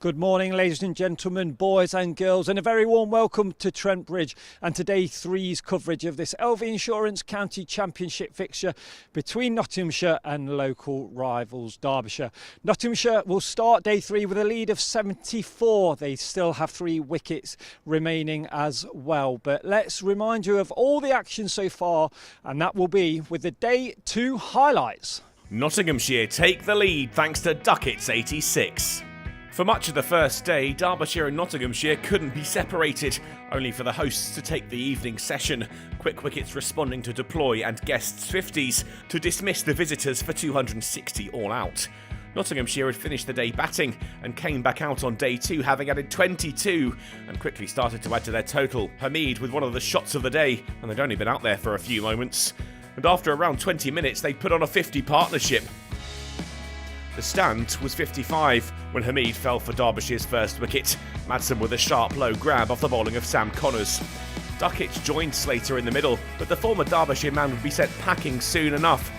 Good morning, ladies and gentlemen, boys and girls, and a very warm welcome to Trent Bridge and to Day 3's coverage of this LV Insurance County Championship fixture between Nottinghamshire and local rivals Derbyshire. Nottinghamshire will start Day 3 with a lead of 74. They still have 3 wickets remaining as well. But let's remind you of all the action so far, and that will be with the Day 2 highlights. Nottinghamshire take the lead thanks to Duckett's 86. For much of the first day, Derbyshire and Nottinghamshire couldn't be separated, only for the hosts to take the evening session, quick wickets responding to deploy and guests' 50s to dismiss the visitors for 260 all out. Nottinghamshire had finished the day batting and came back out on Day 2 having added 22 and quickly started to add to their total. Hamid with one of the shots of the day, and they'd only been out there for a few moments. And after around 20 minutes, they put on a 50 partnership. The stand was 55 when Hamid fell for Derbyshire's first wicket. Pattinson with a sharp low grab off the bowling of Sam Connors. Duckett joined Slater in the middle, but the former Derbyshire man would be sent packing soon enough.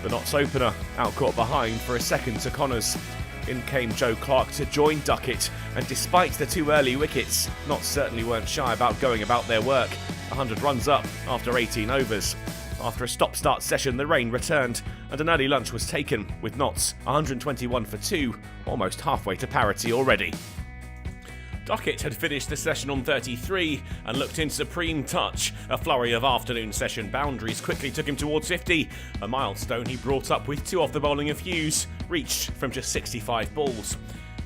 The Notts opener out caught behind for a second to Connors. In came Joe Clark to join Duckett, and despite the 2 early wickets, Notts certainly weren't shy about going about their work. 100 runs up after 18 overs. After a stop-start session, the rain returned and an early lunch was taken, with Notts 121 for 2, almost halfway to parity already. Duckett had finished the session on 33 and looked in supreme touch. A flurry of afternoon session boundaries quickly took him towards 50, a milestone he brought up with 2 off the bowling of Hughes, reached from just 65 balls.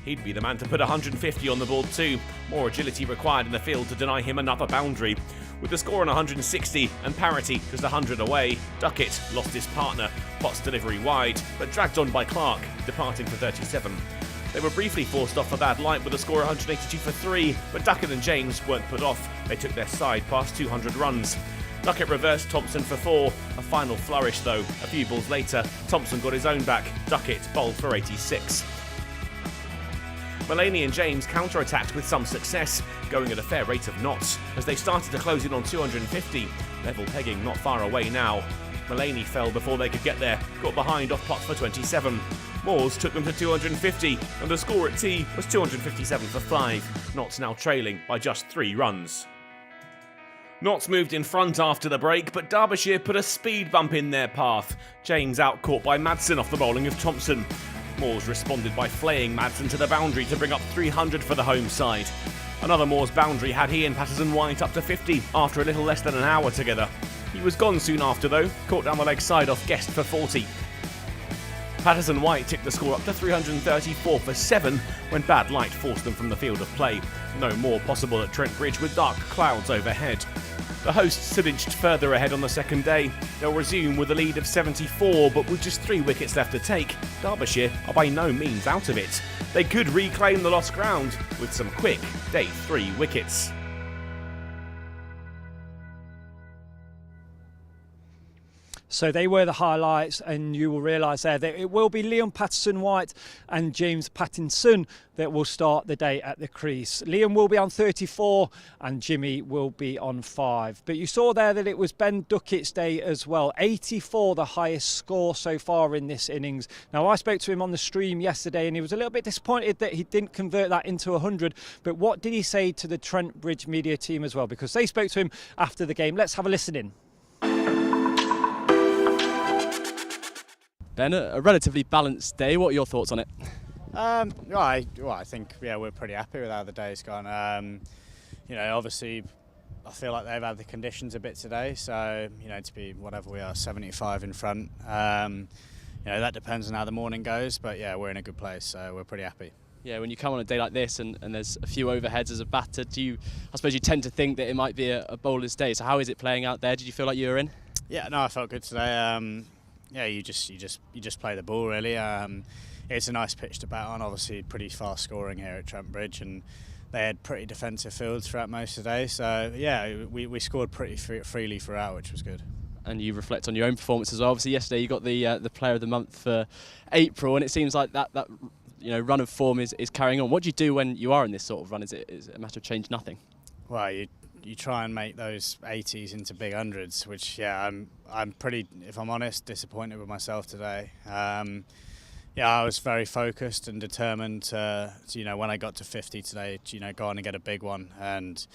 He'd be the man to put 150 on the board too, more agility required in the field to deny him another boundary. With the score on 160 and parity just 100 away, Duckett lost his partner, Potts' delivery wide, but dragged on by Clark, departing for 37. They were briefly forced off for bad light with a score 182 for 3, but Duckett and James weren't put off. They took their side past 200 runs. Duckett reversed Thompson for 4, a final flourish though. A few balls later, Thompson got his own back. Duckett bowled for 86. Mullaney and James counter-attacked with some success, going at a fair rate of knots, as they started to close in on 250, level pegging not far away now. Mullaney fell before they could get there, got behind off Potts for 27. Moores took them to 250, and the score at tea was 257 for 5, Notts now trailing by just 3 runs. Notts moved in front after the break, but Derbyshire put a speed bump in their path. James out caught by Pattinson off the bowling of Thompson. Moores responded by flaying Pattinson to the boundary to bring up 300 for the home side. Another Moores boundary had he and Pattinson White up to 50 after a little less than an hour together. He was gone soon after though, caught down the leg side off Guest for 40. Pattinson White ticked the score up to 334 for 7 when bad light forced them from the field of play. No more possible at Trent Bridge with dark clouds overhead. The hosts have inched further ahead on the second day. They'll resume with a lead of 74, but with just 3 wickets left to take, Derbyshire are by no means out of it. They could reclaim the lost ground with some quick Day 3 wickets. So they were the highlights, and you will realise there that it will be Liam Patterson White and James Pattinson that will start the day at the crease. Liam will be on 34 and Jimmy will be on 5. But you saw there that it was Ben Duckett's day as well. 84, the highest score so far in this innings. Now, I spoke to him on the stream yesterday and he was a little bit disappointed that he didn't convert that into 100. But what did he say to the Trent Bridge media team as well? Because they spoke to him after the game. Let's have a listen in. Ben, a relatively balanced day. What are your thoughts on it? I think we're pretty happy with how the day's gone. Obviously, I feel like they've had the conditions a bit today. So to be whatever we are, 75 in front. That depends on how the morning goes. But yeah, we're in a good place, so we're pretty happy. Yeah, when you come on a day like this and there's a few overheads as a batter, I suppose you tend to think that it might be a bowler's day. So how is it playing out there? Did you feel like you were in? Yeah, no, I felt good today. You just play the ball really. It's a nice pitch to bat on. Obviously, pretty fast scoring here at Trent Bridge, and they had pretty defensive fields throughout most of the day. So yeah, we scored pretty freely throughout, which was good. And you reflect on your own performance as well. Obviously, yesterday you got the Player of the Month for April, and it seems like that run of form is carrying on. What do you do when you are in this sort of run? Is it a matter of change nothing? Well, you try and make those 80s into big hundreds, which I'm pretty, if I'm honest, disappointed with myself today. Yeah, I was very focused and determined to, when I got to 50 today, go on and get a big one. And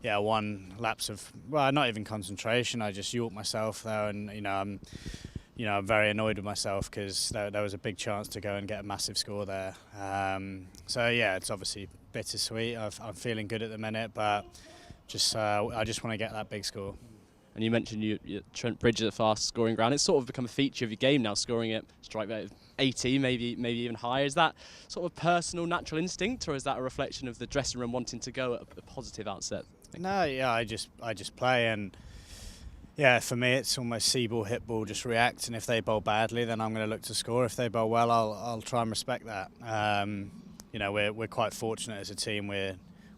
yeah, one lapse of, not even concentration. I just yorked myself there, and I'm very annoyed with myself because there was a big chance to go and get a massive score there. So yeah, it's obviously bittersweet. I'm feeling good at the minute, but I just want to get that big score. And you mentioned Trent Bridge is a fast scoring ground. It's sort of become a feature of your game now, scoring at strike rate of 80, maybe even higher. Is that sort of a personal, natural instinct, or is that a reflection of the dressing room wanting to go at a positive outset? No, yeah, I just play, and yeah, for me it's almost see ball, hit ball, just react. And if they bowl badly, then I'm going to look to score. If they bowl well, I'll try and respect that. We're quite fortunate as a team.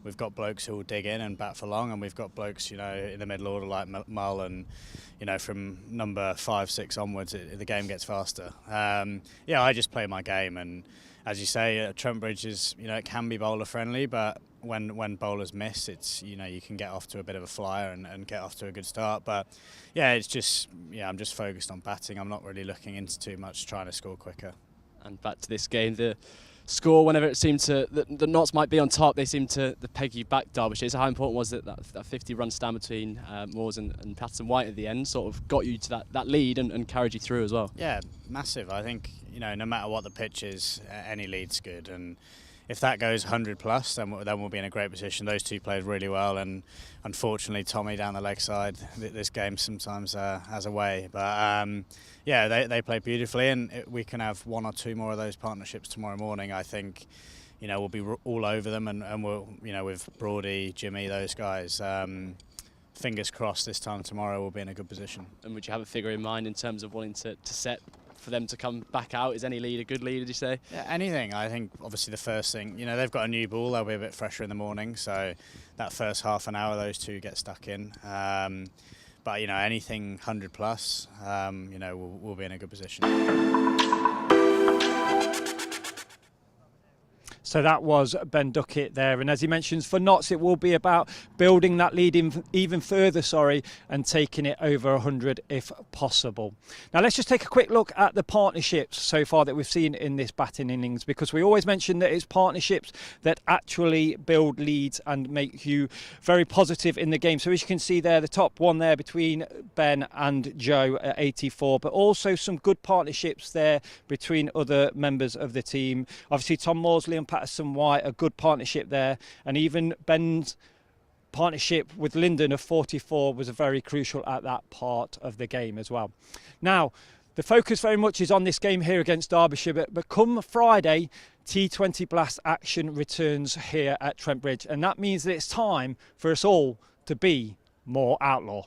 We've got blokes who will dig in and bat for long, and we've got blokes, in the middle order like Mull, and from number 5, 6 onwards, the game gets faster. I just play my game, and as you say, Trent Bridge is, it can be bowler friendly, but when bowlers miss, it's you can get off to a bit of a flyer and get off to a good start. But yeah, it's just I'm just focused on batting. I'm not really looking into too much, trying to score quicker. And back to this game, the score, whenever it seemed to the Notts might be on top, they seemed to peg you back, Derbyshire. So how important was it that 50-run stand between Moores and Pattinson White at the end sort of got you to that lead and carried you through as well? Yeah, massive. I think no matter what the pitch is, any lead's good, and if that goes 100 plus, then we'll be in a great position. Those two played really well, and unfortunately Tommy down the leg side this game sometimes has a way, but they played beautifully, and we can have 1 or 2 more of those partnerships tomorrow morning. I think we'll be all over them, and we'll with Brody, Jimmy, those guys, fingers crossed this time tomorrow we'll be in a good position. And would you have a figure in mind in terms of wanting to set for them to come back out? Is any lead a good lead, did you say? Yeah, anything. I think obviously the first thing, they've got a new ball, they'll be a bit fresher in the morning, so that first half an hour those two get stuck in. But anything 100 plus, we'll be in a good position. So that was Ben Duckett there, and as he mentions, for Notts it will be about building that lead even further, and taking it over 100 if possible. Now let's just take a quick look at the partnerships so far that we've seen in this batting innings, because we always mention that it's partnerships that actually build leads and make you very positive in the game. So as you can see there, the top one there between Ben and Joe at 84, but also some good partnerships there between other members of the team. Obviously Tom Moores, and Pattinson White, a good partnership there, and even Ben's partnership with Lyndon of 44 was very crucial at that part of the game as well. Now the focus very much is on this game here against Derbyshire, but come Friday T20 Blast action returns here at Trent Bridge, and that means that it's time for us all to be more outlaw.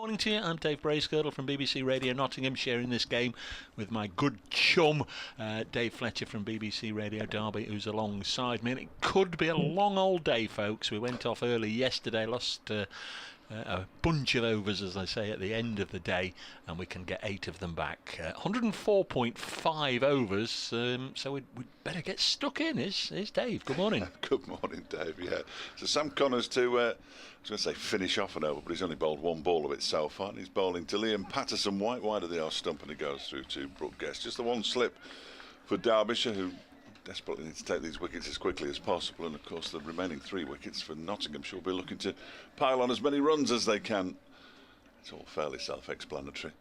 Morning to you, I'm Dave Bracegirdle from BBC Radio Nottingham, sharing this game with my good chum Dave Fletcher from BBC Radio Derby, who's alongside me. And it could be a long old day, folks. We went off early yesterday, lost a bunch of overs, as I say, at the end of the day, and we can get 8 of them back. 104.5 overs, so we'd better get stuck in. Is Dave? Good morning. Good morning, Dave. Yeah. So Sam Connors to, I was going to say finish off an over, but he's only bowled 1 ball of it so far, and he's bowling to Liam Patterson wide of the arse stump, and he goes through to Brooke Guest. Just the one slip for Derbyshire, who desperately need to take these wickets as quickly as possible, and of course the remaining 3 wickets for Nottinghamshire will be looking to pile on as many runs as they can. It's all fairly self-explanatory,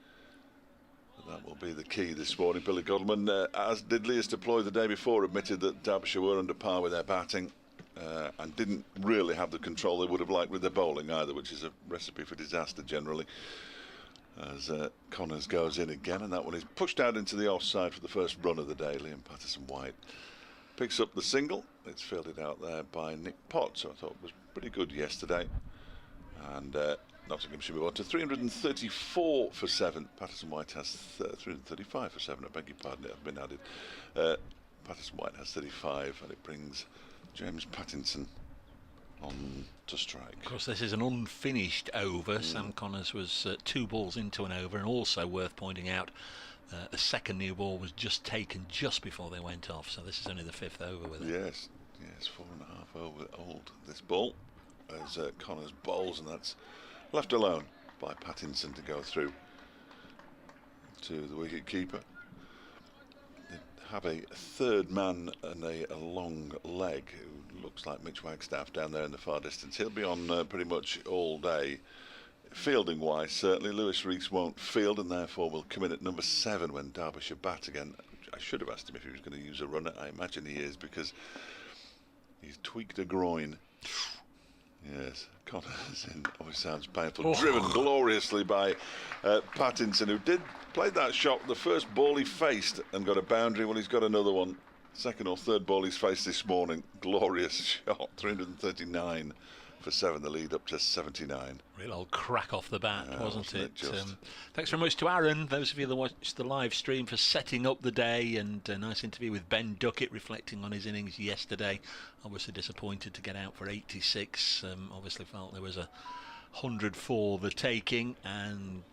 but that will be the key this morning. Billy Godman, as did Leas Deploy the day before, admitted that Derbyshire were under par with their batting and didn't really have the control they would have liked with their bowling either, which is a recipe for disaster generally. As Connors goes in again, and that one is pushed out into the offside for the first run of the day. Liam Patterson White picks up the single. It's fielded out there by Nick Potts, who I thought was pretty good yesterday. And Nottinghamshire move on to 334 for 7. Patterson White has 335 for 7. I beg your pardon, it has been added. Patterson White has 35, and it brings James Pattinson on to strike. Of course, this is an unfinished over. Sam Connors was 2 balls into an over, and also worth pointing out, a second new ball was just taken just before they went off, so this is only the 5th over with it. Yes, 4.5 over old this ball as Connors bowls, and that's left alone by Pattinson to go through to the wicket keeper. They have a third man and a long leg who looks like Mitch Wagstaff down there in the far distance. He'll be on pretty much all day. Fielding wise, certainly Lewis Rees won't field, and therefore will come in at number 7 when Derbyshire bat again. I should have asked him if he was going to use a runner. I imagine he is, because he's tweaked a groin. Yes, Connors in. Always sounds painful. Driven gloriously by Pattinson, who did play that shot the first ball he faced and got a boundary. Well, he's got another one. Second or third ball he's faced this morning. Glorious shot. 339 for 7, the lead up to 79. Real old crack off the bat, wasn't it? Thanks very much to Aaron, those of you that watched the live stream, for setting up the day, and a nice interview with Ben Duckett reflecting on his innings yesterday. Obviously disappointed to get out for 86. Obviously felt there was a 100 for the taking, and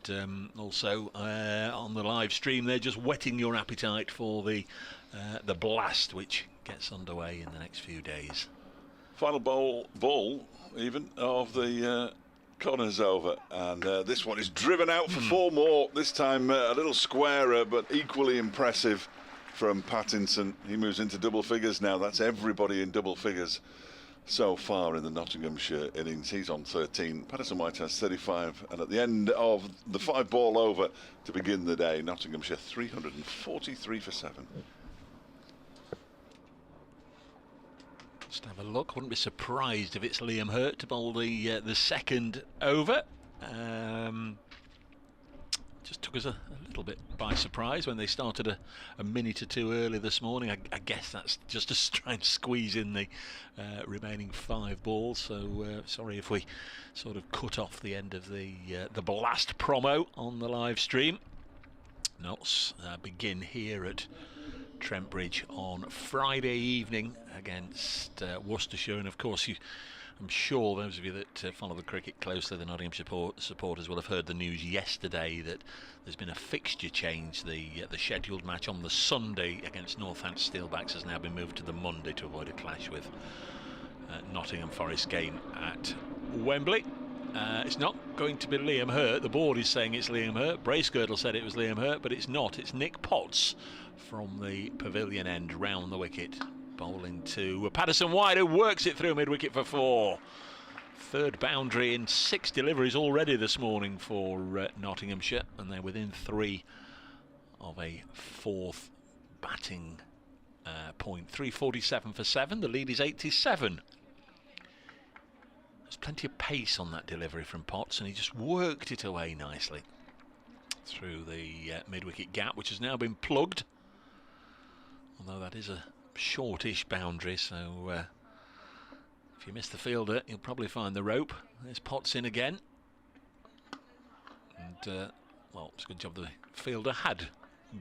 also on the live stream they're just whetting your appetite for the blast, which gets underway in the next few days. Final ball even of the Connors over, and this one is driven out for 4 more. This time a little squarer, but equally impressive from Pattinson. He moves into double figures now. That's everybody in double figures so far in the Nottinghamshire innings. He's on 13. Patterson White has 35, and at the end of the 5 ball over to begin the day, Nottinghamshire 343 for 7. Just have a look. Wouldn't be surprised if it's Liam Hurt to bowl the second over. Just took us a little bit by surprise when they started a minute or 2 early this morning. I guess that's just to try and squeeze in the remaining 5 balls. So sorry if we sort of cut off the end of the blast promo on the live stream. Nots begin here at Trent Bridge on Friday evening against Worcestershire, and of course I'm sure those of you that follow the cricket closely, the Nottinghamshire supporters, will have heard the news yesterday that there's been a fixture change. The scheduled match on the Sunday against Northampton Steelbacks has now been moved to the Monday to avoid a clash with Nottingham Forest game at Wembley. It's not going to be Liam Hurt. The board is saying it's Liam Hurt. Bracegirdle said it was Liam Hurt, but it's not. It's Nick Potts from the pavilion end round the wicket, bowling to Patterson White, who works it through mid-wicket for 4. Third boundary in 6 deliveries already this morning for Nottinghamshire, and they're within 3 of a 4th batting point. 347 for 7. The lead is 87. There's plenty of pace on that delivery from Potts, and he just worked it away nicely through the mid-wicket gap, which has now been plugged. Although that is a shortish boundary, so if you miss the fielder, you'll probably find the rope. There's Potts in again. well, it's a good job the fielder had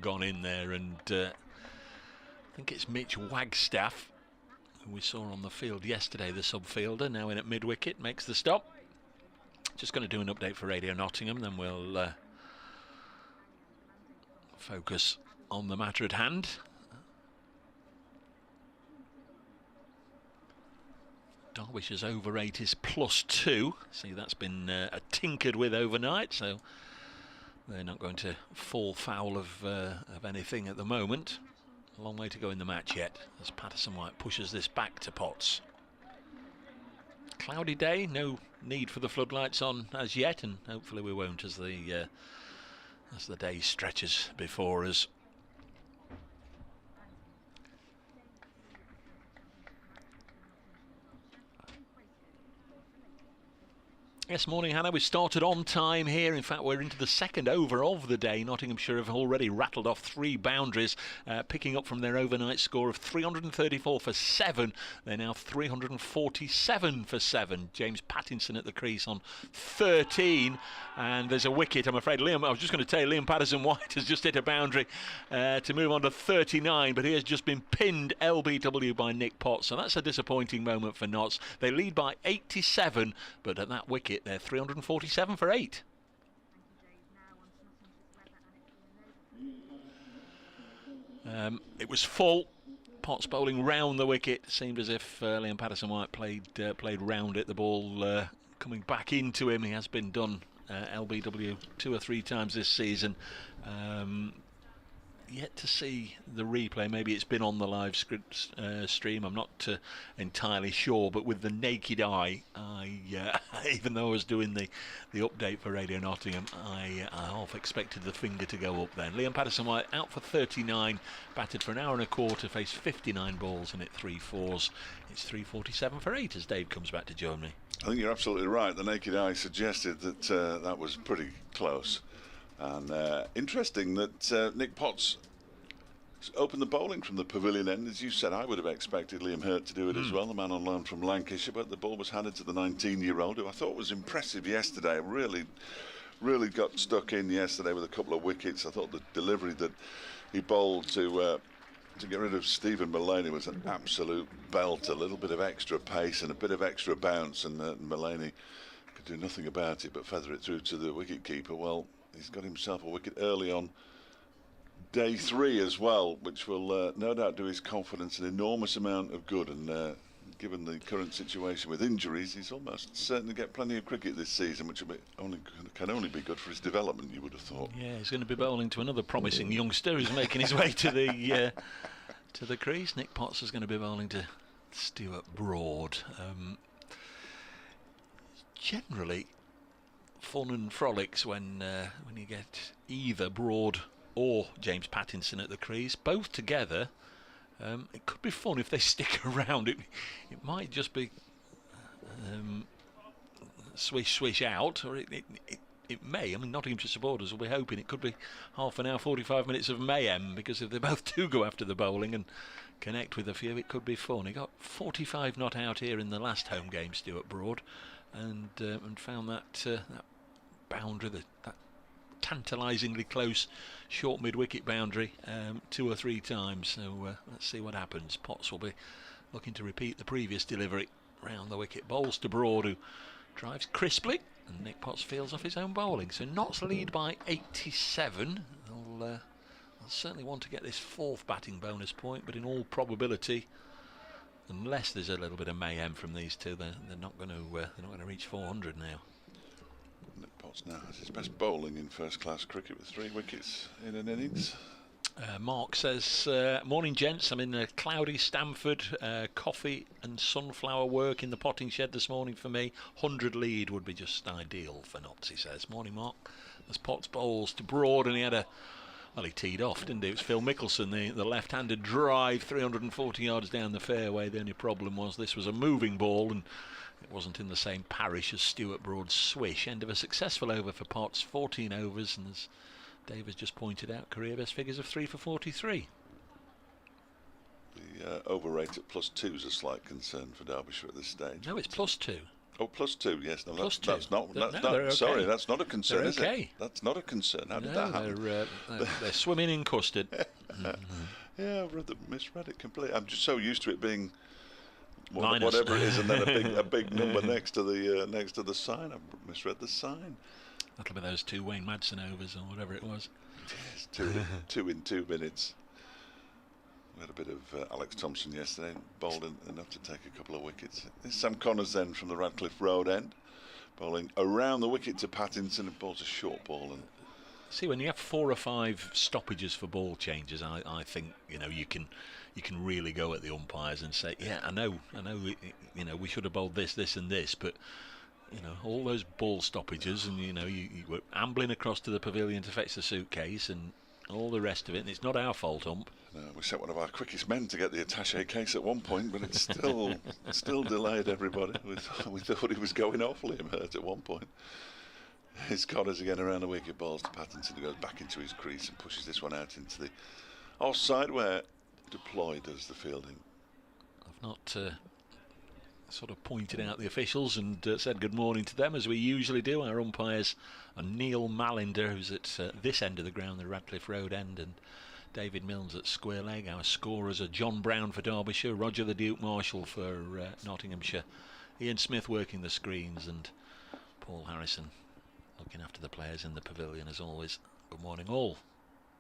gone in there, and I think it's Mitch Wagstaff, who we saw on the field yesterday, the sub-fielder, now in at mid-wicket, makes the stop. Just going to do an update for Radio Nottingham, then we'll focus on the matter at hand. Derbyshire's over 8 is +2. See, that's been tinkered with overnight, so they're not going to fall foul of anything at the moment. A long way to go in the match yet, as Patterson White pushes this back to Potts. Cloudy day, no need for the floodlights on as yet, and hopefully we won't as the day stretches before us. Yes, morning Hannah, we started on time here. In fact, we're into the second over of the day. Nottinghamshire have already rattled off 3 boundaries, picking up from their overnight score of 334 for 7. They're now 347 for 7. James Pattinson at the crease on 13, and there's a wicket. I'm afraid I was just going to tell you, Liam Patterson White has just hit a boundary to move on to 39, but he has just been pinned LBW by Nick Potts, so that's a disappointing moment for Notts. They lead by 87, but at that wicket they're 347 for 8. It was full. Potts bowling round the wicket. Seemed as if Liam Patterson White played round it. The ball coming back into him. He has been done LBW 2 or 3 times this season. Yet to see the replay. Maybe it's been on the live stream, I'm not entirely sure, but with the naked eye, even though I was doing the update for Radio Nottingham, I half expected the finger to go up then. Liam Patterson White out for 39, batted for an hour and a quarter, faced 59 balls and hit 3 fours. It's 347 for 8 as Dave comes back to join me. I think you're absolutely right. The naked eye suggested that that was pretty close. And interesting that Nick Potts opened the bowling from the pavilion end. As you said, I would have expected Liam Hurt to do it as well, the man on loan from Lancashire, but the ball was handed to the 19-year-old, who I thought was impressive yesterday. Really got stuck in yesterday with a couple of wickets. I thought the delivery that he bowled to get rid of Stephen Mullaney was an absolute belt. A little bit of extra pace and a bit of extra bounce, and Mullaney could do nothing about it but feather it through to the wicket-keeper. Well, he's got himself a wicket early on day 3 as well, which will no doubt do his confidence an enormous amount of good. And given the current situation with injuries, he's almost certain to get plenty of cricket this season, which can only be good for his development, you would have thought. Yeah, he's going to be bowling to another promising youngster who's making his way to the crease. Nick Potts is going to be bowling to Stuart Broad. Generally fun and frolics when you get either Broad or James Pattinson at the crease, both together. It could be fun if they stick around. It might just be swish out, or it may. I mean, Nottinghamshire supporters will be hoping it could be half an hour, 45 minutes of mayhem, because if they both do go after the bowling and connect with a few, it could be fun. He got 45 not out here in the last home game, Stuart Broad, and found that boundary, that tantalisingly close short mid-wicket boundary 2 or 3 times. So let's see what happens. Potts will be looking to repeat the previous delivery round the wicket. Bowls to Broad, who drives crisply, and Nick Potts fields off his own bowling. So Notts lead by 87. They'll certainly want to get this 4th batting bonus point, but in all probability, unless there's a little bit of mayhem from these two, they're not going to reach 400 now. Nick Potts now has his best bowling in first-class cricket with 3 wickets in an innings. Mark says, morning gents, I'm in a cloudy Stamford, coffee and sunflower work in the potting shed this morning for me. 100 lead would be just ideal for Notts, he says. Morning Mark. As Potts bowls to Broad, and he had he teed off, didn't he? It was Phil Mickelson, the left-handed drive 340 yards down the fairway. The only problem was this was a moving ball, and it wasn't in the same parish as Stuart Broad's swish. End of a successful over for Potts, 14 overs, and as Dave has just pointed out, career best figures of 3 for 43. The over rate at +2 is a slight concern for Derbyshire at this stage. No, it's +2. Oh, +2, yes. No, +2. That's not. Okay. Sorry, that's not a concern, They're is okay. it? That's not a concern. How did that happen? They're swimming in custard. Yeah, I've misread it completely. I'm just so used to it being Minus. whatever it is, and then a big number next to the sign. I misread the sign. That'll be those 2 Wayne Madsen overs or whatever it was. Yes, two in 2 minutes. We had a bit of Alex Thompson yesterday, bowled enough to take a couple of wickets. This is Sam Connors then from the Radcliffe Road end, bowling around the wicket to Pattinson, and bowls a short ball. And see, when you have 4 or 5 stoppages for ball changes, I think you can really go at the umpires and say, yeah, I know, we should have bowled this and this, but all those ball stoppages, and you were ambling across to the pavilion to fetch the suitcase and all the rest of it, and it's not our fault, ump. We sent one of our quickest men to get the attaché case at one point, but it's still delayed everybody. We thought he was going off, Liam Hurt, at one point. His Connors again around the wicket, balls to Pattinson, who goes back into his crease and pushes this one out into the offside where Deploy does the fielding. I've not sort of pointed out the officials and said good morning to them as we usually do. Our umpires are Neil Mallender, who's at this end of the ground, the Radcliffe Road end, and David Milnes at square leg. Our scorers are John Brown for Derbyshire, Roger the Duke Marshall for Nottinghamshire, Ian Smith working the screens, and Paul Harrison looking after the players in the pavilion as always. Good morning all.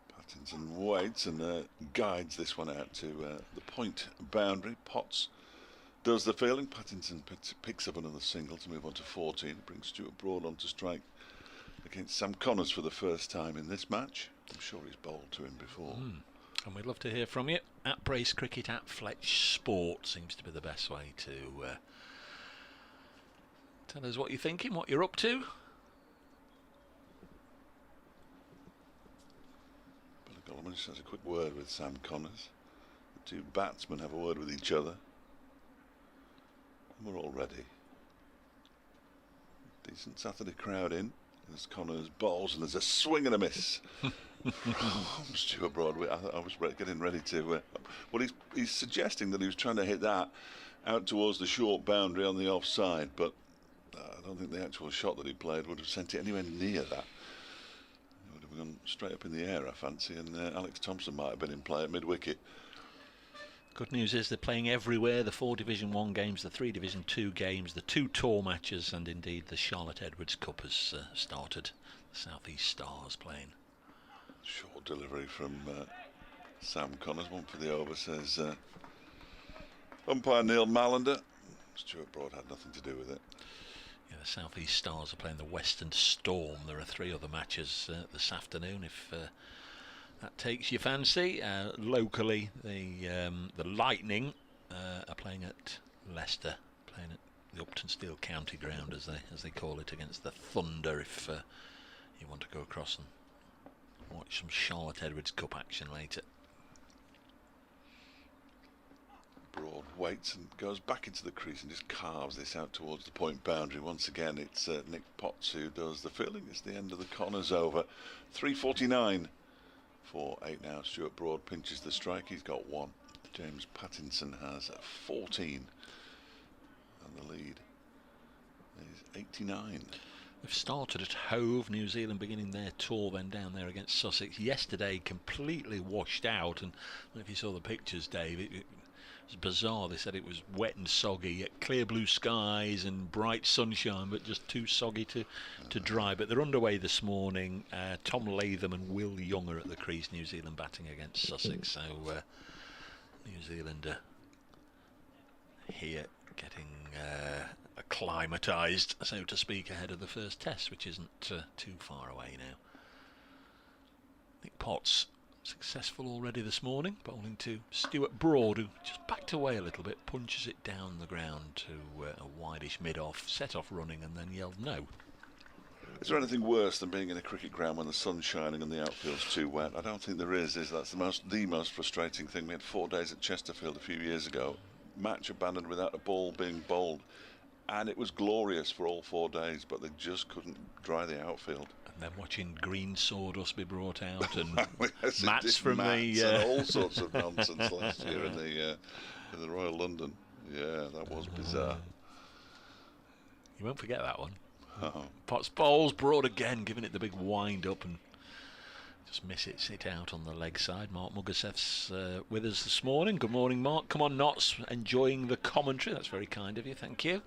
Pattinson waits and guides this one out to the point boundary. Potts does the fielding. Pattinson picks up another single to move on to 14. Brings Stuart Broad on to strike against Sam Connors for the first time in this match. I'm sure he's bowled to him before. And we'd love to hear from you. At Brace Cricket, at Fletch Sport seems to be the best way to tell us what you're thinking, what you're up to. Billy Goldman just has a quick word with Sam Connors. The 2 batsmen have a word with each other. And we're all ready. Decent Saturday crowd in. There's Connors bowls and there's a swing and a miss from Stuart Broad. I was getting ready to. Well, he's suggesting that he was trying to hit that out towards the short boundary on the offside, but I don't think the actual shot that he played would have sent it anywhere near that. It would have gone straight up in the air, I fancy, and Alex Thompson might have been in play at mid-wicket. Good news is they're playing everywhere, the 4 Division 1 games, the 3 Division 2 games, the 2 tour matches, and indeed the Charlotte Edwards Cup has started. The South East Stars playing. Short delivery from Sam Connors, one for the over, says umpire Neil Mallender. Stuart Broad had nothing to do with it. Yeah, the South East Stars are playing the Western Storm. There are 3 other matches this afternoon if that takes your fancy. Locally, the Lightning are playing at Leicester, playing at the Upton Steel County Ground, as they call it, against the Thunder. If you want to go across and watch some Charlotte Edwards Cup action later. Broad waits and goes back into the crease and just carves this out towards the point boundary. Once again, it's Nick Potts who does the fielding. It's the end of the Connors over. 3:49. For 8 now. Stuart Broad pinches the strike. He's got 1. James Pattinson has 14. And the lead is 89. They've started at Hove, New Zealand, beginning their tour, then down there against Sussex. Yesterday, completely washed out. And I don't know if you saw the pictures, Dave. It was bizarre. They said it was wet and soggy, yet clear blue skies and bright sunshine, but just too soggy to dry. But they're underway this morning. Tom Latham and Will Young are at the crease, New Zealand batting against Sussex. So New Zealand here getting acclimatised, so to speak, ahead of the first test, which isn't too far away now. Nick Potts successful already this morning, bowling to Stuart Broad, who just backed away a little bit, punches it down the ground to a wideish mid-off, set off running and then yelled no. Is there anything worse than being in a cricket ground when the sun's shining and the outfield's too wet? I don't think there is. That's the most frustrating thing. We had 4 days at Chesterfield a few years ago. Match abandoned without a ball being bowled, and it was glorious for all 4 days, but they just couldn't dry the outfield. And then watching green sawdust be brought out and yes, mats from and all sorts of nonsense last year in the Royal London. Yeah, that was bizarre. You won't forget that one. Oh. Potts bowls, Broad again, giving it the big wind up and just miss it out on the leg side. Mark Mugasef's with us this morning. Good morning, Mark. Come on, Notts, enjoying the commentary. That's very kind of you, thank you.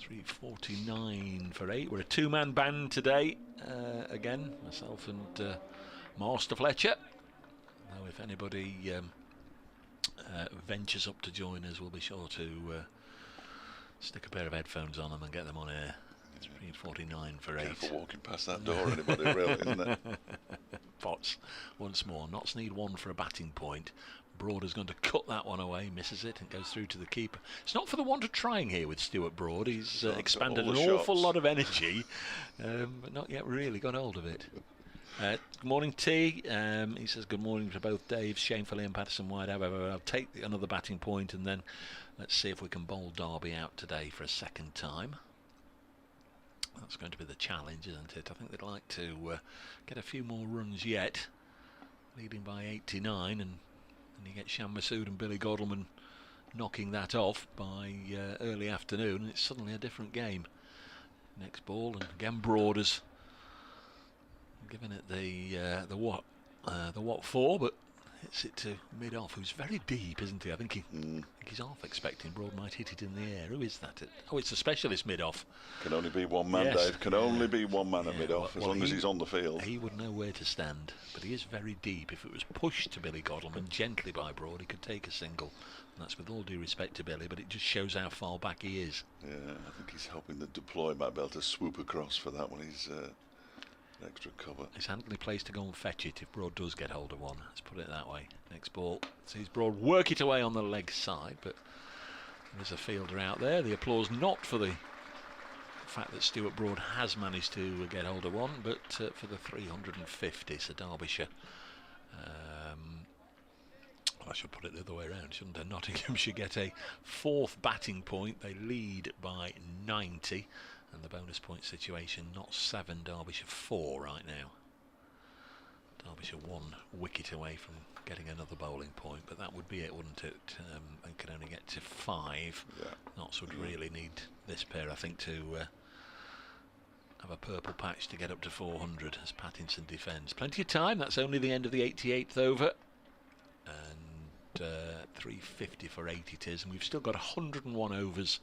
3:49 for 8. We're a two-man band today. Again, myself and Master Fletcher. Now, if anybody ventures up to join us, we'll be sure to stick a pair of headphones on them and get them on air. It's 3:49 for 8. Careful walking past that door, anybody, really, isn't it? Potts once more. Notts need one for a batting point. Broad is going to cut that one away, misses it, and goes through to the keeper. It's not for the want of trying here with Stuart Broad. He's expanded an awful lot of energy, but not yet really got hold of it. Good morning, T. He says good morning to both Daves. Shame for Liam Patterson wide. However, I'll take another batting point, and then let's see if we can bowl Derby out today for a second time. That's going to be the challenge, isn't it? I think they'd like to get a few more runs yet, leading by 89, and you get Shan Masood and Billy Godleman knocking that off by early afternoon, and it's suddenly a different game. Next ball, and again Broaders giving it the what for, but hits it to mid-off, who's very deep, isn't he? I think he's half expecting Broad might hit it in the air. Who is that? Oh, it's a specialist mid-off. Can only be one man, yes. Dave. Can only be one man at mid-off, as long as he's on the field. He would know where to stand, but he is very deep. If it was pushed to Billy Godleman gently by Broad, he could take a single. And that's with all due respect to Billy, but it just shows how far back he is. Yeah, I think he's hoping the deploy might be able to swoop across for that one. He's extra cover. It's handily placed to go and fetch it if Broad does get hold of one. Let's put it that way. Next ball sees Broad work it away on the leg side, but there's a fielder out there. The applause not for the fact that Stuart Broad has managed to get hold of one, but for the 350. So Derbyshire, I should put it the other way around, shouldn't I? Nottinghamshire get a fourth batting point. They lead by 90. And the bonus point situation, not 7, Derbyshire 4 right now. Derbyshire 1 wicket away from getting another bowling point, but that would be it, wouldn't it? And can only get to 5. Yeah. Notts would really need this pair, I think, to have a purple patch to get up to 400 as Pattinson defends. Plenty of time, that's only the end of the 88th over. And 350 for 8 it is, and we've still got 101 overs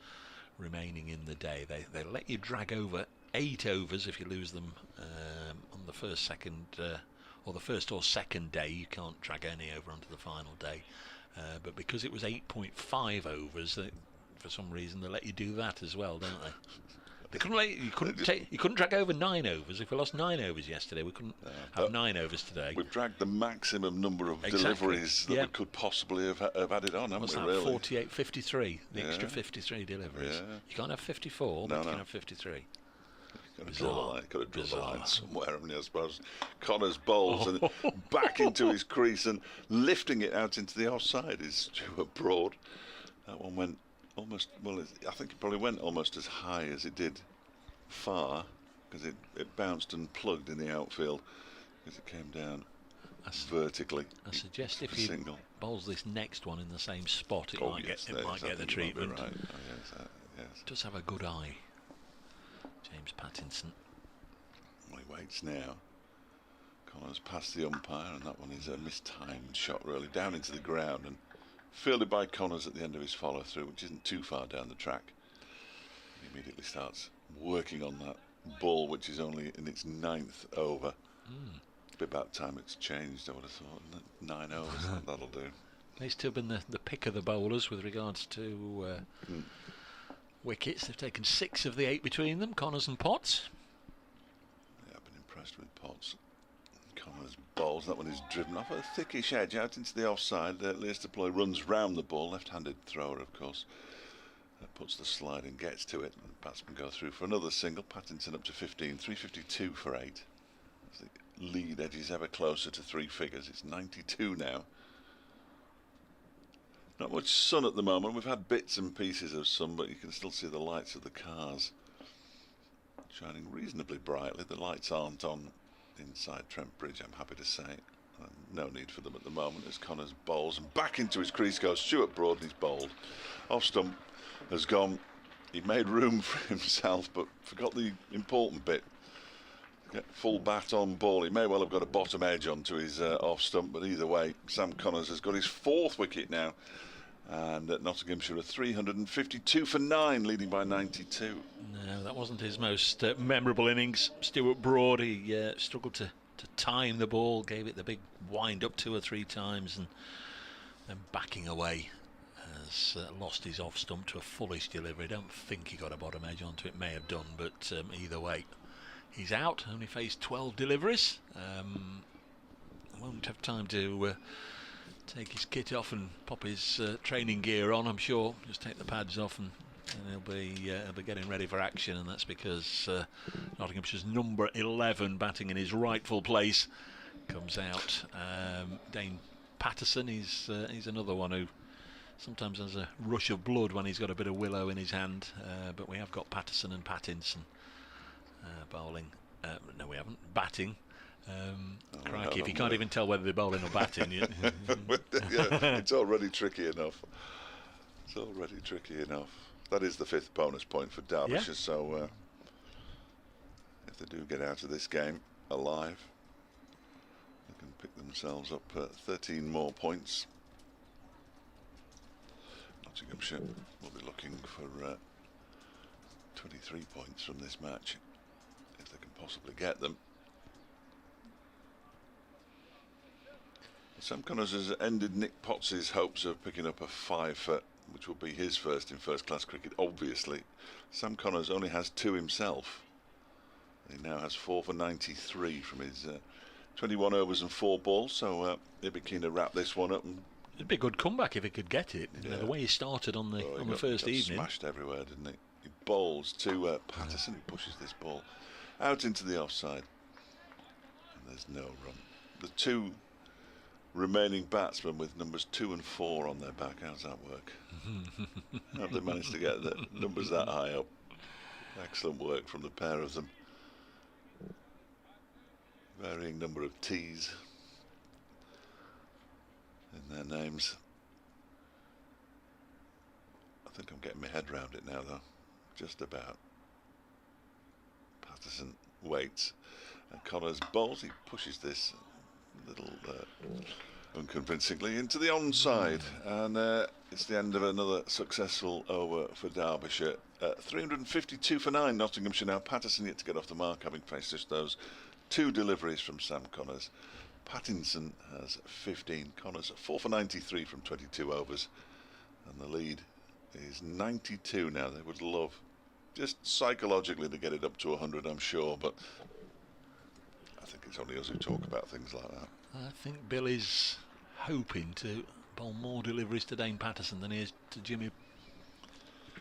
remaining in the day. They let you drag over 8 overs if you lose them on the first, second, or the first or second day. You can't drag any over onto the final day. But because it was 8.5 overs, for some reason they let you do that as well, don't they? They couldn't let you couldn't drag over 9 overs. If we lost 9 overs yesterday, we couldn't have 9 overs today. We've dragged the maximum number of deliveries that we could possibly have added on, haven't we, really? 48, 53, the extra 53 deliveries. Yeah. You can't have 54, but you can have 53. Got to draw the line somewhere, haven't you, I suppose. Connors bowls and back into his crease, and lifting it out into the offside is Stuart Broad. That one went almost, well, I think it probably went almost as high as it did far, because it bounced and plugged in the outfield as it came down vertically. I suggest if he bowls this next one in the same spot, it might get the treatment. Right. Yes. Does have a good eye, James Pattinson. Well, he waits now. Connors past the umpire, and that one is a mistimed shot, really, down into the ground, and fielded by Connors at the end of his follow-through, which isn't too far down the track. He immediately starts working on that ball, which is only in its 9th over. It's about time it's changed, I would have thought. 9 overs, that'll do. They've still been the pick of the bowlers with regards to wickets. They've taken 6 of the 8 between them, Connors and Potts. Yeah, I've been impressed with Potts. Connors bowls, that one is driven off a thickish edge out into the offside. Leicester runs round the ball, left-handed thrower, of course. That puts the slide and gets to it. The batsmen go through for another single. Pattinson up to 15, 352 for 8. As the lead edges ever closer to 3 figures. It's 92 now. Not much sun at the moment. We've had bits and pieces of sun, but you can still see the lights of the cars shining reasonably brightly. The lights aren't on inside Trent Bridge, I'm happy to say. No need for them at the moment as Connors bowls, and back into his crease goes Stuart Broad, and he's bowled. Off stump has gone he made room for himself, but forgot the important bit. Get full bat on ball. He may well have got a bottom edge onto his off stump, but either way, Sam Connors has got his 4th wicket now. And at Nottinghamshire are 352 for 9, leading by 92. No, that wasn't his most memorable innings. Stuart Broad, he struggled to time the ball, gave it the big wind up 2 or 3 times, and then backing away has lost his off stump to a foolish delivery. I don't think he got a bottom edge onto it, may have done, but either way, he's out. Only faced 12 deliveries. Won't have time to take his kit off and pop his training gear on, I'm sure. Just take the pads off and he'll be getting ready for action, and that's because Nottinghamshire's number 11 batting in his rightful place comes out. Dane Patterson, he's another one who sometimes has a rush of blood when he's got a bit of willow in his hand, but we have got Patterson and Pattinson bowling. No, we haven't. Batting. Crikey, if you can't even tell whether they're bowling or batting. Yeah, it's already tricky enough. It's already tricky enough. That is the 5th bonus point for Derbyshire, so if they do get out of this game alive, they can pick themselves up 13 more points. Nottinghamshire will be looking for 23 points from this match, if they can possibly get them. Sam Connors has ended Nick Potts' hopes of picking up a 5-foot, which will be his first in first-class cricket, obviously. Sam Connors only has 2 himself. He now has 4 for 93 from his 21 overs and 4 balls, so he'll be keen to wrap this one up. And it'd be a good comeback if he could get it. Yeah. You know, the way he started on the first evening. Smashed everywhere, didn't he? He bowls to Patterson, who pushes this ball out into the offside. And there's no run. The 2 remaining batsmen with numbers 2 and 4 on their back. How's that work? Have they managed to get the numbers that high up? Excellent work from the pair of them. Varying number of T's in their names. I think I'm getting my head round it now, though. Just about. Patterson waits, and Connors bowls. He pushes this little unconvincingly into the onside, and it's the end of another successful over for Derbyshire. 352 for 9, Nottinghamshire now. Patterson yet to get off the mark, having faced just those 2 deliveries from Sam Connors. Pattinson has 15, Connors 4 for 93 from 22 overs, and the lead is 92 now. They would love just psychologically to get it up to 100, I'm sure, but I think it's only us who talk about things like that. I think Billy's hoping to bowl more deliveries to Dane Patterson than he is to Jimmy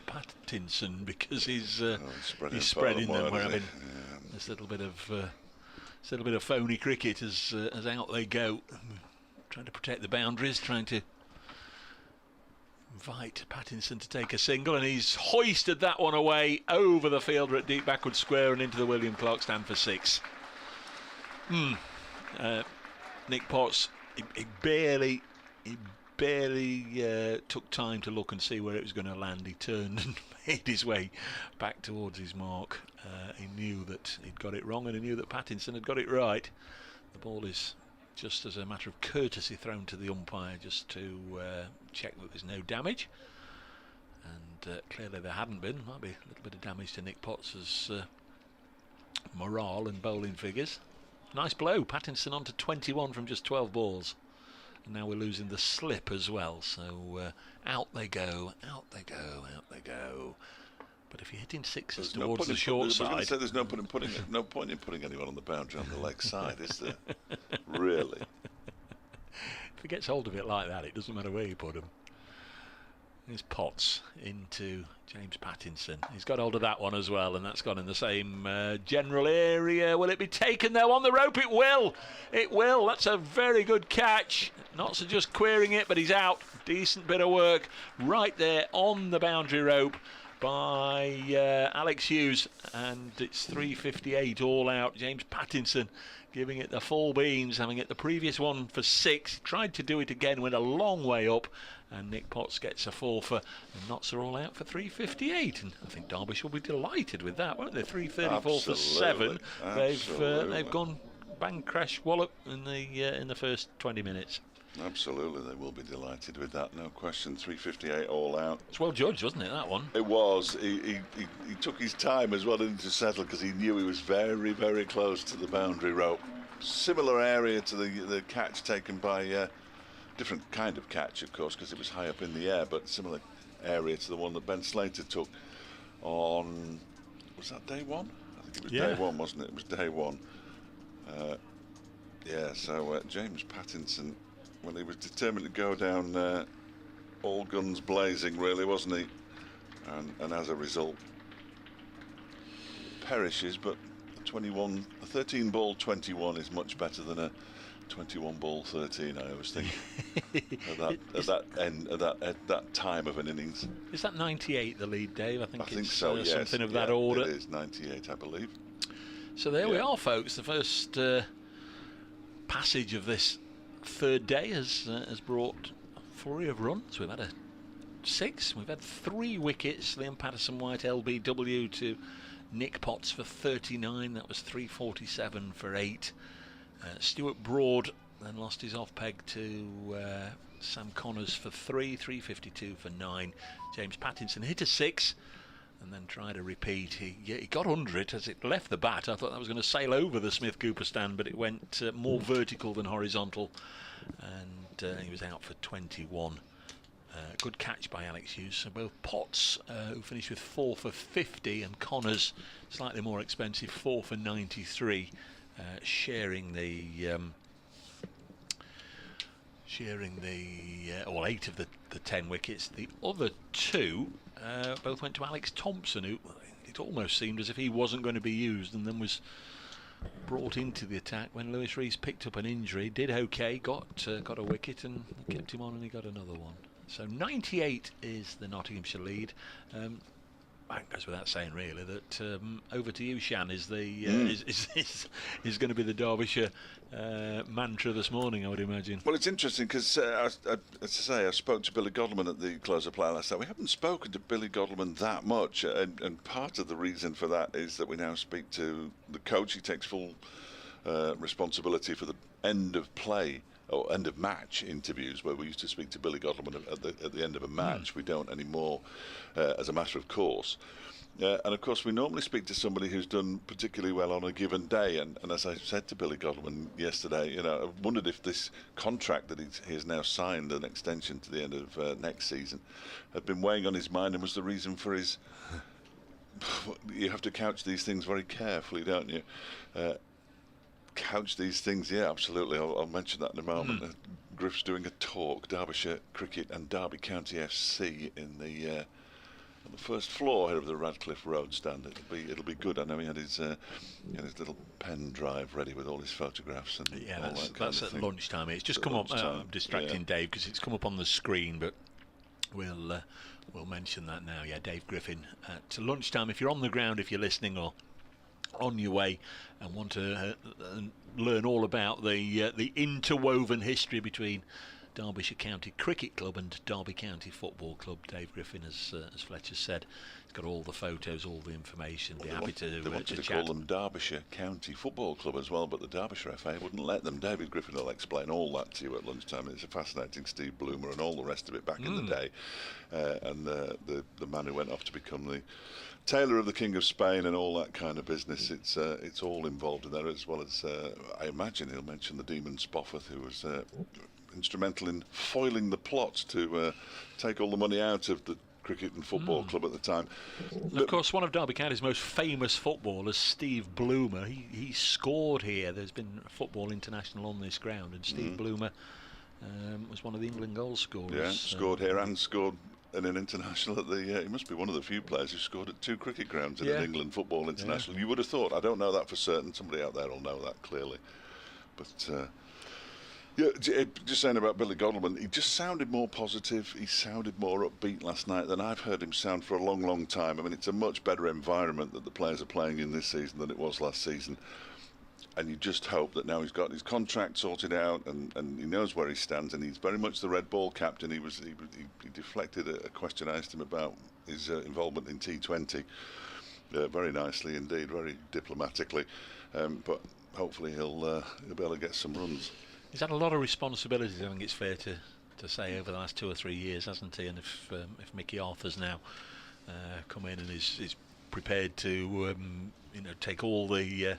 Pattinson, because he's spreading them. We're having this little bit of phony cricket as out they go, trying to protect the boundaries, trying to invite Pattinson to take a single, and he's hoisted that one away over the fielder at deep backward square and into the William Clark stand for 6. Nick Potts, he barely took time to look and see where it was going to land. He turned and made his way back towards his mark. He knew that he'd got it wrong, and he knew that Pattinson had got it right. The ball is just as a matter of courtesy thrown to the umpire, just to check that there's no damage, and clearly there hadn't been. Might be a little bit of damage to Nick Potts' morale and bowling figures. Nice blow, Pattinson on to 21 from just 12 balls. And now we're losing the slip as well, so out they go, out they go, out they go. But if you're hitting sixes towards the short side... I was going to say, there's no point in putting anyone on the boundary on the leg side, is there? Really? If he gets hold of it like that, it doesn't matter where you put him. Here's Potts into James Pattinson. He's got hold of that one as well, and that's gone in the same general area. Will it be taken though on the rope? It will. It will. That's a very good catch. Not so just queering it, but he's out. Decent bit of work right there on the boundary rope. by Alex Hughes, and it's 3:58 all out. James Pattinson giving it the full beans, having it the previous one for 6. He tried to do it again, went a long way up, and Nick Potts gets a 4 for, and knots are all out for 3:58. And I think Derbyshire will be delighted with that, won't they? 3:34 for 7. They've gone bang crash wallop in the first 20 minutes. Absolutely, they will be delighted with that, no question. 3:58 all out. It's well judged, wasn't it, that one? It was. He took his time as well to settle, because he knew he was very, very close to the boundary rope. Similar area to the catch taken by different kind of catch, of course, because it was high up in the air, but similar area to the one that Ben Slater took on, was that day 1? I think it was day 1, wasn't it? It was day 1. So James Pattinson, well, he was determined to go down all guns blazing, really, wasn't he? And as a result, perishes. But a 13 ball 21 is much better than a 21 ball 13. I always think at that time of an innings. Is that 98 the lead, Dave? I think it's so. Yes. Something of that order. It is 98, I believe. So there we are, folks. The first passage of this third day has brought a flurry of runs. We've had a 6. We've had 3 wickets. Liam Patterson White LBW to Nick Potts for 39. That was 3:47 for 8. Stuart Broad then lost his off peg to Sam Connors for 3:52 for 9. James Pattinson hit a 6 and then tried a repeat. He got under it as it left the bat. I thought that was going to sail over the Smith Cooper stand, but it went more vertical than horizontal, and he was out for 21. Good catch by Alex Hughes. So both Potts, who finished with 4 for 50, and Connors, slightly more expensive, 4 for 93, sharing the 8 of the 10 wickets. The other 2 both went to Alex Thompson, who it almost seemed as if he wasn't going to be used, and then was brought into the attack when Lewis Rees picked up an injury. Did okay, got a wicket, and kept him on, and he got another one. So 98 is the Nottinghamshire lead. It goes without saying, really, that over to you, Shan, is going to be the Derbyshire mantra this morning, I would imagine. Well, it's interesting because, as I say, I spoke to Billy Godleman at the close of play last night. We haven't spoken to Billy Godleman that much, and part of the reason for that is that we now speak to the coach. He takes full responsibility for the end of play or end of match interviews, where we used to speak to Billy Godleman at the end of a match. We don't anymore, as a matter of course. And of course, we normally speak to somebody who's done particularly well on a given day. And as I said to Billy Godleman yesterday, I wondered if this contract that he has now signed, an extension to the end of next season, had been weighing on his mind and was the reason for his. You have to couch these things very carefully, don't you? Couch these things, yeah, absolutely. I'll mention that in a moment. Griff's doing a talk, Derbyshire Cricket and Derby County FC on the first floor here of the Radcliffe Road stand. It'll be good. I know he had his little pen drive ready with all his photographs and all that's at lunchtime. It's just come up. I'm distracting Dave because it's come up on the screen, but we'll mention that now. Yeah, Dave Griffin at lunchtime. If you're on the ground, if you're listening, or on your way and want to learn all about the interwoven history between Derbyshire County Cricket Club and Derby County Football Club, Dave Griffin, as Fletcher said, he's got all the photos, all the information. Be happy to call them Derbyshire County Football Club as well, but the Derbyshire FA wouldn't let them. David Griffin will explain all that to you at lunchtime. It's a fascinating Steve Bloomer and all the rest of it back in the day, and the man who went off to become the tailor of the King of Spain and all that kind of business. It's all involved in there, as well as I imagine he'll mention the Demon Spofford, who was instrumental in foiling the plots to take all the money out of the cricket and football club at the time. Of course, one of Derby County's most famous footballers, Steve Bloomer, he scored here. There's been a football international on this ground, and Steve Bloomer was one of the England goal scorers. Yeah, scored here and scored in an international at the. He must be one of the few players who scored at 2 cricket grounds in an England football international. You would have thought. I don't know that for certain. Somebody out there will know that clearly. But Yeah, just saying about Billy Godleman, he just sounded more positive, he sounded more upbeat last night than I've heard him sound for a long, long time. I mean, it's a much better environment that the players are playing in this season than it was last season. And you just hope that now he's got his contract sorted out and he knows where he stands, and he's very much the red ball captain. He deflected a question I asked him about his involvement in T20 very nicely indeed, very diplomatically. But hopefully he'll be able to get some runs. He's had a lot of responsibilities, I think it's fair to say, over the last 2 or 3 years, hasn't he? And if Mickey Arthur's now come in and is prepared to take all the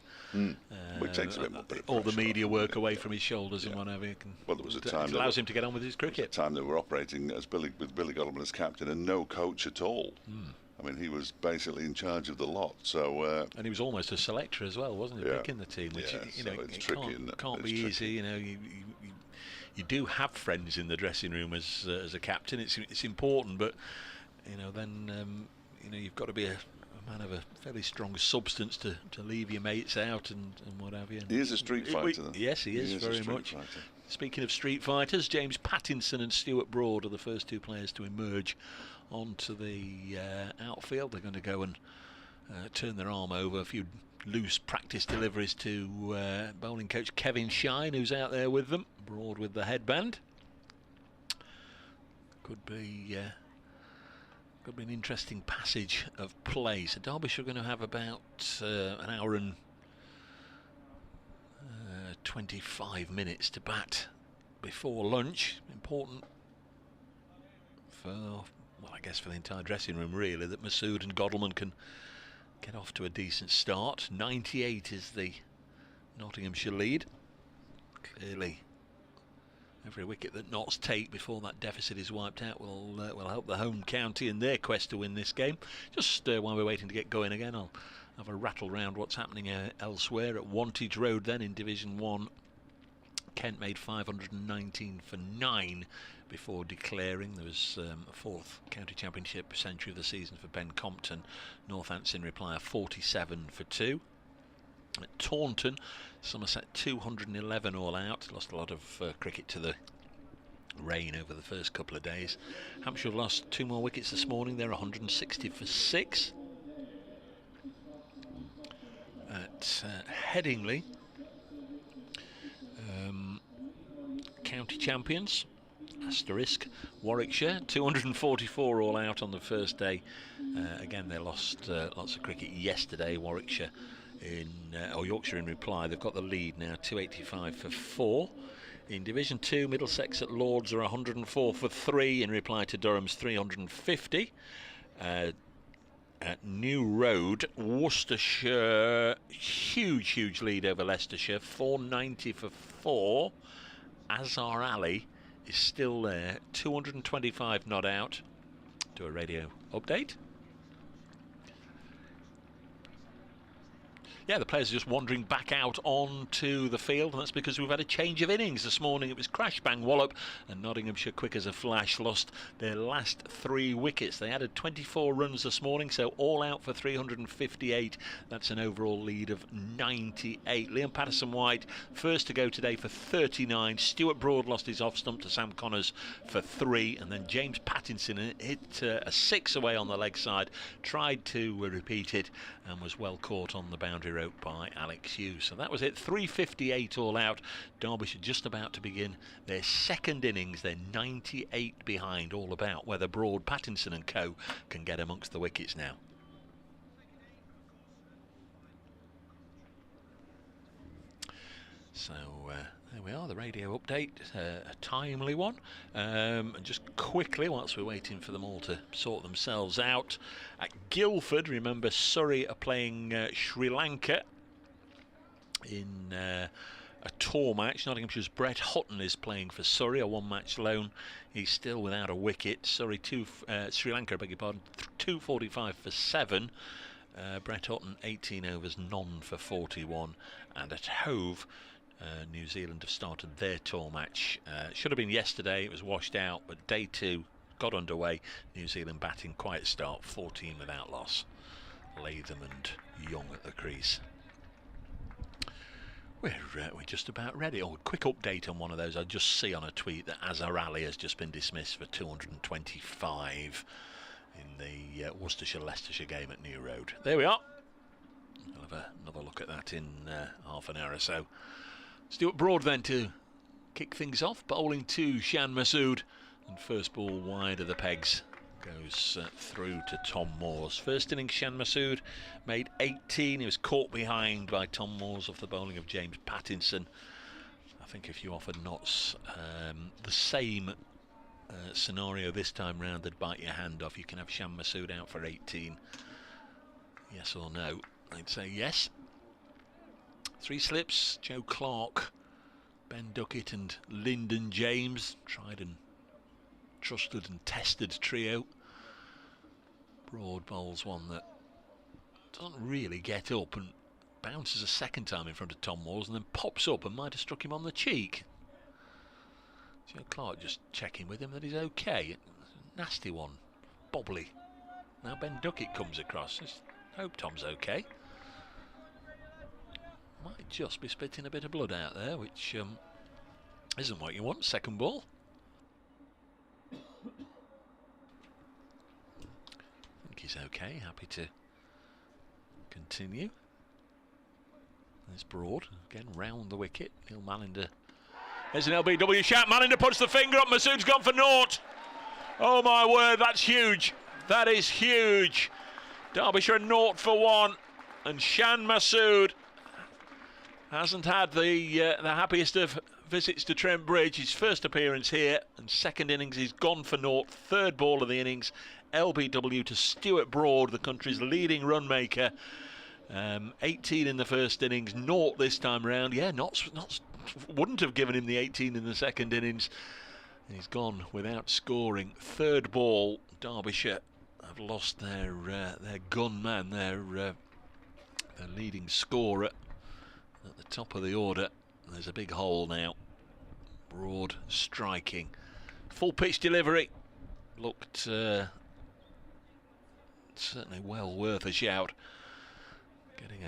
all the media work away from his shoulders and whatever, well, there was a time it allows him to get on with his cricket. There was a time they were operating with Billy Godleman as captain and no coach at all. I mean, he was basically in charge of the lot. So and he was almost a selector as well, wasn't he? Picking the team, which it's tricky, can't be easy. You do have friends in the dressing room as a captain. It's important, but then you've got to be a man of a fairly strong substance to leave your mates out and what have you. He is a street fighter. Yes, he is very much. Fighter. Speaking of street fighters, James Pattinson and Stuart Broad are the first 2 players to emerge onto the outfield. They're going to go and turn their arm over. A few loose practice deliveries to bowling coach Kevin Shine, who's out there with them. Broad with the headband. Could be an interesting passage of play. So Derbyshire are going to have about an hour and 25 minutes to bat before lunch. Important for, well, I guess for the entire dressing room really, that Masood and Godleman can get off to a decent start. 98 is the Nottinghamshire lead. Clearly every wicket that Notts take before that deficit is wiped out will help the home county in their quest to win this game. Just while we're waiting to get going again, I'll have a rattle round what's happening elsewhere. At Wantage Road then in Division 1, Kent made 519 for 9 before declaring. There was a 4th county championship century of the season for Ben Compton. Northampton reply a 47 for 2. At Taunton, Somerset 211 all out. Lost a lot of cricket to the rain over the first couple of days. Hampshire have lost 2 more wickets this morning. They're 160 for 6. At Headingley, county champions, asterisk, Warwickshire 244 all out on the first day. Again, they lost lots of cricket yesterday. Warwickshire or Yorkshire in reply, they've got the lead now, 285 for 4. In Division 2, Middlesex at Lords are 104 for 3 in reply to Durham's 350. At New Road, Worcestershire, huge lead over Leicestershire, 490 for 4. Azhar Ali is still there, 225 not out. Do a radio update. Yeah, the players are just wandering back out onto the field, and that's because we've had a change of innings. This morning it was crash, bang, wallop, and Nottinghamshire, quick as a flash, lost their last 3 wickets. They added 24 runs this morning, so all out for 358. That's an overall lead of 98. Liam Patterson-White, first to go today for 39. Stuart Broad lost his off stump to Sam Connors for 3, and then James Pattinson hit a 6 away on the leg side, tried to repeat it, and was well caught on the boundary rope by Alex Hughes. So that was it, 358 all out. Derbyshire just about to begin their second innings. They're 98 behind, all about whether Broad, Pattinson and co can get amongst the wickets now. So there we are, the radio update, a timely one. And just quickly, whilst we're waiting for them all to sort themselves out, at Guildford, remember Surrey are playing Sri Lanka in a tour match. Nottinghamshire's Brett Hutton is playing for Surrey, a 1-match loan. He's still without a wicket. Sri Lanka, I beg your pardon, 245 for 7. Brett Hutton, 18 overs, none for 41. And at Hove, New Zealand have started their tour match. Should have been yesterday, it was washed out, but day 2 got underway. New Zealand batting quiet start, 14 without loss. Latham and Young at the crease. We're just about ready. Oh, quick update on one of those. I just see on a tweet that Azhar Ali has just been dismissed for 225 in the Worcestershire-Leicestershire game at New Road. There we are. We'll have another look at that in half an hour or so. Stuart Broad then to kick things off, bowling to Shan Masood, and first ball wide of the pegs goes through to Tom Moores. First innings, Shan Masood made 18. He was caught behind by Tom Moores off the bowling of James Pattinson. I think if you offered Notts the same scenario this time round, they'd bite your hand off. You can have Shan Masood out for 18. Yes or no? I'd say yes. 3 slips, Joe Clark, Ben Duckett and Lyndon James. Tried and trusted and tested trio. Broad bowls one that doesn't really get up and bounces a second time in front of Tom Moores and then pops up and might have struck him on the cheek. Joe Clark just checking with him that he's okay. Nasty one, bobbly. Now Ben Duckett comes across. Just hope Tom's okay. Might just be spitting a bit of blood out there, which isn't what you want. Second ball. He's okay, happy to continue. There's Broad, again round the wicket. Neil Malinder. There's an LBW shot. Malinder puts the finger up. Masood's gone for naught. Oh my word, that's huge. That is huge. Derbyshire 0 for 1. And Shan Masood hasn't had the happiest of visits to Trent Bridge. His first appearance here, and second innings he's gone for naught. Third ball of the innings. LBW to Stuart Broad, the country's leading run maker. 18 in the first innings, naught this time round. Yeah, Notts wouldn't have given him the 18 in the second innings. He's gone without scoring. Third ball, Derbyshire have lost their gunman, their leading scorer at the top of the order. There's a big hole now. Broad striking. Full pitch delivery. Looked certainly well worth a shout. Getting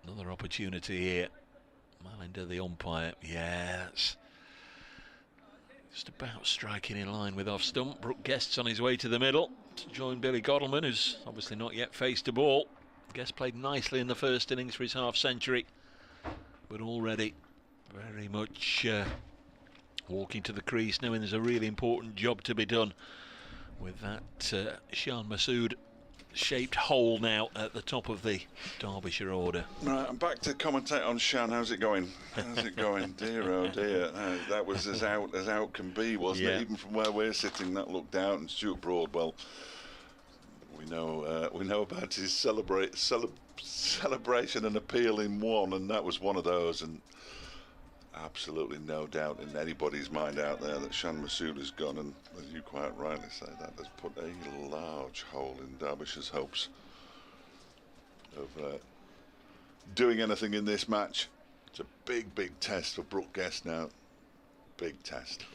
another opportunity here. Malinder, the umpire. Yeah, that's just about striking in line with off stump. Brooke Guest's on his way to the middle to join Billy Godalman, who's obviously not yet faced a ball. Guest played nicely in the first innings for his half century, but already very much walking to the crease, knowing there's a really important job to be done with that Shan Masood shaped hole now at the top of the Derbyshire order. Right, I'm back to commentate on Shan. How's it going? How's it going? Dear, oh dear. That was as out can be, wasn't it? Even from where we're sitting, that looked out. And Stuart Broad, well, we know about his celebration and appeal in one, and that was one of those. And absolutely no doubt in anybody's mind out there that Shan Masood has gone, and as you quite rightly say, that has put a large hole in Derbyshire's hopes of doing anything in this match. It's a big test for Brooke Guest now. Big test.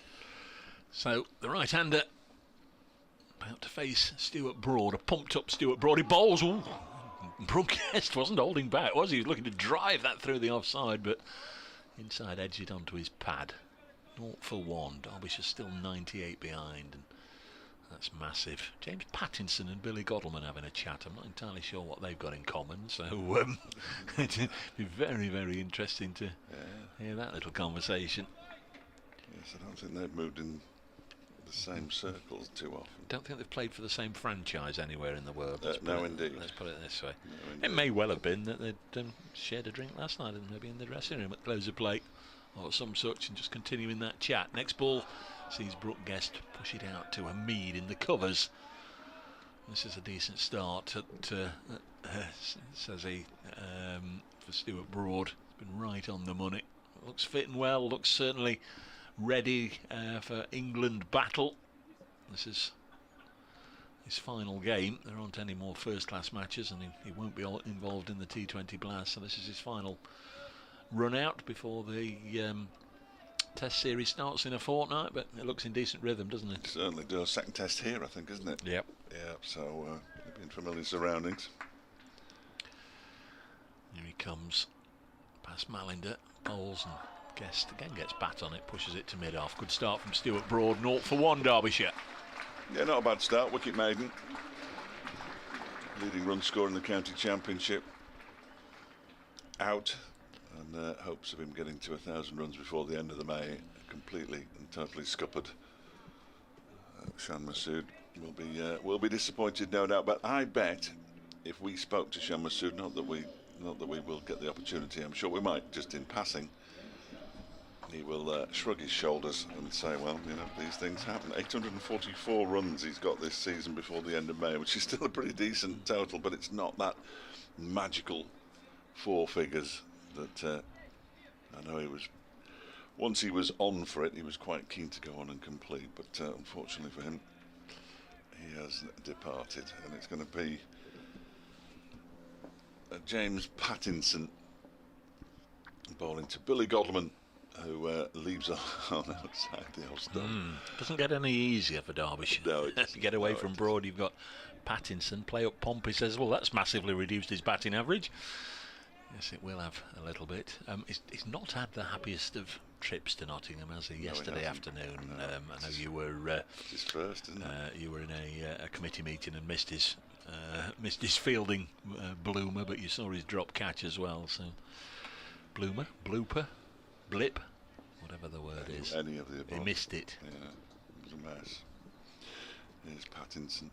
So the right-hander about to face Stuart Broad, a pumped up Stuart Broad. He bowls. Ooh. Brooke Guest wasn't holding back, was he? He was looking to drive that through the offside, but inside edged it onto his pad. 0 for 1. Derbyshire still 98 behind, and that's massive. James Pattinson and Billy Godalman having a chat. I'm not entirely sure what they've got in common, so it'd be very interesting to hear that little conversation. Yes, I don't think they've moved in the same circles too often. Don't think they've played for the same franchise anywhere in the world. No, indeed. Let's put it this way. No, it may well have been that they'd shared a drink last night and maybe in the dressing room at close of play or some such, and just continuing that chat. Next ball sees Brooke Guest push it out to Hamid in the covers. This is a decent start says he, for Stuart Broad. It's been right on the money. Looks fit and well, looks certainly ready for England battle. This is his final game. There aren't any more first-class matches, and he won't be involved in the T20 Blast, so this is his final run out before the Test series starts in a fortnight. But it looks in decent rhythm, doesn't it? Certainly does. Second Test here, I think, isn't it? Yep. Yeah, so he'll be in familiar surroundings. Here he comes. Past Malinder, Bowles, and Guest again gets bat on it, pushes it to mid-off. Good start from Stuart Broad, 0-1 Derbyshire. Yeah, not a bad start. Wicket maiden. Leading run scorer in the county championship. Out. And hopes of him getting to 1,000 runs before the end of the May completely and totally scuppered. Shan Masood will be disappointed, no doubt. But I bet if we spoke to Shan Masood, not that we will get the opportunity, I'm sure we might, just in passing, he will shrug his shoulders and say, well, you know, these things happen. 844 runs he's got this season before the end of May, which is still a pretty decent total, but it's not that magical 4 figures that I know he was. Once he was on for it, he was quite keen to go on and complete, but unfortunately for him, he has departed, and it's going to be James Pattinson bowling to Billy Godleman, who leaves on outside the off stump. Doesn't get any easier for Derbyshire. No, it doesn't. You get away from Broad, you've got Pattinson, play up Pompey, says, well, that's massively reduced his batting average. Yes, it will have a little bit. He's not had the happiest of trips to Nottingham, has he? Yesterday afternoon. No, I know you were. His first, isn't it? You were in a committee meeting and missed his fielding bloomer, but you saw his drop catch as well. So bloomer, blooper, blip, whatever the word is. Any of the above. He missed it. Yeah, it was a mess. Here's Pattinson.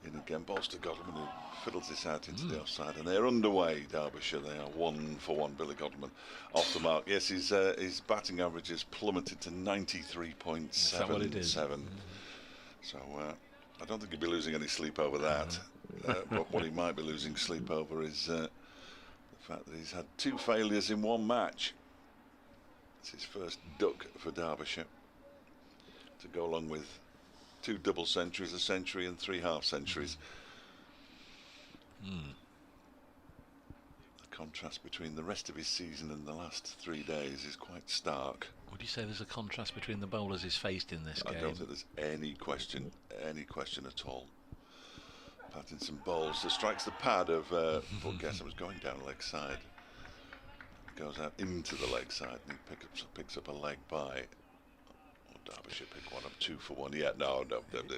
In again, balls to Godleman, who fiddles this out into the offside, and they're underway. Derbyshire, they are 1-for-1. Billy Godleman off the mark. Yes, his batting average has plummeted to 93.77. Is that what it is? So I don't think he'll be losing any sleep over that. But what he might be losing sleep over is the fact that he's had 2 failures in 1 match. It's his first duck for Derbyshire, to go along with 2 double centuries, a century, and 3 half centuries. The contrast between the rest of his season and the last 3 days is quite stark. Would you say there's a contrast between the bowlers he's faced in this game? I don't think there's any question at all. Pattinson bowls, strikes the pad of Guess was going down leg side. Goes out into the leg side, and he picks up a leg by. Derbyshire pick one up 2-for-1. Yeah, no.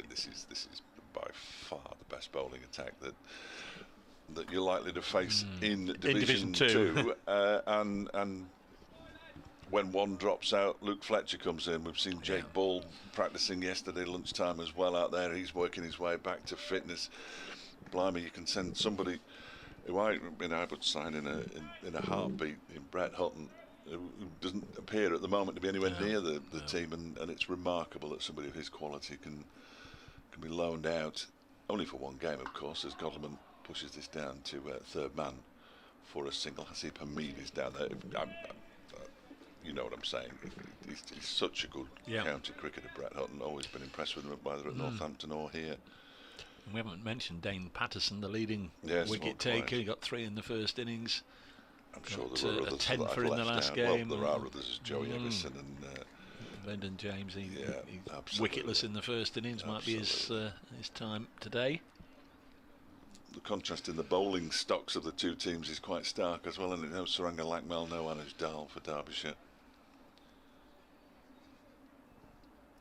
This is by far the best bowling attack that you're likely to face in Division 2. And when one drops out, Luke Fletcher comes in. We've seen Jake Ball practicing yesterday lunchtime as well out there. He's working his way back to fitness. Blimey, you can send somebody who I would sign in a heartbeat in Brett Hutton, who doesn't appear at the moment to be anywhere near the team, and it's remarkable that somebody of his quality can be loaned out, only for 1 game, of course, as Godleman pushes this down to 3rd man for a single. Hasib Hamid is down there. You know what I'm saying. He's such a good county cricketer, Brett Hutton. Always been impressed with him, either at Northampton or here. We haven't mentioned Dane Patterson, the leading wicket taker. He got 3 in the first innings. I'm sure there were others a 10-for in the last game. Well, there are others, as Joey Everson and Brendan James. He wicketless in the first innings. Might be his time today. The contrast in the bowling stocks of the 2 teams is quite stark as well, and no Saranga Lakmel, no Anuj Dal for Derbyshire.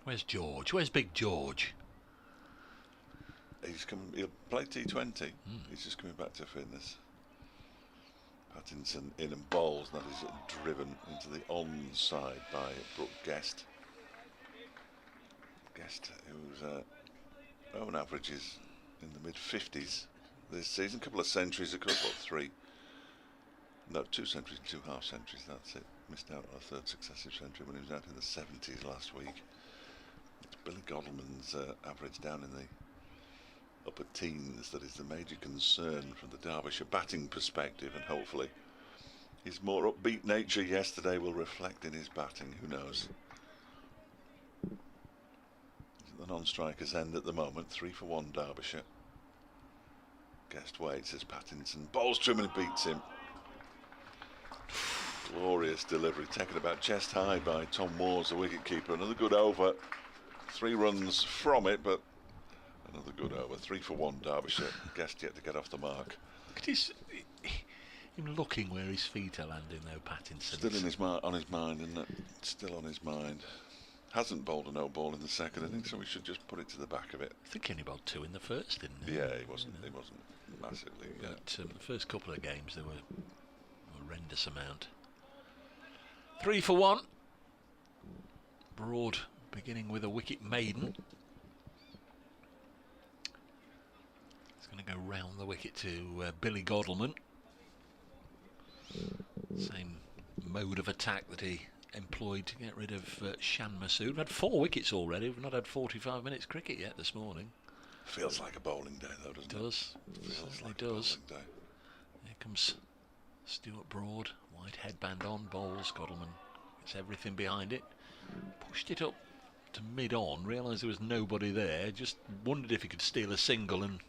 Where's George? Where's Big George? He'll play T20. He's just coming back to fitness. Pattinson in and bowls, that is driven into the onside by Brooke Guest. Guest, whose own average is in the mid-50s this season. A couple of centuries, of course, 3. No, 2 centuries, 2 half centuries, that's it. Missed out on a 3rd successive century when he was out in the 70s last week. It's Billy Godleman's average down in the upper teens that is the major concern from the Derbyshire batting perspective, and hopefully his more upbeat nature yesterday will reflect in his batting. Who knows? He's at the non-striker's end at the moment. 3-for-1 Derbyshire. Guest waits as Pattinson bowls to him and beats him. Glorious delivery, taken about chest high by Tom Moores, the wicket-keeper. Another good over. 3 runs from it, but another good over. 3-for-1 Derbyshire. Guest yet to get off the mark. him looking where his feet are landing though, Pattinson. Still on his mind, isn't it? Still on his mind. Hasn't bowled a no ball in the second inning, so we should just put it to the back of it. I think he only bowled 2 in the first, didn't he? Yeah, he wasn't massively. But the first couple of games, there were a horrendous amount. 3 for 1. Broad beginning with a wicket maiden. It's going to go round the wicket to Billy Godleman. Same mode of attack that he employed to get rid of Shan Masood. We've had 4 wickets already. We've not had 45 minutes cricket yet this morning. Feels like a bowling day though, doesn't it? Does. Feels like does. a bowling day. Here comes Stuart Broad. White headband on, bowls. Godleman gets everything behind it. Pushed it up to mid-on, realised there was nobody there, just wondered if he could steal a single, and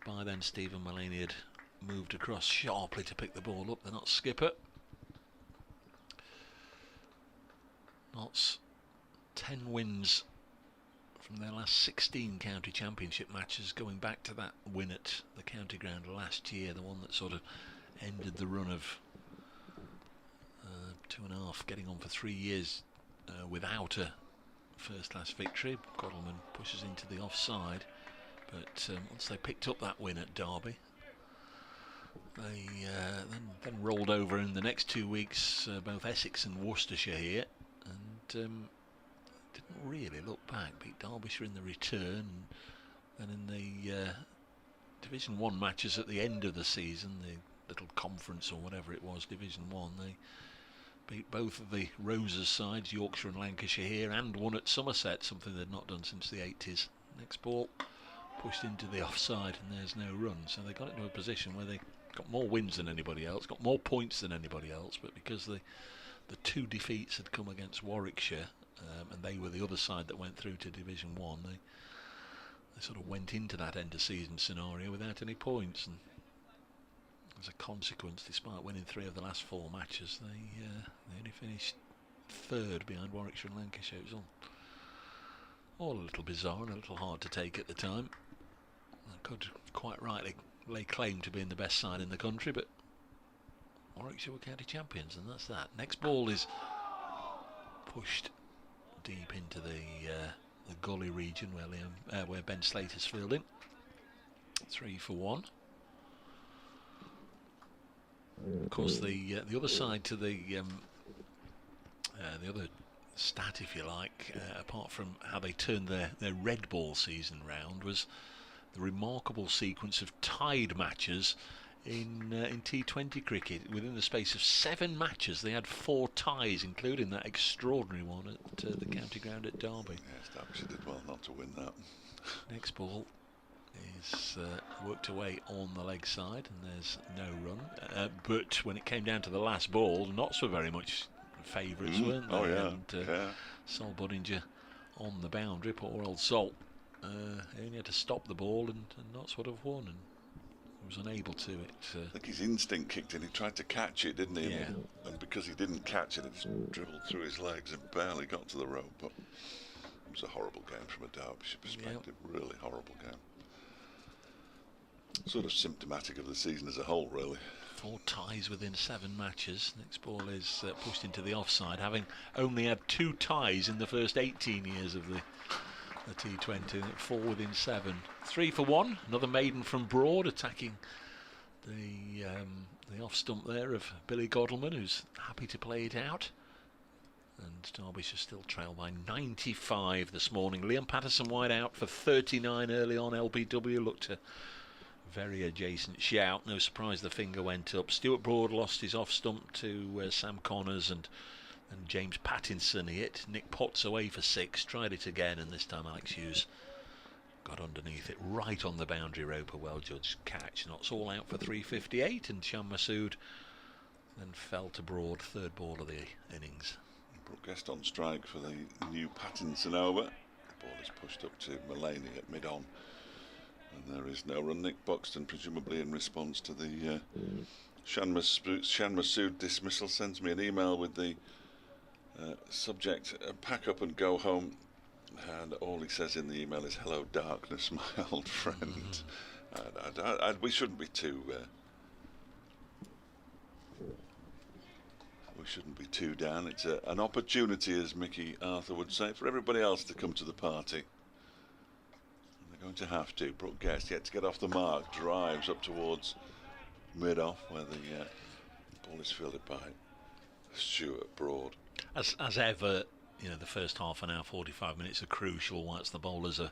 by then Stephen Mullaney had moved across sharply to pick the ball up. The Notts skipper. Notts 10 wins from their last 16 county championship matches, going back to that win at the county ground last year, the one that sort of ended the run of 2.5, getting on for 3 years without a first-class victory. Godleman pushes into the offside, but once they picked up that win at Derby, they then rolled over in the next 2 weeks, both Essex and Worcestershire here, and didn't really look back. Beat Derbyshire in the return, and in the Division 1 matches at the end of the season, the little conference or whatever it was, Division 1, they beat both of the Roses sides, Yorkshire and Lancashire here, and won at Somerset, something they'd not done since the 80s. Next ball pushed into the offside, and there's no run, so they got into a position where they got more wins than anybody else, got more points than anybody else, but because the 2 defeats had come against Warwickshire, and they were the other side that went through to Division 1, they sort of went into that end of season scenario without any points, and as a consequence, despite winning 3 of the last 4 matches, they only finished 3rd behind Warwickshire and Lancashire. It was all a little bizarre and a little hard to take at the time. They could quite rightly lay claim to being the best side in the country, but Warwickshire were county champions, and that's that. Next ball is pushed deep into the gully region where Ben Slater's fielding. 3 for 1. Of course, the other side to the other stat, if you like, apart from how they turned their red ball season round, was the remarkable sequence of tied matches in T20 cricket. Within the space of 7 matches, they had 4 ties, including that extraordinary one at the county ground at Derby. Yes, Derbyshire did well not to win that. Next ball is worked away on the leg side, and there's no run. But when it came down to the last ball, Notts were very much favourites, weren't they? Oh yeah. And Sol Budinger on the boundary, poor old Sol. He only had to stop the ball, and Notts would have won, and he was unable to. I think his instinct kicked in. He tried to catch it, didn't he? Yeah. And because he didn't catch it, it just dribbled through his legs and barely got to the rope. But it was a horrible game from a Derbyshire perspective. Yep. Really horrible game. Sort of symptomatic of the season as a whole, really. 4 ties within 7 matches. Next ball is pushed into the offside, having only had 2 ties in the first 18 years of the T20. 4 within 7. 3 for 1. Another maiden from Broad, attacking the off stump there of Billy Godleman, who's happy to play it out. And Derbyshire still trail by 95 this morning. Liam Patterson wide out for 39 early on. LBW looked to very adjacent shout. No surprise the finger went up. Stuart Broad lost his off stump to Sam Connors, and James Pattinson hit. Nick Potts away for 6, tried it again, and this time Alex Hughes got underneath it right on the boundary rope. A well judged catch. Notts all out for 358, and Shan Masood then fell to Broad, 3rd ball of the innings. Brooke Guest on strike for the new Pattinson over. The ball is pushed up to Mullaney at mid on. And there is no run. Nick Buxton, presumably in response to the Shan Masood dismissal, sends me an email with the subject, pack up and go home. And all he says in the email is, hello darkness, my old friend. We shouldn't be too we shouldn't be too down. It's an opportunity, as Mickey Arthur would say, for everybody else to come to the party. And they're going to have to. Brooke Guest yet to get off the mark, drives up towards mid-off where the ball is fielded by Stuart Broad. As ever, you know, the first half an hour, 45 minutes are crucial whilst the bowlers are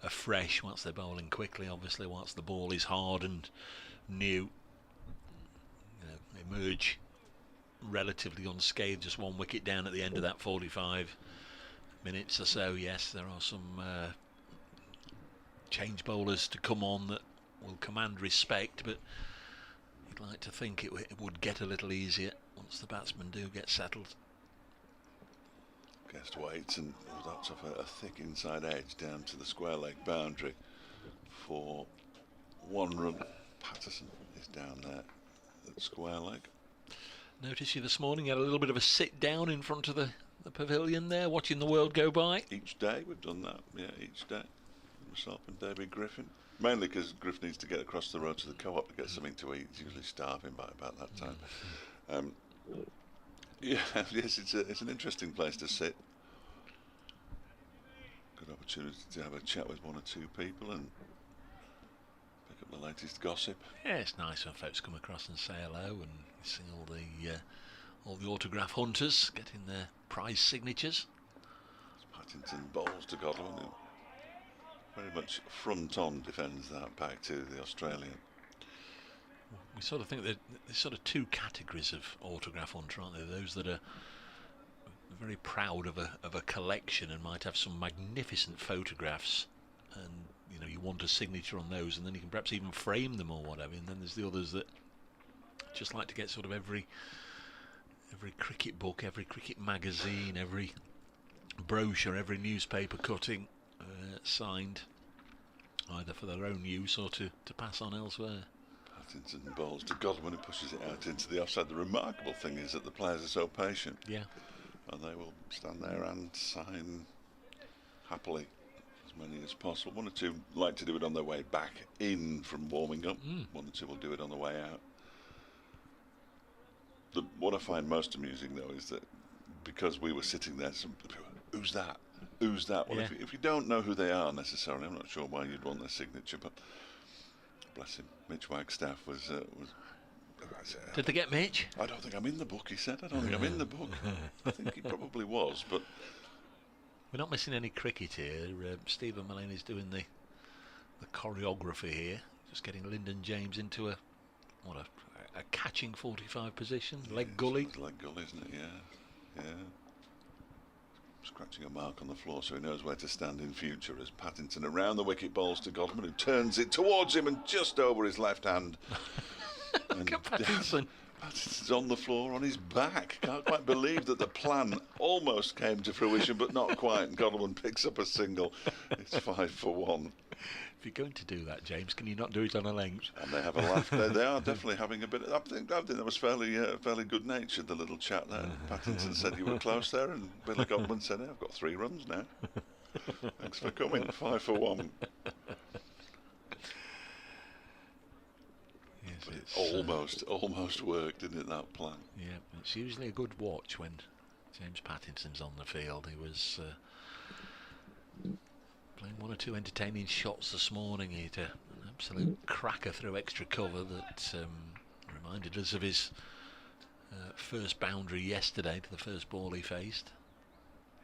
fresh, whilst they're bowling quickly, obviously, whilst the ball is hard and new. You know, emerge relatively unscathed, just one wicket down at the end of that 45 minutes or so. Yes, there are some change bowlers to come on that will command respect, but you'd like to think it would get a little easier once the batsmen do get settled. Guest waits and that's off a thick inside edge down to the square leg boundary for 1 run. Patterson is down there at square leg. Notice you this morning had a little bit of a sit down in front of the pavilion there, watching the world go by. Each day we've done that, yeah, each day. Myself and David Griffin. Mainly because Griff needs to get across the road to the co-op to get something to eat. He's usually starving by about that time. Yeah, yes, it's an interesting place to sit. Good opportunity to have a chat with 1 or 2 people and pick up the latest gossip. Yeah, it's nice when folks come across and say hello, and you see all the autograph hunters getting their prize signatures. Pattinson bowls to Godwin, who very much front on defends that back to the Australian. We sort of think that there's sort of 2 categories of autograph hunter, aren't there? Those that are very proud of a collection and might have some magnificent photographs, and you know, you want a signature on those, and then you can perhaps even frame them or whatever. And then there's the others that just like to get sort of every cricket book, every cricket magazine, every brochure, every newspaper cutting signed, either for their own use or to pass on elsewhere. Pattinson bowls to Godwin, who pushes it out into the offside. The remarkable thing is that the players are so patient. Yeah. And they will stand there and sign happily as many as possible. 1 or 2 like to do it on their way back in from warming up. 1 or 2 will do it on the way out. What I find most amusing, though, is that because we were sitting there, some people, who's that? Who's that? Well, yeah. if you don't know who they are necessarily, I'm not sure why you'd want their signature, but bless him, Mitch Wagstaff was Did they get Mitch? I don't think I'm in the book, he said. I don't think I'm in the book. I think he probably was, but we're not missing any cricket here. Stephen Mullany's doing the choreography here, just getting Lyndon James into a catching 45 position, leg gully. It's leg gully, isn't it? Yeah. Scratching a mark on the floor so he knows where to stand in future as Pattinson around the wicket bowls to Godwin, who turns it towards him and just over his left hand. Look at Pattinson. Pattinson's on the floor on his back. Can't quite believe that the plan almost came to fruition, but not quite. And Godwin picks up a single. It's 5 for 1. If you're going to do that, James, can you not do it on a length? And they have a laugh. They are definitely having a bit. I think that was fairly good natured, the little chat there. Pattinson said you were close there, and Billy Godwin said, "I've got 3 runs now. Thanks for coming. 5 for 1." Yes, but it almost worked, didn't it, that plan? Yeah, it's usually a good watch when James Pattinson's on the field. He was playing 1 or 2 entertaining shots this morning. He had an absolute cracker through extra cover that reminded us of his first boundary yesterday to the first ball he faced.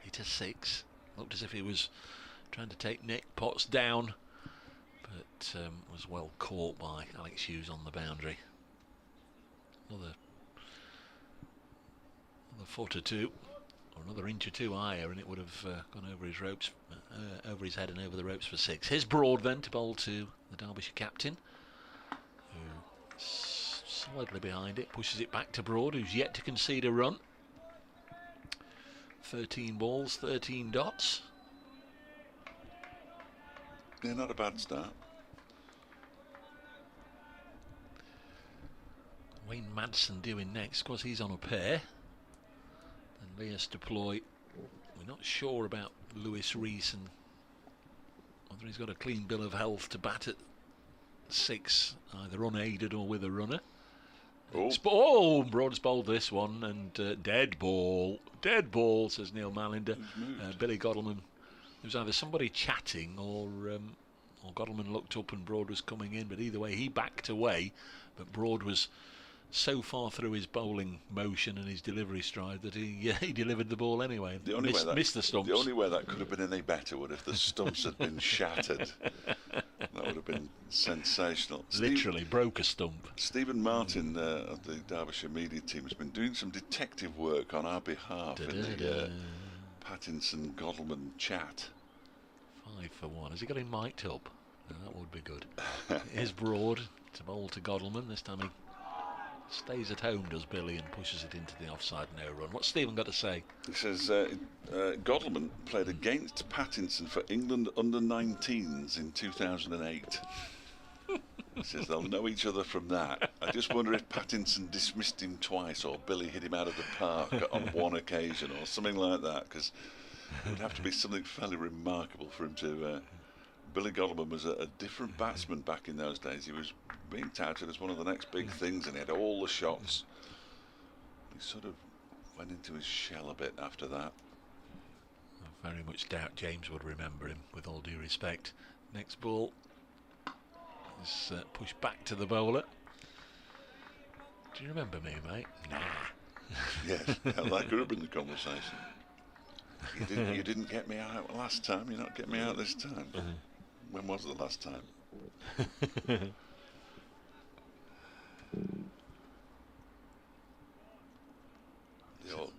Hit a 6. Looked as if he was trying to take Nick Potts down, but was well caught by Alex Hughes on the boundary. Another foot or 2, or another inch or 2 higher, and it would have gone over his ropes, over his head and over the ropes for 6. Here's Broad then to bowl to the Derbyshire captain, who solidly behind it, pushes it back to Broad, who's yet to concede a run. 13 balls, 13 dots. Yeah, not a bad start. Wayne Madsen doing next, because he's on a pair. And Leas deploy. We're not sure about Lewis Rees and whether he's got a clean bill of health to bat at 6, either unaided or with a runner. Broad's bowled this one, and dead ball, says Neil Mallinder. Billy Godalming. There was either somebody chatting or Godalming looked up and Broad was coming in, but either way he backed away. But Broad was so far through his bowling motion and his delivery stride that he delivered the ball anyway. Missed the stumps. The only way that could have been any better would if the stumps had been shattered. That would have been sensational. Literally broke a stump. Stephen Martin of the Derbyshire media team has been doing some detective work on our behalf in the Pattinson Godalming chat. 5 for 1. Has he got him mic'd up? No, that would be good. Here's Broad to bowl to Godalming. This time he stays at home, does Billy, and pushes it into the offside no run. What's Stephen got to say? He says Godalming played against Pattinson for England under-19s in 2008. He says they'll know each other from that. I just wonder if Pattinson dismissed him twice or Billy hit him out of the park on one occasion or something like that, because it would have to be something fairly remarkable for him to... Billy Godalming was a different batsman back in those days. He was being touted as one of the next big things, and he had all the shots. He sort of went into his shell a bit after that. I very much doubt James would remember him, with all due respect. Next ball is pushed back to the bowler. Do you remember me, mate? Nah. Yes, that could have been the conversation. You didn't get me out last time. You're not getting me out this time. When was the last time?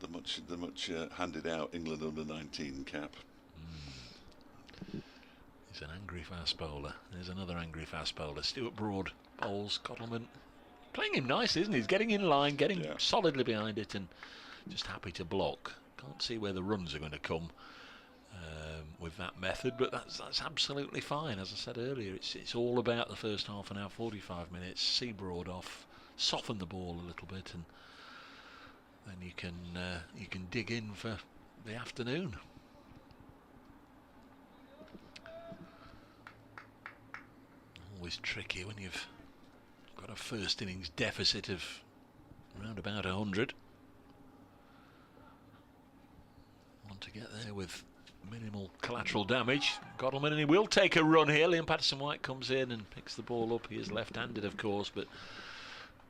The much handed out England under-19 cap. He's an angry fast bowler. There's another angry fast bowler. Stuart Broad bowls. Godalming playing him nicely, isn't he? He's getting in line, getting solidly behind it, and just happy to block. Can't see where the runs are going to come with that method, but that's absolutely fine. As I said earlier, it's all about the first half an hour, 45 minutes. See Broad off, soften the ball a little bit, and then you can dig in for the afternoon. Always tricky when you've got a first innings deficit of around about 100. Want to get there with minimal collateral damage. Godalming, and he will take a run here. Liam Patterson-White comes in and picks the ball up. He is left-handed, of course, but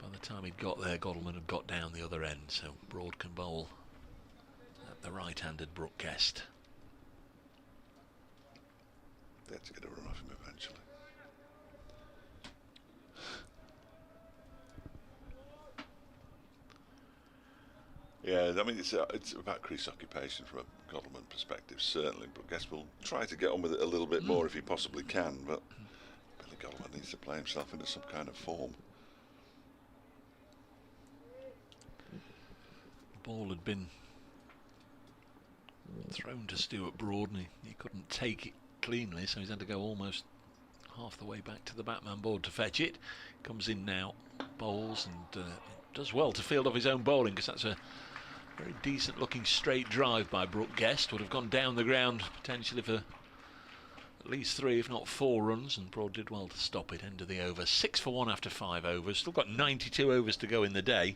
by the time he'd got there, Godalming had got down the other end, so Broad can bowl at the right-handed Brooke Guest. They had to get a run off him eventually. Yeah, I mean, it's about crease occupation from a Godalming perspective, certainly, but I guess we'll try to get on with it a little bit more if he possibly can, but Billy Godalming needs to play himself into some kind of form. The ball had been thrown to Stuart Broad, and he couldn't take it cleanly, so he's had to go almost half the way back to the batman board to fetch it. Comes in now, bowls, and does well to field off his own bowling, because that's a very decent looking straight drive by Brooke Guest. Would have gone down the ground potentially for at least 3 if not 4 runs, and Broad did well to stop it. End of the over. 6 for 1 after 5 overs. Still got 92 overs to go in the day,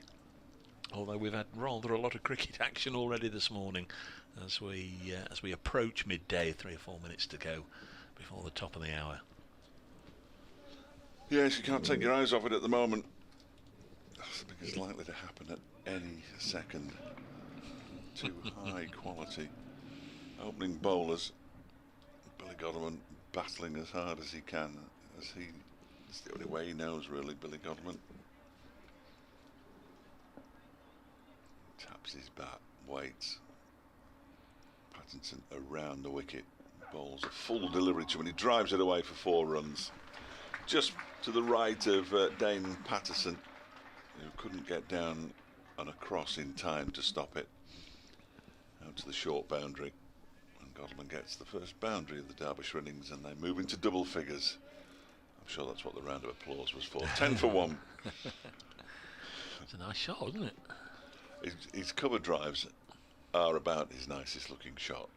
although we've had rather a lot of cricket action already this morning as we approach midday. 3 or 4 minutes to go before the top of the hour. Yes, you can't take your eyes off it at the moment. Something is likely to happen at any second. Too high quality opening bowlers. Billy Godalming battling as hard as he can, it's the only way he knows, really. Billy Godalming taps his bat, waits. Pattinson around the wicket, bowls a full delivery to him, and he drives it away for 4 runs, just to the right of Dane Patterson, who couldn't get down on a cross in time to stop it. Out to the short boundary, and Godalming gets the first boundary of the Derbyshire innings, and they move into double figures. I'm sure that's what the round of applause was for. 10 for 1. It's a nice shot, isn't it? His cover drives are about his nicest looking shot.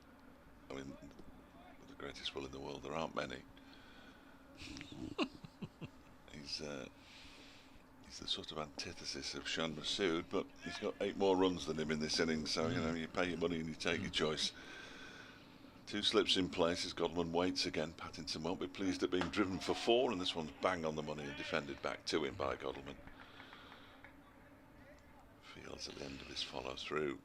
I mean, with the greatest will in the world, there aren't many. He's He's the sort of antithesis of Sean Masood, but he's got 8 more runs than him in this innings, so you know, you pay your money and you take your choice. 2 slips in place as Godman waits again. Pattinson won't be pleased at being driven for 4, and this one's bang on the money and defended back to him by Godman. Fields at the end of his follow through.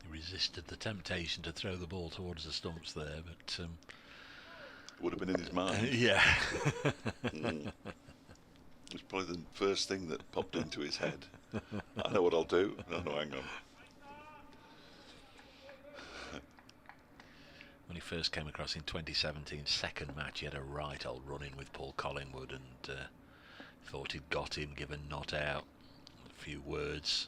He resisted the temptation to throw the ball towards the stumps there, but would have been in his mind. Yeah. It was probably the first thing that popped into his head. I know what I'll do. No, hang on. When he first came across in 2017, second match, he had a right old run-in with Paul Collingwood and thought he'd got him, given not out. A few words.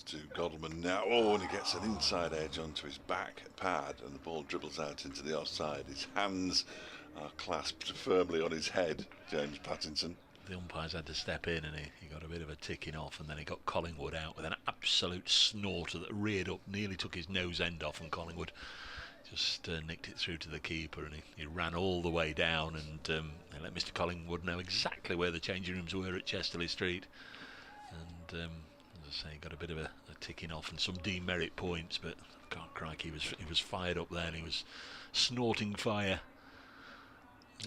To Godman now. Oh, and he gets an inside edge onto his back pad, and the ball dribbles out into the offside. His hands are clasped firmly on his head, James Pattinson. The umpires had to step in, and he got a bit of a ticking off, and then he got Collingwood out with an absolute snorter that reared up, nearly took his nose end off, and Collingwood just nicked it through to the keeper, and he ran all the way down, and they let Mr. Collingwood know exactly where the changing rooms were at Chesterley Street, and as I say, got a bit of a ticking off and some demerit points, but God, crikey, he was fired up there, and he was snorting fire.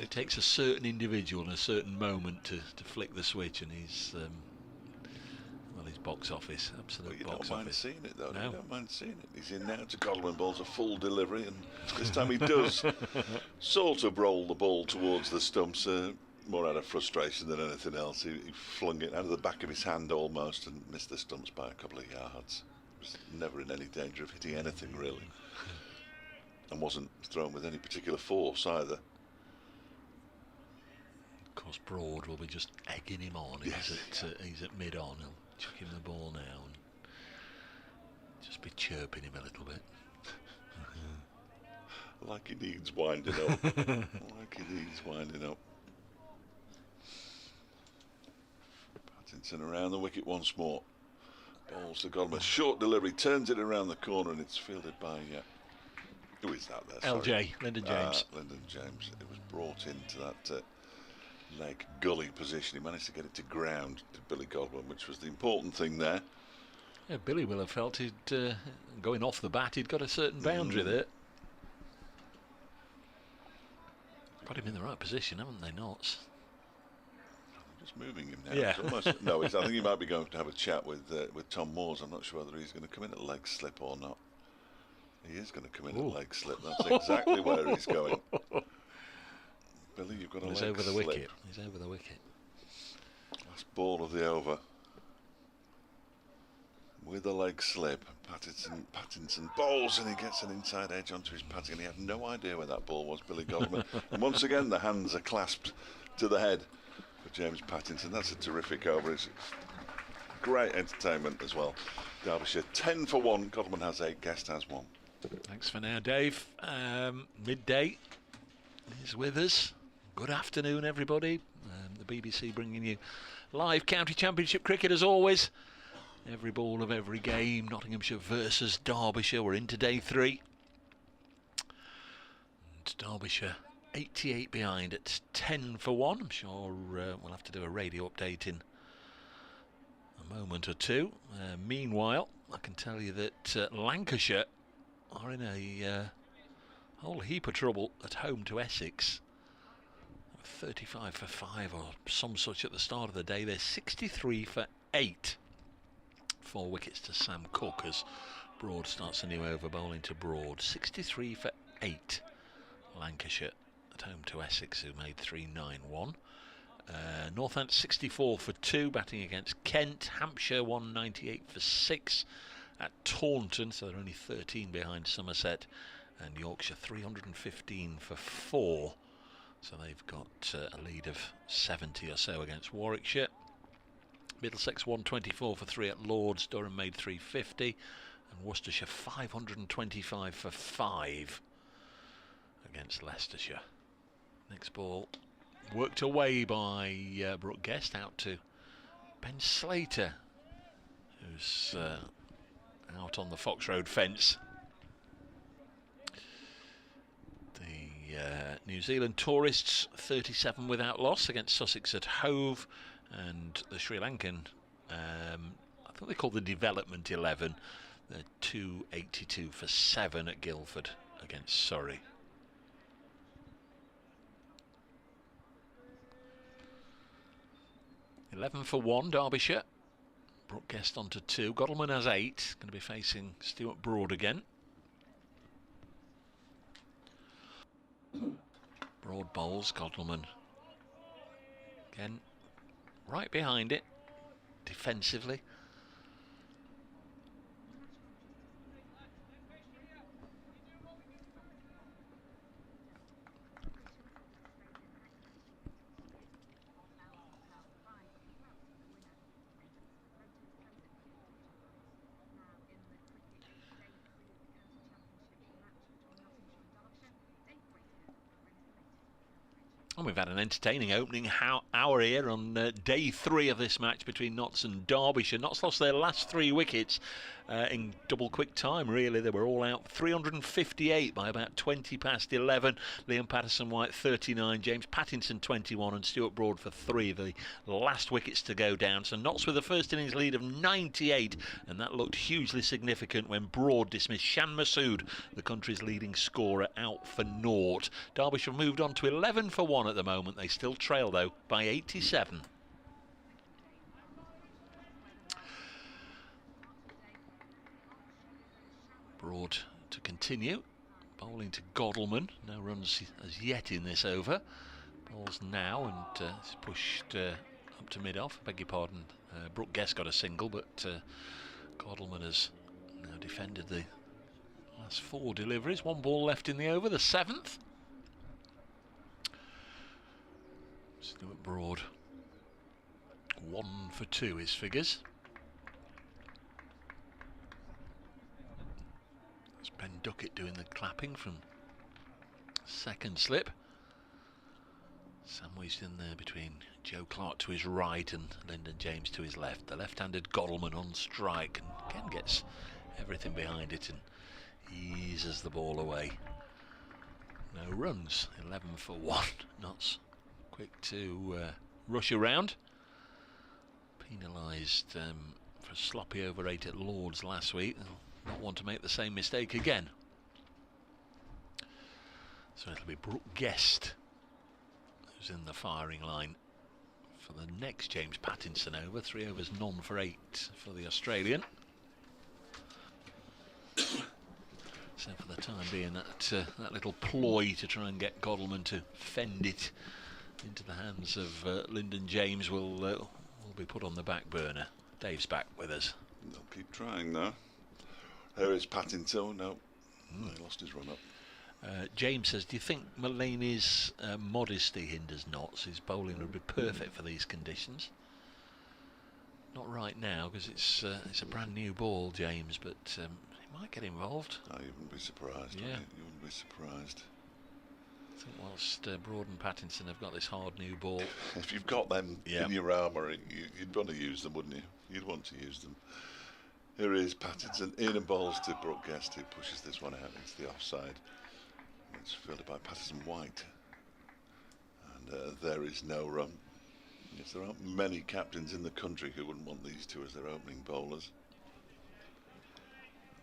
It takes a certain individual and a certain moment to flick the switch, and he's his box office, absolute box office. You don't mind seeing it though. No. You don't mind seeing it. He's in now to Godwin, ball's a full delivery, and this time he does sort of roll the ball towards the stumps, more out of frustration than anything else. He flung it out of the back of his hand almost and missed the stumps by a couple of yards. Was never in any danger of hitting anything really, and wasn't thrown with any particular force either. Of course, Broad will be just egging him on. Yes. He's at mid-on. He'll chuck him the ball now and just be chirping him a little bit. Like he needs winding up. Like he needs winding up. Pattinson around the wicket once more. Balls to Godman. Short delivery, turns it around the corner, and it's fielded by who is that there? LJ, Lyndon James. Lyndon James. It was brought into that leg gully position. He managed to get it to ground to Billy Godwin, which was the important thing there. Yeah, Billy will have felt he'd going off the bat, he'd got a certain boundary there. Got him in the right position, haven't they, Knots? Just moving him now. Yeah. I think he might be going to have a chat with Tom Moores. I'm not sure whether he's going to come in at leg slip or not. He is going to come in at leg slip. That's exactly where he's going. Billy, you've got a leg slip. He's over the wicket. He's over the wicket. Last ball of the over. With a leg slip, Pattinson bowls, and he gets an inside edge onto his padding, and he had no idea where that ball was, Billy Godman. And once again, the hands are clasped to the head for James Pattinson. That's a terrific over. It's great entertainment as well. Derbyshire 10 for 1. Godman has 8. Guest has 1. Thanks for now, Dave. Midday is with us. Good afternoon, everybody. The BBC bringing you live county championship cricket as always. Every ball of every game. Nottinghamshire versus Derbyshire. We're into day 3. And Derbyshire 88 behind at 10 for 1. I'm sure we'll have to do a radio update in a moment or two. Meanwhile, I can tell you that Lancashire are in a whole heap of trouble at home to Essex. 35 for 5 or some such at the start of the day. They're 63 for 8. 4 wickets to Sam Cook as Broad starts a new over, bowling to Broad. 63 for 8. Lancashire at home to Essex, who made 391. Northant 64 for 2, batting against Kent. Hampshire 198 for 6 at Taunton, so they're only 13 behind Somerset. And Yorkshire 315 for 4, so they've got a lead of 70 or so against Warwickshire. Middlesex 124 for 3 at Lords. Durham made 350, and Worcestershire 525 for 5 against Leicestershire. Next ball worked away by Brooke Guest out to Ben Slater, who's out on the Fox Road fence. The New Zealand tourists 37 without loss against Sussex at Hove, and the Sri Lankan, I think they call the development 11, they're 282 for 7 at Guildford against Surrey. $11 for 1, Derbyshire. Brooke Guest on to 2. Godalming has 8. Going to be facing Stuart Broad again. Broad bowls, Godalming again right behind it defensively. And we've had an entertaining opening hour here on day 3 of this match between Notts and Derbyshire. Notts lost their last 3 wickets in double quick time, really. They were all out 358 by about 20 past 11. Liam Patterson-White 39, James Pattinson 21 and Stuart Broad for 3, the last wickets to go down. So Notts with the first innings lead of 98, and that looked hugely significant when Broad dismissed Shan Masood, the country's leading scorer, out for naught. Derbyshire moved on to 11 for 1 at the moment. They still trail though by 87. Broad to continue, bowling to Godalming. No runs as yet in this over. Bowls now and it's pushed up to mid-off. Beg your pardon. Brooke Guest got a single, but Godalming has now defended the last 4 deliveries. 1 ball left in the over, the 7th. Stuart Broad 1 for 2 his figures. It's Ben Duckett doing the clapping from second slip. Sandwiched in there between Joe Clark to his right and Lyndon James to his left. The left-handed Godalming on strike and again gets everything behind it and eases the ball away. No runs, 11 for 1. Notts quick to rush around. Penalised for a sloppy over 8 at Lord's last week. They'll not want to make the same mistake again. So it'll be Brooke Guest who's in the firing line for the next James Pattinson over. 3 overs, none for 8 for the Australian. So for the time being, that little ploy to try and get Godalming to fend it into the hands of Lyndon James will be put on the back burner. Dave's back with us. They'll keep trying though. Here is Pattinson. No, he lost his run up. James says, do you think Mulaney's modesty hinders Notts? His bowling would be perfect for these conditions. Not right now because it's a brand new ball, James, but he might get involved. Oh, you wouldn't be surprised. Yeah, you wouldn't be surprised. I think whilst Broad and Pattinson have got this hard new ball. If you've got them in your armoury, you'd want to use them, wouldn't you? You'd want to use them. Here is Pattinson in and bowls to Brooke Guest, who pushes this one out into the offside. It's fielded by Patterson-White. And there is no run. Yes, there aren't many captains in the country who wouldn't want these 2 as their opening bowlers.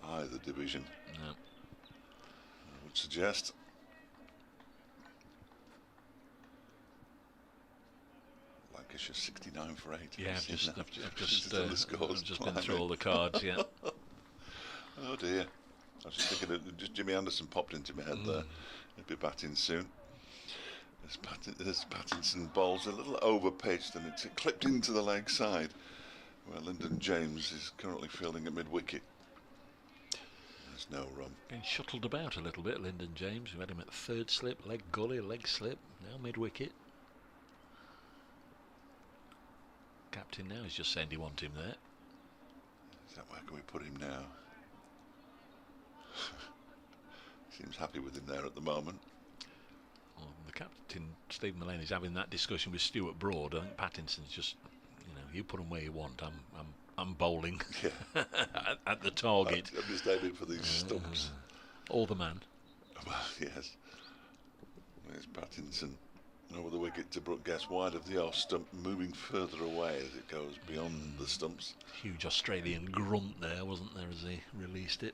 Either division. No. I would suggest. Lancashire 69 for 8. Yeah, I've just been climbing through all the cards, yeah. Oh dear. I was just thinking just Jimmy Anderson popped into my head there. He'll be batting soon. This Pattinson bowls a little over pitched and it's clipped into the leg side where Lyndon James is currently fielding at mid-wicket. There's no run. Getting shuttled about a little bit, Lyndon James. We've had him at third slip, leg gully, leg slip, now mid-wicket. Captain now is just saying he wants him there. Is that where can we put him now? Seems happy with him there at the moment. Well, the captain, Stephen Mulaney, is having that discussion with Stuart Broad. I think Pattinson's just, you put him where you want. I'm bowling at the target. I'm just aiming for these stumps. All the man. Well, yes. There's Pattinson over the wicket to Brooke Guest, wide of the off stump, moving further away as it goes beyond the stumps. Huge Australian grunt there, wasn't there, as he released it?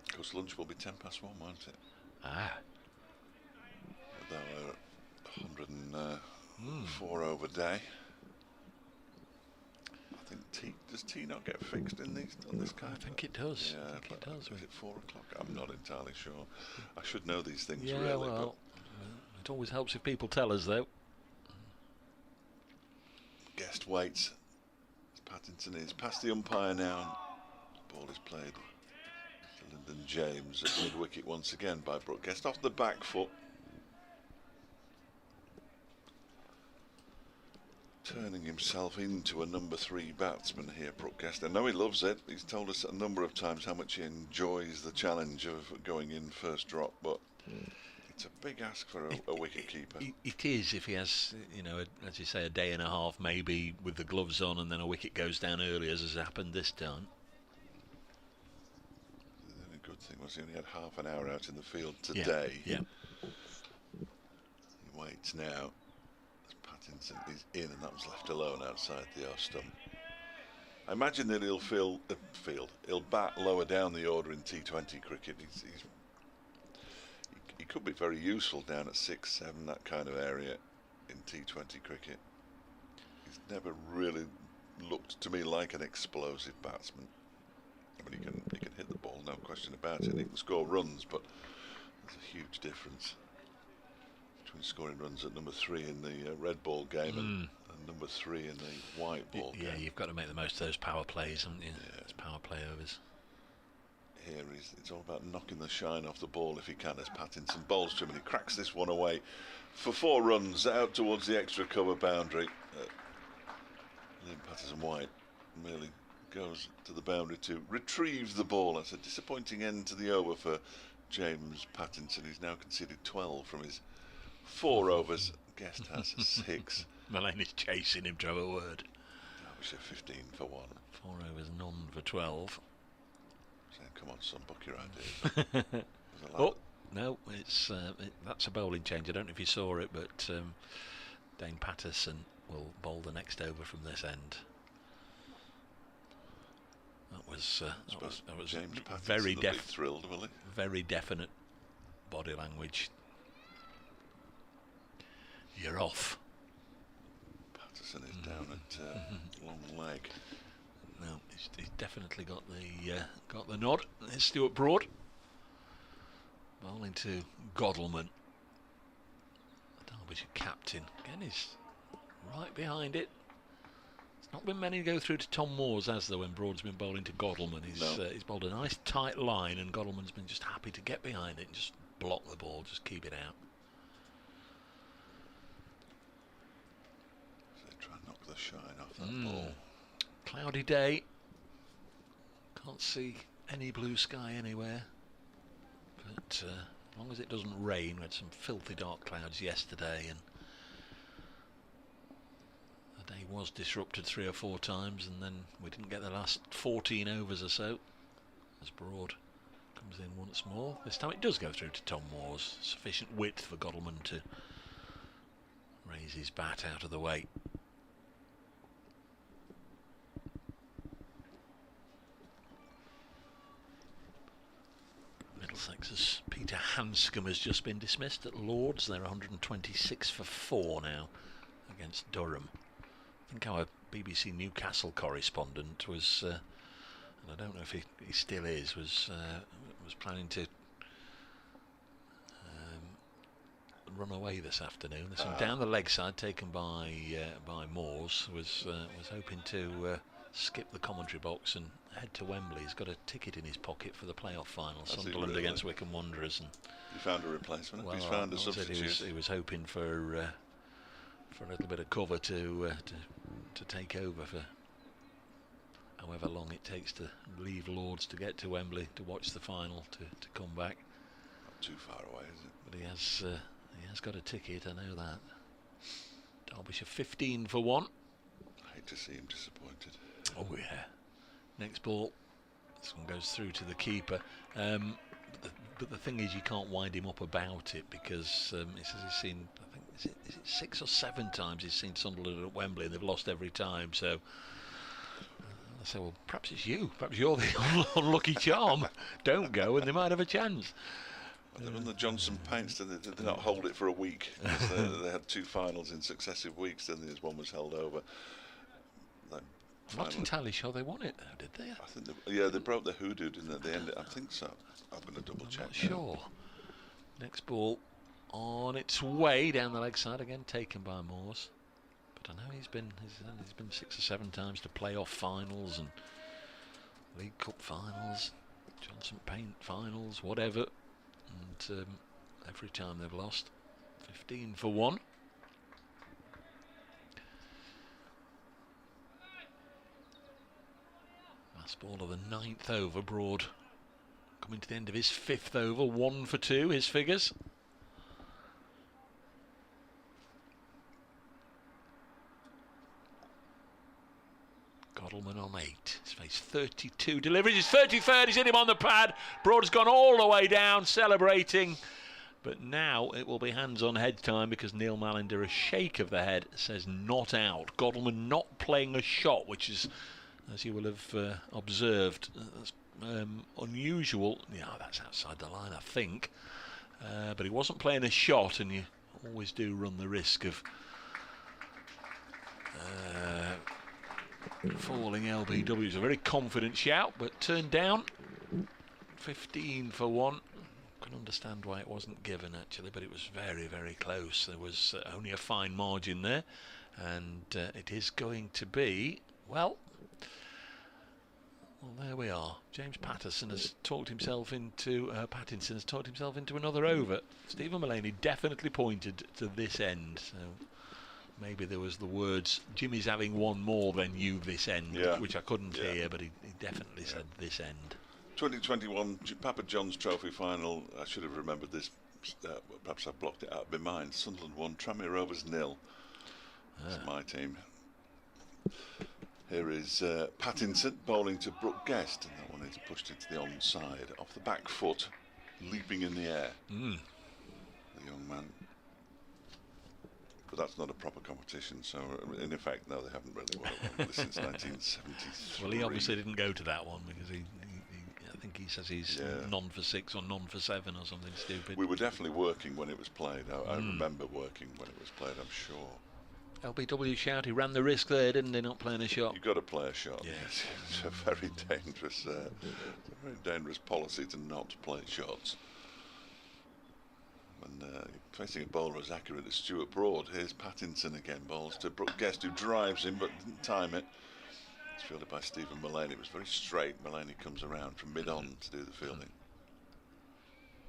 Of course, lunch will be 1:10, won't it? Ah. Although we're at 104 over day. I think does tea not get fixed in these on this kind? I think it does. Yeah, I think it does. Is it 4 o'clock? I'm not entirely sure. I should know these things Yeah, really. well, it always helps if people tell us, though. Guest waits. Pattinson is past the umpire now. Ball is played to Lyndon James at mid-wicket once again by Brooke Guest off the back foot. Turning himself into a number 3 batsman here, Brooke Guest. I know he loves it. He's told us a number of times how much he enjoys the challenge of going in first drop, but it's a big ask for a wicket keeper. It is, if he has, you know, as you say, a day and a half maybe with the gloves on, and then a wicket goes down early, as has happened this time. The only good thing was he only had half an hour out in the field today. Yeah. He waits now. Pattinson is in, and that was left alone outside the off stump. I imagine that he'll bat lower down the order in T20 cricket. He could be very useful down at 6, 7, that kind of area in T20 cricket. He's never really looked to me like an explosive batsman. I mean, he can hit the ball, no question about it. He can score runs, but there's a huge difference between scoring runs at number 3 in the red ball game and number 3 in the white ball game. Yeah, you've got to make the most of those power plays, haven't you? Yeah. Those power play overs. Here it's all about knocking the shine off the ball if he can, as Pattinson bowls to him, and he cracks this one away for 4 runs out towards the extra cover boundary. Liam Patterson-White merely goes to the boundary to retrieve the ball. That's a disappointing end to the over for James Pattinson. He's now conceded 12 from his 4 overs. Guest has 6. Mullane chasing him to have a word. Derbyshire 15 for 1. 4 overs, none for 12. Saying, come on, son, book your ideas. Oh, no, it's that's a bowling change. I don't know if you saw it, but Dane Patterson will bowl the next over from this end. That was James Pattinson very thrilled, will he? Very definite body language. You're off. Patterson is down at long leg. No, he's definitely got the nod. There's Stuart Broad bowling to Godalman. The Derbyshire captain again is right behind it. It's not been many go through to Tom Moores, as though, when Broad's been bowling to Godalman. He's bowled a nice tight line, and Godalman's been just happy to get behind it and just block the ball, just keep it out. So they try and knock the shine off that ball. Cloudy day. Can't see any blue sky anywhere. But as long as it doesn't rain, we had some filthy dark clouds yesterday, and the day was disrupted 3 or 4 times, and then we didn't get the last 14 overs or so as Broad comes in once more. This time it does go through to Tom Moores. Sufficient width for Godalman to raise his bat out of the way. Middlesex's Peter Hanscom has just been dismissed at Lords. They're 126 for 4 now against Durham. I think our BBC Newcastle correspondent was, and I don't know if he still is, was planning to run away this afternoon. There's some down the leg side taken by Moores. Was hoping to skip the commentary box and head to Wembley. He's got a ticket in his pocket for the playoff final, Sunderland against Wycombe Wanderers. And he found a replacement. Well, he's found a substitute. He was hoping for a little bit of cover to take over for however long it takes to leave Lords to get to Wembley to watch the final to come back. Not too far away, is it? But he has got a ticket. I know that. Derbyshire 15 for 1. I hate to see him disappointed. Oh yeah. Next ball, this one goes through to the keeper. The But the thing is, you can't wind him up about it, because he says he's seen, I think, is it 6 or 7 times he's seen Sunderland at Wembley and they've lost every time. So I say, well, perhaps it's you. Perhaps you're the unlucky charm. Don't go and they might have a chance. Well, they run the Johnson Paints, did they not hold it for a week? They had 2 finals in successive weeks, then there's one was held over. I'm not entirely sure they won it, though, did they? I think they broke the hoodoo, didn't they? They ended, I think so. I'm going to double check. Not sure. Next ball on its way down the leg side again, taken by Moores. But I know he's been 6 or 7 times to playoff finals and League Cup finals, Johnson Paint finals, whatever. And every time they've lost. 15 for 1. Last ball of the 9th over. Broad coming to the end of his 5th over. 1 for 2, his figures. Godalman on 8. He's faced 32 deliveries. His 33rd. He's hit him on the pad. Broad has gone all the way down, celebrating. But now it will be hands on head time, because Neil Mallender, a shake of the head, says not out. Godalman not playing a shot, which is, as you will have observed, that's unusual. Yeah, that's outside the line, I think. But he wasn't playing a shot, and you always do run the risk of falling LBW. It's a very confident shout, but turned down. 15 for 1. Can understand why it wasn't given, actually, but it was very, very close. There was only a fine margin there, and it is going to be, well, there we are. James Pattinson has talked himself into another over. Stephen Mullaney definitely pointed to this end, so maybe there was the words, Jimmy's having one more than you this end, which I couldn't hear, but he definitely said this end. 2021 Papa John's Trophy final. I should have remembered this. Perhaps I blocked it out of my mind. Sunderland 1, Tranmere Rovers 0. That's my team. Here is Pattinson bowling to Brooke Guest, and that one is pushed into the onside off the back foot, leaping in the air. The young man. But that's not a proper competition, so in effect, no, they haven't really won it since 1973. Well, he obviously didn't go to that one, because I think he says he's none for 6 or none for 7 or something stupid. We were definitely working when it was played. I remember working when it was played, I'm sure. LBW shout, he ran the risk there, didn't he, not playing a shot? You've got to play a shot. Yes. It's a very dangerous policy to not play shots. When facing a bowler as accurate as Stuart Broad, here's Pattinson again, bowls to Brooke Guest, who drives him but didn't time it. It's fielded by Stephen Mullaney. It was very straight. Mullaney comes around from mid-on to do the fielding.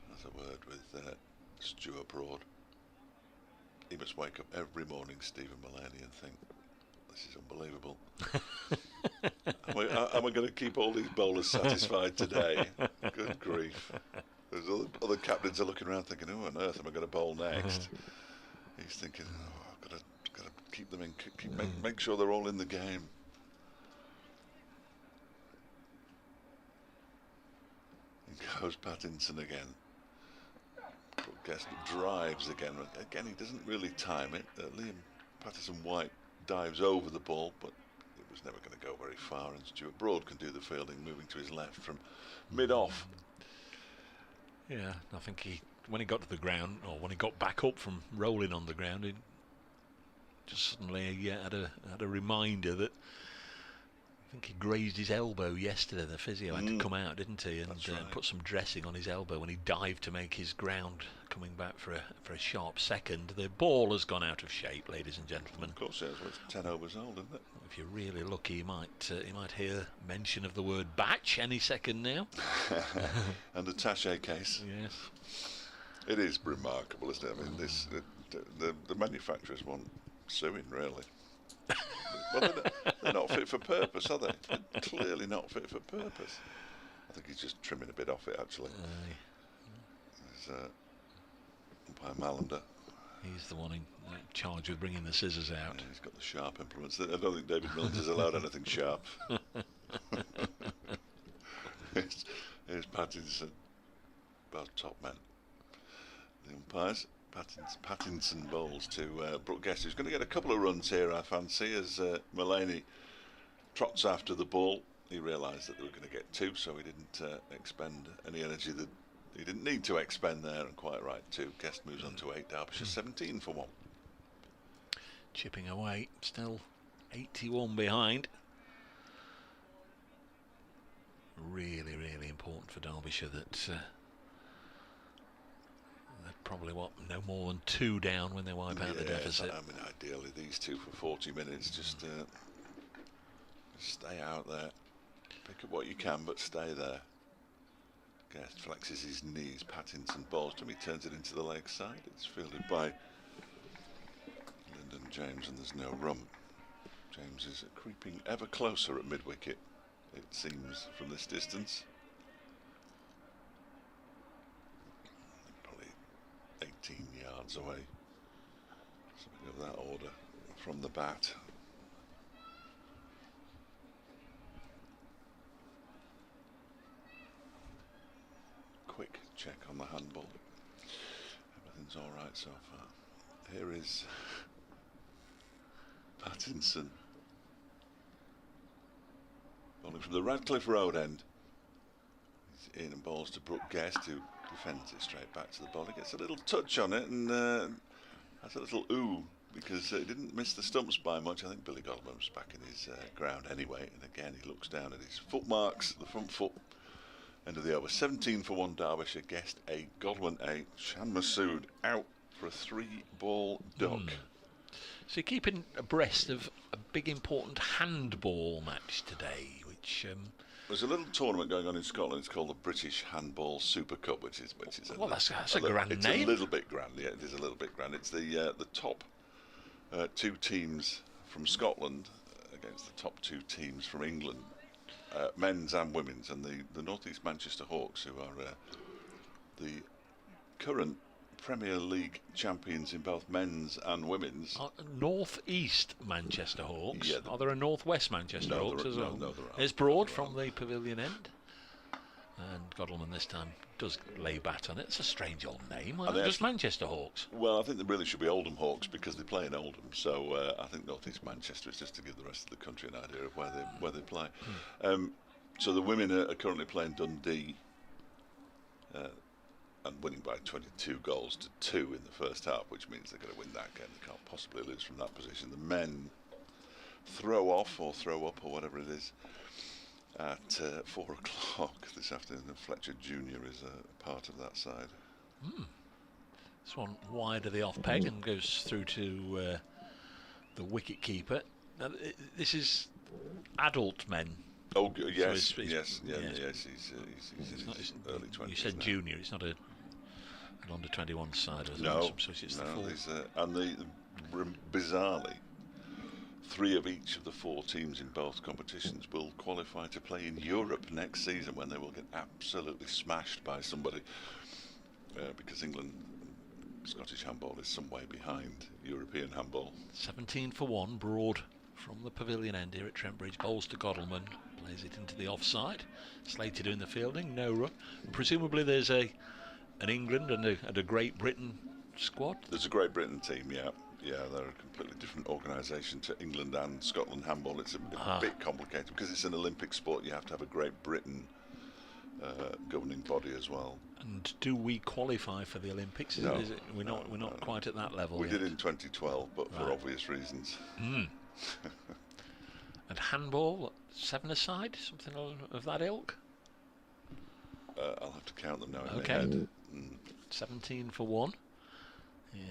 That's a word with Stuart Broad. He must wake up every morning, Stephen Mullaney, and think, this is unbelievable. Am I going to keep all these bowlers satisfied today? Good grief. There's other captains are looking around thinking, who on earth am I going to bowl next? He's thinking, I've got to keep them in, make sure they're all in the game. And goes Pattinson again. Guest drives again. Again, he doesn't really time it. Liam Patterson-White dives over the ball, but it was never going to go very far. And Stuart Broad can do the fielding, moving to his left from mid-off. Yeah, I think when he got to the ground, or when he got back up from rolling on the ground, he just suddenly had a reminder that I think he grazed his elbow yesterday. The physio had to come out, didn't he, and put some dressing on his elbow when he dived to make his ground, coming back for a sharp second. The ball has gone out of shape, ladies and gentlemen. Of course, it was 10 overs old, isn't it? If you're really lucky, you might hear mention of the word batch any second now. And a Taché case. Yes. It is remarkable, isn't it? I mean, the manufacturers want suing, really. Well, they're not fit for purpose, are they? They're clearly not fit for purpose. I think he's just trimming a bit off it, actually. There's umpire Mallender. He's the one in charge of bringing the scissors out. Yeah, he's got the sharp implements. I don't think David Miller's allowed anything sharp. Here's Pattinson. both top men. The umpires, Pattinson bowls to Brooke Guest, who's going to get a couple of runs here, I fancy, as Mullaney trots after the ball. He realised that they were going to get 2, so he didn't expend any energy that he didn't need to expend there, and quite right too. Guest moves on to 8, Derbyshire 17 for 1. Chipping away, still 81 behind. Really, really important for Derbyshire that they're probably no more than 2 down when they wipe out the deficit. I mean, ideally these 2 for 40 minutes, just stay out there, pick up what you can, but stay there. Guest flexes his knees, Pattinson balls to him, he turns it into the leg side. It's fielded by Lyndon James, and there's no run. James is creeping ever closer at mid-wicket, it seems, from this distance. Probably 18 yards away, something of that order, from the bat. Quick check on the handball. Everything's all right so far. Here is Pattinson bowling from the Radcliffe Road end. He's in and bowls to Brooke Guest, who defends it straight back to the ball. He gets a little touch on it and has a little ooh, because he didn't miss the stumps by much. I think Billy Godwin was back in his ground anyway, and again he looks down at his foot marks, the front foot. End of the over. 17 for 1 Derbyshire. Guest 8, Godwin 8, Shan Masood out for a 3-ball duck. So you're keeping abreast of a big important handball match today, which there's a little tournament going on in Scotland. It's called the British Handball Super Cup, which is well, that's a grand name. It's a little bit grand. Yeah, it is a little bit grand. It's the top 2 teams from Scotland against the top 2 teams from England. Men's and women's, and the North East Manchester Hawks, who are the current Premier League champions in both men's and women's. North East Manchester Hawks? Yeah, are there a North West Manchester Hawks as well? No, there aren't. There's Broad from the Pavilion end, and Godalming this time does lay bat on it. It's a strange old name. Why not just Manchester Hawks? Well, I think they really should be Oldham Hawks, because they play in Oldham. So I think North East Manchester is just to give the rest of the country an idea of where they play. So the women are currently playing Dundee and winning by 22 goals to 2 in the first half, which means they're going to win that game. They can't possibly lose from that position. The men throw off or throw up or whatever it is at 4 o'clock this afternoon. Fletcher Jr. is a part of that side. This one wide of the off peg and goes through to the wicket keeper. Now, this is adult men. Oh yes, so yes. He's in his early 20s. You said now. junior. It's not an under 21 side, or no, so it's the no. full. And bizarrely, 3 of each of the 4 teams in both competitions will qualify to play in Europe next season, when they will get absolutely smashed by somebody, because England, Scottish handball is some way behind European handball. 17 for 1, Broad from the Pavilion end here at Trent Bridge. Bowls to Godalming, plays it into the offside. Slater doing the fielding, no run. Presumably there's an England and a Great Britain squad. There's a Great Britain team, yeah. Yeah, they're a completely different organisation to England and Scotland handball. It's a bit complicated because it's an Olympic sport. You have to have a Great Britain governing body as well. And do we qualify for the Olympics? No, we're not quite at that level. We yet. did in 2012, but for obvious reasons. And handball, 7-a-side, something of that ilk? I'll have to count them now in my Okay. head. 17 for 1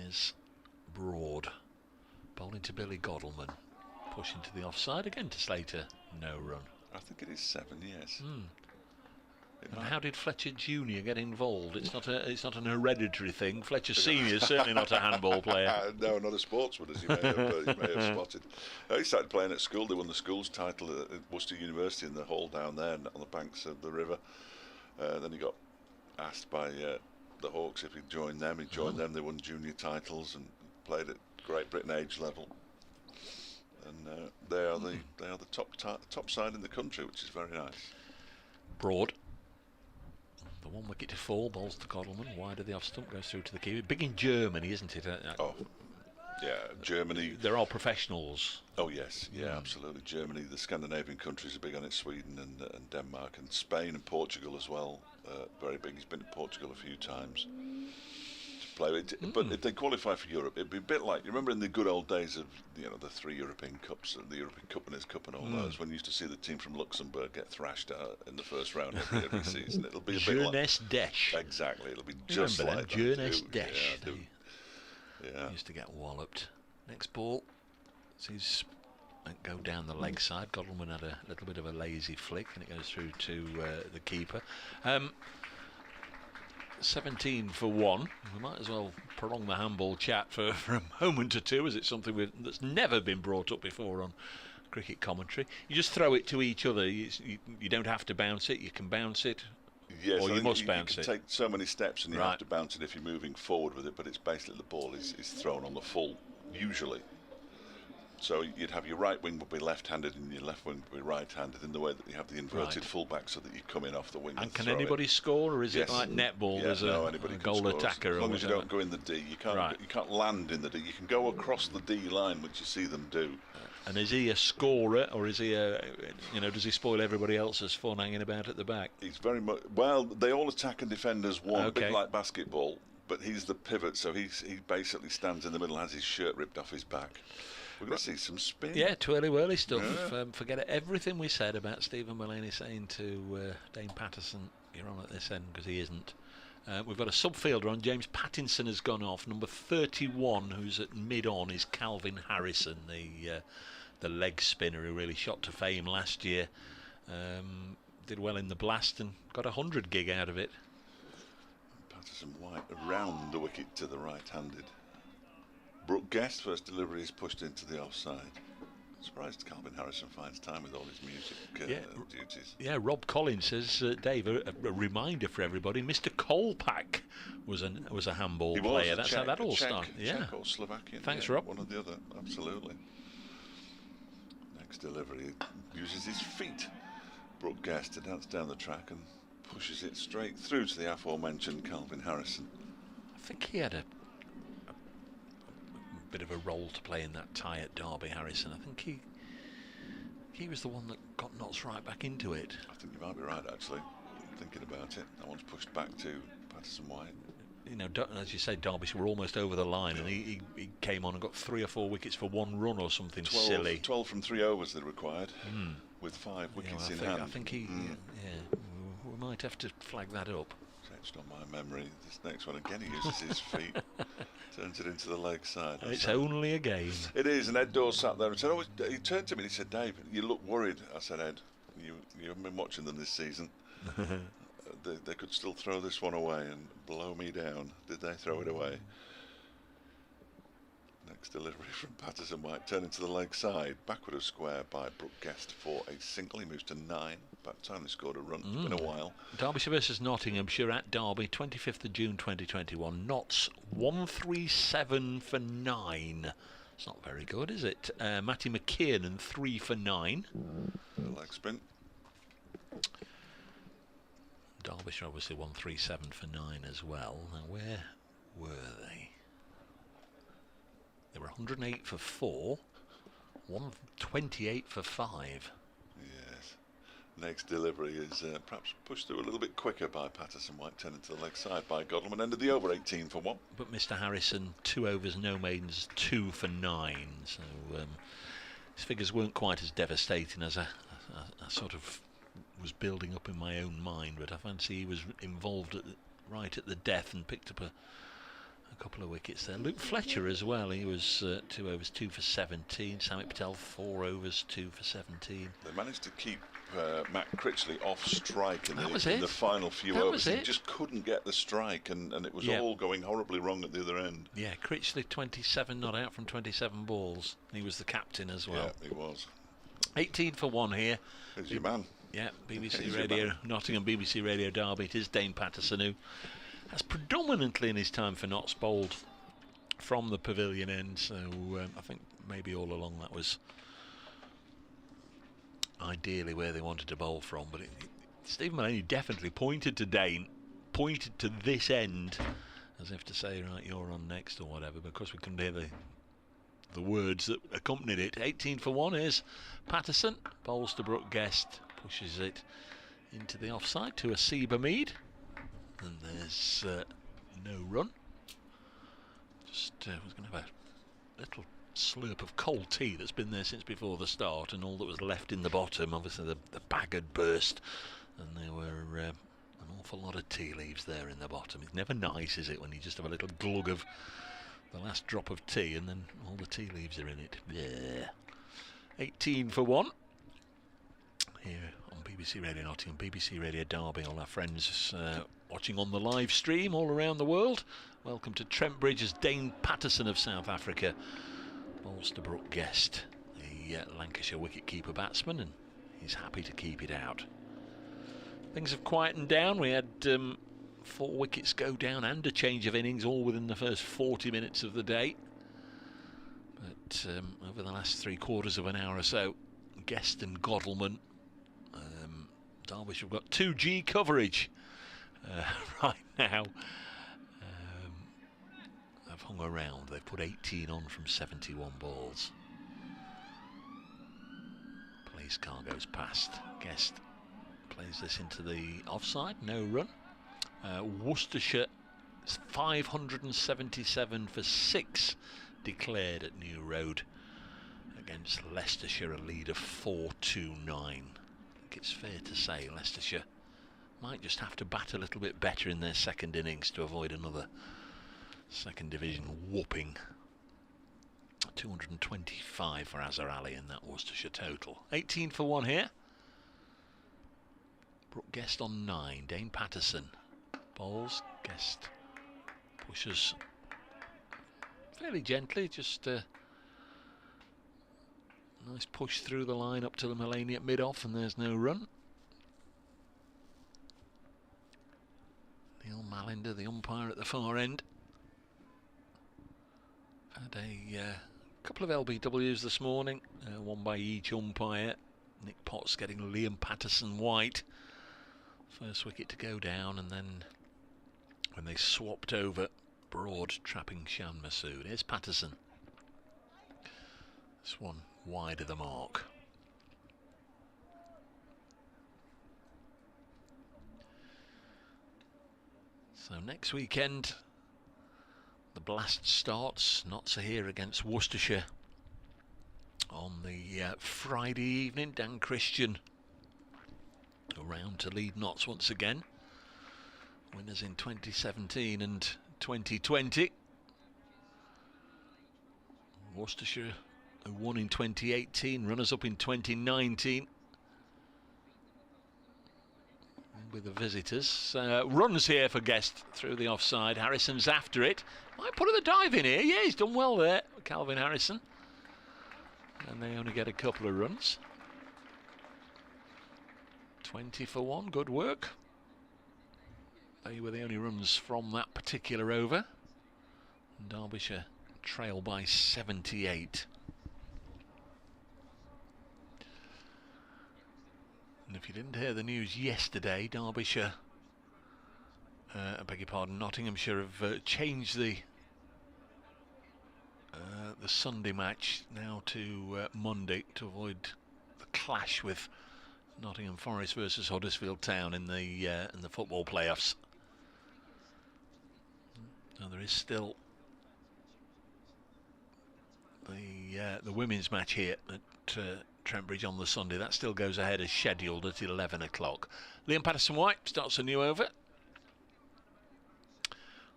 is Broad. Bowling to Billy Godalming. Pushing to the offside again to Slater. No run. I think it is 7, yes. And how did Fletcher Jr. get involved? It's not an hereditary thing. Fletcher Sr. is certainly not a handball player. No, not a sportsman, as you may have spotted. He started playing at school. They won the school's title at Worcester University in the hall down there on the banks of the river. Then he got asked by the Hawks if he'd join them. He joined them. They won junior titles and played at Great Britain age level. And they are the top side in the country, which is very nice. Broad. The 1 wicket to 4, balls to Godalming, wide of the off stump, goes through to the keeper. Big in Germany, isn't it? Yeah, Germany. They're all professionals. Oh yes, yeah, absolutely. Germany, the Scandinavian countries are big on it. Sweden and Denmark and Spain and Portugal as well. Very big. He's been to Portugal a few times to play with. But if they qualify for Europe, it'd be a bit like, you remember in the good old days of the 3 European Cups, the European Cup Winners' Cup and all those, when you used to see the team from Luxembourg get thrashed out in the first round every season. It'll be a bit like Jeunesse Desch. Exactly. It'll be just Remember like that? Jeunesse that. Desch. Yeah. Used to get walloped. Next ball sees it go down the leg side. Godalming had a little bit of a lazy flick, and it goes through to the keeper. 17 for 1. We might as well prolong the handball chat for a moment or two, as it's something that's never been brought up before on cricket commentary. You just throw it to each other. You don't have to bounce it. You can bounce it. Yes, or you must bounce you it. can take so many steps and you have to bounce it if you're moving forward with it, but it's basically the ball is thrown on the full, usually. So you'd have your right wing would be left-handed and your left wing would be right-handed, in the way that you have the inverted fullback, so that you come in off the wing. And can anybody score, or is it like netball? There's anybody a can goal score. attacker, as long as you whatever. don't go in the D. You can't land in the D. You can go across the D line, which you see them do. And is he a scorer, or is he does he spoil everybody else's fun hanging about at the back? He's very much, well, they all attack and defend as one, bit like basketball, but he's the pivot, so he basically stands in the middle, has his shirt ripped off his back. We're going to see some spin. Yeah, twirly-whirly stuff. Yeah. Forget everything we said about Stephen Mullaney saying to Dane Patterson, you're on at this end, because he isn't. We've got a subfielder on. James Pattinson has gone off. Number 31, who's at mid-on, is Calvin Harrison, the leg spinner who really shot to fame last year. Did well in the Blast and got 100 gig out of it. Patterson White around the wicket to the right-handed. Brooke Guest, first delivery is pushed into the offside. Surprised Calvin Harrison finds time with all his music duties. Yeah, Rob Collins says, Dave, a reminder for everybody, Mr. Kolpak was a handball player. That's how that all started. Czech or Slovakian. Thanks, Rob. One or the other, absolutely. Next delivery, uses his feet. Brooke Guest to dance down the track and pushes it straight through to the aforementioned Calvin Harrison. I think he had a bit of a role to play in that tie at Derby, Harrison. I think he was the one that got Notts right back into it. I think you might be right, actually. Thinking about it, that one's pushed back to Patterson White. As you say, Derbyshire were almost over the line, and he came on and got 3 or 4 wickets for 1 run or something silly. 12 from 3 overs they required, with 5 wickets in hand. I think we might have to flag that up. Etched on my memory. This next one again, he uses his feet, turns it into the leg side. It's only a game. It is, and Ed Dawes sat there and said, he turned to me and he said, Dave, you look worried. I said, Ed, you haven't been watching them this season. They could still throw this one away and blow me down. Did they throw it away? Next delivery from Patterson White, turning to the leg side, backward of square by Brooke Guest for a single. He moves to 9. About time they scored a run. It's been a while. Derbyshire versus Nottinghamshire at Derby, 25th of June 2021. Notts 137 for 9. It's not very good, is it? Matty McKiernan 3 for 9. Leg spin. Derbyshire obviously 137 for 9 as well. Now where were they? They were 108 for 4, 128 for 5. Yes. Next delivery is perhaps pushed through a little bit quicker by Patterson White, turning to the leg side by Godalming. Ended the over 18 for 1. But Mr. Harrison, 2 overs, no maidens, 2 for 9. So his figures weren't quite as devastating as I sort of was building up in my own mind. But I fancy he was involved right at the death and picked up a couple of wickets there. Luke Fletcher as well, he was 2 overs, 2 for 17. Samit Patel 4 overs, 2 for 17. They managed to keep Matt Critchley off strike in the final few that overs. He just couldn't get the strike, and it was all going horribly wrong at the other end. Yeah, Critchley 27 not out from 27 balls. He was the captain as well. Yeah, he was. 18 for 1 here. Here's your man. Yeah, BBC Radio, Nottingham BBC Radio Derby. It is Dane Patterson, who has predominantly in his time for Notts bowled from the pavilion end, so I think maybe all along that was ideally where they wanted to bowl from. But Stephen Mullaney definitely pointed to Dane pointed to this end as if to say, right, you're on next or whatever, because we couldn't hear the words that accompanied it. 18 for 1 is Patterson, bowls to Brooke Guest, pushes it into the offside to Asiba Mead, and there's no run. Just was going to have a little slurp of cold tea that's been there since before the start, and all that was left in the bottom, obviously the bag had burst, and there were an awful lot of tea leaves there in the bottom. It's never nice, is it, when you just have a little glug of the last drop of tea and then all the tea leaves are in it. Yeah. 18 for 1 here on BBC Radio Nottingham, BBC Radio Derby. All our friends watching on the live stream all around the world, welcome to Trent Bridge as Dane Patterson of South Africa bowls to Brooke Guest, the Lancashire wicket-keeper batsman, and he's happy to keep it out. Things have quietened down. We had 4 wickets go down and a change of innings all within the first 40 minutes of the day. But over the last 3/4 of an hour or so, Guest and Godalming, Derbyshire have got 2G coverage right now. They've hung around. They've put 18 on from 71 balls. Police car goes past. Guest plays this into the offside, no run. Worcestershire 577 for 6 declared at New Road against Leicestershire, a lead of 4-2-9. I think it's fair to say Leicestershire might just have to bat a little bit better in their second innings to avoid another second division whooping. 225 for Azhar Ali in that Worcestershire total. 18 for 1 here. Brooke Guest on 9. Dane Patterson bowls. Guest pushes fairly gently, just a nice push through the line up to the Mulaney at mid-off, and there's no run. Neil Malinder, the umpire at the far end, had a couple of LBWs this morning, one by each umpire. Nick Potts getting Liam Patterson white, first wicket to go down, and then when they swapped over, Broad trapping Shan Masood. Here's Patterson. This one wide of the mark. So next weekend the blast starts. Notts are here against Worcestershire on the Friday evening. Dan Christian around to lead Notts once again. Winners in 2017 and 2020. Worcestershire who won in 2018, runners up in 2019 with the visitors. Runs here for Guest through the offside. Harrison's after it. Might put the dive in here. Yeah, he's done well there, Calvin Harrison. And they only get a couple of runs. 20 for 1, good work. They were the only runs from that particular over. Derbyshire trail by 78. And if you didn't hear the news yesterday, Derbyshire, I beg your pardon, Nottinghamshire have changed the Sunday match now to Monday to avoid the clash with Nottingham Forest versus Huddersfield Town in the football playoffs. So there is still the women's match here at Trent Bridge on the Sunday. That still goes ahead as scheduled at 11 o'clock. Liam Patterson-White starts a new over.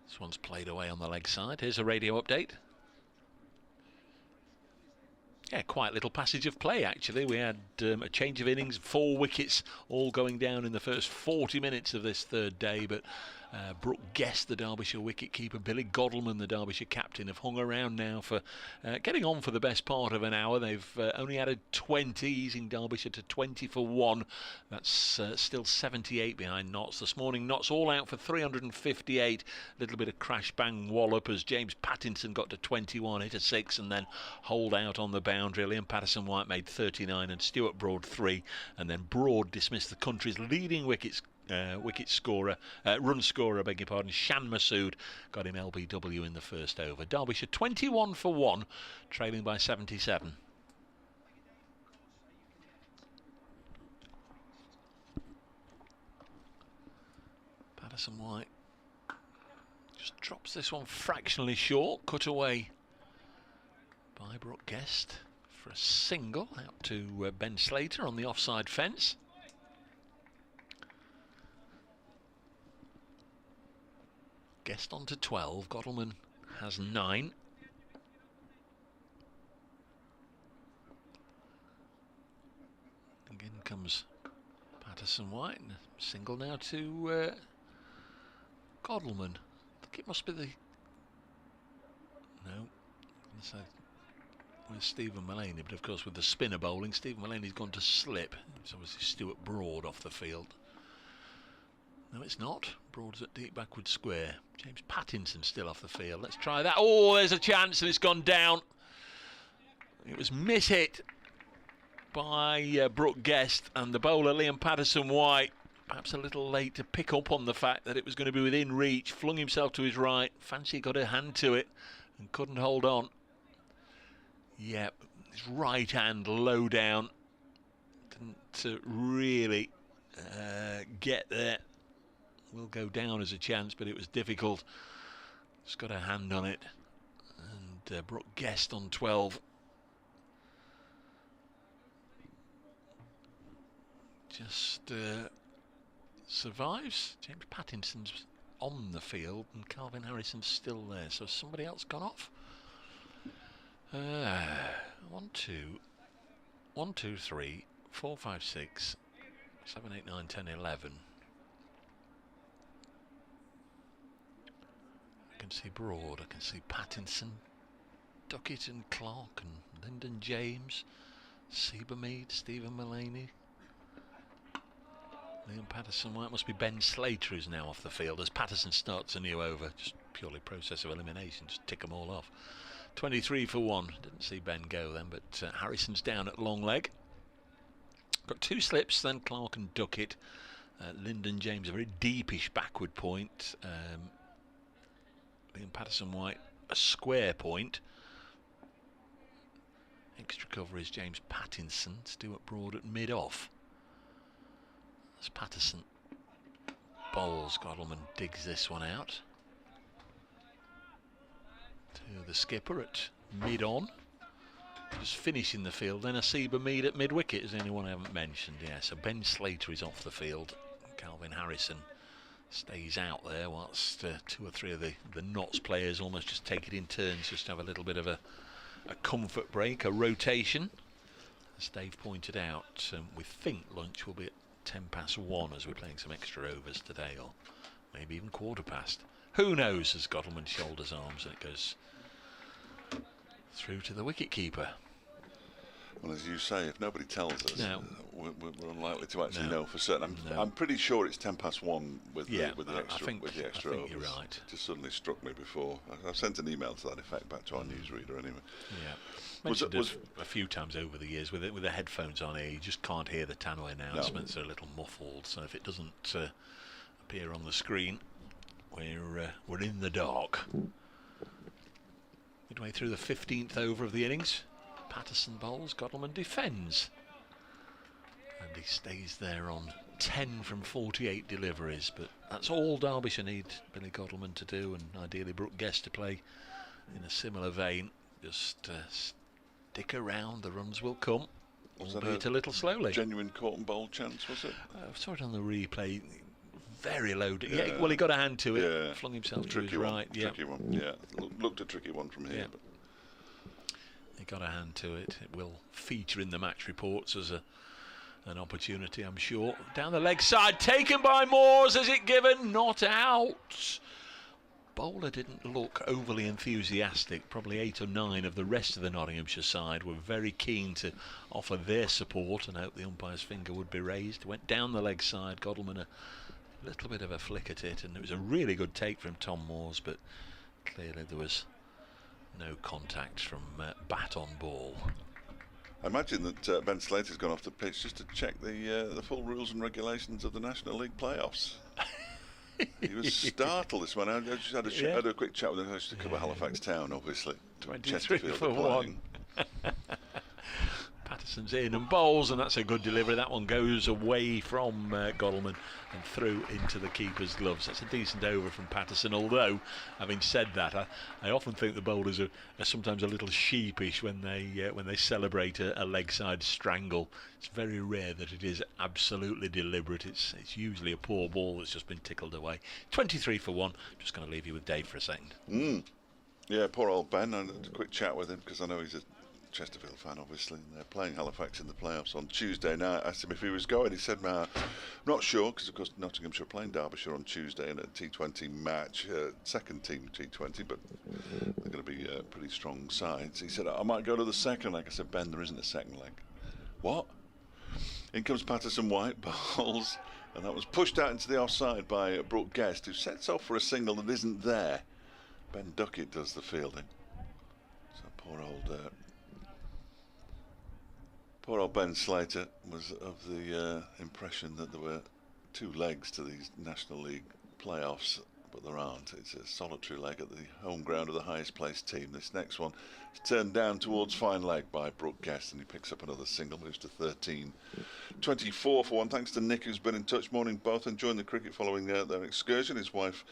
This one's played away on the leg side. Here's a radio update. Yeah, quite little passage of play actually. We had a change of innings, 4 wickets all going down in the first 40 minutes of this third day, but Brooke Guest, the Derbyshire wicket-keeper, Billy Godalming, the Derbyshire captain, have hung around now for getting on for the best part of an hour. They've only added 20, easing Derbyshire to 20 for 1. That's still 78 behind Notts. This morning, Notts all out for 358. A little bit of crash-bang wallop as James Pattinson got to 21, hit a 6, and then hold out on the boundary. Liam Patterson-White made 39 and Stuart Broad 3, and then Broad dismissed the country's leading wickets wicket scorer, run scorer, beg your pardon, Shan Masood got him LBW in the first over. Derbyshire 21 for 1, trailing by 77. Patterson White just drops this one fractionally short, cut away by Brooke Guest for a single out to Ben Slater on the offside fence. Guest on to 12, Godalman has 9. Again comes Patterson White, and a single now to Godalman. I think it must be the... No, so where's Stephen Mullaney? But of course with the spinner bowling, Stephen Mullaney's gone to slip. It's obviously Stuart Broad off the field. No, it's not. Broad's at deep backward square. James Pattinson still off the field. Let's try that. Oh, there's a chance and it's gone down. It was miss-hit by Brooke Guest, and the bowler Liam Patterson White, perhaps a little late to pick up on the fact that it was going to be within reach, flung himself to his right. Fancy got a hand to it and couldn't hold on. Yeah, his right hand low down. Didn't really get there. Will go down as a chance, but it was difficult. Just got a hand on it. And Brooke Guest on 12. Just survives. James Pattinson's on the field and Calvin Harrison's still there. So somebody else gone off. 1, 2, 3, 4, 5, 6, 7, 8, 9, 10, 11. I can see Broad, I can see Pattinson, Duckett and Clark and Lyndon James, Seabermead, Stephen Mullaney, Liam Patterson White. Must be Ben Slater who's now off the field as Patterson starts a new over. Just purely process of elimination, just tick them all off. 23 for 1. Didn't see Ben go then, but Harrison's down at long leg. Got 2 slips then, Clark and Duckett. Lyndon James a very deepish backward point. Liam Patterson White a square point. Extra cover is James Pattinson. Stuart Broad at mid off. As Patterson bowls, Godalman digs this one out to the skipper at mid on. Just finishing the field. Then a Seabermead at mid wicket, as anyone I haven't mentioned. Yeah, so Ben Slater is off the field. Calvin Harrison stays out there whilst 2 or 3 of the Notts players almost just take it in turns, just to have a little bit of a comfort break, a rotation. As Dave pointed out, we think lunch will be at 1:10 as we're playing some extra overs today, or maybe even 1:15. Who knows, as Godalman shoulders arms and it goes through to the wicket-keeper. Well, as you say, if nobody tells us, no. we're unlikely to actually know for certain. I'm pretty sure it's 1:10 with the extra overs. You're right. It just suddenly struck me before. I've sent an email to that effect back to our newsreader anyway. Yeah. Mentioned it a few times over the years with the headphones on here, you just can't hear the Tannoy announcements. They're a little muffled, so if it doesn't appear on the screen, we're in the dark. Midway through the 15th over of the innings, Patterson bowls, Godalman defends, and he stays there on 10 from 48 deliveries. But that's all Derbyshire need Billy Godalman to do, and ideally Brooke Guest to play in a similar vein. Just stick around, the runs will come, albeit a little slowly. Genuine caught and bowled chance, was it? I saw it on the replay. Very low. Yeah, well, he got a hand to it, flung himself to his right. Tricky one, yeah. Looked a tricky one from here. Yeah. But He got a hand to it. It will feature in the match reports as an opportunity, I'm sure. Down the leg side, taken by Moores. Is it given? Not out. Bowler didn't look overly enthusiastic. Probably 8 or 9 of the rest of the Nottinghamshire side were very keen to offer their support and hope the umpire's finger would be raised. Went down the leg side. Godalman a little bit of a flick at it, and it was a really good take from Tom Moores, but clearly there was no contact from bat on ball. I imagine that Ben Slater's gone off the pitch just to check the full rules and regulations of the National League playoffs. He was startled this morning. I just had a quick chat with him. I just to cover Halifax Town, obviously. 23 for 1. Patterson's in and bowls, and that's a good delivery. That one goes away from Godalming and through into the keeper's gloves. That's a decent over from Patterson, although, having said that, I often think the bowlers are sometimes a little sheepish when they celebrate a leg side strangle. It's very rare that it is absolutely deliberate. It's usually a poor ball that's just been tickled away. 23 for 1. Just going to leave you with Dave for a second. Yeah, poor old Ben. I had a quick chat with him because I know he's a Chesterfield fan, obviously, and they're playing Halifax in the playoffs on Tuesday night. I asked him if he was going. He said, "I'm not sure," because of course Nottinghamshire are playing Derbyshire on Tuesday in a T20 match, second team T20, but they're going to be pretty strong sides. He said, "I might go to the second leg." I said, "Ben, there isn't a second leg." What? In comes Patterson White, bowls, and that was pushed out into the offside by Brooke Guest, who sets off for a single that isn't there. Ben Duckett does the fielding. So poor old Ben Slater was of the impression that there were two legs to these National League playoffs, but there aren't. It's a solitary leg at the home ground of the highest placed team. This next one is turned down towards fine leg by Brooke Guest, and he picks up another single, moves to 13. 24 for 1. Thanks to Nick, who's been in touch. Morning, both enjoying the cricket following their excursion. His wife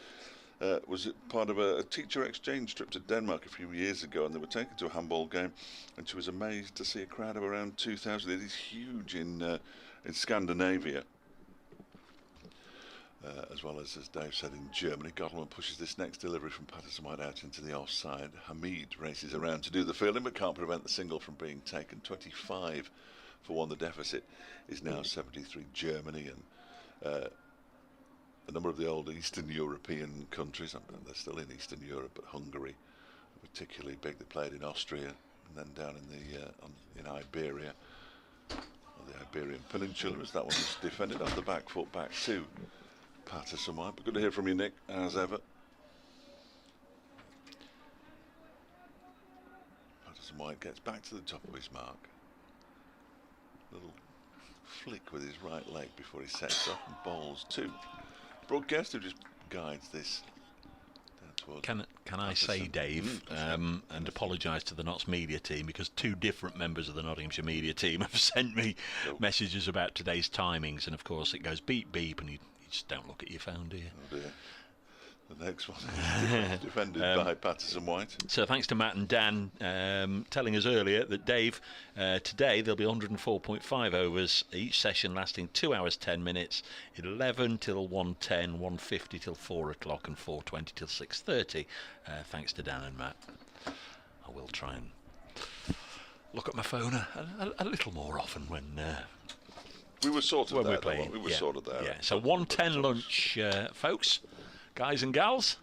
was part of a teacher exchange trip to Denmark a few years ago, and they were taken to a handball game, and she was amazed to see a crowd of around 2,000. It is huge in Scandinavia, as well as Dave said, in Germany. Godalming pushes this next delivery from Patterson White out into the offside. Hamid races around to do the fielding, but can't prevent the single from being taken. 25 for 1. The deficit is now 73. Germany and a number of the old Eastern European countries, they're still in Eastern Europe, but Hungary are particularly big. They played in Austria and then down in Iberia, or the Iberian Peninsula, as that one was defended off the back foot, back to Patterson White. But good to hear from you, Nick, as ever. Patterson White gets back to the top of his mark. Little flick with his right leg before he sets up and bowls two. Brooke Guest, who just guides this down towards. Can I say, Dave, and apologise to the Notts media team, because two different members of the Nottinghamshire media team have sent me messages about today's timings, and of course it goes beep beep, and you just don't look at your phone, do you? Oh dear. The next one defended by Patterson White. So thanks to Matt and Dan telling us earlier that Dave, today there'll be 104.5 overs, each session lasting 2 hours 10 minutes, 11 till 1:10, 1:50 till 4 o'clock and 4:20 till 6:30. Thanks to Dan and Matt. I will try and look at my phone a little more often when we were sorted when there. We're playing. We were sorted there. Yeah. So 1:10 lunch, folks. Guys and gals.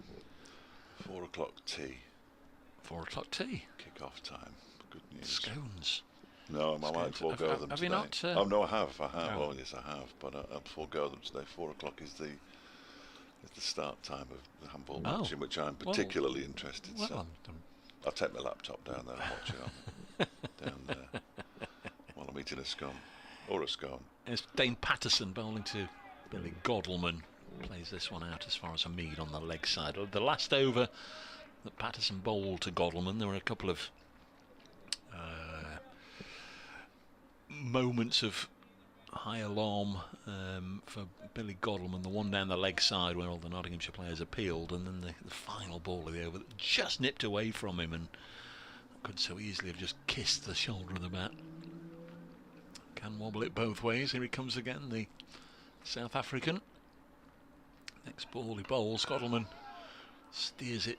4 o'clock tea. 4 o'clock tea. Kick-off time. Good news. Scones. No, I might forego them have today. You not? Oh no, I have. Oh. Oh yes, I have. But I'll forego them today. 4 o'clock is the start time of the handball match, in which I'm particularly interested. Well, so I'll take my laptop down there and watch it down there while I'm eating a scone or a scone. It's Dane Patterson bowling to Billy Godalming. Plays this one out as far as Hamid on the leg side. The last over that Patterson bowled to Godalming, there were a couple of moments of high alarm for Billy Godalming. The one down the leg side where all the Nottinghamshire players appealed, and then the final ball of the over that just nipped away from him and could so easily have just kissed the shoulder of the bat. Can wobble it both ways. Here he comes again, the South African. Next ball he bowls. Godalming steers it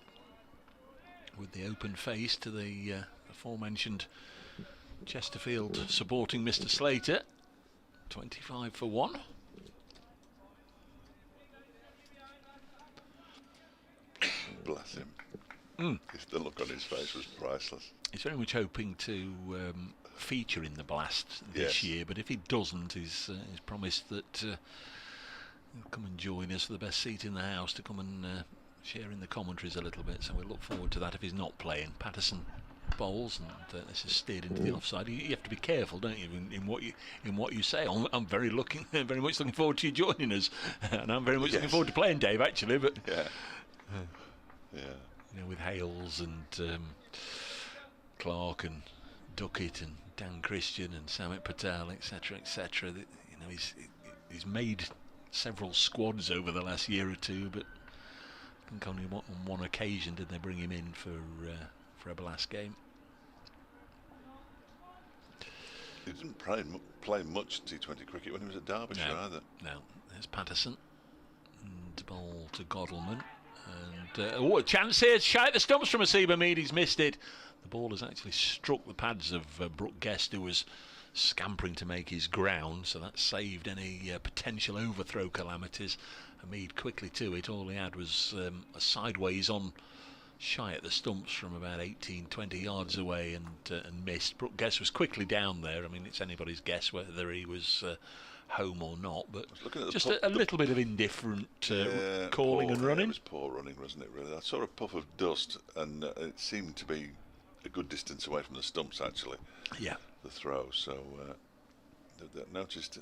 with the open face to the aforementioned Chesterfield supporting Mr. Slater. 25 for 1. Bless him. The look on his face was priceless. He's very much hoping to feature in the Blast this year, but if he doesn't, he's promised that he'll come and join us for the best seat in the house to come and share in the commentaries a little bit. So we'll look forward to that if he's not playing. Patterson bowls, and this is steered into the offside. You have to be careful, don't you, in what you say. I'm very much looking forward to you joining us, and I'm very much looking forward to playing Dave, actually. But with Hales and Clark and Duckett and Dan Christian and Samit Patel, etc., etc. He's made several squads over the last year or two, but I think only on one occasion did they bring him in for a blast game. He didn't play much T20 cricket when he was at Derbyshire either. No, there's Patterson and ball to Godalman, and a chance here, shy at the stumps from Asiba Mead. He's missed it. The ball has actually struck the pads of Brooke Guest, who was scampering to make his ground, so that saved any potential overthrow calamities. Mead quickly to it. All he had was a sideways on shy at the stumps from about 18-20 yards away, and missed. Brooke Guest was quickly down there. I mean, it's anybody's guess whether he was home or not, but just a little bit of indifferent calling and running. It was poor running, wasn't it, really? I saw a puff of dust, and it seemed to be a good distance away from the stumps, actually. Yeah. The throw, so noticed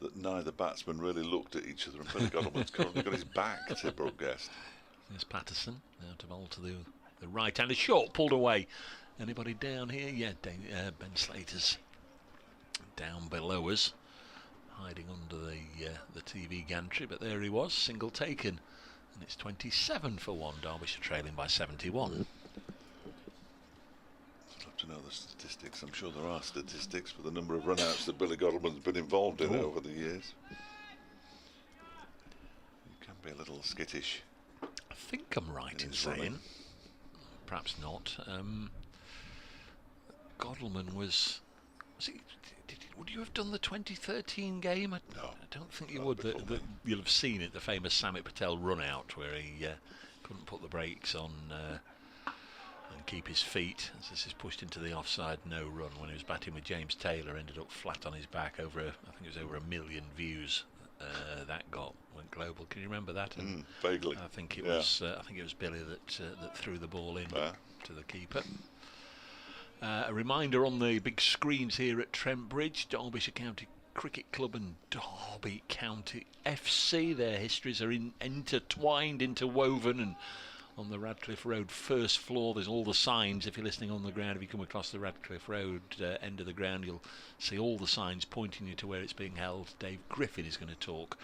that neither batsman really looked at each other, and Billy Godalman's currently got his back to Brooke Guest. There's Patterson, now to bowl to the right hand, a short pulled away. Anybody down here? Yeah, Ben Slater's down below us, hiding under the TV gantry, but there he was, single taken, and it's 27 for 1, Derbyshire trailing by 71. To know the statistics. I'm sure there are statistics for the number of run-outs that Billy Godalman's been involved in over the years. You can be a little skittish. I think I'm right in saying, perhaps not. Godalman was he, would you have done the 2013 game? No, I don't think you would. You'll have seen it, the famous Samit Patel run-out where he couldn't put the brakes on and keep his feet as this is pushed into the offside no run. When he was batting with James Taylor, ended up flat on his back. I think it was over 1 million views that went global. Can you remember that? Vaguely. I think it was Billy that threw the ball in to the keeper. A reminder on the big screens here at Trent Bridge, Derbyshire County Cricket Club and Derby County FC. Their histories are intertwined, interwoven, and on the Radcliffe Road first floor there's all the signs. If you're listening on the ground, if you come across the Radcliffe Road end of the ground, you'll see all the signs pointing you to where it's being held. Dave Griffin is going to talk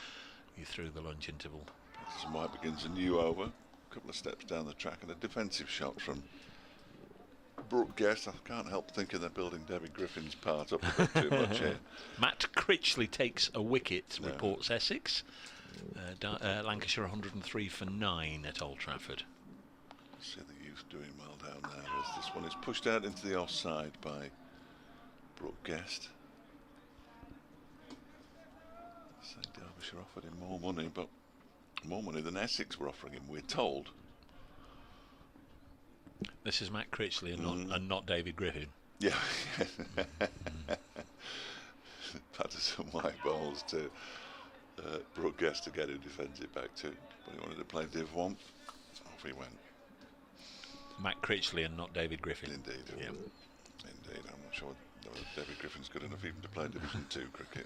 you through the lunch interval. Patterson White begins a new over, a couple of steps down the track, and a defensive shot from Brooke Guest. I can't help thinking they're building David Griffin's part up a bit too much here. Matt Critchley takes a wicket, reports Essex. Lancashire 103 for 9 at Old Trafford. See the youth doing well down there as this one is pushed out into the offside by Brooke Guest. So Derbyshire offered him more money, but more money than Essex were offering him, we're told. This is Matt Critchley and not David Griffin. Yeah. Patterson White bowls to Brooke Guest to get a defensive back to, but he wanted to play Div 1. Off he went. Matt Critchley and not David Griffin. Indeed. Yeah. Indeed. I'm not sure whether David Griffin's good enough even to play Division 2 cricket.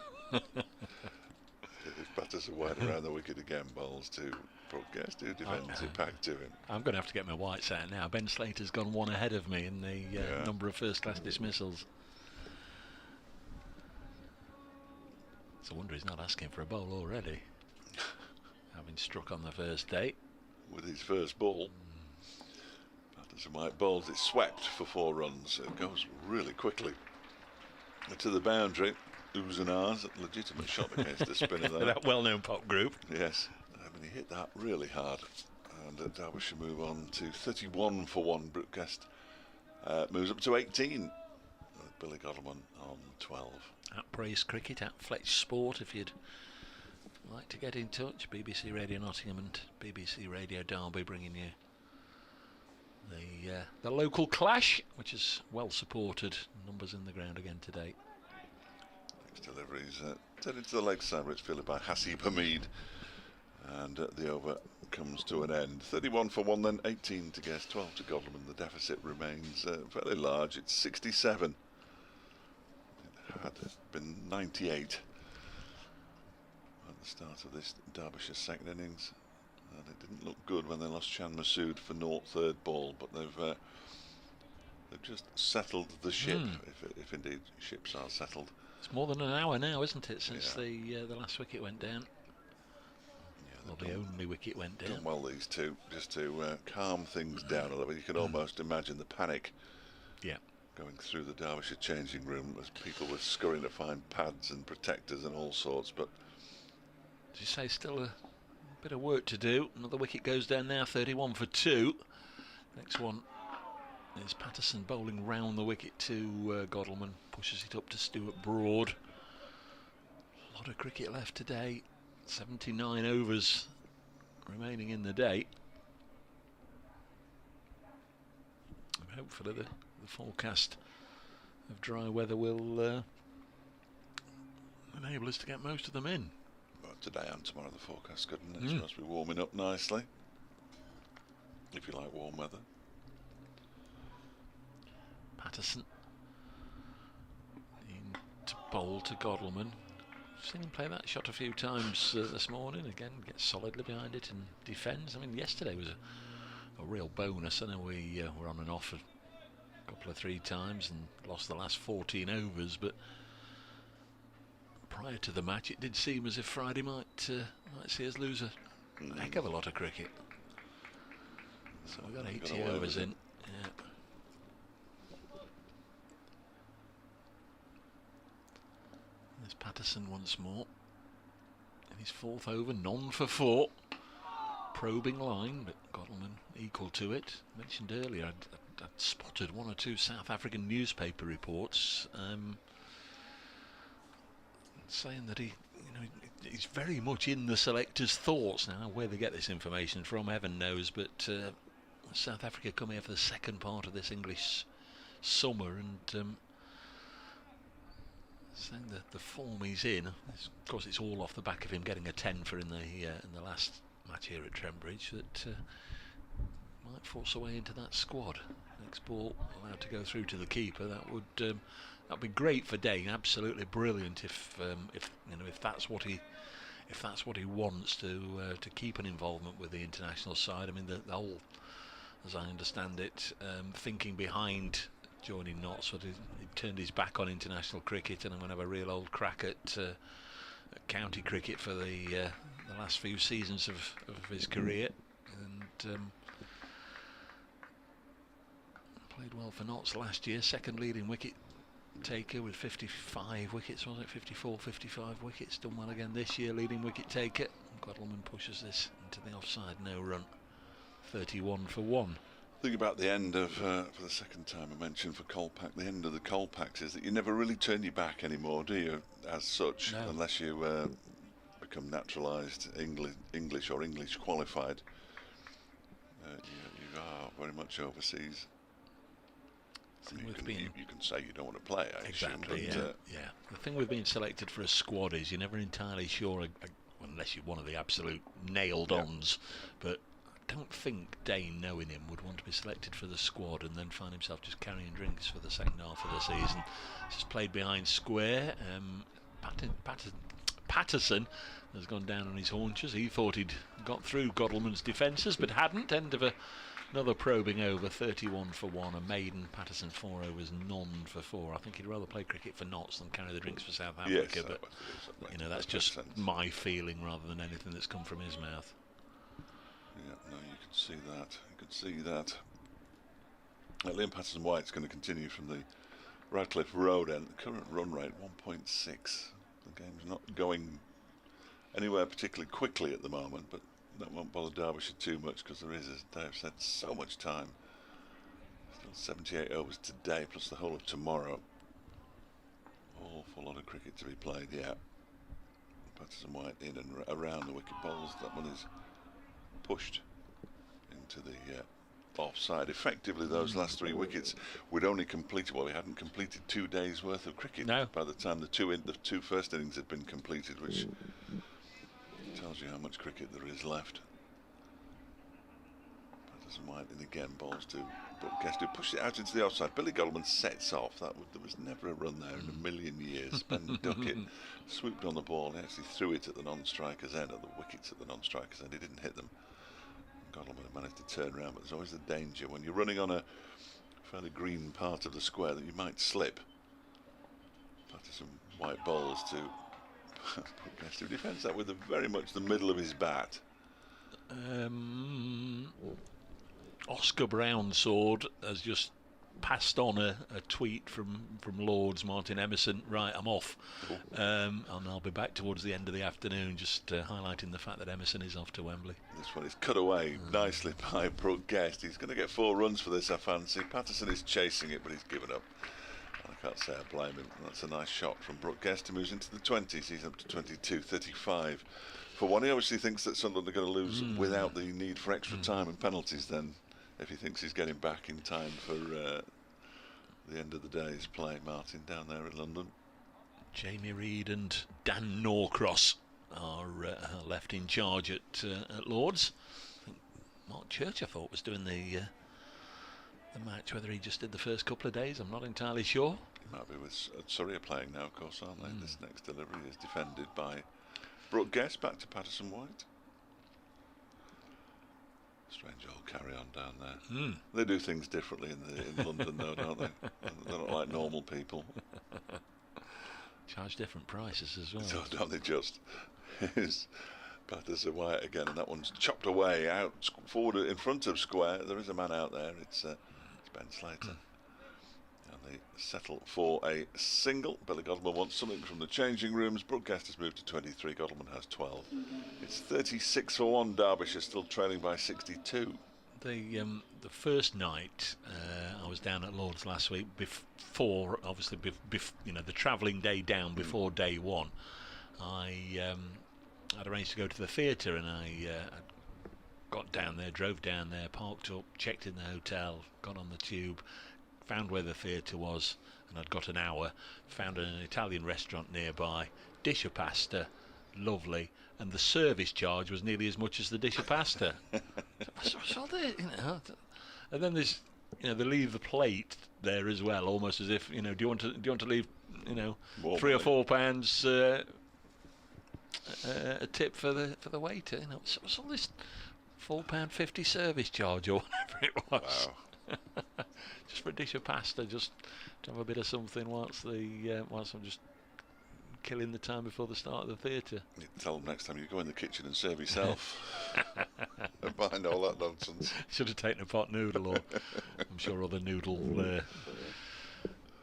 If Patterson White around the wicket again, bowls to Brooke Guest, do defensive back to him. I'm going to have to get my whites out now. Ben Slater's gone one ahead of me in the number of first-class dismissals. It's a wonder he's not asking for a bowl already, having struck on the first day. With his first ball, Patterson White bowls it swept for 4 runs. It goes really quickly to the boundary. Oohs and ahs, legitimate shot against the spinner there. That well-known pop group. Yes, I mean, he hit that really hard. And Derbyshire move on to 31 for 1. Brooke Guest moves up to 18. With Billy Godalman on 12. At Praise Cricket, at Fletch Sport, if you'd like to get in touch. BBC Radio Nottingham and BBC Radio Derby bringing you the local clash, which is well supported. Numbers in the ground again today. Next deliveries turned into the leg side, where it's fielded by Hasib Hamid. And the over comes to an end. 31 for 1 then, 18 to Guest, 12 to Godalming. The deficit remains fairly large. It's 67. It had been 98 at the start of this Derbyshire second innings. And it didn't look good when they lost Chan Masood for 0 third ball, but they've just settled the ship, if indeed ships are settled. It's more than an hour now, isn't it, since the last wicket went down? Well, the only wicket went down. Done well, these two, just to calm things down a little bit. You can almost imagine the panic going through the Derbyshire changing room as people were scurrying to find pads and protectors and all sorts. But as you say, still a bit of work to do. Another wicket goes down now, 31 for 2. Next one is Pattinson bowling round the wicket to Godalming, pushes it up to Stuart Broad. A lot of cricket left today. 79 overs remaining in the day. And hopefully the forecast of dry weather will enable us to get most of them in. Well, today and tomorrow the forecast good, isn't it? It's supposed to be warming up nicely, if you like warm weather. Patterson in to bowl to Godalming. Seen him play that shot a few times this morning. Again, gets solidly behind it and defends. I mean, yesterday was a real bonus. I know we were on and off a couple of 3 times and lost the last 14 overs, but prior to the match it did seem as if Friday might see us lose a heck of a lot of cricket. So we got 80 overs in. Yeah. There's Patterson once more in his 4th over, none for 4. Probing line, but Godalming equal to it. Mentioned earlier, I'd spotted 1 or 2 South African newspaper reports saying that he's very much in the selectors' thoughts now. Where they get this information from, heaven knows. But South Africa come here for the second part of this English summer, and saying that the form he's in, of course, it's all off the back of him getting a 10 for in the last match here at Trent Bridge, that might force a way into that squad. Next ball allowed to go through to the keeper. That'd be great for Dane. Absolutely brilliant if that's what he wants to keep an involvement with the international side. I mean, the whole, as I understand it, thinking behind joining Notts, so he turned his back on international cricket and I'm going to have a real old crack at county cricket for the last few seasons of his career, and played well for Notts last year, second leading wicket taker with 55 wickets, was it? 54, 55 wickets. Done well again this year, leading wicket taker. Godalming pushes this into the offside, no run. 31 for 1. The thing about the end of, for the second time I mentioned for Colpack, the end of the Colpacks is that you never really turn your back anymore, do you, as such, unless you become naturalised English or English qualified. You are very much overseas. I mean, you can say you don't want to play, I exactly, assume, but, yeah. The thing with being selected for a squad is you're never entirely sure, unless you're one of the absolute nailed-ons, but I don't think Dane, knowing him, would want to be selected for the squad and then find himself just carrying drinks for the second half of the season. Just played behind square. Patterson has gone down on his haunches. He thought he'd got through Godalming's defences, but hadn't. End of another probing over, 31 for 1. A maiden. Patterson 4 overs, none for 4. I think he'd rather play cricket for Notts than carry the drinks for South Africa. Yes, but that's just my feeling rather than anything that's come from his mouth. Yeah, no, you can see that. You can see that. Liam Patterson-White's going to continue from the Radcliffe Road end. The current run rate 1.6. The game's not going anywhere particularly quickly at the moment, but that won't bother Derbyshire too much because there is, as Dave said, so much time. Still 78 overs today, plus the whole of tomorrow. Awful lot of cricket to be played, yeah. Patterson-White in and around the wicket bowls. That one is pushed into the offside. Effectively, those last 3 wickets we'd only completed, well, we hadn't completed 2 days worth of cricket by the time the two first innings had been completed, which Tells you how much cricket there is left. Patterson White, and again balls to Brooke Guest, who pushed it out into the offside. Billy Goldman sets off. There was never a run there in a million years. Ben Duckett swooped on the ball. He actually threw it at the non-striker's end, or the wickets at the non-striker's end. He didn't hit them. Goldman managed to turn around, but there's always the danger when you're running on a fairly green part of the square that you might slip. Patterson White balls to Brooke Guest, who defends that with very much the middle of his bat. Oscar Brownsword has just passed on a tweet from Lord's Martin Emerson. Right, I'm off, and I'll be back towards the end of the afternoon, just highlighting the fact that Emerson is off to Wembley. This one is cut away nicely by Brooke Guest. He's going to get 4 runs for this, I fancy. Patterson is chasing it, but he's given up. I can't say I blame him. That's a nice shot from Brooke Guest, who moves into the 20s. He's up to 22, 35 for one. He obviously thinks that Sunderland are going to lose without the need for extra time and penalties then, if he thinks he's getting back in time for the end of the day's play. Martin down there in London. Jamie Reid and Dan Norcross are left in charge at Lord's. I think Mark Church, I thought, was doing the match. Whether he just did the first couple of days, I'm not entirely sure. He might be with Surrey are playing now, of course, aren't they? This next delivery is defended by Brooke Guest. Back to Patterson White. Strange old carry-on down there. They do things differently in London, though, don't they? They're not like normal people. Charge different prices as well. So don't they just? Here's Patterson White again, and that one's chopped away out forward in front of square. There is a man out there. It's Ben Slater. And they settle for a single. Billy Godleman wants something from the changing rooms. Brooke Guest has moved to 23. Godleman has 12. It's 36 for 1. Derbyshire still trailing by 62. The first night I was down at Lord's last week before, obviously, the travelling day down before day one. I'd arranged to go to the theatre, and I got down there, drove down there, parked up, checked in the hotel, got on the tube, found where the theatre was, and I'd got an hour, found an Italian restaurant nearby, dish of pasta, lovely, and the service charge was nearly as much as the dish of pasta. So and then there's, they leave the plate there as well, almost as if, do you want to leave, More £3 or money. £4 a tip for the waiter. So what's all this £4.50 service charge or whatever it was? Wow. Just for a dish of pasta, just to have a bit of something whilst I'm just killing the time before the start of the theatre. You tell them next time you go in the kitchen and serve yourself. Behind all that nonsense. Should have taken a pot noodle, or I'm sure other noodle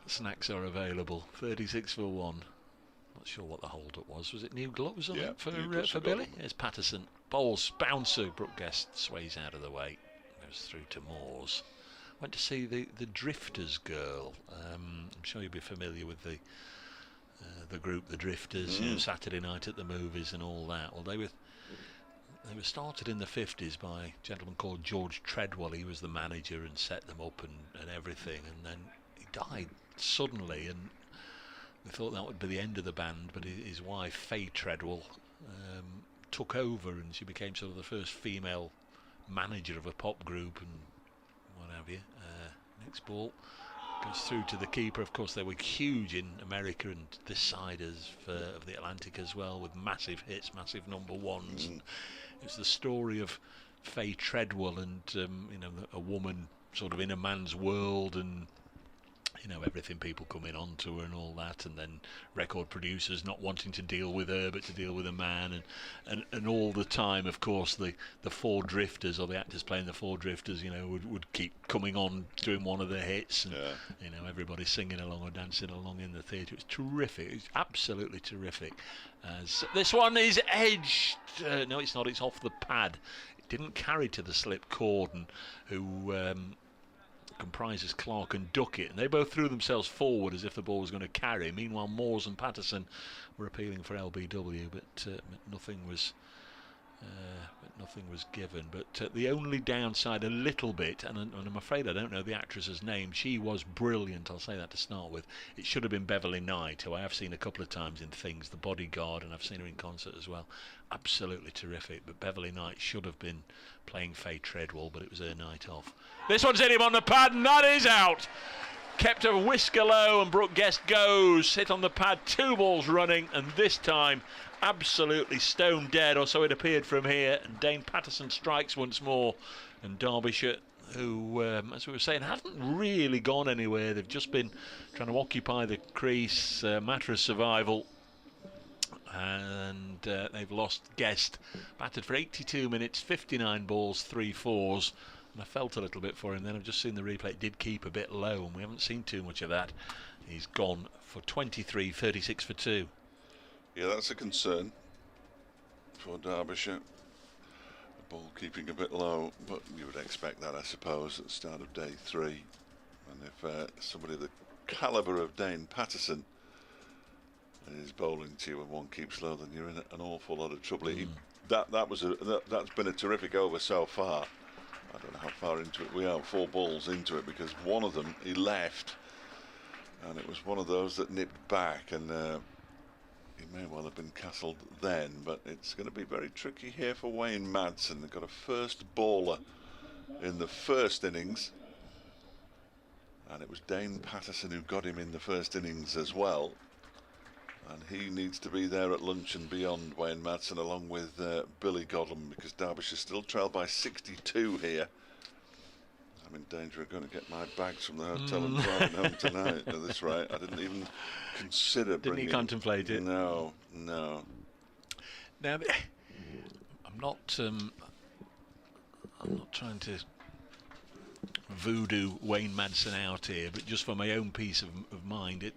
snacks are available. 36 for 1. Not sure what the hold-up was. Was it new gloves on it for Billy? Here's Patterson. Bowls, bouncer. Brooke Guest sways out of the way. Goes through to Moores. Went to see the Drifters girl. I'm sure you'll be familiar with the group, the Drifters. Saturday night at the movies and all that. Well, they were started in the 50s by a gentleman called George Treadwell. He was the manager and set them up and everything. And then he died suddenly, and we thought that would be the end of the band, but his wife, Faye Treadwell, took over, and she became sort of the first female manager of a pop group and what have you. Next ball goes through to the keeper. Of course, they were huge in America and this side of the Atlantic as well, with massive hits, massive number ones. And it's the story of Faye Treadwell and a woman sort of in a man's world, and everything, people coming on to her and all that, and then record producers not wanting to deal with her but to deal with a man, and all the time, of course, the four drifters, or the actors playing the four drifters, would keep coming on doing one of their hits, and everybody singing along or dancing along in the theatre. It was terrific. It was absolutely terrific. As this one is edged. No, it's not. It's off the pad. It didn't carry to the slip Corden, who comprises Clark and Duckett, and they both threw themselves forward as if the ball was going to carry. Meanwhile, Moores and Patterson were appealing for LBW, but nothing was but nothing was given. But the only downside a little bit, and I'm afraid I don't know the actress's name, she was brilliant, I'll say that to start with. It should have been Beverly Knight, who I have seen a couple of times in things, The Bodyguard, and I've seen her in concert as well. Absolutely terrific, but Beverly Knight should have been playing Faye Treadwell, but it was her night off. This one's hit him on the pad, and that is out! Kept a whisker low, and Brooke Guest goes. Hit on the pad, 2 balls running, and this time absolutely stone dead, or so it appeared from here. And Dane Patterson strikes once more, and Derbyshire, who, as we were saying, hasn't really gone anywhere. They've just been trying to occupy the crease, matter of survival. And they've lost Guest. Batted for 82 minutes, 59 balls, 3 fours. And I felt a little bit for him then. I've just seen the replay. It did keep a bit low, and we haven't seen too much of that. He's gone for 23, 36 for 2. Yeah, that's a concern for Derbyshire. The ball keeping a bit low, but you would expect that, I suppose, at the start of day 3. And if somebody of the calibre of Dane Patterson is bowling to you and one keeps low, then you're in an awful lot of trouble. That's been a terrific over so far. I don't know how far into it we are, 4 balls into it, because one of them he left, and it was one of those that nipped back, and he may well have been castled then, but it's going to be very tricky here for Wayne Madsen. They've got a first bowler in the first innings, and it was Dane Patterson who got him in the first innings as well, and he needs to be there at lunch and beyond, Wayne Madsen, along with Billy Godlem, because Derbyshire still trail by 62 here. I'm in danger of going to get my bags from the hotel and driving home tonight at this rate. I didn't even consider bringing... Didn't you contemplate it? No. Now, I'm not trying to voodoo Wayne Madsen out here, but just for my own peace of mind,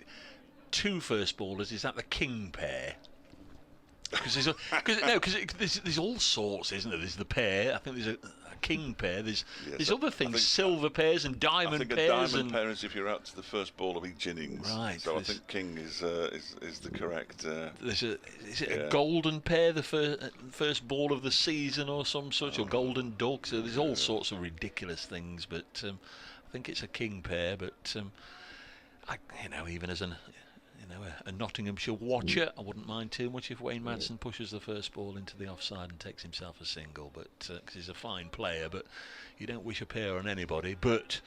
2 first ballers, is that the king pair? Because there's all sorts, isn't there? There's the pair. I think there's a king pair. There's other things, silver pairs and diamond pairs. I think a diamond pair is if you're out to the first ball of each innings. Right. So I think king is the correct. Is it a golden pair, the first ball of the season or some sort, or golden duck? So there's all sorts of ridiculous things, but I think it's a king pair. But even as a Nottinghamshire watcher, I wouldn't mind too much if Wayne Madsen pushes the first ball into the offside and takes himself a single, but because he's a fine player, but you don't wish a pair on anybody. But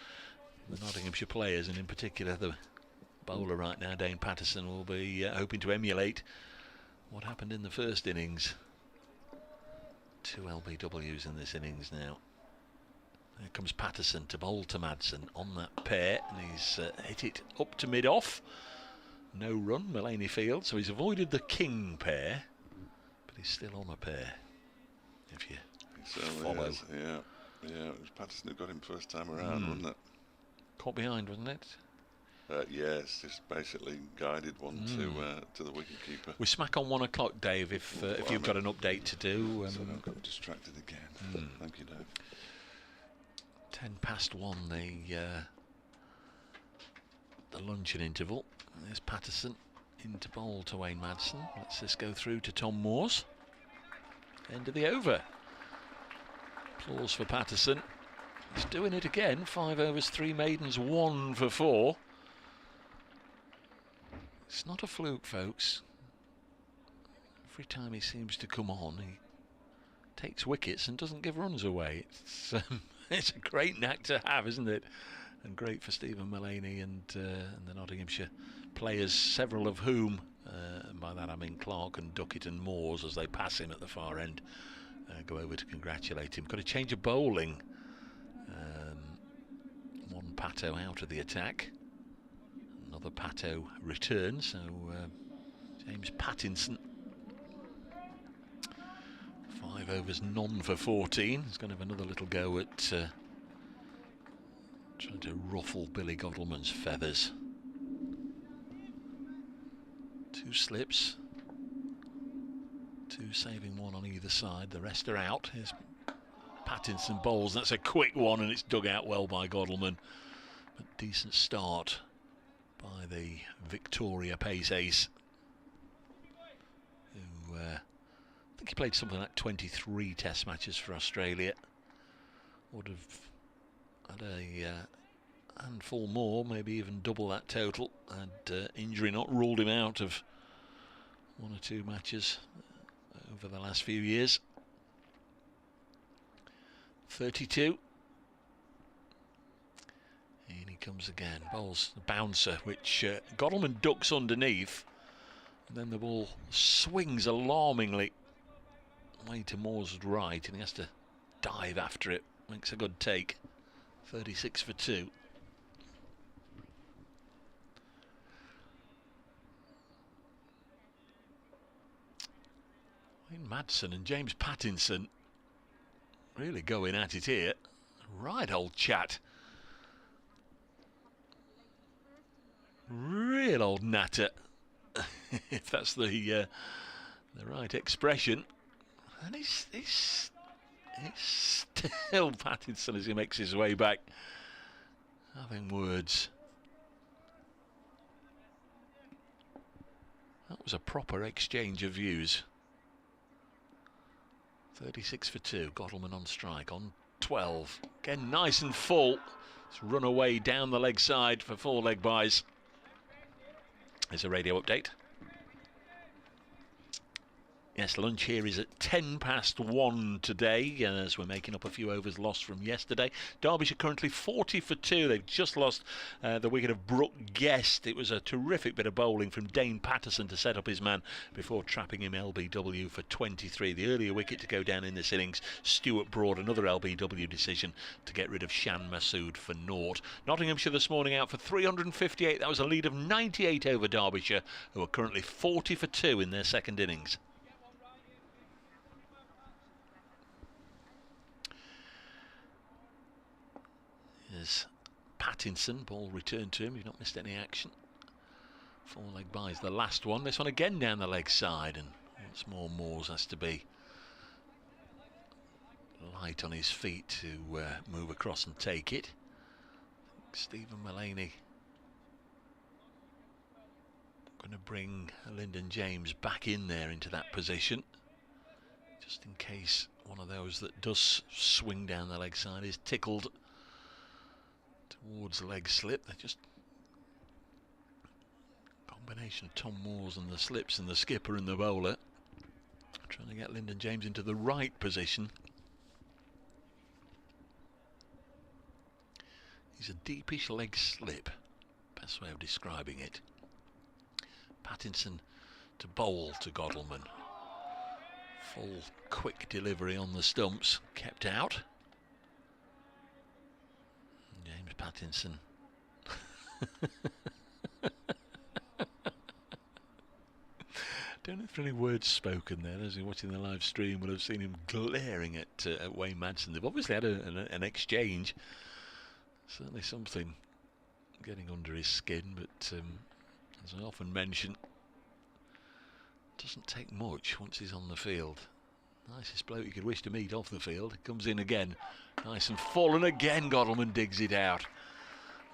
the Nottinghamshire players, and in particular the bowler right now, Dane Patterson, will be hoping to emulate what happened in the first innings. 2 LBWs in this innings now. Here comes Patterson to bowl to Madsen on that pair, and he's hit it up to mid-off. No run, Mullaney Field, so he's avoided the king pair, but he's still on a pair. If you follow. Is. Yeah, it was Patterson who got him first time around, wasn't it? Caught behind, wasn't it? Yes, just basically guided one to the wicketkeeper. We're smack on 1 o'clock, Dave, if you've got an update to do. So I've got distracted again. Thank you, Dave. 1:10, the luncheon interval. There's Patterson into bowl to Wayne Madsen. Let's this go through to Tom Moores. End of the over. Applause for Patterson. He's doing it again. 5 overs, 3 maidens, 1 for 4. It's not a fluke, folks. Every time he seems to come on, he takes wickets and doesn't give runs away. It's a great knack to have, isn't it? And great for Stephen Mullaney and the Nottinghamshire players, several of whom, and by that I mean Clark and Duckett and Moores, as they pass him at the far end, go over to congratulate him. Got a change of bowling. 1 Pato out of the attack. Another Pato return, so James Pattinson. 5 overs, none for 14. He's going to have another little go at trying to ruffle Billy Godleman's feathers. 2 slips. 2 saving 1 on either side. The rest are out. Here's Pattinson bowls. That's a quick one, and it's dug out well by Godleman. But decent start by the Victoria pace ace, who think he played something like 23 Test matches for Australia. Would have had a handful more, maybe even double that total, and injury not ruled him out of 1 or 2 matches over the last few years. 32. And he comes again, bowls the bouncer, which Godalmand ducks underneath, and then the ball swings alarmingly way to Moore's right, and he has to dive after it. Makes a good take. 36 for 2. Wayne Madsen and James Pattinson really going at it here. Right old chat. Real old natter, if that's the right expression. And he's still Pattinson as he makes his way back, having words. That was a proper exchange of views. 36 for 2, Godalmand on strike, on 12. Again, nice and full. It's run away down the leg side for 4 leg byes. There's a radio update. Yes, lunch here is at 1:10 today, as we're making up a few overs lost from yesterday. Derbyshire currently 40 for 2. They've just lost the wicket of Brooke Guest. It was a terrific bit of bowling from Dane Patterson to set up his man before trapping him LBW for 23. The earlier wicket to go down in this innings, Stuart brought another LBW decision to get rid of Shan Masood for naught. Nottinghamshire this morning out for 358. That was a lead of 98 over Derbyshire, who are currently 40 for 2 in their second innings. Here's Pattinson, ball returned to him, he's not missed any action. 4 leg byes, the last one. This one again down the leg side, and once more Moores has to be light on his feet to move across and take it. I think Stephen Mullaney going to bring Lyndon James back in there into that position, just in case one of those that does swing down the leg side is tickled towards the leg slip. They're just a combination of Tom Moores and the slips and the skipper and the bowler trying to get Lyndon James into the right position. He's a deepish leg slip, best way of describing it. Pattinson to bowl to Godalmand. Full quick delivery on the stumps, kept out. James Pattinson. Don't know if there are any words spoken there. Those who are watching the live stream will have seen him glaring at Wayne Madsen. They've obviously had an exchange. Certainly something getting under his skin, but as I often mention, it doesn't take much once he's on the field. Nicest bloke you could wish to meet off the field. Comes in again, nice and full, and again Godalmand digs it out.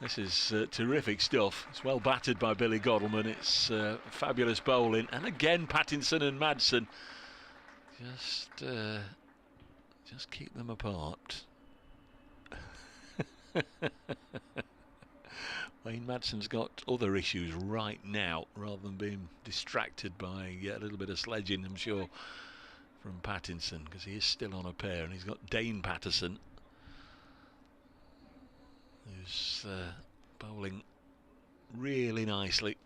This is terrific stuff. It's well battered by Billy Godalmand. It's fabulous bowling, and again Pattinson and Madsen just keep them apart. Wayne Madsen's got other issues right now, rather than being distracted by a little bit of sledging, I'm sure, from Pattinson, because he is still on a pair, and he's got Dane Patterson, who's bowling really nicely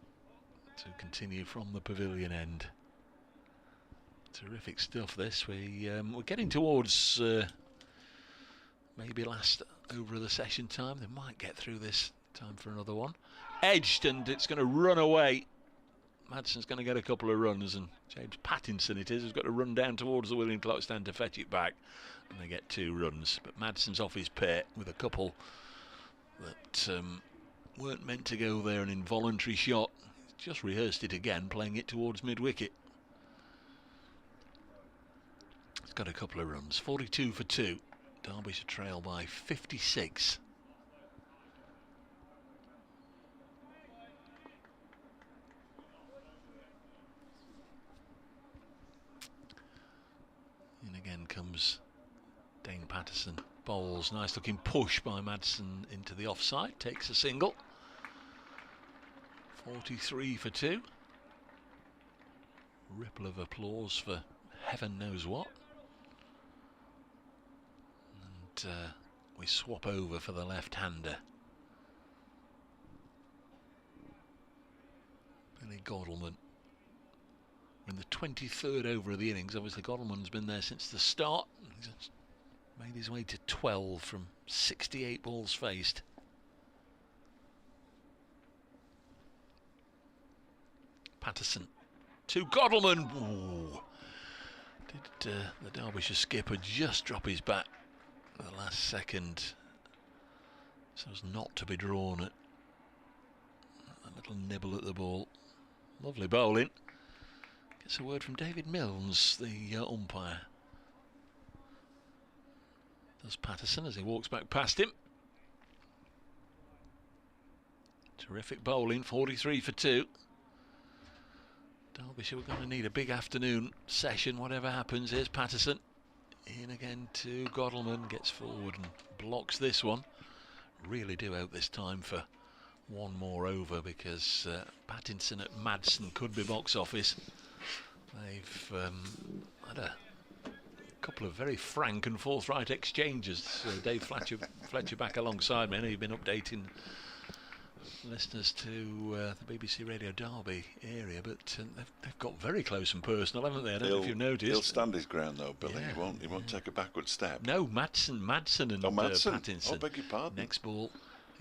to continue from the pavilion end. Terrific stuff this. We're getting towards maybe last over of the session time. They might get through this time for another one. Edged, and it's going to run away. Madsen's going to get a couple of runs, and James Pattinson it is who's got to run down towards the William Clark stand to fetch it back, and they get 2 runs. But Madsen's off his pair with a couple that weren't meant to go there, an involuntary shot. He's just rehearsed it again, playing it towards mid-wicket. He's got a couple of runs. 42 for 2. Derbyshire trail by 56. comes Dane Patterson. Bowls, nice looking push by Madsen into the offside, takes a single. 43 for 2. Ripple of applause for heaven knows what. And we swap over for the left-hander. Billy Goddleman. We're in the 23rd over of the innings. Obviously Goddleman's been there since the start. He's made his way to 12 from 68 balls faced. Patterson to Goddleman. Ooh. Did the Derbyshire skipper just drop his bat at the last second so as not to be drawn at a little nibble at the ball. Lovely bowling. Gets a word from David Milnes, the umpire. Does Patterson as he walks back past him. Terrific bowling, 43 for 2. Derbyshire, we're going to need a big afternoon session, whatever happens. Here's Patterson. In again to Goddleman, gets forward and blocks this one. Really do hope this time for one more over, because Pattinson at Madsen could be box office. They've had a couple of very frank and forthright exchanges. Dave Fletcher back alongside me. I know you've been updating listeners to the BBC Radio Derby area, but they've got very close and personal, haven't they? I don't know if you've noticed. He'll stand his ground though, Billy. Yeah, He won't take a backward step. No, Madsen and Pattinson. Oh, beg your pardon. Next ball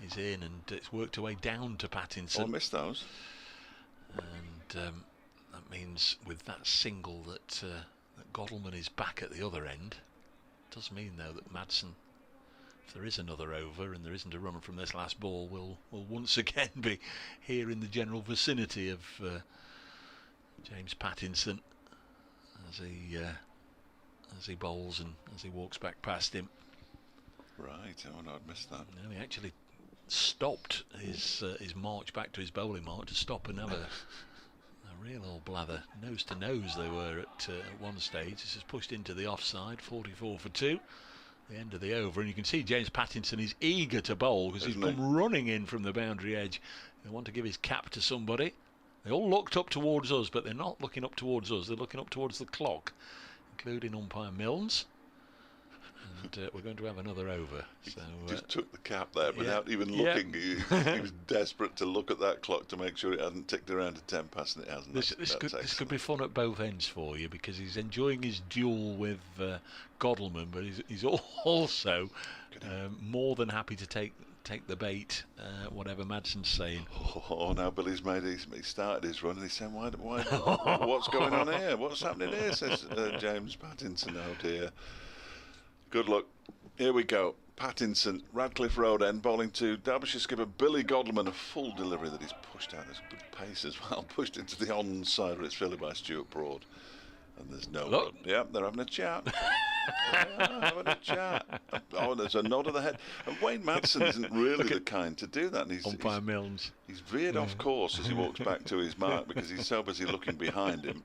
is in, and it's worked away down to Pattinson. Oh, I missed those. And that means with that single that Goddleman is back at the other end. Does mean though that Madsen, if there is another over and there isn't a run from this last ball, will once again be here in the general vicinity of James Pattinson as he bowls and as he walks back past him. Right, oh no, I'd missed that. No, he actually stopped his march back to his bowling mark to stop and have a real old blather. Nose to nose they were at one stage. This is pushed into the offside, 44 for 2. The end of the over, and you can see James Pattinson is eager to bowl because he's come running in from the boundary edge. They want to give his cap to somebody. They all looked up towards us, but they're not looking up towards us. They're looking up towards the clock, including umpire Milnes. And we're going to have another over. So just took the cap there without even looking. He was desperate to look at that clock to make sure it hadn't ticked around to 10 past, and it hasn't. This could be fun at both ends for you, because he's enjoying his duel with Goddleman, but he's also more than happy to take the bait, whatever Madsen's saying. Oh, now Billy's he started his run and he's saying, why what's going on here? What's happening here? Says James Pattinson. Oh dear. Good luck. Here we go. Pattinson, Radcliffe Road end, bowling to Derbyshire skipper Billy Goddleman. A full delivery that he's pushed out. There's good pace as well. Pushed into the onside, but it's fielded by Stuart Broad. And there's no run. Yeah, they're having a chat. Having a chat. Oh, there's a nod of the head. And Wayne Madsen isn't really the kind to do that. And umpire Milnes. He's veered off course as he walks back to his mark because he's so busy looking behind him.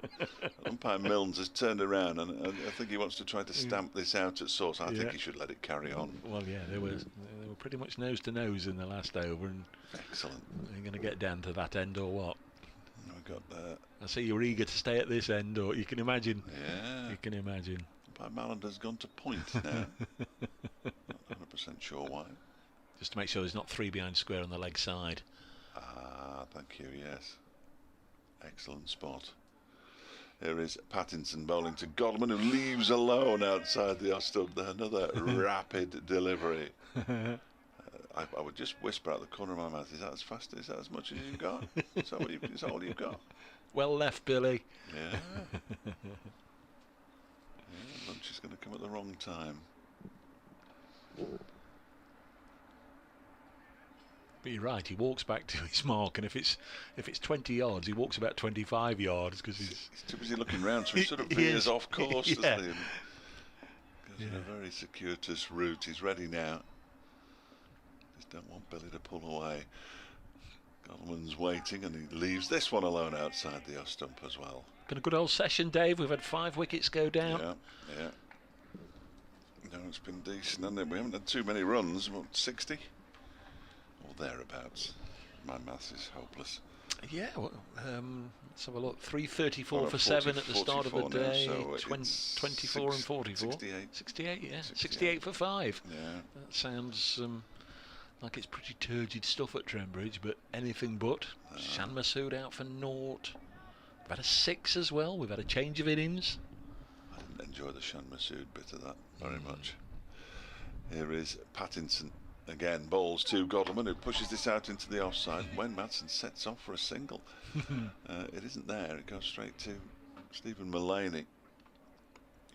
Umpire Milnes has turned around, and I think he wants to try to stamp this out at source. I think he should let it carry on. Well, yeah, they were pretty much nose to nose in the last over, and excellent. Are you going to get down to that end or what? We got I see you're eager to stay at this end, or you can imagine. Yeah. You can imagine. Umpire Mallander's gone to point now. Not 100% sure why. Just to make sure there's not 3 behind square on the leg side. Ah, thank you, yes. Excellent spot. Here is Pattinson bowling to Goddleman, who leaves alone outside the off stump. Another rapid delivery. I would just whisper out the corner of my mouth, is that as fast, is that as much as you've got? Is that all you've got? Well left, Billy. Yeah. Lunch is going to come at the wrong time. But you're right, he walks back to his mark, and if it's 20 yards, he walks about 25 yards because he's too busy looking round, so he sort of veers off course, doesn't he? Goes in a very circuitous route. He's ready now. Just don't want Billy to pull away. Goddleman's waiting, and he leaves this one alone outside the off stump as well. Been a good old session, Dave. We've had 5 wickets go down. Yeah. No, it's been decent, hasn't it? We haven't had too many runs. What, 60? Or thereabouts. My maths is hopeless. Yeah, well, let's have a look. 3:34 for 40, 7 at the start of the day. Now, so 24 and 44. 68. 68, yeah. 68 for 5. Yeah. That sounds like it's pretty turgid stuff at Trent Bridge, but anything but. Shan Masood out for naught. We've had a 6 as well. We've had a change of innings. I didn't enjoy the Shan Masood bit of that very much. Here is Pattinson. Again, bowls to Godleman, who pushes this out into the offside. Wayne Madsen sets off for a single. It isn't there. It goes straight to Stephen Mullaney,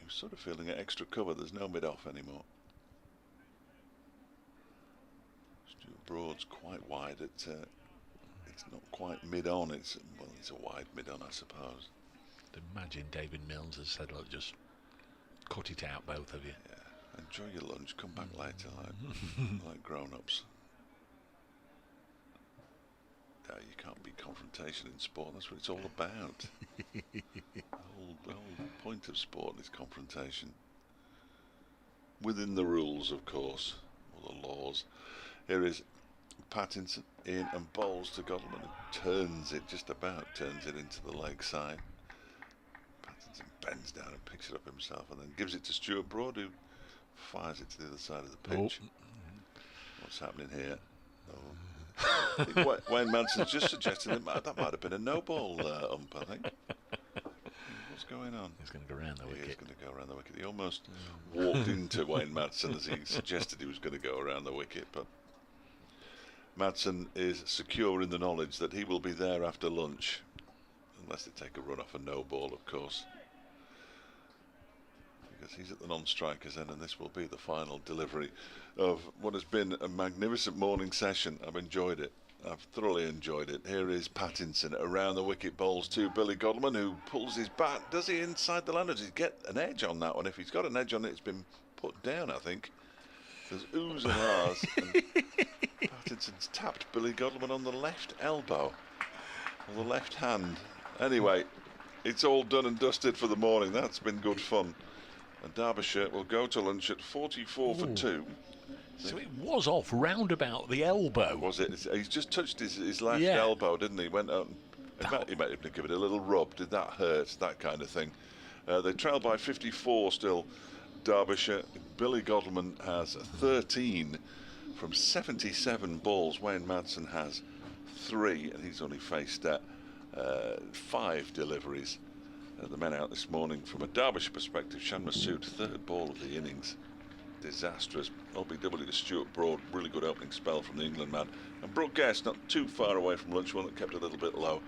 who's sort of feeling at extra cover. There's no mid-off anymore. Stuart Broad's quite wide at... it's not quite mid-on. It's a wide mid-on, I suppose. Imagine David Milnes has said, look, just cut it out, both of you. Yeah. Enjoy your lunch, come back later, like grown-ups. Yeah, you can't be confrontation in sport, that's what it's all about. the whole point of sport is confrontation. Within the rules, of course, or the laws. Here is Pattinson in and bowls to Godleman, who turns it, just about turns it into the leg side. Pattinson bends down and picks it up himself and then gives it to Stuart Broad, who fires it to the other side of the pitch. What's happening here? I think Wayne Manson's just suggesting that might have been a no ball ump, I think. What's going on? He's going to go around the wicket. He's going to go around the wicket. He almost walked into Wayne Madsen as he suggested he was going to go around the wicket, but Madsen is secure in the knowledge that he will be there after lunch, unless they take a run off a no ball, of course. Because he's at the non-strikers end, and this will be the final delivery of what has been a magnificent morning session. I've enjoyed it. I've thoroughly enjoyed it. Here is Pattinson around the wicket, bowls to Billy Godleman, who pulls his bat. Does he inside the line, or does he get an edge on that one? If he's got an edge on it, it's been put down, I think. There's oohs and ahs, and Pattinson's tapped Billy Godleman on the left elbow, or the left hand. Anyway, it's all done and dusted for the morning. That's been good fun. And Derbyshire will go to lunch at 44 for 2. So it was off round about the elbow. Was it? He's just touched his left elbow, didn't he? Went out and he might even give it a little rub. Did that hurt? That kind of thing. They trail by 54 still, Derbyshire. Billy Godleman has 13 from 77 balls. Wayne Madsen has 3, and he's only faced 5 deliveries. The men out this morning from a Derbyshire perspective. Shan Masood, 3rd ball of the innings. Disastrous. LBW to Stuart Broad, really good opening spell from the England man. And Brooke Guest, not too far away from lunch, one that kept a little bit low.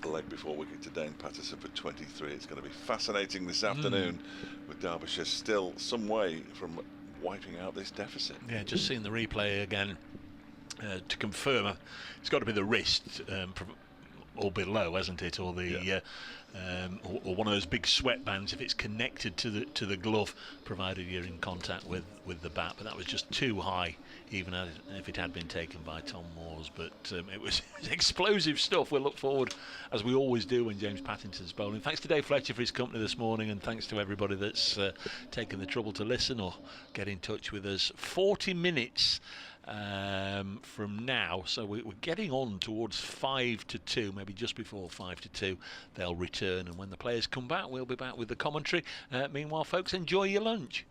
The leg before wicket to Dane Patterson for 23. It's going to be fascinating this afternoon, with Derbyshire still some way from wiping out this deficit. Yeah, just seeing the replay again to confirm. It's got to be the wrist. Or below, hasn't it? Or the or one of those big sweatbands if it's connected to the glove, provided you're in contact with the bat. But that was just too high, even if it had been taken by Tom Moores. But it was explosive stuff. We'll look forward, as we always do, when James Pattinson's bowling. Thanks to Dave Fletcher for his company this morning, and thanks to everybody that's taken the trouble to listen or get in touch with us. 40 minutes from now, so we're getting on towards 5 to 2, maybe just before 5 to 2 they'll return, and when the players come back we'll be back with the commentary. Meanwhile, folks, enjoy your lunch.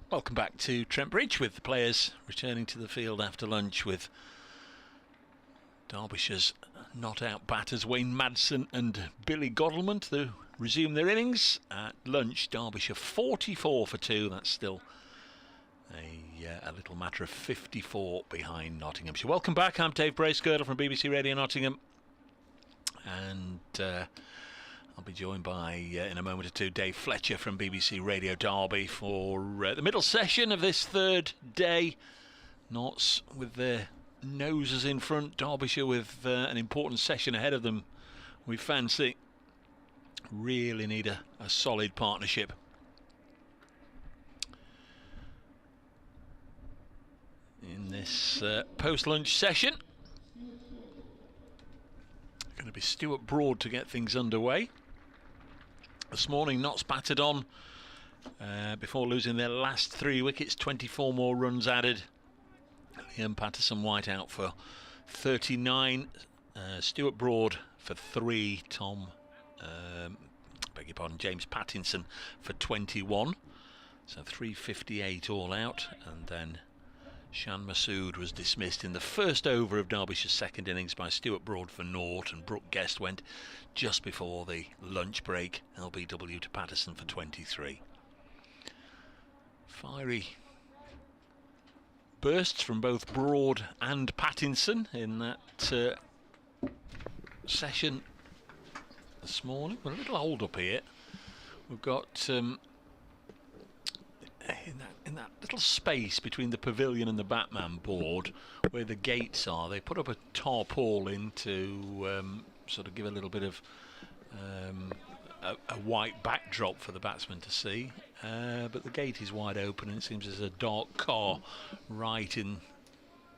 Welcome back to Trent Bridge, with the players returning to the field after lunch, with Derbyshire's not-out batters Wayne Madsen and Billy Godalmont to resume their innings. At lunch, Derbyshire 44 for 2. That's still a little matter of 54 behind Nottinghamshire. Welcome back. I'm Dave Bracegirdle from BBC Radio Nottingham, and I'll be joined by, in a moment or two, Dave Fletcher from BBC Radio Derby for the middle session of this third day. Notts with their noses in front, Derbyshire with an important session ahead of them, we fancy. Really need a solid partnership. In this post-lunch session, going to be Stuart Broad to get things underway. This morning, Notts battered on before losing their last 3 wickets. 24 more runs added. Dane Patterson white out for 39. Stuart Broad for 3. James Pattinson for 21. So 358 all out, and then Shan Masood was dismissed in the first over of Derbyshire's second innings by Stuart Broad for 0, and Brooke Guest went just before the lunch break, LBW to Patterson for 23. Fiery bursts from both Broad and Pattinson in that session this morning. We're a little hold up here. We've got in that little space between the pavilion and the Batman board where the gates are, they put up a tarpaulin to sort of give a little bit of a white backdrop for the batsman to see, but the gate is wide open and it seems there's a dark car right in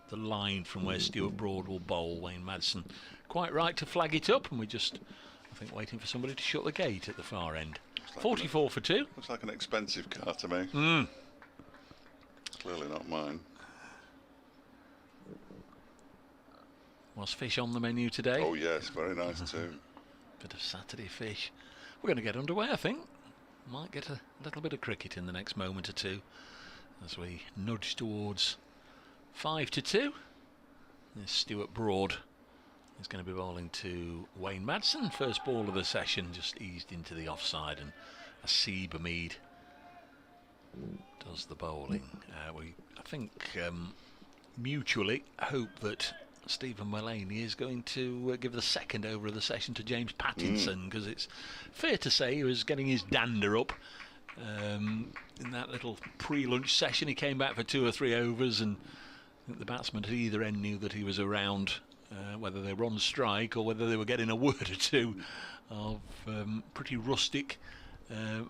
the line from where Stuart Broad will bowl. Wayne Madsen quite right to flag it up, and we're just, I think, waiting for somebody to shut the gate at the far end. 44 for 2. Looks like an expensive car to me. It's clearly not mine. Was fish on the menu today? Oh yes, very nice too. Bit of Saturday fish. We're going to get underway, I think. Might get a little bit of cricket in the next moment or two as we nudge towards 5 to 2. This Stuart Broad is going to be bowling to Wayne Madsen. First ball of the session, just eased into the offside, and Asib Mead does the bowling. I think mutually hope that Stephen Mullaney is going to give the second over of the session to James Pattinson, because it's fair to say he was getting his dander up in that little pre-lunch session. He came back for 2 or 3 overs, and I think the batsman at either end knew that he was around, whether they were on strike or whether they were getting a word or two of pretty rustic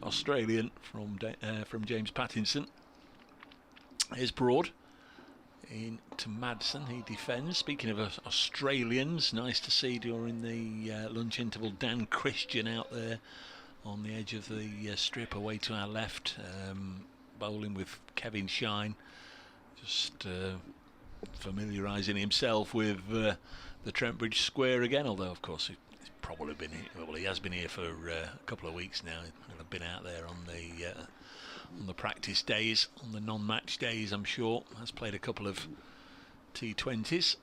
Australian from James Pattinson. Here's Broad into Madsen, he defends. Speaking of Australians, nice to see during the lunch interval Dan Christian out there on the edge of the strip away to our left, bowling with Kevin Shine, just familiarising himself with the Trent Bridge square again, although of course he's probably been here, well, he has been here for a couple of weeks now. He'll have been out there on the practice days, on the non-match days, I'm sure. Has played a couple of T20s.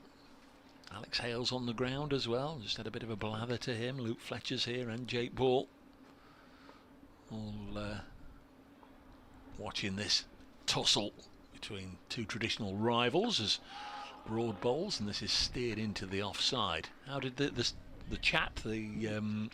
Alex Hale's on the ground as well, just had a bit of a blather to him. Luke Fletcher's here and Jake Ball, all watching this tussle between two traditional rivals as Broad bowls, and this is steered into the offside. How did the chat, the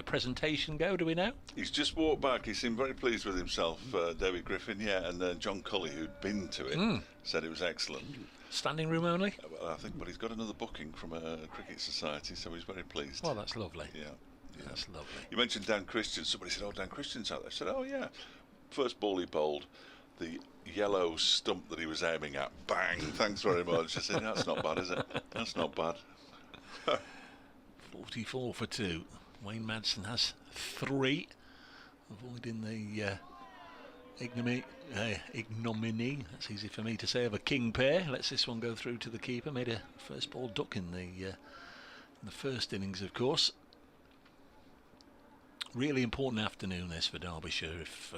presentation go, do we know? He's just walked back. He seemed very pleased with himself, David Griffin, and John Cully, who'd been to it, said it was excellent. Standing room only? Well, I think, but he's got another booking from a cricket society, so he's very pleased. Well, that's lovely. Yeah. That's lovely. You mentioned Dan Christian. Somebody said, Dan Christian's out there. I said, oh yeah. First ball he bowled, the yellow stump that he was aiming at, bang, thanks very much. I said, that's not bad, is it? That's not bad. 44 for 2. Wayne Madsen has 3, avoiding the ignominy, that's easy for me to say, of a king pair. Lets this one go through to the keeper. Made a first ball duck in the first innings, of course. Really important afternoon this for Derbyshire. If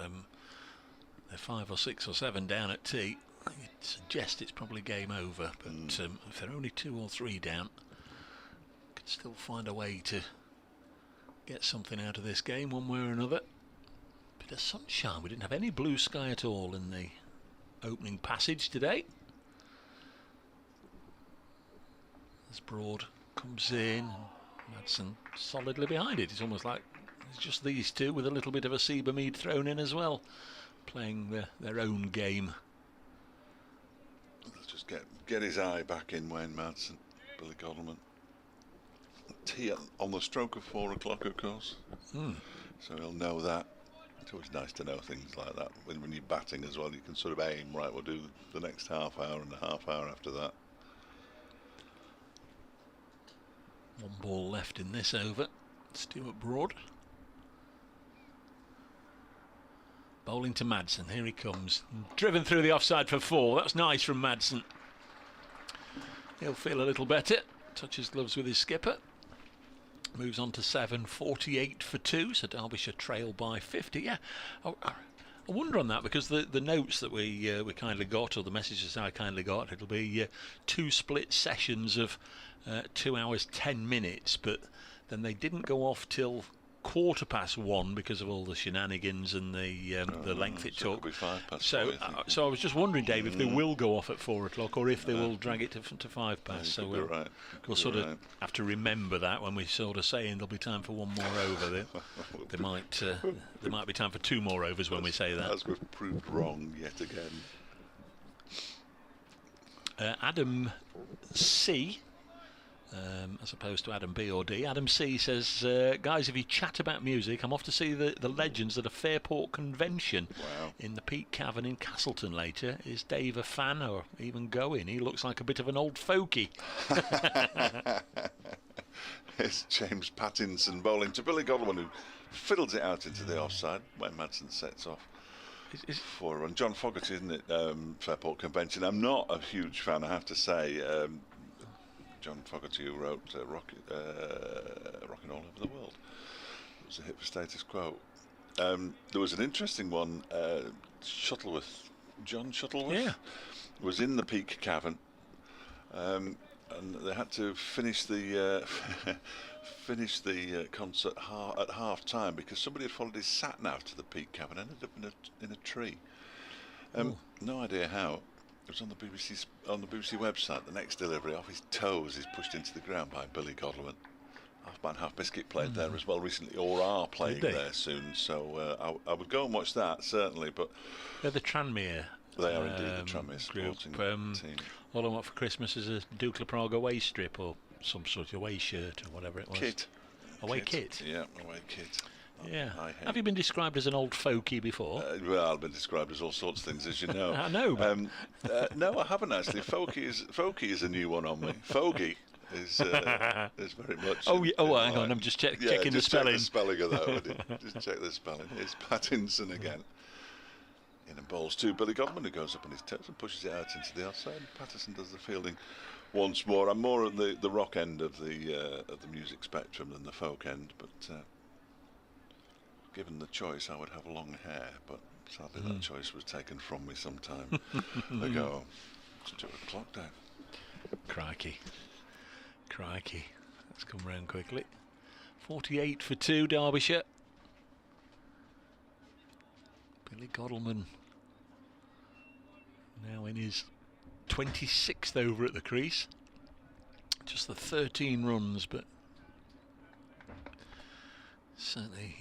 they're 5 or 6 or 7 down at tea, you'd suggest it's probably game over. But if they're only 2 or 3 down, could still find a way to get something out of this game one way or another. Bit of sunshine. We didn't have any blue sky at all in the opening passage today. As Broad comes in, Madsen solidly behind it. It's almost like it's just these two with a little bit of a Siebermead thrown in as well, playing their own game. Let's just get his eye back in, Wayne Madsen, Billy Godalming. Tea on the stroke of 4 o'clock, of course. So he'll know that. It's always nice to know things like that. When you're batting as well, you can sort of aim, right, we'll do the next half hour and a half hour after that. 1 ball left in this over. Stuart Broad. Bowling to Madsen. Here he comes. Driven through the offside for 4. That's nice from Madsen. He'll feel a little better. Touches gloves with his skipper. Moves on to 7. 48 for 2. So Derbyshire trail by 50. Yeah. I wonder on that, because the notes that we kindly got, or the messages I kindly got, it'll be 2 split sessions of 2 hours 10 minutes, but then they didn't go off till 1:15 because of all the shenanigans and the length it took. So I was just wondering, Dave, if they will go off at 4 o'clock or if they will drag it to 5 past. So we'll sort of have to remember that when we sort of saying there'll be time for 1 more over. There might be time for 2 more overs when we say that. As we've proved wrong yet again. Adam C, as opposed to Adam B or D. Adam C says, guys, if you chat about music, I'm off to see the Legends at a Fairport convention in the Peak Cavern in Castleton later. Is Dave a fan or even going? He looks like a bit of an old fogey. It's James Pattinson bowling to Billy Godalming, who fiddles it out into the offside when Madsen sets off. For a run. John Fogarty, isn't it? Fairport Convention. I'm not a huge fan, I have to say. John Fogarty, who wrote Rocking All Over the World. It was a hit for Status Quo. There was an interesting one, Shuttleworth, John Shuttleworth, was in the Peak Cavern, and they had to finish the concert at half time because somebody had followed his sat nav to the Peak Cavern and ended up in a tree. No idea how. It was on the BBC website. The next delivery, off his toes, is pushed into the ground by Billy Godalming. Half Man Half Biscuit played there as well recently, or are playing there soon. So I would go and watch that certainly. But they're the Tranmere. They are indeed the Tranmere sporting team. All I want for Christmas is a Dukla Prague away strip or some sort of away shirt or whatever it was. Away kit. Yeah, away kit. Yeah. Have you been described as an old fogey before? Well, I've been described as all sorts of things, as you know. I know. But no, I haven't actually. Fogey is a new one on me. Fogey is very much. Hang on. I'm just checking the spelling. Check the spelling of that. Would you? Just check the spelling. It's Pattinson again. In and bowls to Billy Godalming, who goes up on his toes and pushes it out into the offside. Patterson does the fielding once more. I'm more at the rock end of the music spectrum than the folk end, but. Given the choice, I would have long hair, but sadly that choice was taken from me some time ago. It's 2 o'clock, Dave. Crikey. Let's come round quickly. 48 for 2, Derbyshire. Billy Godalming now in his 26th over at the crease. Just the 13 runs, but certainly,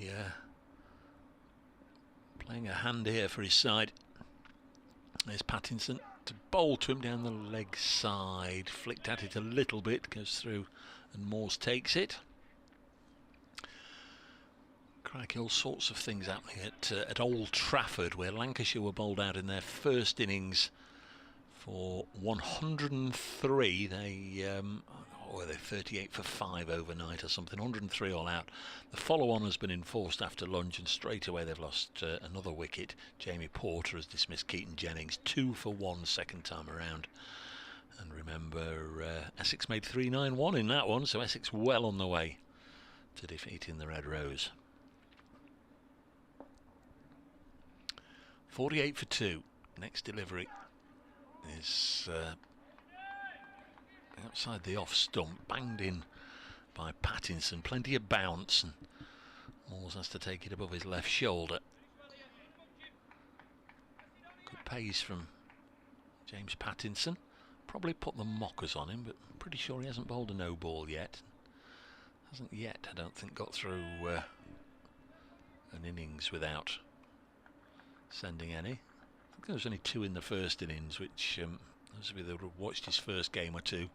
playing a hand here for his side. There's Pattinson to bowl to him down the leg side. Flicked at it a little bit, goes through, and Morse takes it. Crikey, all sorts of things happening at Old Trafford, where Lancashire were bowled out in their first innings for 103. They were 38 for 5 overnight or something, 103 all out. The follow-on has been enforced after lunch, and straight away they've lost another wicket. Jamie Porter has dismissed Keaton Jennings, 2 for 1 second time around. And remember, Essex made 3-9-1 in that one, so Essex well on the way to defeating the Red Rose. 48 for 2. Next delivery is outside the off stump, banged in by Pattinson. Plenty of bounce, and Moores has to take it above his left shoulder. Good pace from James Pattinson. Probably put the mockers on him, but I'm pretty sure he hasn't bowled a no ball yet. Hasn't yet, I don't think, got through an innings without sending any. I think there was only 2 in the first innings, which those of you that have watched his first game or 2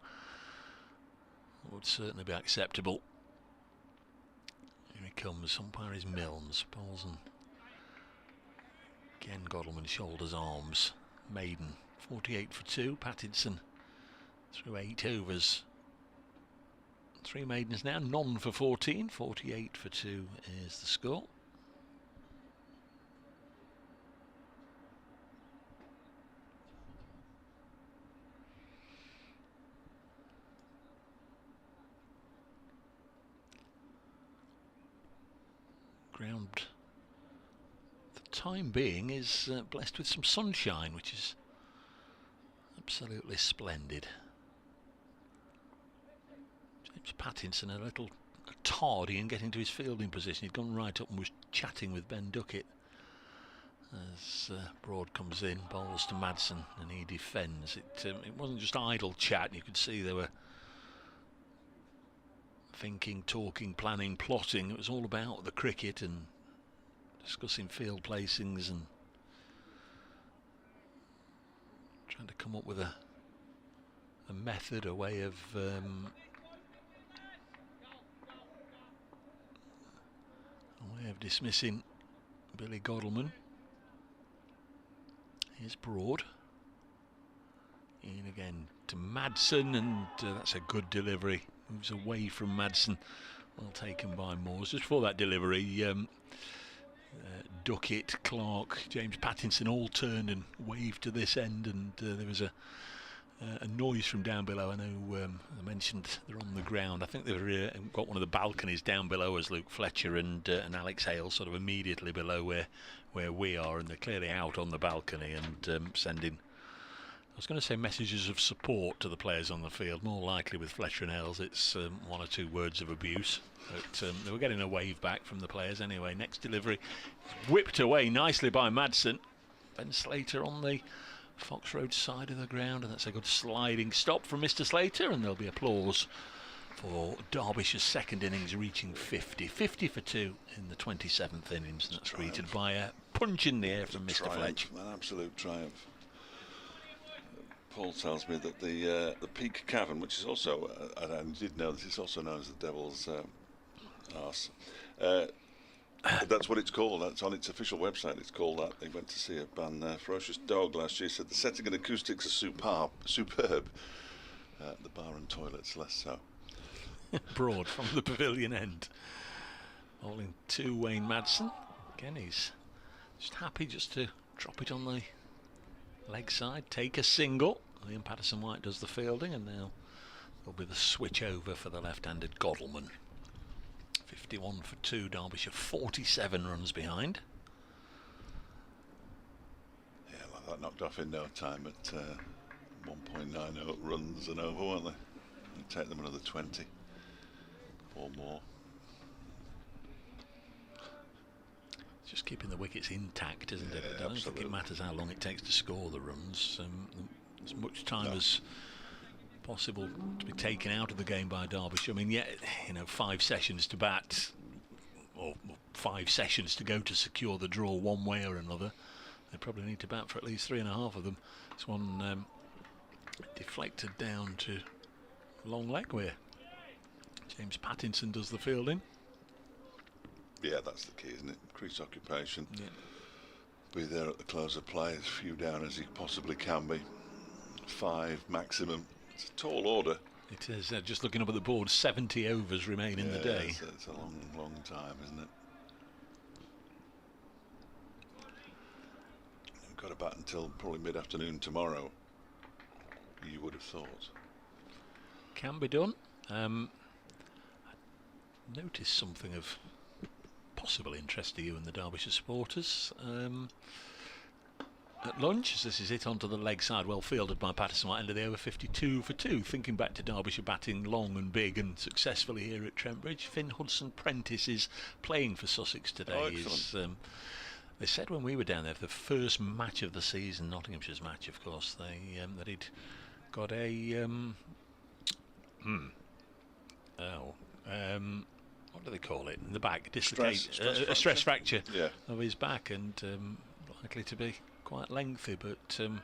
would certainly be acceptable. Here he comes. Umpire is Milnes. Bowls and again Godalming shoulders, arms. Maiden 48 for 2. Pattinson through 8 overs. 3 maidens now, none for 14. 48 for 2 is the score. Ground, for the time being, is blessed with some sunshine, which is absolutely splendid. James Pattinson a little tardy in getting to his fielding position. He'd gone right up and was chatting with Ben Duckett as Broad comes in, bowls to Madsen, and he defends. It wasn't just idle chat. You could see they were thinking, talking, planning, plotting. It was all about the cricket and discussing field placings and trying to come up with a method, a way of dismissing Billy Godalming. Here's Broad. In again to Madsen, and that's a good delivery. Moves away from Madsen. Well taken by Moores. Just before that delivery, Duckett, Clark, James Pattinson all turned and waved to this end, and there was a noise from down below. I know I mentioned they're on the ground. I think they've got one of the balconies down below us, Luke Fletcher and Alex Hale, sort of immediately below where we are, and they're clearly out on the balcony and sending, I was going to say, messages of support to the players on the field. More likely with Fletcher and Hales it's 1 or 2 words of abuse, but they were getting a wave back from the players anyway. Next delivery whipped away nicely by Madsen. Ben Slater on the Fox Road side of the ground, and that's a good sliding stop from Mr Slater, and there'll be applause for Derbyshire's second innings reaching 50 for 2 in the 27th innings, and that's greeted by a punch in the air from Mr Fletch. An absolute triumph. Paul tells me that the Peak Cavern, which is also, and I did know this, is also known as the Devil's Arse. That's what it's called. That's on its official website. It's called that. They went to see a band, Ferocious Dog, last year. Said the setting and acoustics are superb. The bar and toilets less so. Broad from the pavilion end. Bowling to Wayne Madsen. Again, he's just happy just to drop it on the leg side, take a single. Liam Patterson-White does the fielding, and now there'll be the switch over for the left-handed Godalming. 51 for 2, Derbyshire 47 runs behind. Yeah, like that knocked off in no time at 1.90 runs and over, weren't they? It'll take them another 20 or more. Just keeping the wickets intact, isn't it? I don't think it matters how long it takes to score the runs. As much time as possible to be taken out of the game by Derbyshire. I mean, yeah, 5 sessions to bat, or 5 sessions to go to secure the draw one way or another. They probably need to bat for at least 3.5 of them. This one deflected down to long leg where James Pattinson does the fielding. Yeah, that's the key, isn't it? Crease occupation. Yeah. Be there at the close of play, as few down as he possibly can be. 5 maximum. It's a tall order. It is. Just looking up at the board, 70 overs remain in the day. It's a long, long time, isn't it? We've got to bat until probably mid-afternoon tomorrow, you would have thought. Can be done. I noticed something of possible interest to you and the Derbyshire supporters. at lunch. This is it onto the leg side, well fielded by Patterson, end of the over, 52 for 2. Thinking back to Derbyshire batting long and big and successfully here at Trent Bridge. Finn Hudson-Prentice is playing for Sussex today. They said when we were down there, for the first match of the season, Nottinghamshire's match, of course, that he'd got a what do they call it in the back? A stress fracture of his back, and likely to be quite lengthy. But then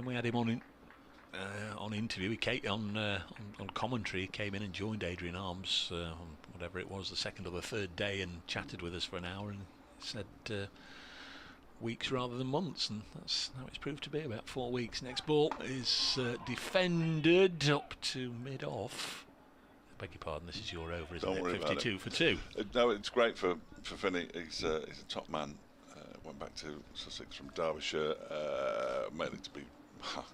we had him on interview. He came on commentary. He came in and joined Adrian Arms on whatever it was, the second or the third day, and chatted with us for an hour and said weeks rather than months, and that's how it's proved to be, about 4 weeks. Next ball is defended up to mid-off. I beg your pardon, this is your over, isn't it? 52 for 2. No, it's great for Finney. He's a top man. Went back to Sussex from Derbyshire, mainly to be,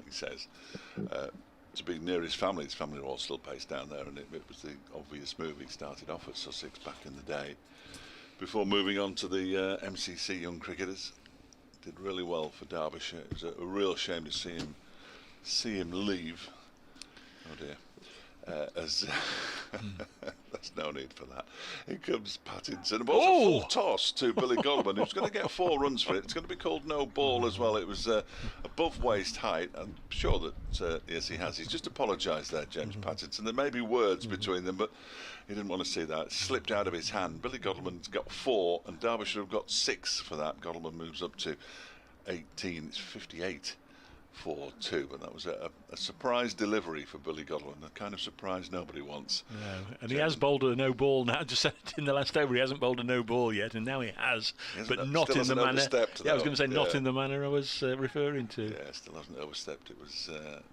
he says, to be near his family. His family are all still based down there, and it was the obvious move. He started off at Sussex back in the day, before moving on to the MCC Young Cricketers. Did really well for Derbyshire. It was a real shame to see him leave. Oh dear. There's no need for that. Here comes Pattinson. It was a full toss to Billy Goldman, who's going to get 4 runs for it. It's going to be called no ball as well. It was above waist height. I'm sure that, yes, he has. He's just apologised there, James Pattinson. There may be words between them, but he didn't want to see that. It slipped out of his hand. Billy Goldman's got 4, and Derbyshire have got 6 for that. Goldman moves up to 18. It's 58. 4-2, and that was a surprise delivery for Billy Godwin, the kind of surprise nobody wants. No, and he has bowled a no ball now. Just said in the last over, he hasn't bowled a no ball yet, and now he has, but not in the manner. Yeah, I was going to say not in the manner I was referring to. Yeah, still hasn't overstepped. It was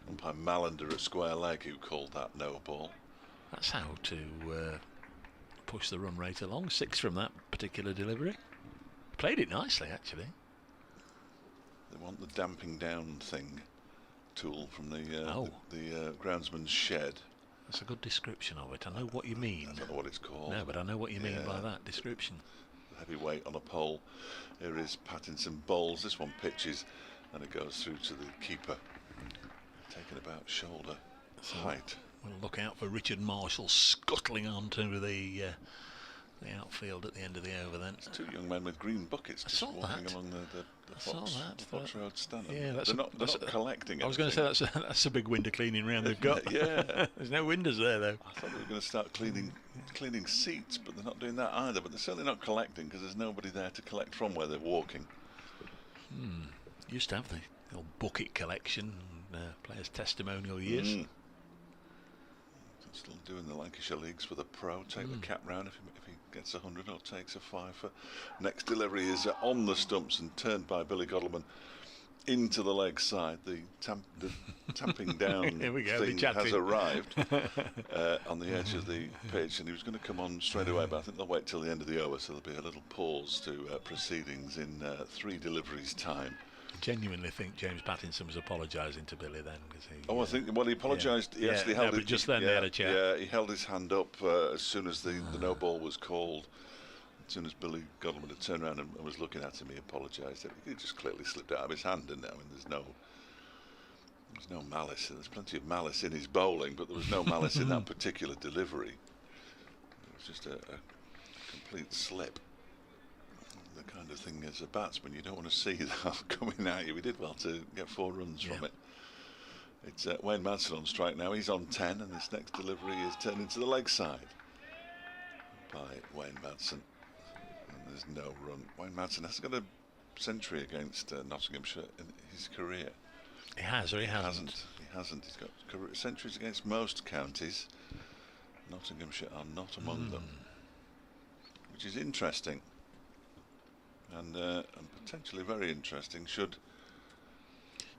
umpire Malander at square leg who called that no ball. That's how to push the run rate along. 6 from that particular delivery. Played it nicely, actually. They want the damping down tool from the groundsman's shed. That's a good description of it. I know what you mean. I don't know what it's called. No, but I know what you mean by that description. Heavy weight on a pole. Here is Pattinson bowls. This one pitches, and it goes through to the keeper, taking about shoulder height. We'll look out for Richard Marshall scuttling onto the outfield at the end of the over. Then it's 2 young men with green buckets just walking along the Fox Road stand. Yeah, they're not collecting. I was going to say that's a big window cleaning round they've got. Yeah, there's no windows there though. I thought they were going to start cleaning seats, but they're not doing that either. But they're certainly not collecting, because there's nobody there to collect from where they're walking. Used to have the old bucket collection, players' testimonial years. Still doing the Lancashire leagues for the pro. Take the cap round if he gets 100 or takes a 5 for. Next delivery is on the stumps and turned by Billy Godleman into the leg side. The tamping down Here we go, thing has arrived on the edge of the pitch, and he was going to come on straight away, but I think they'll wait till the end of the over, so there'll be a little pause to proceedings in 3 deliveries time. Genuinely think James Pattinson was apologising to Billy then, because I think he apologised. He actually held it. Just then they had a chat. Yeah, he held his hand up as soon as the no ball was called. As soon as Billy Godleman had turned around and was looking at him, he apologised. He just clearly slipped out of his hand, didn't it? I mean, there's no malice. There's plenty of malice in his bowling, but there was no malice in that particular delivery. It was just a complete slip. The kind of thing as a batsman you don't want to see that coming at you. We did well to get 4 runs from it. It's Wayne Madsen on strike now. He's on 10, and this next delivery is turned into the leg side by Wayne Madsen. And there's no run. Wayne Madsen hasn't got a century against Nottinghamshire in his career. He has, or he hasn't? He hasn't. He's got centuries against most counties. Nottinghamshire are not among them, which is interesting. And potentially very interesting.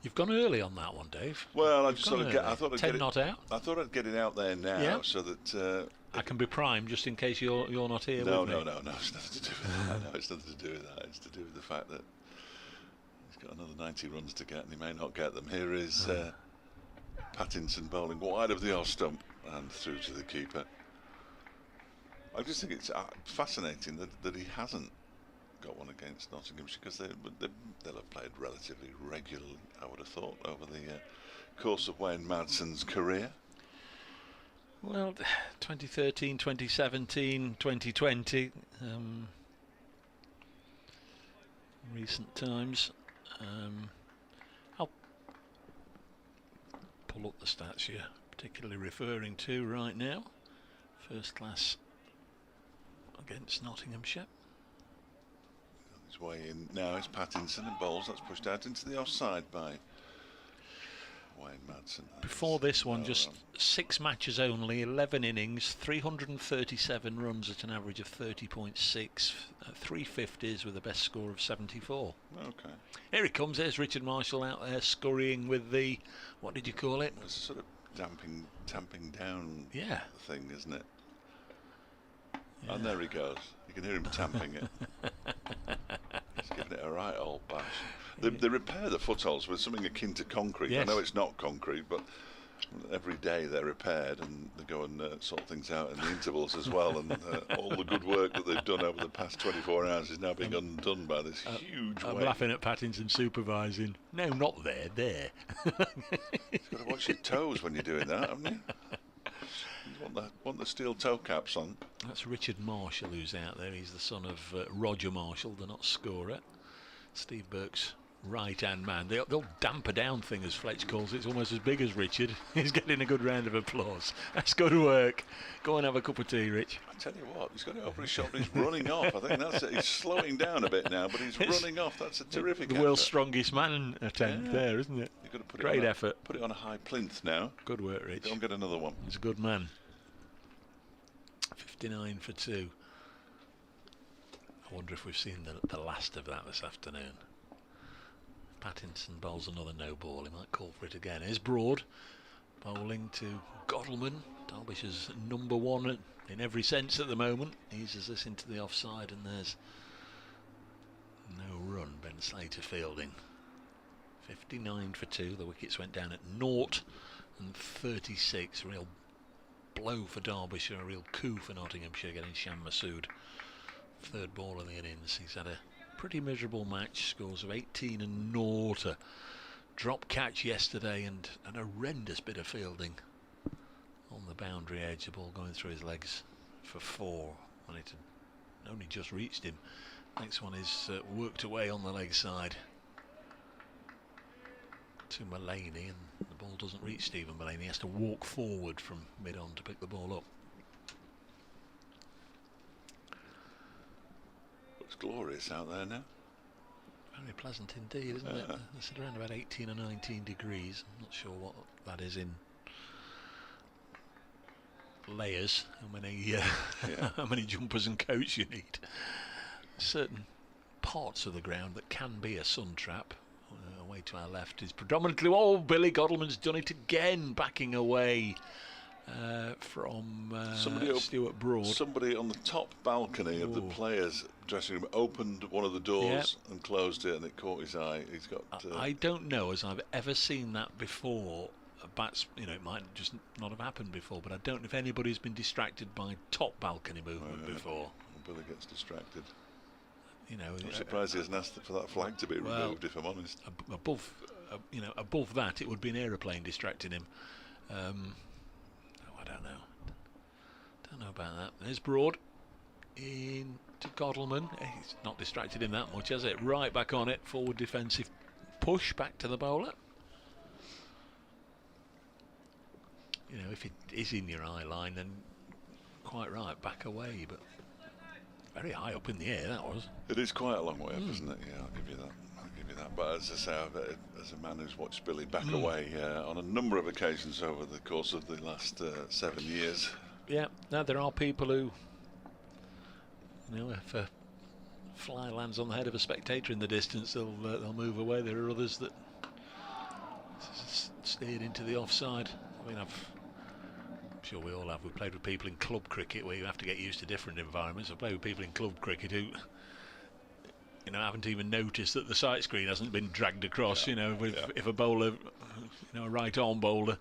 You've gone early on that one, Dave. Well, I just sort of I thought I'd get it out there now, so that I can be primed just in case you're not here. No, it's nothing to do with that. No, it's nothing to do with that. It's to do with the fact that he's got another 90 runs to get, and he may not get them. Here is Pattinson bowling wide of the off stump and through to the keeper. I just think it's fascinating that he hasn't got one against Nottinghamshire, because they'll have played relatively regularly, I would have thought, over the course of Wayne Madson's career. Well, 2013, 2017, 2020, recent times. I'll pull up the stats you're particularly referring to right now. First class against Nottinghamshire. On his way in now is Pattinson, and bowls. That's pushed out into the offside by Wayne Madsen. Before this one, just 6 matches only, 11 innings, 337 runs at an average of 30.6, 350s with a best score of 74. Okay. Here he comes. There's Richard Marshall out there scurrying with the, what did you call it? It's sort of tamping down thing, isn't it? Yeah. And there he goes. You can hear him tamping it. He's giving it a right old bash. They repair the footholes with something akin to concrete. Yes. I know it's not concrete, but every day they're repaired, and they go and sort things out in the intervals as well. And all the good work that they've done over the past 24 hours is now being undone by this huge wave. I'm laughing at Pattinson supervising. No, not there, there. You've got to watch your toes when you're doing that, haven't you? You want the steel toe caps on. That's Richard Marshall who's out there. He's the son of Roger Marshall, the not scorer. Steve Burke's right-hand man. They'll damper down thing, as Fletch calls it. It's almost as big as Richard. He's getting a good round of applause. That's good work. Go and have a cup of tea, Rich. I tell you what, he's got it over his shoulder. He's running off. I think that's it. He's slowing down a bit now, but he's running off. That's a terrific The effort. world's strongest man attempt there, isn't it? You've got to put Great effort. Put it on a high plinth now. Good work, Rich. Don't get another one. He's a good man. 59 for 2. I wonder if we've seen the last of that this afternoon. Pattinson bowls another no ball. He might call for it again. Here's Broad bowling to Godalming. Derbyshire's number one in every sense at the moment. Eases this into the offside, and there's no run. Ben Slater fielding. 59 for 2. The wickets went down at 0 and 36. Real blow for Derbyshire, a real coup for Nottinghamshire getting Sham Masood. Third ball of the innings. He's had a pretty miserable match, scores of 18 and 0. A drop catch yesterday and an horrendous bit of fielding on the boundary edge. The ball going through his legs for 4 when it had only just reached him. Next one is worked away on the leg side to Mullaney, and the ball doesn't reach Stephen Mullaney. He has to walk forward from mid-on to pick the ball up. Looks glorious out there now. Very pleasant indeed, isn't it? It's around about 18 or 19 degrees. I'm not sure what that is in layers. How many jumpers and coats you need. Certain parts of the ground that can be a sun trap. Away to our left is predominantly, Billy Godalming's done it again, backing away from Stuart Broad. Somebody on the top balcony of the players' dressing room opened one of the doors and closed it, and it caught his eye. He's got. I don't know as I've ever seen that before. Bats, it might just not have happened before, but I don't know if anybody's been distracted by top balcony movement before. Billy gets distracted. I'm surprised he hasn't asked for that flag to be removed, if I'm honest. Above that, it would be an aeroplane distracting him. I don't know. Don't know about that. There's Broad in to Godalming. He's not distracted him that much, has it? Right back on it. Forward defensive push back to the bowler. If it is in your eye line, then quite right, back away. But very high up in the air, that was. It is quite a long way up, isn't it? Yeah, I'll give you that. But as I say, as a man who's watched Billy back away on a number of occasions over the course of the last 7 years. Yeah, now there are people who, if a fly lands on the head of a spectator in the distance, they'll move away. There are others that steered into the offside. I'm sure we all have. We've played with people in club cricket where you have to get used to different environments. I've played with people in club cricket who haven't even noticed that the sight screen hasn't been dragged across. If a bowler, a right arm bowler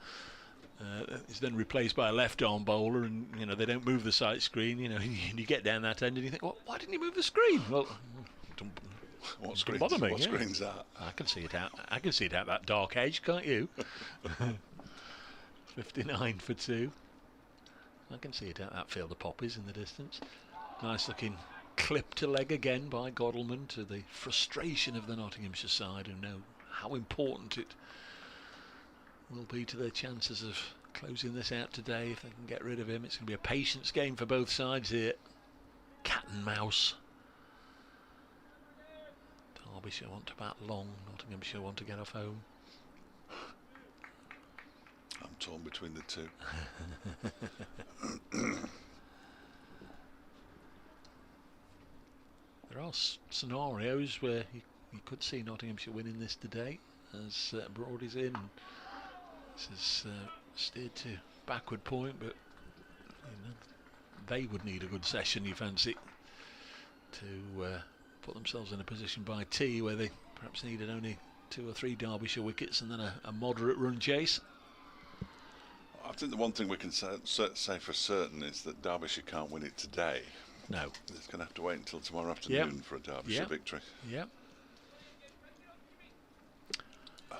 is then replaced by a left arm bowler, and they don't move the sight screen, and you get down that end and you think, well, why didn't you move the screen? Well, What Doesn't bother me. What yeah. screen's that? I can see it out. I can see it out that dark edge, can't you? 59 for 2. I can see it out that field of poppies in the distance. Nice looking clip to leg again by Godalming, to the frustration of the Nottinghamshire side, who know how important it will be to their chances of closing this out today if they can get rid of him. It's going to be a patience game for both sides here. Cat and mouse. Derbyshire want to bat long, Nottinghamshire want to get off home. I'm torn between the two. There are scenarios where you could see Nottinghamshire winning this today, as Broad is in. This is steered to backward point, but they would need a good session, you fancy, to put themselves in a position by tea where they perhaps needed only 2 or 3 Derbyshire wickets and then a moderate run chase. I think the one thing we can say for certain is that Derbyshire can't win it today. No. It's going to have to wait until tomorrow afternoon for a Derbyshire victory. Yeah.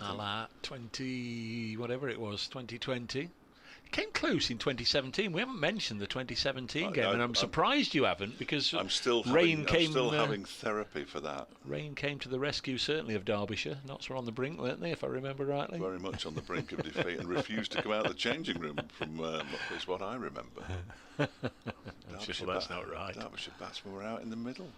A la 20, whatever it was, 2020. It came close in 2017. We haven't mentioned the 2017 game, and I'm surprised you haven't, because I'm still rain came. I'm still having therapy for that. Rain came to the rescue, certainly, of Derbyshire. Notts were on the brink, weren't they, if I remember rightly? Very much on the brink of defeat, and refused to come out of the changing room, is what I remember. Sure, that's not right. Derbyshire batsmen were out in the middle.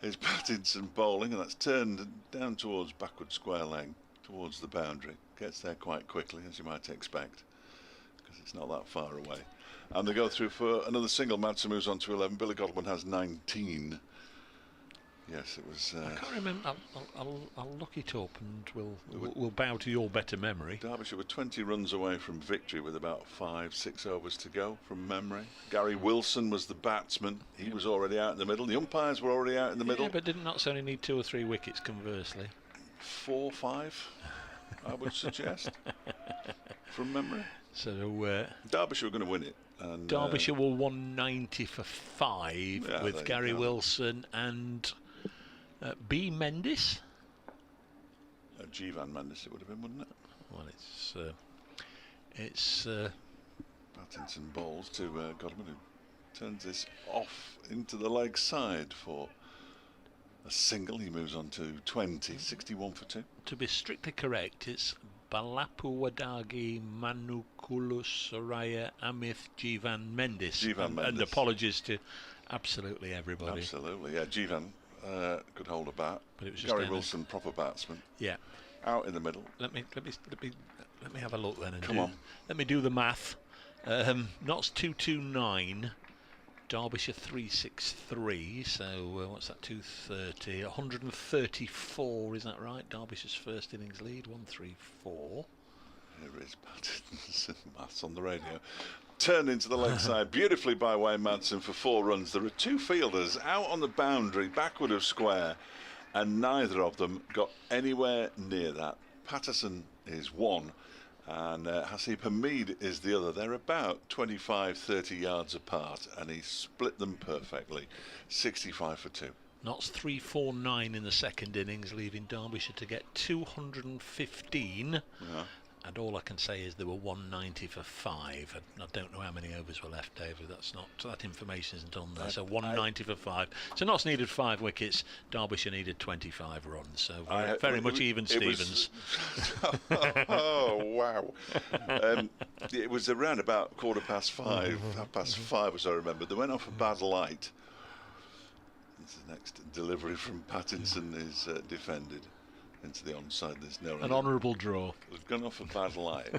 Here's Pattinson bowling, and that's turned down towards backward square leg, towards the boundary. Gets there quite quickly, as you might expect, because it's not that far away. And they go through for another single. Madsen moves on to 11. Billy Godalming has 19. Yes, it was. I can't remember. I'll look it up, and we'll bow to your better memory. Derbyshire were 20 runs away from victory with about 5-6 overs to go from memory. Gary Wilson was the batsman. He was already out in the middle. The umpires were already out in the middle. Yeah, but didn't Notts only need 2 or 3 wickets, conversely? 4, 5, I would suggest, from memory. So Derbyshire were going to win it. And, Derbyshire were 190 for 5 with Gary Wilson and B. Mendes. Jivan Mendes, it would have been, wouldn't it? Well, it's Pattinson bowls to Godalming, who turns this off into the leg side for a single. He moves on to 20, 61 for 2. To be strictly correct, it's Balapu Wadagi Manukulus Soraya Amith Jivan Mendes. And apologies to absolutely everybody. Absolutely, yeah. Jivan could hold a bat. But it was just Gary Wilson, proper batsman. Yeah. Out in the middle. Let me have a look then. And Come on. Let me do the math. Notts 229. Derbyshire 363, so what's that, 230, 134, is that right? Derbyshire's first innings lead, 134. Here is Pattinson, maths on the radio. Turned into the leg side beautifully by Wayne Madsen for 4 runs. There are 2 fielders out on the boundary, backward of square, and neither of them got anywhere near that. Patterson is 1. And Hasib Hamid is the other. They're about 25-30 yards apart, and he split them perfectly. 65 for 2. Notts 349 in the second innings, leaving Derbyshire to get 215. And all I can say is they were 190 for 5. I don't know how many overs were left, David. That information isn't on there. So 190 for 5. So Notts needed 5 wickets. Derbyshire needed 25 runs. So very much even Stevens. Oh wow! It was around about 5:15, 5:30, as I remember. They went off a bad light. This is the next delivery from Pattinson is defended into the onside. There's no an honourable draw. They've gone off a bad light,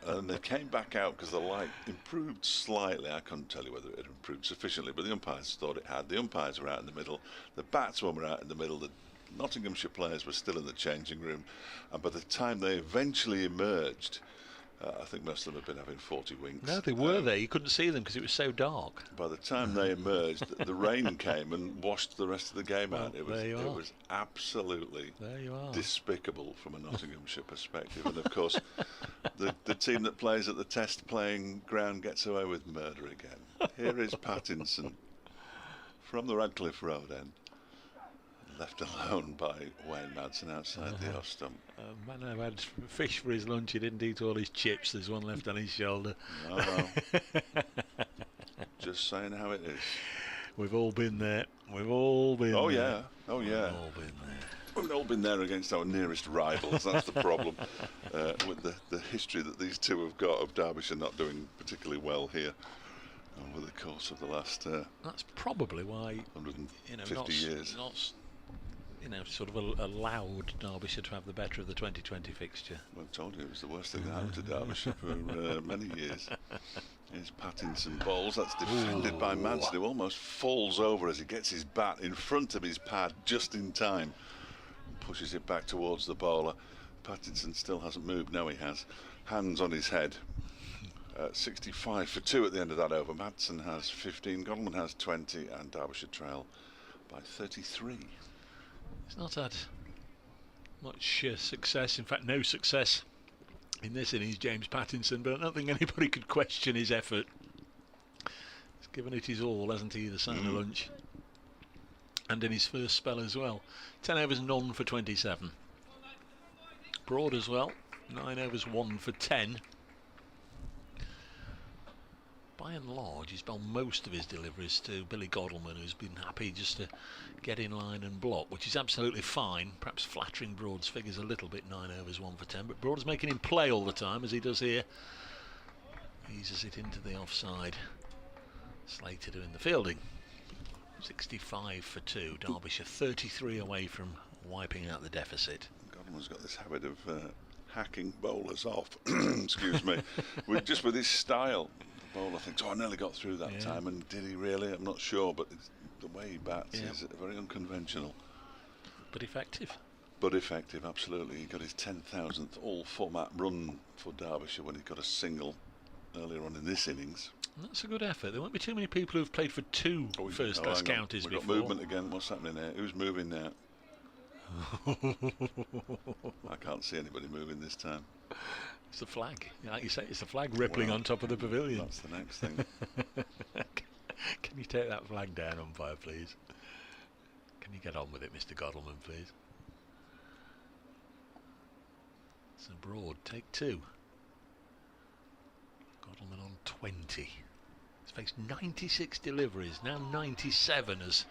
and they came back out because the light improved slightly. I couldn't tell you whether it had improved sufficiently, but the umpires thought it had. The umpires were out in the middle. The batsmen were out in the middle. The Nottinghamshire players were still in the changing room, and by the time they eventually emerged, I think most of them had been having 40 winks. No, they were there. You couldn't see them because it was so dark. By the time they emerged, the rain came and washed the rest of the game out. It was absolutely despicable from a Nottinghamshire perspective. And of course, the team that plays at the Test playing ground gets away with murder again. Here is Pattinson from the Radcliffe Road end. left alone by Wayne Madsen outside the off stump. Man, I've had fish for his lunch. He didn't eat all his chips. There's one left on his shoulder. No. Just saying how it is. We've all been there. We've all been there. Oh yeah. We've all been there. We've all been there against our nearest rivals. That's the problem with the history that these two have got of Derbyshire not doing particularly well here over the course of the last That's probably why 150 years. Not sort of allowed Derbyshire to have the better of the 2020 fixture. I've told you it was the worst thing that happened to Derbyshire for many years. Here's Pattinson balls. That's defended by Madsen, who almost falls over as he gets his bat in front of his pad just in time. Pushes it back towards the bowler. Pattinson still hasn't moved. No, he has. Hands on his head. 65 for 2 at the end of that over. Madsen has 15, Godalming has 20, and Derbyshire trail by 33. He's not had much success, in fact no success in this innings, James Pattinson, but I don't think anybody could question his effort. He's given it his all, hasn't he, the side of lunch, and in his first spell as well. 10 overs, none for 27. Broad as well, 9 overs, 1 for 10. By and large, he's bowled most of his deliveries to Billy Godalming, who's been happy just to get in line and block, which is absolutely fine. Perhaps flattering Broad's figures a little bit, 9 overs, 1 for 10. But Broad's making him play all the time, as he does here. Eases it into the offside. Slater doing the fielding. 65 for 2. Derbyshire 33 away from wiping out the deficit. Godalming's got this habit of hacking bowlers off. Excuse me. with his style. Bowler thinks, I nearly got through that time, and did he really? I'm not sure, but the way he bats is very unconventional. But effective. But effective, absolutely. He got his 10,000th all-format run for Derbyshire when he got a single earlier on in this innings. That's a good effort. There won't be too many people who've played for 2 first-class counties before. We've got movement again. What's happening there? Who's moving now? I can't see anybody moving this time. It's the flag. Like you say, it's the flag rippling on top of the pavilion. That's the next thing. Can you take that flag down, umpire, please? Can you get on with it, Mr. Godalming, please? So Broad, take 2. Godalming on 20. He's faced 96 deliveries, now 97, as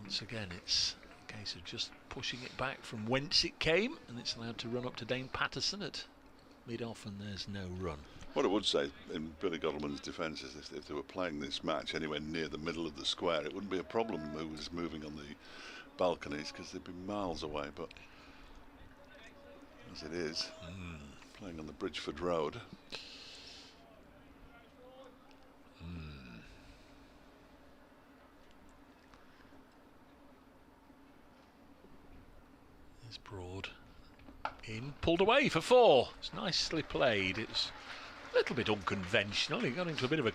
once again it's a case of just pushing it back from whence it came, and it's allowed to run up to Dane Patterson at mid-off, and there's no run. What I would say in Billy Godalming's defence is if they were playing this match anywhere near the middle of the square, it wouldn't be a problem who was moving on the balconies, because they'd be miles away. But as it is, playing on the Bridgeford Road. There's Broad. In, pulled away for 4. It's nicely played. It's a little bit unconventional. He got into a bit of a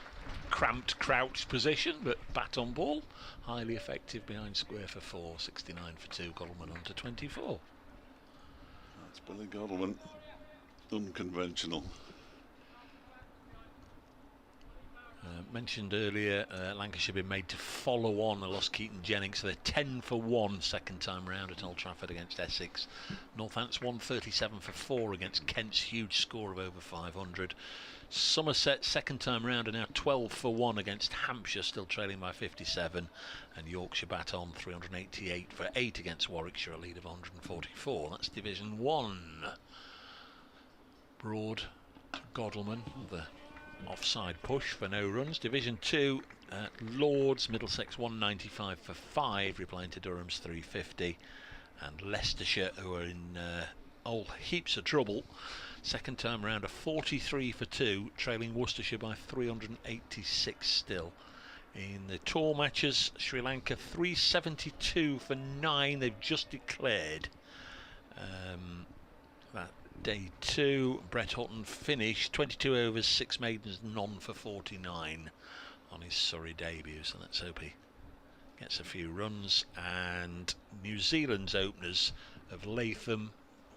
cramped crouched position, but bat on ball, highly effective behind square for 4. 69 for 2. Godalming on to 24. That's Billy Godalming. Unconventional. Mentioned earlier, Lancashire been made to follow on a lost Keaton Jennings, so they're 10 for 1 second time round at Old Trafford against Essex. Northants 137 for 4 against Kent's huge score of over 500. Somerset second time round are now 12 for 1 against Hampshire, still trailing by 57, and Yorkshire bat on 388 for 8 against Warwickshire, a lead of 144. That's Division 1. Broad to Godalming, the offside push for no runs. Division 2, Lords, Middlesex 195 for 5, replying to Durham's 350, and Leicestershire, who are in all heaps of trouble, second time round, a 43 for 2, trailing Worcestershire by 386 still. In the tour matches, Sri Lanka 372 for 9, they've just declared. That day 2, Brett Hutton finished 22 overs, 6 maidens, none for 49 on his Surrey debut, so let's hope he gets a few runs. And New Zealand's openers of Latham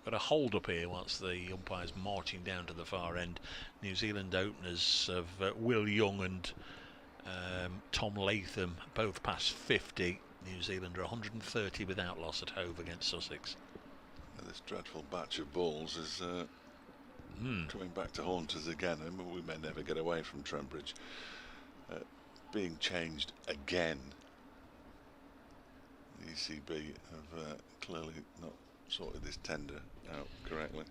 got a hold up here whilst the umpire's marching down to the far end. New Zealand openers of Will Young and Tom Latham both past 50. New Zealander, 130 without loss at Hove against Sussex. This dreadful batch of balls is coming back to haunt us again. I mean, we may never get away from Trent Bridge being changed again. The ECB have clearly not sorted this tender out correctly.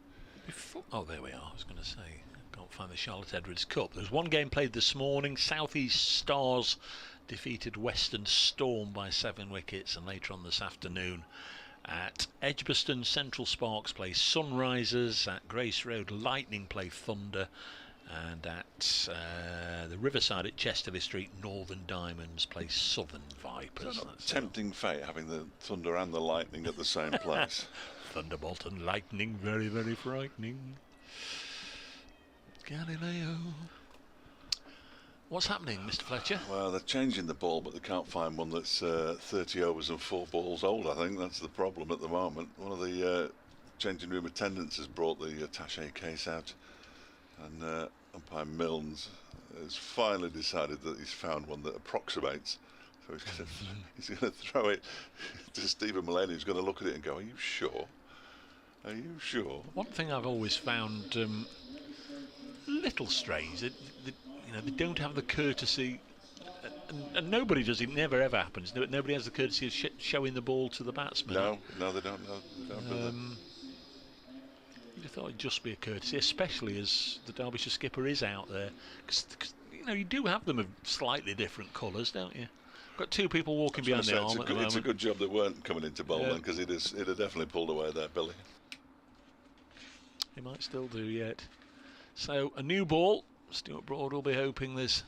Oh, there we are. I was going to say, I can't find the Charlotte Edwards Cup. There's one game played this morning. South East Stars defeated Western Storm by 7 wickets, and later on this afternoon at Edgbaston, Central Sparks play Sunrisers. At Grace Road, Lightning play Thunder. And at the Riverside at Chesterley Street, Northern Diamonds play Southern Vipers. That's tempting fate, having the Thunder and the Lightning at the same place. Thunderbolt and Lightning, very, very frightening. Galileo. What's happening, Mr. Fletcher? Well, they're changing the ball, but they can't find one that's 30 overs and 4 balls old. I think that's the problem at the moment. One of the changing room attendants has brought the attaché case out, and umpire Milnes has finally decided that he's found one that approximates. So he's going to throw it to Stephen Mullany, who's going to look at it and go, "Are you sure? Are you sure?" One thing I've always found a little strange, that they don't have the courtesy, and nobody does. It never ever happens. Nobody has the courtesy of showing the ball to the batsman. No, they don't. No, they don't do that. I thought it'd just be a courtesy, especially as the Derbyshire skipper is out there, because you do have them of slightly different colours, don't you? Got 2 people walking behind the arm at the moment. It's a good job they weren't coming into bowl then, because it'd have definitely pulled away there, Billy. He might still do yet. So a new ball. Stuart Broad will be hoping there's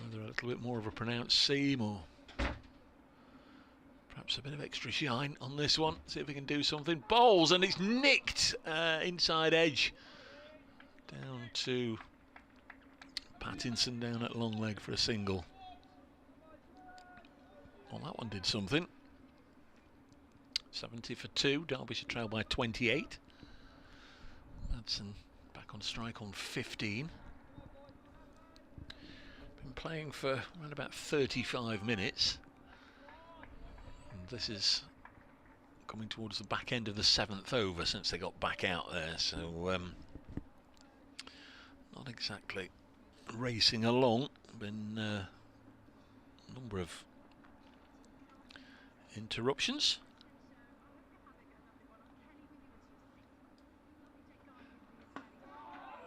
either a little bit more of a pronounced seam or perhaps a bit of extra shine on this one. See if we can do something. Bowls, and it's nicked inside edge down to Pattinson down at long leg for a single. Well, that one did something. 70 for 2. Derbyshire trail by 28. Madsen back on strike on 15. Been playing for around about 35 minutes. And this is coming towards the back end of the 7th over since they got back out there. So not exactly racing along. Been a number of interruptions.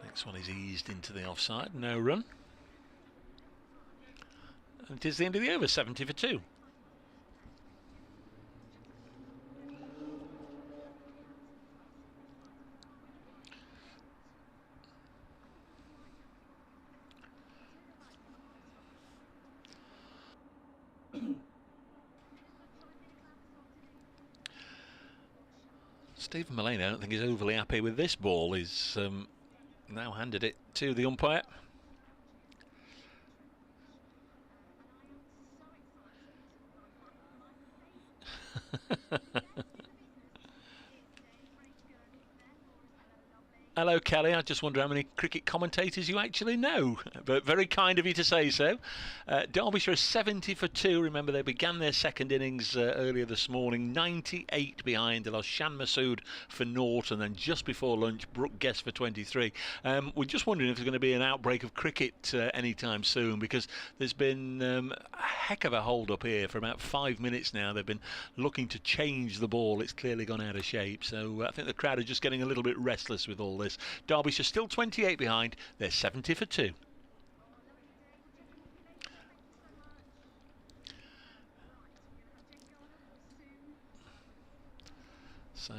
Next one is eased into the offside, no run. And it is the end of the over, 70 for 2. Stephen Mullany, I don't think, is overly happy with this ball. He's now handed it to the umpire. Hello, Kelly. I just wonder how many cricket commentators you actually know. But very kind of you to say so. Derbyshire is 70 for 2. Remember, they began their second innings earlier this morning. 98 behind. They lost Shan Masood for 0, and then just before lunch, Brooke Guest for 23. We're just wondering if there's going to be an outbreak of cricket anytime soon, because there's been a heck of a hold-up here for about 5 minutes now. They've been looking to change the ball. It's clearly gone out of shape. So I think the crowd are just getting a little bit restless with all this. Derbyshire still 28 behind. They're 70 for 2. So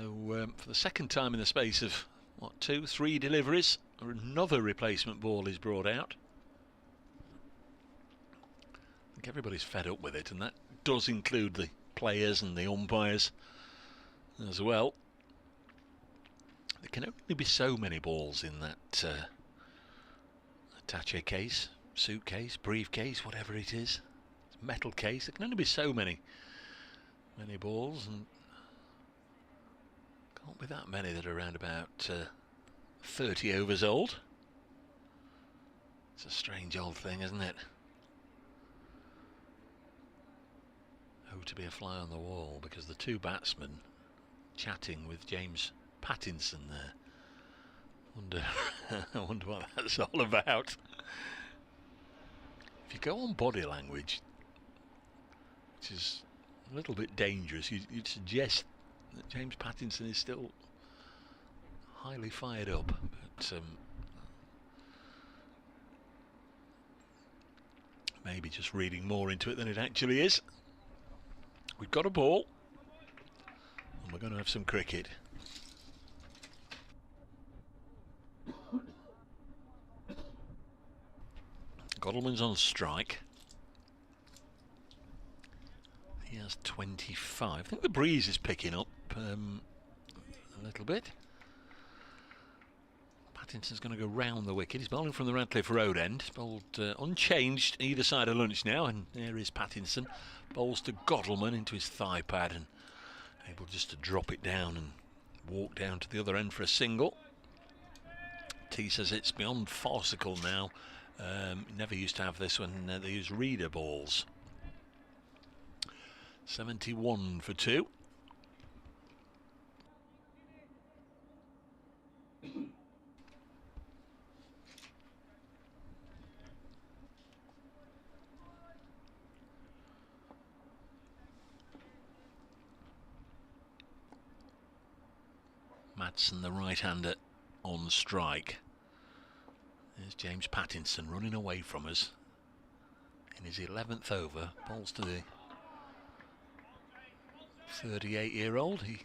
for the second time in the space of, 2-3 deliveries, another replacement ball is brought out. I think everybody's fed up with it, and that does include the players and the umpires as well. There can only be so many balls in that attaché case, suitcase, briefcase, whatever it is. It's a metal case. There can only be so many balls, and can't be that many that are around about 30 overs old. It's a strange old thing, isn't it? Oh, to be a fly on the wall, because the two batsmen chatting with James Pattinson there. I wonder what that's all about. If you go on body language, which is a little bit dangerous, you'd suggest that James Pattinson is still highly fired up, but maybe just reading more into it than it actually is. We've got a ball, and we're going to have some cricket. Godalmann's on strike. He has 25. I think the breeze is picking up a little bit. Pattinson's going to go round the wicket. He's bowling from the Radcliffe Road end. He's bowled unchanged either side of lunch now, and there is Pattinson. Bowls to Godalmann into his thigh pad and able just to drop it down and walk down to the other end for a single. T says it's beyond farcical now. Never used to have this when they used reader balls. 71 for 2. Madsen, the right-hander, on strike. There's James Pattinson running away from us in his 11th over. Bowls to the 38-year-old. He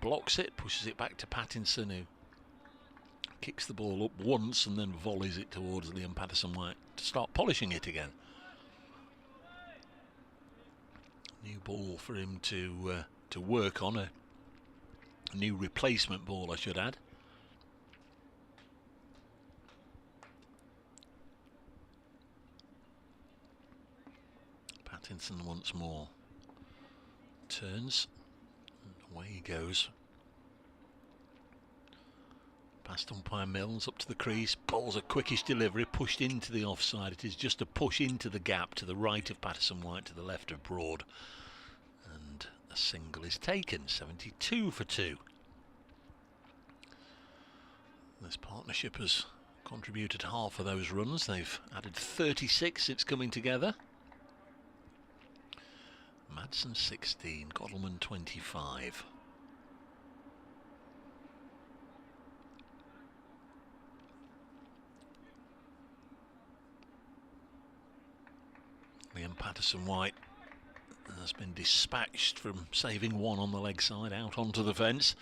blocks it, pushes it back to Pattinson, who kicks the ball up once and then volleys it towards Liam Patterson-White to start polishing it again. New ball for him to work on, a new replacement ball, I should add. Pattinson once more turns, and away he goes. Past umpire Mills, up to the crease, bowls a quickish delivery, pushed into the offside. It is just a push into the gap to the right of Patterson-White, to the left of Broad, and a single is taken. 72 for 2. This partnership has contributed half of those runs. They've added 36 since coming together. Madsen 16, Godalmann 25. Liam Patterson-White has been dispatched from saving one on the leg side out onto the fence.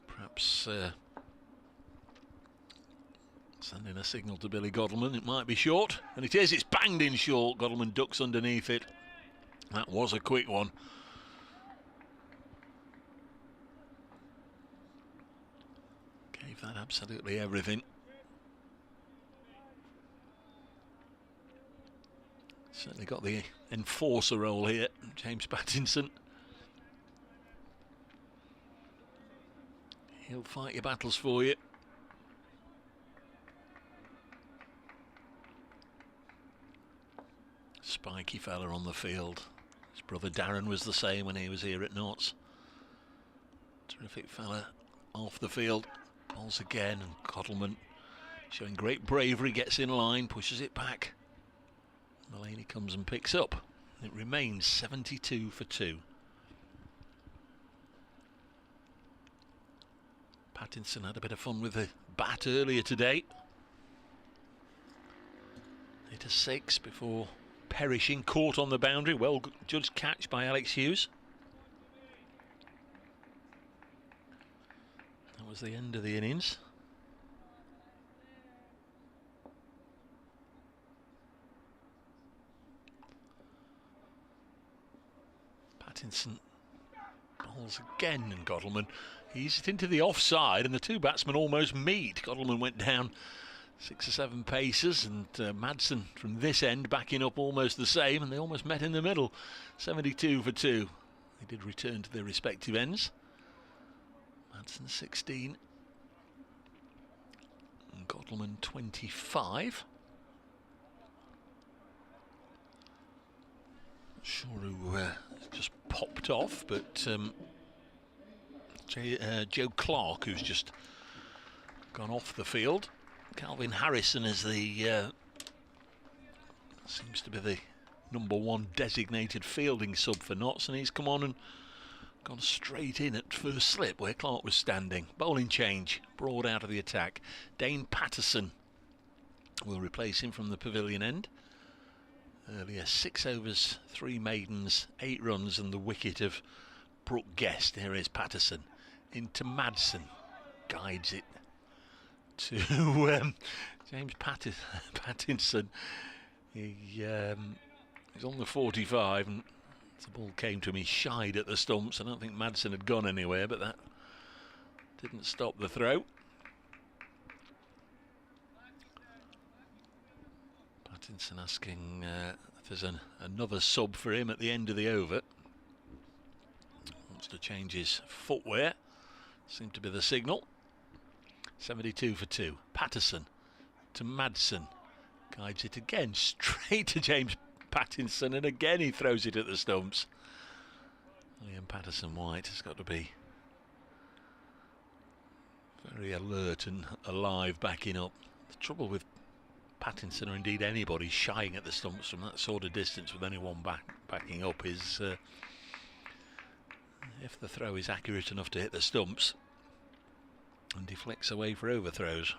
Perhaps sending a signal to Billy Godalmann. It might be short, and it is. It's banged in short. Godalmann ducks underneath it. That was a quick one. Gave that absolutely everything. Certainly got the enforcer role here, James Pattinson. He'll fight your battles for you. Spiky fella on the field. His brother Darren was the same when he was here at Notts. Terrific fella off the field. Bowls again, and Godalmann showing great bravery, gets in line, pushes it back. Mullaney comes and picks up. It remains 72 for 2. Pattinson had a bit of fun with the bat earlier today. Hit a 6 before perishing, caught on the boundary. Well judged catch by Alex Hughes. That was the end of the innings. Pattinson bowls again, and Godalmann, he's into the offside, and the two batsmen almost meet. Godalmann went down 6 or 7 paces, and Madsen from this end backing up almost the same, and they almost met in the middle. 72 for 2. They did return to their respective ends. Madsen 16 and Godalmann 25. Sure who just popped off, but Joe Clark, who's just gone off the field. Calvin Harrison is the seems to be the #1 designated fielding sub for Notts, and he's come on and gone straight in at first slip where Clark was standing. Bowling change, broad out of the attack. Dane Patterson will replace him from the pavilion end. Earlier 6 overs, 3 maidens, 8 runs, and the wicket of Brooke Guest. Here is Patterson into Madsen, guides it to James Pattinson. He's on the 45, and the ball came to him. He shied at the stumps. I don't think Madsen had gone anywhere, but that didn't stop the throw. Pattinson asking if there's another sub for him at the end of the over. Wants to change his footwear. Seemed to be the signal. 72 for 2. Patterson to Madsen. Guides it again straight to James Pattinson, and again he throws it at the stumps. Liam Patterson-White has got to be very alert and alive backing up. The trouble with Pattinson, or indeed anybody shying at the stumps from that sort of distance with anyone backing up, is if the throw is accurate enough to hit the stumps and deflects away for overthrows.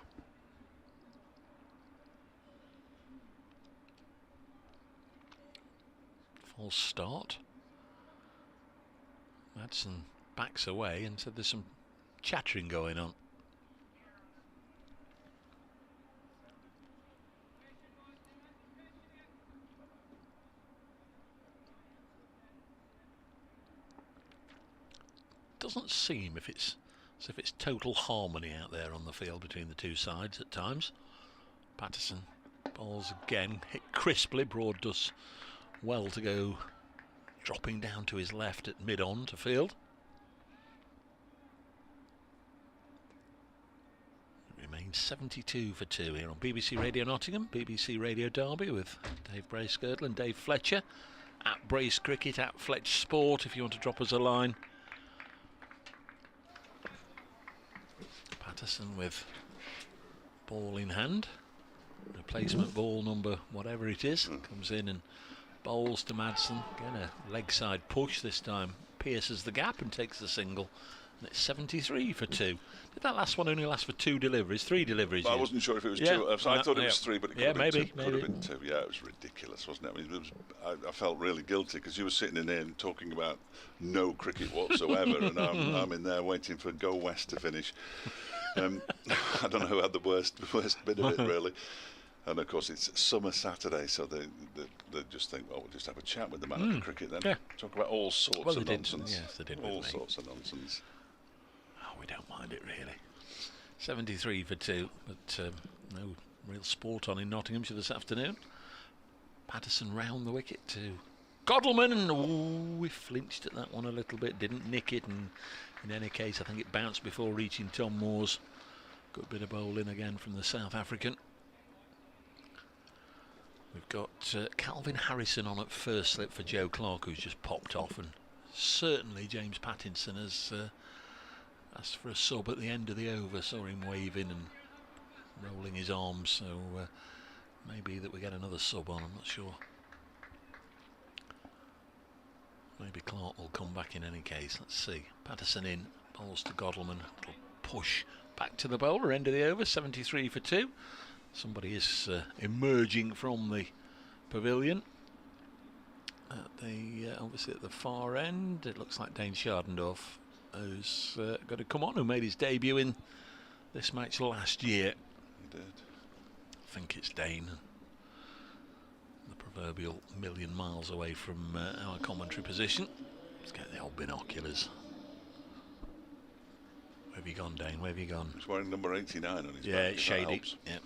False start. Madsen backs away and said there's some chattering going on. Doesn't seem as if it's total harmony out there on the field between the two sides at times. Patterson bowls again, hit crisply. Broad does well to go dropping down to his left at mid-on to field. It remains 72 for 2 here on BBC Radio Nottingham, BBC Radio Derby with Dave Bracegirdle and Dave Fletcher. At Brace Cricket, at Fletch Sport if you want to drop us a line. Patterson with ball in hand. Replacement ball number whatever it is comes in and bowls to Madsen. Again a leg side push, this time pierces the gap and takes the single, and it's 73 for 2. Did that last one only last for 2 deliveries? 3 deliveries? I wasn't sure if it was 2. I thought it was 3, but it could have been 2. Could have been 2. Yeah, it was ridiculous, wasn't it? I mean, I felt really guilty because you were sitting in there and talking about no cricket whatsoever, and I'm in there waiting for Go West to finish. I don't know who had the worst bit of it, really. And of course it's summer Saturday, so they just think, well, we'll just have a chat with the man of cricket then. Yeah. Talk about all sorts of nonsense. Yes, they did. All sorts of nonsense. Oh, we don't mind it really. 73 for 2, but no real sport on in Nottinghamshire this afternoon. Patterson round the wicket to Godalman, and we flinched at that one a little bit, didn't nick it, and in any case I think it bounced before reaching Tom Moore's. Good bit of bowling again from the South African. We've got Calvin Harrison on at first slip for Joe Clark, who's just popped off, and certainly James Pattinson has asked for a sub at the end of the over. Saw him waving and rolling his arms, so maybe that we get another sub on, I'm not sure. Maybe Clark will come back in any case. Let's see. Patterson in, bowls to Godalman. Little push back to the bowler, end of the over, 73 for 2. Somebody is emerging from the pavilion. Obviously at the far end, it looks like Dane Chardendorf has got to come on, who made his debut in this match last year. He did. I think it's Dane. The proverbial million miles away from our commentary position. Let's get the old binoculars. Where have you gone, Dane? Where have you gone? He's wearing number 89 on his back. Yeah, it's shady. Yeah.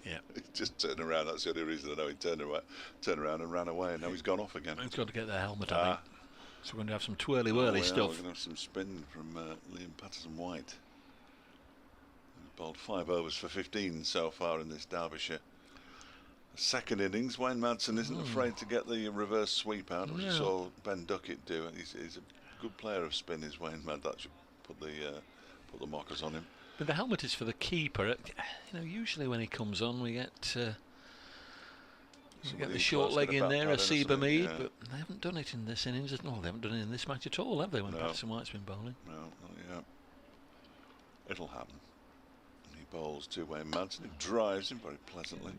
Yeah. He just turned around. That's the only reason I know he turned around and ran away, and now he's gone off again. He's got to get the helmet, I think. So we're going to have some twirly-whirly stuff. We're going to have some spin from Liam Patterson-White. He's bowled 5 overs for 15 so far in this Derbyshire second innings. Wayne Madsen isn't afraid to get the reverse sweep out, as you saw Ben Duckett do. He's a good player of spin, is Wayne Madsen. That should put the mockers on him. But the helmet is for the keeper. You know, usually when he comes on, we get the short leg in there, a Seba Mead, but they haven't done it in this innings. No, they haven't done it in this match at all, have they, when Pattinson White's been bowling? No, not yet. It'll happen. He bowls to Wayne Madsen, who drives him very pleasantly.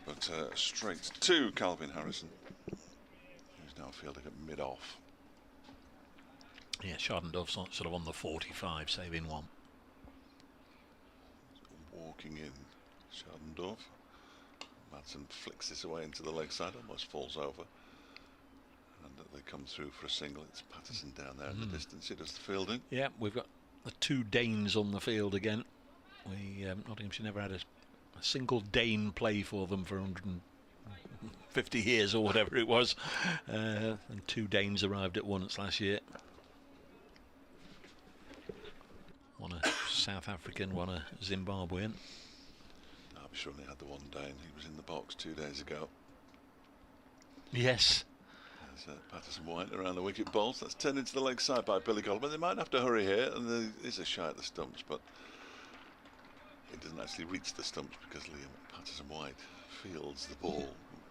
But straight to Calvin Harrison, who's now fielding at mid-off. Yeah, Shardendorf's sort of on the 45, saving one. Walking in, Shardendorf. Madsen flicks this away into the leg side, almost falls over. And they come through for a single. It's Patterson down there in the distance. He does the fielding. Yeah, we've got the two Danes on the field again. Nottinghamshire never had a single Dane play for them for 150 years or whatever it was. And two Danes arrived at once last year. One a South African, one a Zimbabwean. Derbyshire only had the one Dane. He was in the box 2 days ago. Yes. There's Patterson White around the wicket balls. That's turned into the leg side by Billy Goldman. They might have to hurry here, and there is a shy at the stumps, but it doesn't actually reach the stumps because Liam Patterson White fields the ball.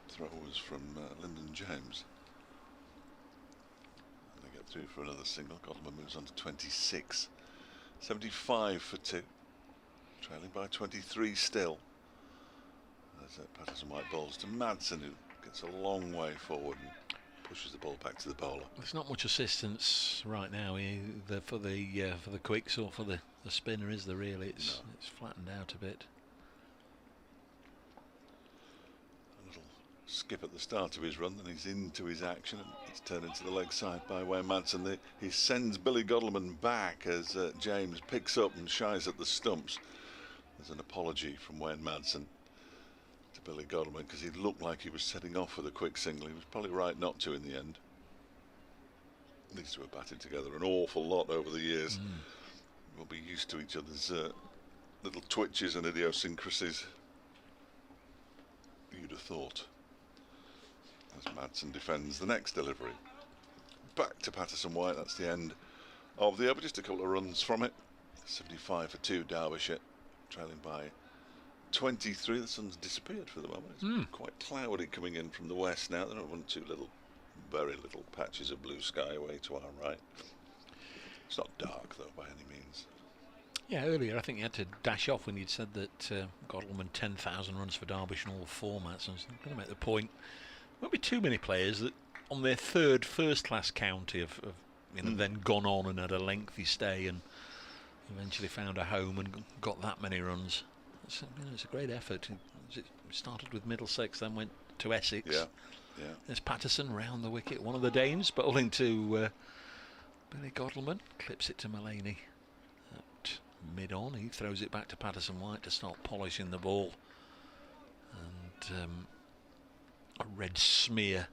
Throws from Lyndon James. And they get through for another single. Goldman moves on to 26. 75 for 2. Trailing by 23 still. There's Patterson White bowls to Madsen, who gets a long way forward and pushes the ball back to the bowler. There's not much assistance right now either for the quicks or for the spinner, is there really? It's flattened out a bit. A little skip at the start of his run, then he's into his action, and it's turned into the leg side by Wayne Madsen. He sends Billy Godleman back as James picks up and shies at the stumps. There's an apology from Wayne Madsen to Billy Godleman because he looked like he was setting off with a quick single. He was probably right not to in the end. These two have batted together an awful lot over the years. We'll be used to each other's little twitches and idiosyncrasies. You'd have thought. As Madsen defends the next delivery. Back to Patterson White. That's the end of the over. Just a couple of runs from it. 75 for 2, Derbyshire. Trailing by 23. The sun's disappeared for the moment. It's quite cloudy coming in from the west now. There are very little patches of blue sky away to our right. It's not dark though by any means. Yeah, earlier I think you had to dash off when you'd said that Godleman 10,000 runs for Derbyshire in all formats. I was going to make the point. There won't be too many players that on their third first-class county have then gone on and had a lengthy stay and eventually found a home and got that many runs. It's a great effort. It started with Middlesex, then went to Essex. Yeah. There's Patterson round the wicket, one of the Danes, bowling to Billy Godleman, clips it to Mullaney at mid-on. He throws it back to Patterson White to start polishing the ball. And a red smear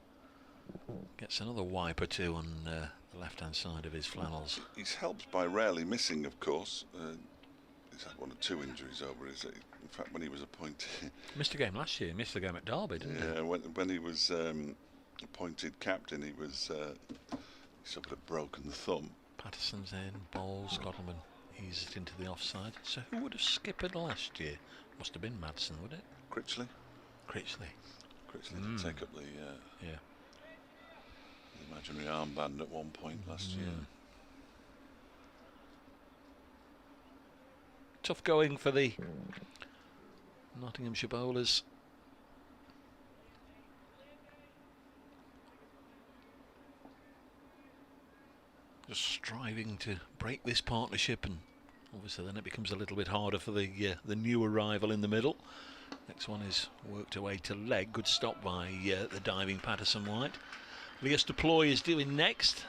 gets another wipe or two on the left-hand side of his flannels. He's helped by rarely missing, of course. He's had 1 or 2 injuries over his. In fact, when he was appointed, missed a game last year. Missed a game at Derby, didn't he? Yeah, when he was appointed captain, he suffered a broken thumb. Patterson's in, bowls, Godleman eased into the offside. So who would have skippered last year? Must have been Madsen, would it? Critchley. Critchley To take up the imaginary armband at one point last year. Tough going for the Nottinghamshire bowlers. Just striving to break this partnership, and obviously then it becomes a little bit harder for the new arrival in the middle. Next one is worked away to leg. Good stop by the diving Patterson White. Lias Deploy is doing next.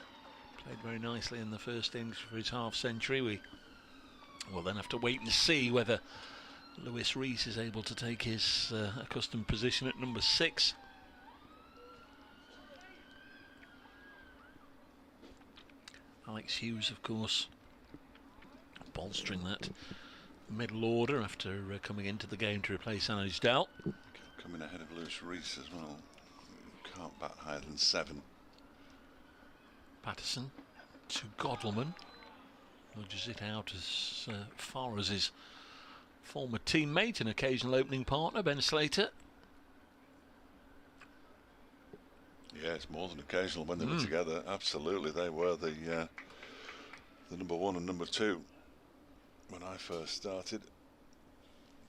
Played very nicely in the first innings for his half century. We will then have to wait and see whether Lewis Rees is able to take his accustomed position at number 6. Alex Hughes, of course, bolstering that middle order after coming into the game to replace Ange Dell. coming ahead of Lewis Rees as well. Can't bat higher than 7. Patterson to Godleman. Nudges it out as far as his former teammate and occasional opening partner, Ben Slater. Yeah, it's more than occasional when they were together. Absolutely, they were the number 1 and number 2 when I first started,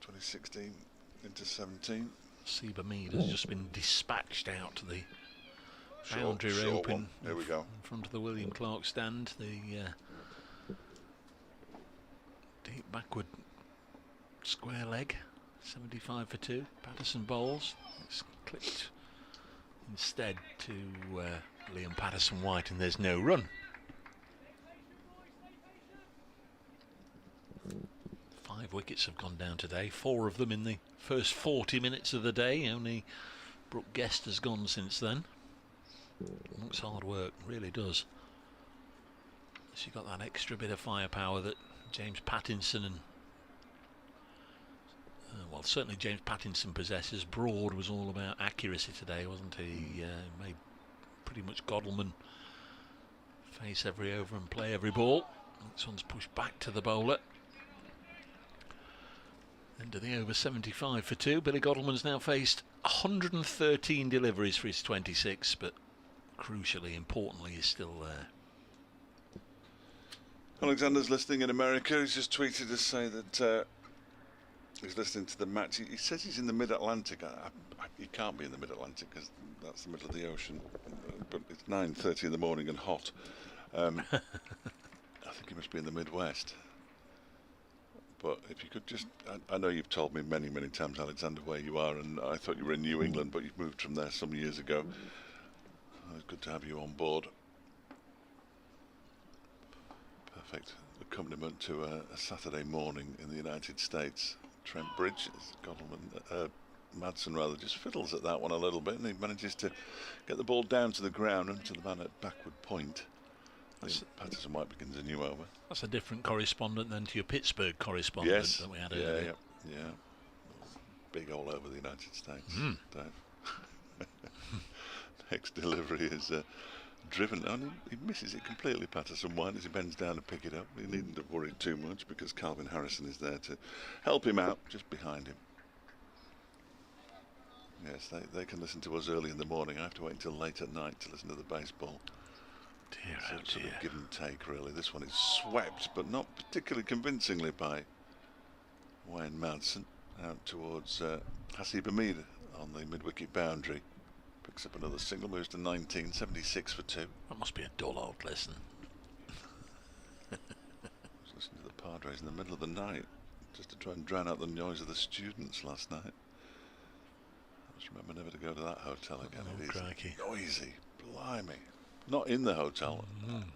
2016 into 17. Seba Mead has just been dispatched out to the boundary rope in front of the William Clark stand. The deep backward square leg, 75 for 2. Patterson bowls. It's clipped instead to Liam Patterson-White, and there's no run. 5 wickets have gone down today, 4 of them in the first 40 minutes of the day. Only Brooke Guest has gone since then. Looks hard work, really does. She got that extra bit of firepower that James Pattinson and well, certainly James Pattinson possesses. Broad was all about accuracy today, wasn't he? Made pretty much Godleman face every over and play every ball. This one's pushed back to the bowler. End of the over, 75 for 2. Billy Godleman's now faced 113 deliveries for his 26, but crucially, importantly, is still there. Alexander's listening in America. He's just tweeted to say that he's listening to the match. He says he's in the Mid-Atlantic. He can't be in the Mid-Atlantic because that's the middle of the ocean. But it's 9:30 in the morning and hot. I think he must be in the Midwest. But if you could just... I know you've told me many, many times, Alexander, where you are, and I thought you were in New England, but you've moved from there some years ago. It's good to have you on board. Perfect accompaniment to a Saturday morning in the United States. Trent Bridge, Madsen rather, just fiddles at that one a little bit, and he manages to get the ball down to the ground and to the man at backward point. Patterson White begins a new over. That's a different correspondent than to your Pittsburgh correspondent that we had earlier. Yeah. Big all over the United States, Dave. Next delivery is driven, and he misses it completely, Patterson White, as he bends down to pick it up. He needn't have worried too much because Calvin Harrison is there to help him out just behind him. Yes, they can listen to us early in the morning. I have to wait until late at night to listen to the baseball. Dear, So oh it's sort dear. of give and take, really. This one is swept, but not particularly convincingly, by Wayne Madsen out towards Hasib Hamid on the mid-wicket boundary. Picks up another single, moves to 19, 76 for 2. That must be a dull old lesson. I was listening to the Padres in the middle of the night just to try and drown out the noise of the students last night. I just remember never to go to that hotel again. Oh, it is crikey. noisy, blimey. Not in the hotel,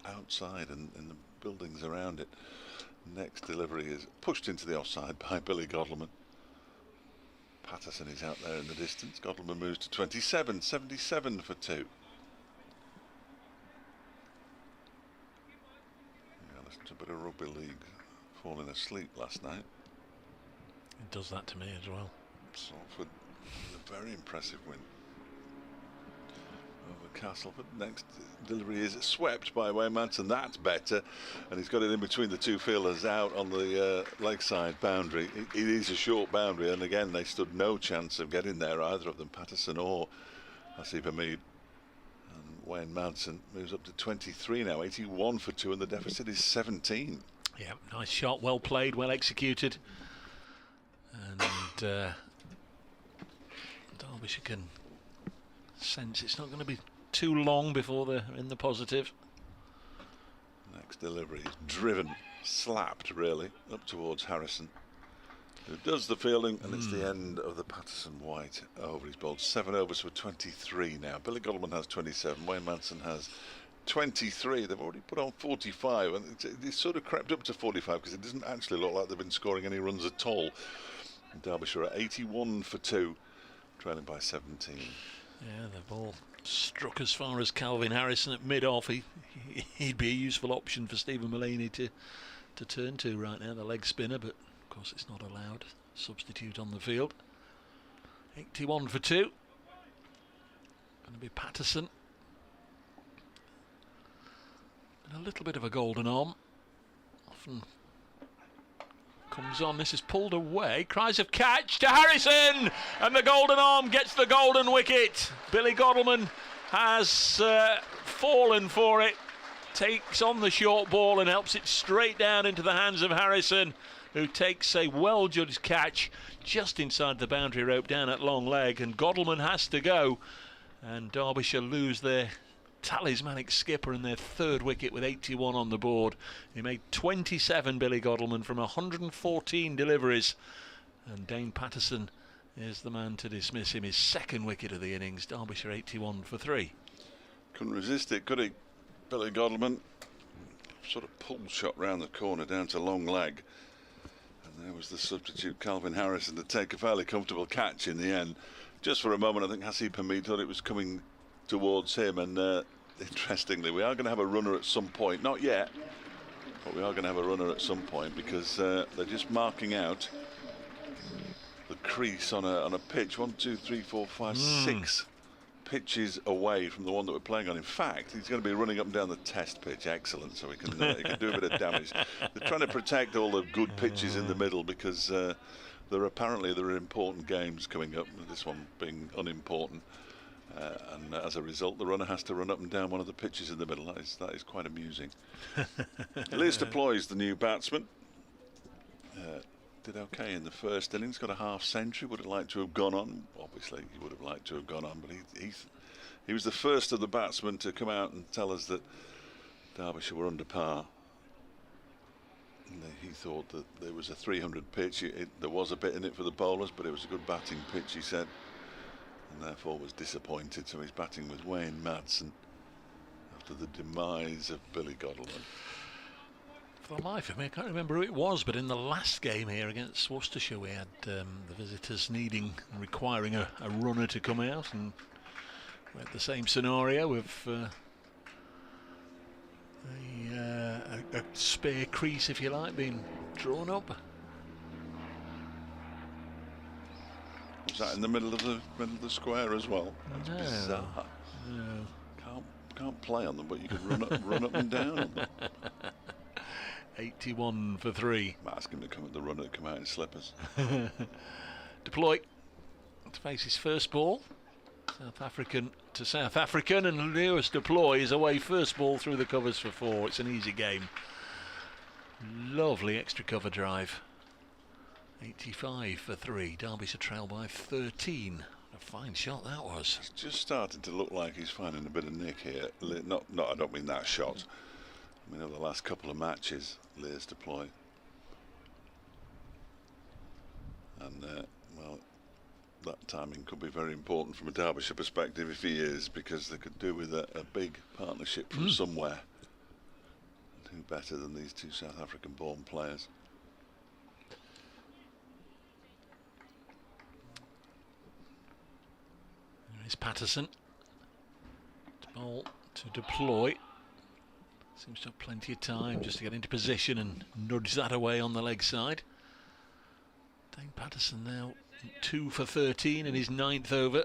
outside and in the buildings around it. Next delivery is pushed into the offside by Billy Godleman. Patterson is out there in the distance. Godleman moves to 27, 77 for 2. Yeah, listen to a bit of rugby league falling asleep last night. It does that to me as well. Salford, a very impressive win over Castleford. Next delivery is swept by Wayne Madsen. That's better, and he's got it in between the two fielders out on the lakeside boundary. It is a short boundary, and again they stood no chance of getting there, either of them, Patterson or Hasib Hamid. And Wayne Madsen moves up to 23 now, 81 for 2, and the deficit is 17. Yeah, nice shot, well played, well executed, and Derbyshire can sense it's not going to be too long before they're in the positive. Next delivery is driven, slapped really, up towards Harrison, who does the fielding, and it's the end of the Patterson White over. He's bowled 7 overs for 23 now. Billy Godleman has 27, Wayne Madsen has 23. They've already put on 45, and it's sort of crept up to 45 because it doesn't actually look like they've been scoring any runs at all. And Derbyshire are 81 for 2, trailing by 17. Yeah, the ball struck as far as Calvin Harrison at mid-off. He'd be a useful option for Stephen Mullaney to turn to right now, the leg spinner, but of course it's not allowed. Substitute on the field. 81 for 2. Going to be Patterson. And a little bit of a golden arm. Often comes on. This is pulled away. Cries of catch to Harrison. And the golden arm gets the golden wicket. Billy Godalming has fallen for it. Takes on the short ball and helps it straight down into the hands of Harrison, who takes a well-judged catch just inside the boundary rope down at long leg, and Godalming has to go, and Derbyshire lose their talismanic skipper and their third wicket with 81 on the board. He made 27, Billy Godalming, from 114 deliveries, and Dane Patterson is the man to dismiss him. His second wicket of the innings. Derbyshire 81 for 3. Couldn't resist it, could he? Billy Godalming, sort of pull shot round the corner down to long leg, and there was the substitute Calvin Harrison to take a fairly comfortable catch in the end. Just for a moment I think Hasib Hamid thought it was coming towards him, and interestingly we are going to have a runner at some point, not yet, but we are going to have a runner at some point, because they're just marking out the crease on a pitch 1, 2, 3, 4, 5, 6 pitches away from the one that we're playing on. In fact, he's going to be running up and down the test pitch. Excellent, so he can do a bit of damage. They're trying to protect all the good pitches in the middle, because there are important games coming up, this one being unimportant, and as a result the runner has to run up and down one of the pitches in the middle. That is quite amusing. Liz Deploy's the new batsman. Did okay in the first innings, got a half century. Would have liked to have gone on. Obviously he would have liked to have gone on, but he was the first of the batsmen to come out and tell us that Derbyshire were under par. And he thought that there was a 300 pitch. There was a bit in it for the bowlers, but it was a good batting pitch, he said, and therefore was disappointed. So he's batting with Wayne Madsen after the demise of Billy Godalming. For the life of me, I can't remember who it was, but in the last game here against Worcestershire, we had the visitors requiring a runner to come out, and we had the same scenario with a spare crease, if you like, being drawn up. Was that in the middle of the square as well? That's bizarre. No. Can't play on them, but you can run up and down on them. 81 for 3. Ask him to come at the runner, come out in slippers. Deploy to face his first ball. South African to South African, and Lewis Deploy is away first ball through the covers for 4. It's an easy game. Lovely extra cover drive. 85 for 3. Derbyshire trail by 13. A fine shot that was. It's just starting to look like he's finding a bit of nick here. Not I don't mean that shot. I mean over the last couple of matches, Lewis Deploy. And well, that timing could be very important from a Derbyshire perspective if he is, because they could do with a big partnership from somewhere. And who better than these two South African born players? There is Patterson. Ball to Deploy. Seems to have plenty of time just to get into position and nudge that away on the leg side. Dane Patterson now 2 for 13 in his 9th over.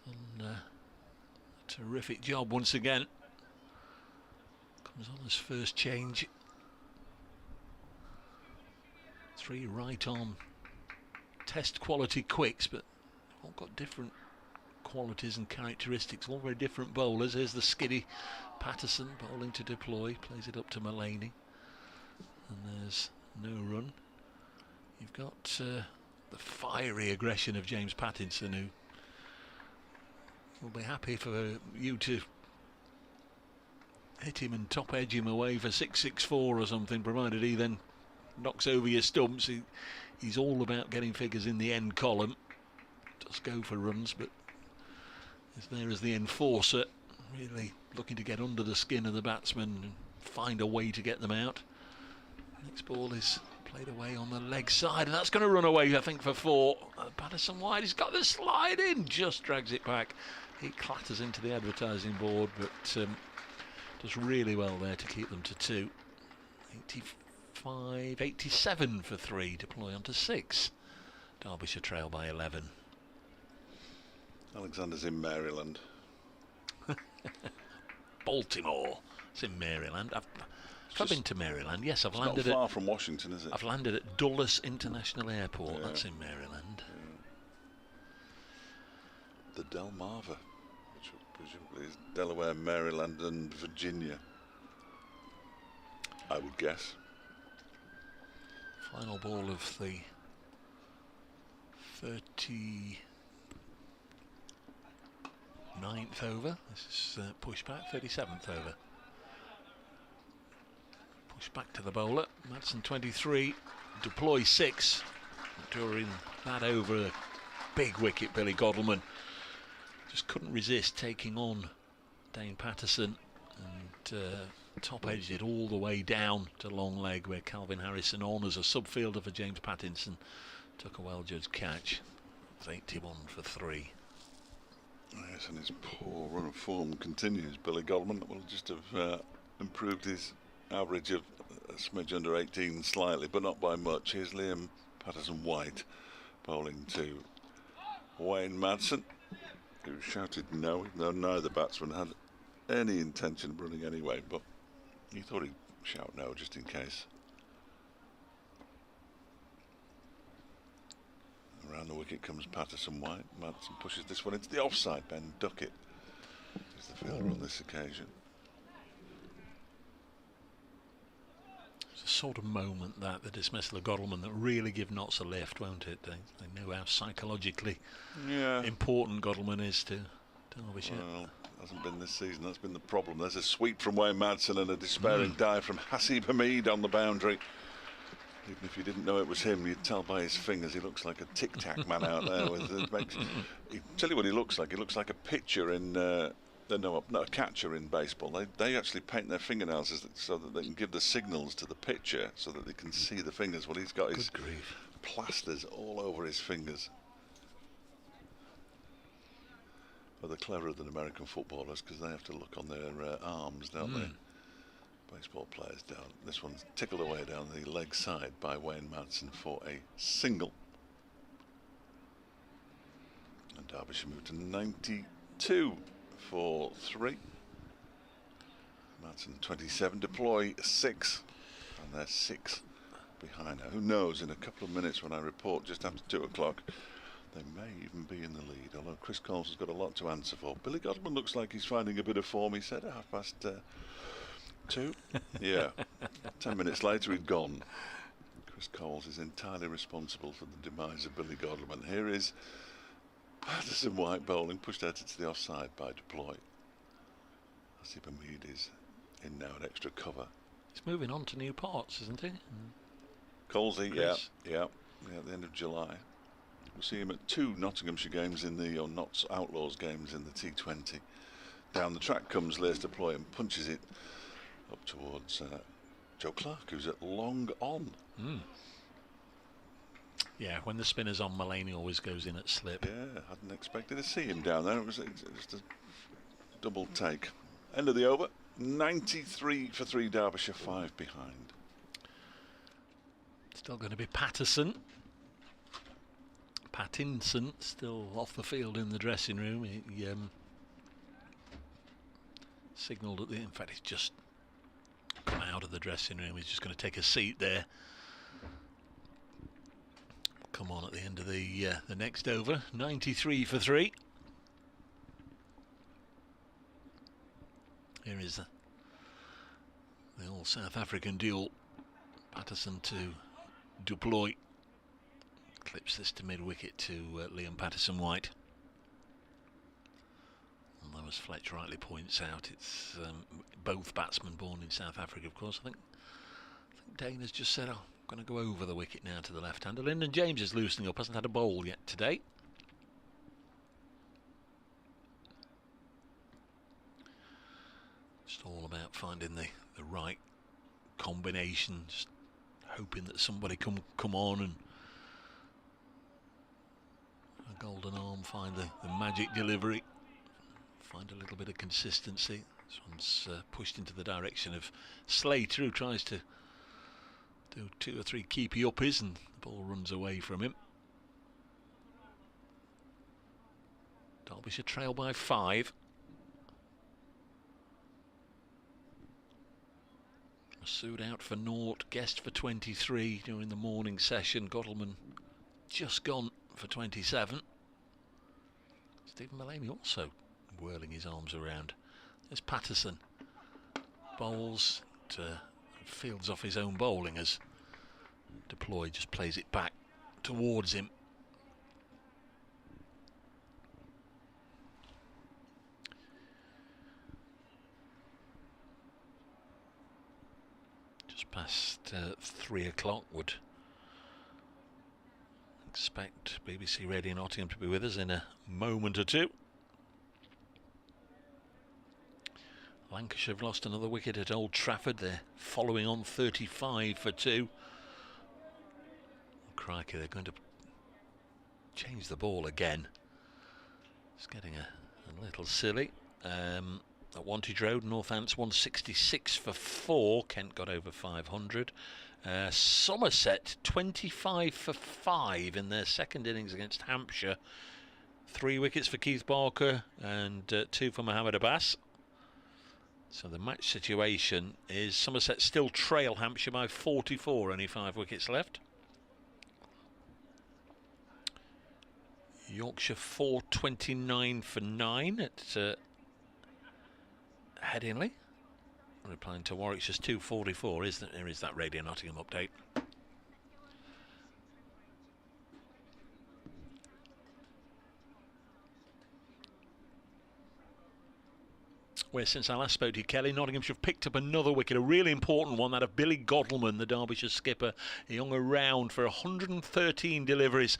Done a terrific job once again. Comes on his first change. 3 right arm test quality quicks, but all got different qualities and characteristics, all very different bowlers. Here's the skiddy Patterson bowling to Deploy, plays it up to Mullaney, and there's no run. You've got the fiery aggression of James Pattinson, who will be happy for you to hit him and top edge him away for 6-6-4 or something, provided he then knocks over your stumps. He's all about getting figures in the end column. Does go for runs, but is there as the enforcer, really looking to get under the skin of the batsman and find a way to get them out. Next ball is played away on the leg side, and that's going to run away, I think, for 4. Patterson wide, he's got the slide in, just drags it back. He clatters into the advertising board, but does really well there to keep them to 2. 5.87 for 3, deploy onto 6. Derbyshire trail by 11. Alexander's in Maryland. Baltimore. It's in Maryland. I've been to Maryland. Yes, I've It's landed not far from Washington, is it? I've landed at Dulles International Airport. Yeah. That's in Maryland. The Delmarva, which presumably is Delaware, Maryland and Virginia, I would guess. Final ball of the 39th over. This is pushed back, 37th over. Push back to the bowler. Madsen 23, deploy 6. During that over, a big wicket, Billy Godleman just couldn't resist taking on Dane Patterson and top edged it all the way down to long leg, where Calvin Harrison, on as a subfielder for James Pattinson, took a well-judged catch. It's 81 for 3. Yes, and his poor run of form continues. Billy Godleman will just have improved his average of a smidge under 18 slightly, but not by much. Here's Liam Patterson-White bowling to Wayne Madsen, who shouted no, even though neither batsman had any intention of running anyway, but he thought he'd shout no just in case. Around the wicket comes Patterson-White. Madsen pushes this one into the offside. Ben Duckett is the fielder on this occasion. It's a sort of moment, that the dismissal of Godleman, that really give Notts a lift, won't it? They know how psychologically important Godleman is to Derbyshire. Well, hasn't been this season. That's been the problem. There's a sweep from Wayne Madsen and a despairing dive from Hasib Hamid on the boundary. Even if you didn't know it was him, you'd tell by his fingers. He looks like a tic-tac man out there. Tell you what he looks like. He looks like a pitcher in... not a catcher in baseball. They actually paint their fingernails so that they can give the signals to the pitcher so that they can see the fingers. Well, he's got his plasters all over his fingers. Well, they're cleverer than American footballers because they have to look on their arms, don't they? Baseball players down. This one's tickled away down the leg side by Wayne Madsen for a single. And Derbyshire moved to 92 for 3. Madsen 27, deploy 6, and they're 6 behind now. Who knows, in a couple of minutes when I report just after 2 o'clock, they may even be in the lead, although Chris Coles has got a lot to answer for. Billy Godleman looks like he's finding a bit of form. He said at 2:30. Yeah, 10 minutes later he'd gone. Chris Coles is entirely responsible for the demise of Billy Godleman. Here is Patterson-White bowling, pushed out into the offside by deploy. Hasib Hamid is in now at extra cover. He's moving on to new parts, isn't he? Colesy, yeah, at the end of July. We'll see him at 2 Nottinghamshire games or Notts Outlaws games in the T20. Down the track comes Lears deploy and punches it up towards Joe Clark, who's at long on. Yeah, when the spinner's on, Mulaney always goes in at slip. Yeah, hadn't expected to see him down there. It was just a double take. End of the over. 93 for 3, Derbyshire 5 behind. Still going to be Pattinson still off the field in the dressing room. He signalled at in fact he's just come out of the dressing room. He's just going to take a seat there. Come on at the end of the next over. 93 for 3. Here is the all South African duel. Patterson to deploy. Clips this to mid-wicket to Liam Patterson-White. Although, as Fletch rightly points out, it's both batsmen born in South Africa, of course. I think Dane has just said, I'm going to go over the wicket now to the left-hander. Lyndon James is loosening up, hasn't had a bowl yet today. Just all about finding the right combination, just hoping that somebody come on and a golden arm find the magic delivery, find a little bit of consistency. This one's pushed into the direction of Slater, who tries to do 2 or 3 keepy uppies and the ball runs away from him. Derbyshire trail by 5. Masood out for 0, Guest for 23 during the morning session. Gottleman just gone for 27. Stephen Mullaney also whirling his arms around. There's Patterson. Bowls to fields off his own bowling as Deploy just plays it back towards him. Just past 3 o'clock. Would expect BBC Radio Nottingham to be with us in a moment or two. Lancashire have lost another wicket at Old Trafford. They're following on 35 for 2. Crikey, they're going to change the ball again. It's getting a little silly. At Wantage Road, Northants 166 for 4. Kent got over 500. Somerset 25 for 5 in their second innings against Hampshire. 3 wickets for Keith Barker and 2 for Mohammed Abbas. So the match situation is Somerset still trail Hampshire by 44, only 5 wickets left. Yorkshire 429 for 9 at Headingley. Replying to Warwickshire's 244. There is that Radio Nottingham update. Where since I last spoke to you, Kelly, Nottinghamshire have picked up another wicket, a really important one, that of Billy Godleman, the Derbyshire skipper. He hung around for 113 deliveries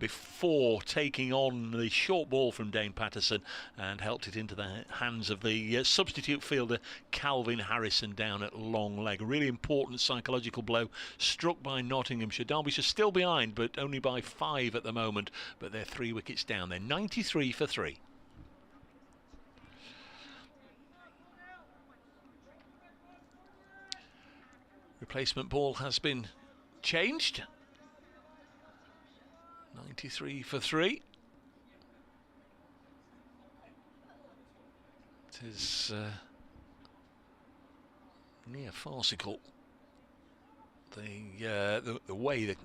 before taking on the short ball from Dane Patterson and helped it into the hands of the substitute fielder Calvin Harrison down at long leg. A really important psychological blow struck by Nottinghamshire. Derbyshire still behind, but only by 5 at the moment, but they're 3 wickets down. They're 93 for 3. Replacement ball has been changed. 93 for 3. It is near farcical. The way they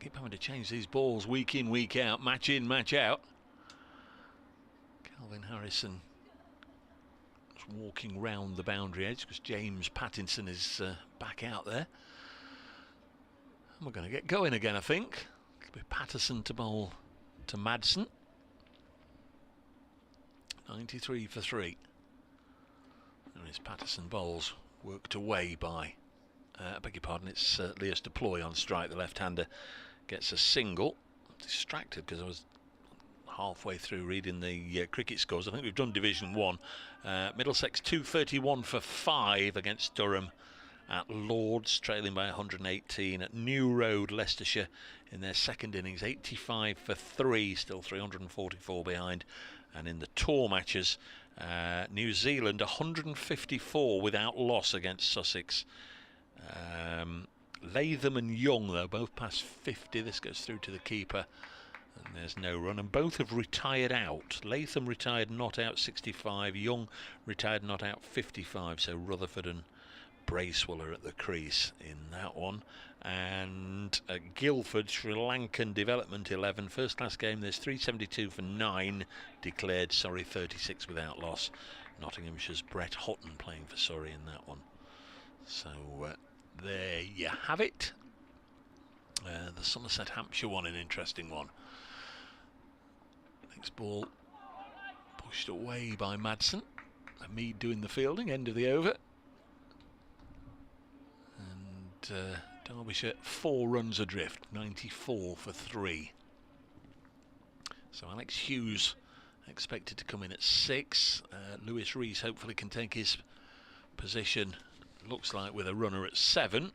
keep having to change these balls week in, week out, match in, match out. Calvin Harrison walking round the boundary edge because James Pattinson is back out there. And we're going to get going again, I think. It'll be Patterson to bowl to Madsen. 93 for 3. And as Patterson bowls, worked away by, I beg your pardon, it's Leas Deploy on strike. The left-hander gets a single. Distracted because I was halfway through reading the cricket scores. I think we've done Division 1. Middlesex 231 for 5 against Durham at Lords, trailing by 118. At New Road, Leicestershire in their second innings 85 for 3, still 344 behind. And in the tour matches, New Zealand 154 without loss against Sussex. Latham and Young, though, both past 50. This goes through to the keeper. And there's no run, and both have retired out. Latham retired not out 65, Young retired not out 55, so Rutherford and Bracewell are at the crease in that one. And Guildford, Sri Lankan Development 11, first class game, there's 372 for 9 declared, Surrey 36 without loss. Nottinghamshire's Brett Houghton playing for Surrey in that one. So there you have it. The Somerset Hampshire one, an interesting one. Next ball pushed away by Madsen. Mead doing the fielding, end of the over. And Derbyshire 4 runs adrift, 94 for 3. So Alex Hughes expected to come in at 6. Lewis Rees hopefully can take his position, looks like, with a runner at 7.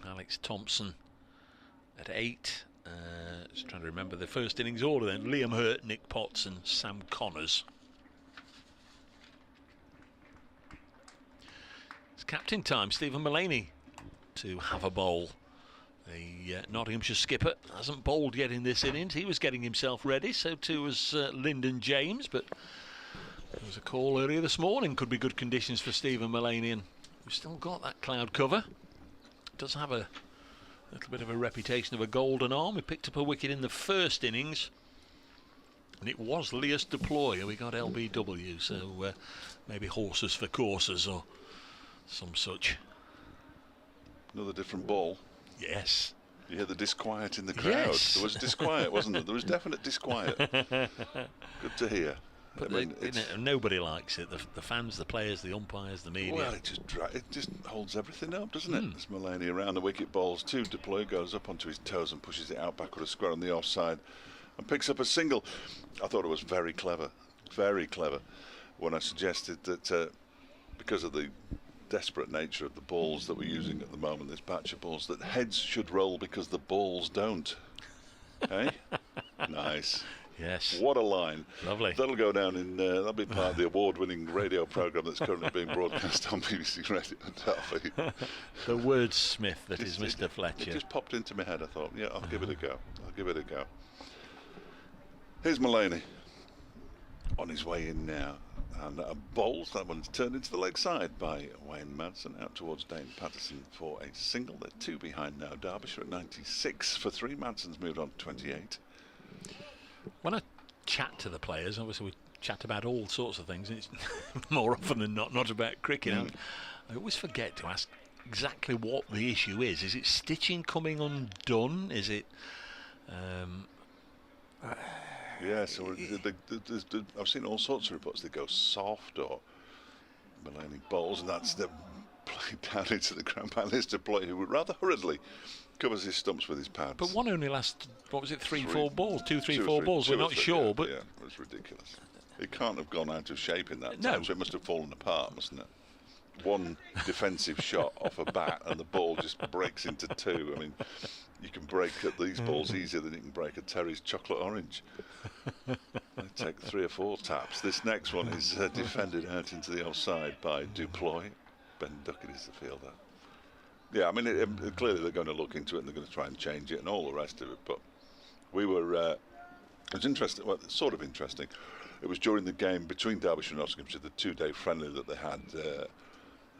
Alex Thompson at 8. Just trying to remember the first innings order then. Liam Hurt, Nick Potts and Sam Connors. It's captain time. Stephen Mullaney to have a bowl. The Nottinghamshire skipper hasn't bowled yet in this innings. He was getting himself ready, so too was Lyndon James, but there was a call earlier this morning. Could be good conditions for Stephen Mullaney, and we've still got that cloud cover. Does have a little bit of a reputation of a golden arm. He picked up a wicket in the first innings, and it was Leas Deploy. We got LBW, so maybe horses for courses or some such. Another different ball. Yes. You hear the disquiet in the crowd. Yes. There was disquiet, wasn't there? There was definite disquiet. Good to hear. But nobody likes it. The fans, the players, the umpires, the media. Well, it just holds everything up, doesn't it? It's Mullaney around the wicket, balls two. Deploy goes up onto his toes and pushes it out backward, a square on the offside, and picks up a single. I thought it was very clever when I suggested that because of the desperate nature of the balls that we're using at the moment, this batch of balls, that heads should roll because the balls don't. Hey? Nice. Yes. What a line. Lovely. That'll go down in, that'll be part of the award-winning radio programme that's currently being broadcast on BBC Radio Derby. The wordsmith that is Mr. Fletcher. It just popped into my head. I thought, yeah, I'll give it a go. Here's Mullaney on his way in now. And bowls, that one's turned into the leg side by Wayne Madsen, out towards Dane Patterson for a single. They're two behind now. Derbyshire at 96 for 3. Madsen's moved on to 28. When I chat to the players, obviously we chat about all sorts of things, and it's more often than not about cricket. I always forget to ask exactly what the issue is. Is it stitching coming undone? Is it... Yeah, so I've seen all sorts of reports. They go soft or Mullaney bowls, and that's the play down into the ground by Leas Deploy, who rather hurriedly covers his stumps with his pads. But one only lasts, what was it, 4 balls? 4 balls, we're not sure, but... Yeah, it was ridiculous. It can't have gone out of shape in that time, so it must have fallen apart, mustn't it? One defensive shot off a bat and the ball just breaks into two. I mean, you can break at these balls easier than you can break a Terry's chocolate orange. They take 3 or 4 taps. This next one is defended out into the offside by Deploy. Ben Duckett is the fielder. Yeah, I mean, clearly they're going to look into it and they're going to try and change it and all the rest of it. But we were, it was interesting, well, sort of interesting. It was during the game between Derbyshire and Nottinghamshire, the 2-day friendly that they had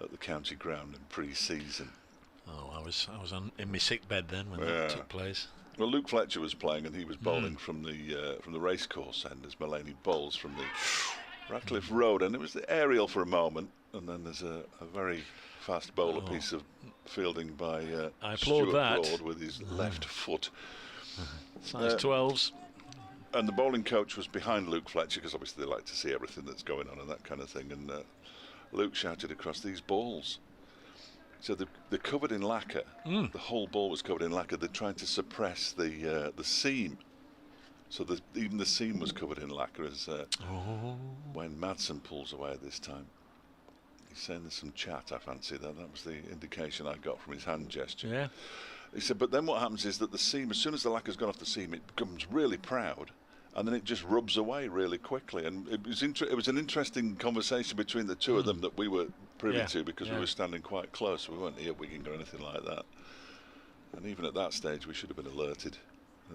at the county ground in pre-season. Oh, I was in my sick bed then when that took place. Well, Luke Fletcher was playing and he was bowling from the racecourse end as Mullaney bowls from the Radcliffe Road, and it was the aerial for a moment, and then there's a very fast bowler piece of fielding by Stuart Broad with his left foot. Size 12s. And the bowling coach was behind Luke Fletcher because obviously they like to see everything that's going on and that kind of thing. And Luke shouted across, these balls. So they're covered in lacquer. The whole ball was covered in lacquer. They're trying to suppress the seam. So even the seam was covered in lacquer as when Madsen pulls away this time. He's saying there's some chat, I fancy. That was the indication I got from his hand gesture. Yeah. He said, but then what happens is that the seam, as soon as the lacquer's gone off the seam, it becomes really proud, and then it just rubs away really quickly. And it was an interesting conversation between the two of them that we were privy to because we were standing quite close. We weren't earwigging or anything like that. And even at that stage, we should have been alerted.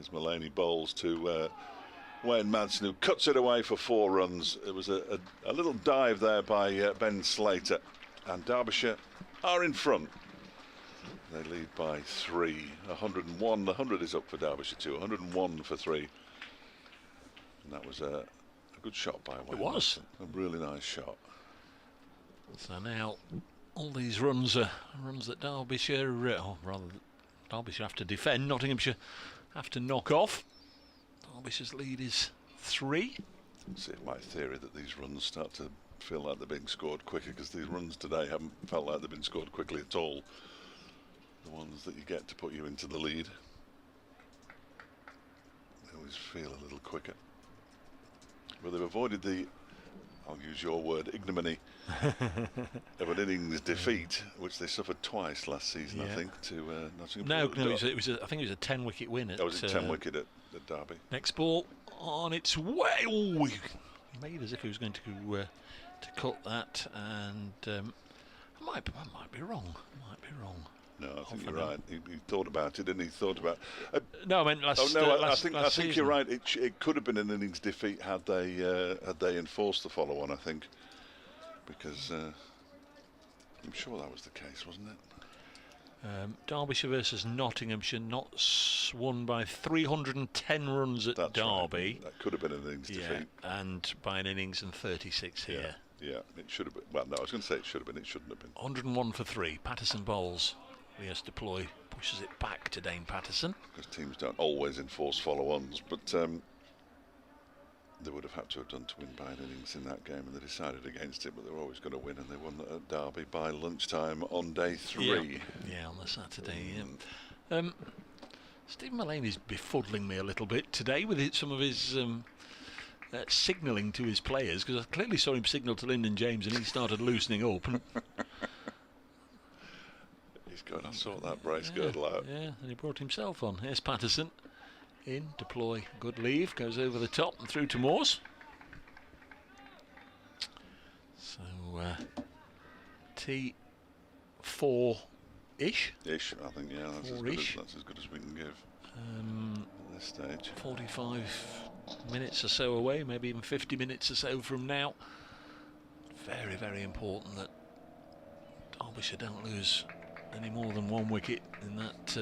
As Mullaney bowls to Wayne Madsen, who cuts it away for 4 runs. It was a little dive there by Ben Slater, and Derbyshire are in front. They lead by 3, 101. The 100 is up for Derbyshire too. 101 for 3. And that was a good shot by Wayne. It was a really nice shot. So now all these runs are runs that Derbyshire, Derbyshire have to defend. Nottinghamshire have to knock off. Derbyshire's lead is 3. See if my theory that these runs start to feel like they're being scored quicker, because these runs today haven't felt like they've been scored quickly at all. The ones that you get to put you into the lead, they always feel a little quicker. But they've avoided the, I'll use your word, ignominy of an innings defeat, which they suffered twice last season, I think, to Nottingham. No, it was I think it was a 10-wicket win. It was a 10-wicket at Derby. Next ball on its way. Oh, he made as if he was going to cut that, and I might be wrong. No, I think you're right. He thought about it, didn't he? Thought about. No, I meant last. I last think you're right. It could have been an innings defeat had they enforced the follow-on. I think because I'm sure that was the case, wasn't it? Derbyshire versus Nottinghamshire, Notts won by 310 runs at That's Derby. Right. That could have been an innings defeat. And by an innings and 36 here. Yeah, it should have been. Well, no, I was going to say it should have been. It shouldn't have been. 101 for 3. Patterson bowls. Leos deploy pushes it back to Dane Patterson. Because teams don't always enforce follow-ons, but they would have had to have done to win by an innings in that game, and they decided against it, but they were always going to win, and they won at Derby by lunchtime on day 3. Yeah, on the Saturday. Stephen Mullaney's befuddling me a little bit today with some of his signalling to his players, because I clearly saw him signal to Lyndon James and he started loosening up. He's going to sort that brace girdle out. Yeah, and he brought himself on. Here's Patterson. In, deploy, good leave, goes over the top and through to Moores. So, T4-ish. Ish, I think, yeah, that's as good as we can give at this stage. 45 minutes or so away, maybe even 50 minutes or so from now. Very, very important that Derbyshire don't lose any more than 1 wicket in that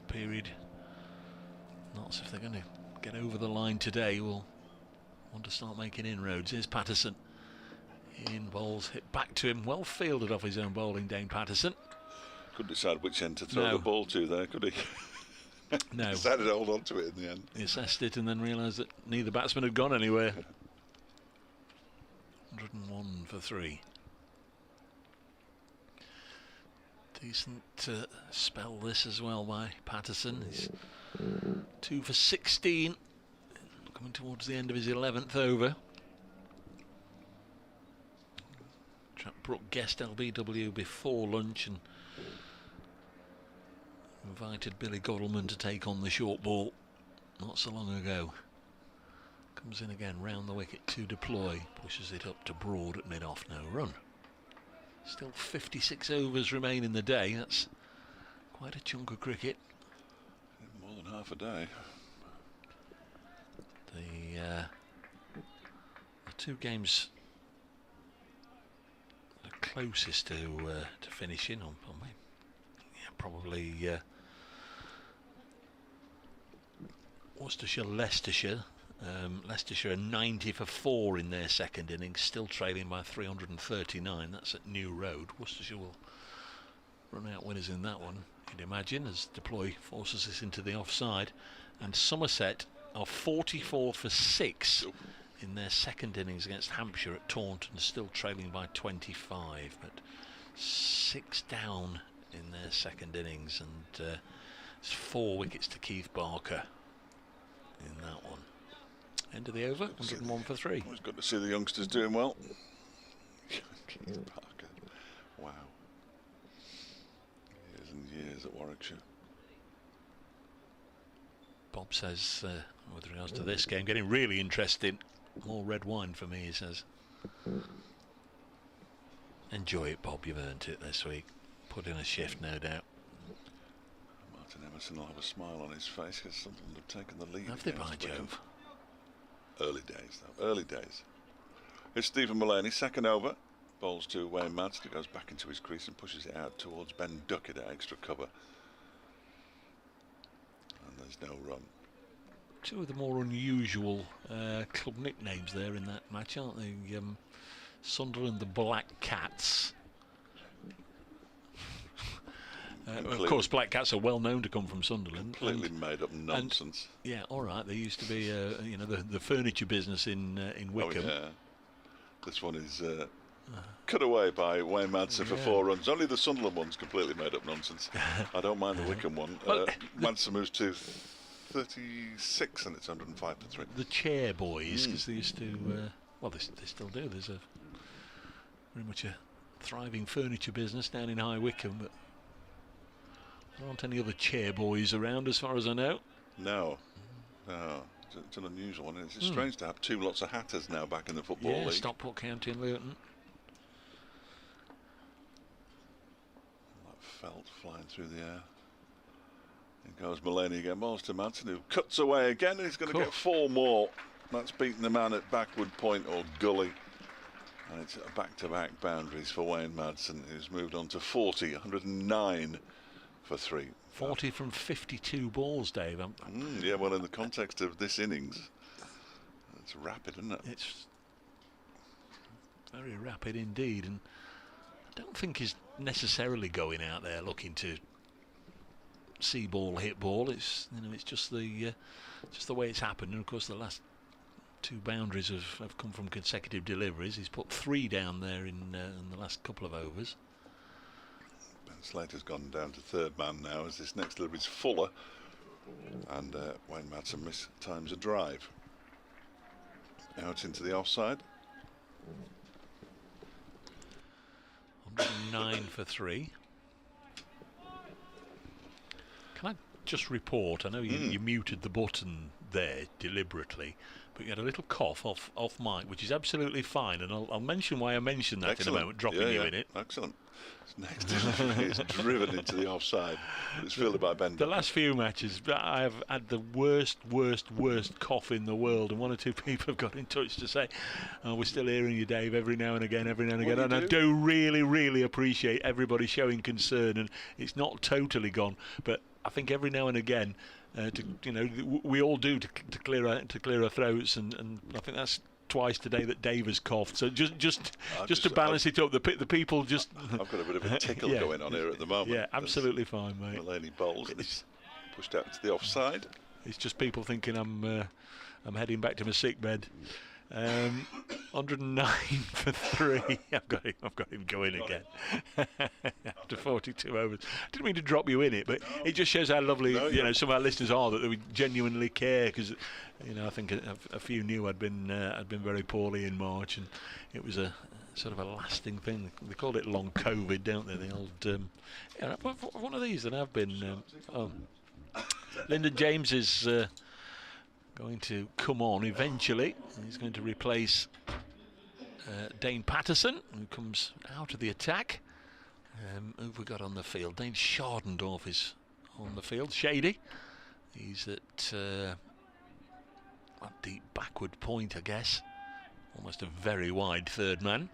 period. Not if they're going to get over the line today, will want to start making inroads. Here's Patterson. In bowls, hit back to him. Well fielded off his own bowling, Dane Patterson. Couldn't decide which end to throw the ball to there, could he? No. Decided to hold on to it in the end. He assessed it and then realised that neither batsman had gone anywhere. 101 for 3. Decent spell this as well by Patterson. He's 2 for 16, coming towards the end of his 11th over. Brooke guest LBW before lunch and invited Billy Goddleman to take on the short ball not so long ago. Comes in again, round the wicket to deploy, pushes it up to Broad at mid-off, no run. Still 56 overs remain in the day. That's quite a chunk of cricket. More than half a day. The 2 games the closest to finishing on probably Worcestershire, Leicestershire. Leicestershire are 90 for 4 in their second innings, still trailing by 339. That's at New Road. Worcestershire will run out winners in that one, you'd imagine, as deploy forces us into the offside. And Somerset are 44 for 6 in their second innings against Hampshire at Taunton, still trailing by 25, but 6 down in their second innings, and it's 4 wickets to Keith Barker in that one. End of the over, 101 for 3. It's good to see the youngsters doing well. Keith Barker, wow. Years and years at Warwickshire. Bob says, with regards to this game, getting really interesting. More red wine for me, he says. Enjoy it, Bob, you've earned it this week. Put in a shift, no doubt. Martin Emerson will have a smile on his face because something would have taken the lead. Have they, by Jove? Early days, though. Early days. Here's Stephen Mullaney, second over. Bowls to Wayne Madster, goes back into his crease and pushes it out towards Ben Duckett at extra cover. And there's no run. 2 of the more unusual club nicknames there in that match, aren't they? Sunderland, the Black Cats. Of course, Black Cats are well known to come from Sunderland. Completely made up nonsense. Yeah, all right. There used to be, the furniture business in Wickham. Oh, yeah. This one is cut away by Wayne Madsen for 4 runs. Only the Sunderland one's completely made up nonsense. I don't mind the Wickham one. Madsen moves to 36 and it's 105 for 3. The Chair Boys, because they used to, they still do. There's very much a thriving furniture business down in High Wycombe, but there aren't any other Chair Boys around as far as I know. No. It's an unusual one. It's strange to have 2 lots of Hatters now back in the Football League. Stockport County and Luton. felt flying through the air. In goes Mulaney again. Balls to Madsen, who cuts away again. He's going to get 4 more. That's beating the man at backward point or gully. And it's back-to-back boundaries for Wayne Madsen, who's moved on to 40, 109 for 3. 40 from 52 balls, Dave. Yeah, well, in the context of this innings, it's rapid, isn't it? It's very rapid indeed, and I don't think he's necessarily going out there looking to see ball, hit ball. It's it's just the way it's happened. And of course, the last 2 boundaries have come from consecutive deliveries. He's put 3 down there in the last couple of overs. Ben Slater's gone down to 3rd man now as this next delivery is Fuller, and Wayne Madsen mistimes a drive. Out into the offside. 109 for 3. Can I just report? I know you muted the button there deliberately, but you had a little cough off mic, which is absolutely fine, and I'll mention why I mentioned that in a moment, dropping you in it. Excellent. Next delivery is driven into the offside. It's fielded by Ben. The last few matches, I have had the worst cough in the world, and 1 or 2 people have got in touch to say, "Oh, we're still hearing you, Dave, every now and again." And I do really appreciate everybody showing concern, and it's not totally gone, but I think every now and again, we all do to clear our throats, and I think that's twice today that Dave has coughed. So just to balance it up, the people just. I've got a bit of a tickle going on here at the moment. Yeah, absolutely fine, mate. Mulaney bowls, and it's pushed out to the offside. It's just people thinking I'm heading back to my sick bed. 109 for 3. I've got him going again after 42 overs. Didn't mean to drop you in it, but it just shows how lovely some of our listeners are, that they genuinely care, because I think a few knew I'd been very poorly in March, and it was a sort of a lasting thing. They called it long COVID, don't they? The old one of these that I've been. Lyndon James is going to come on eventually. He's going to replace Dane Patterson, who comes out of the attack. Who have we got on the field? Dane Schardendorf is on the field. Shady. He's at a deep backward point, I guess. Almost a very wide 3rd man.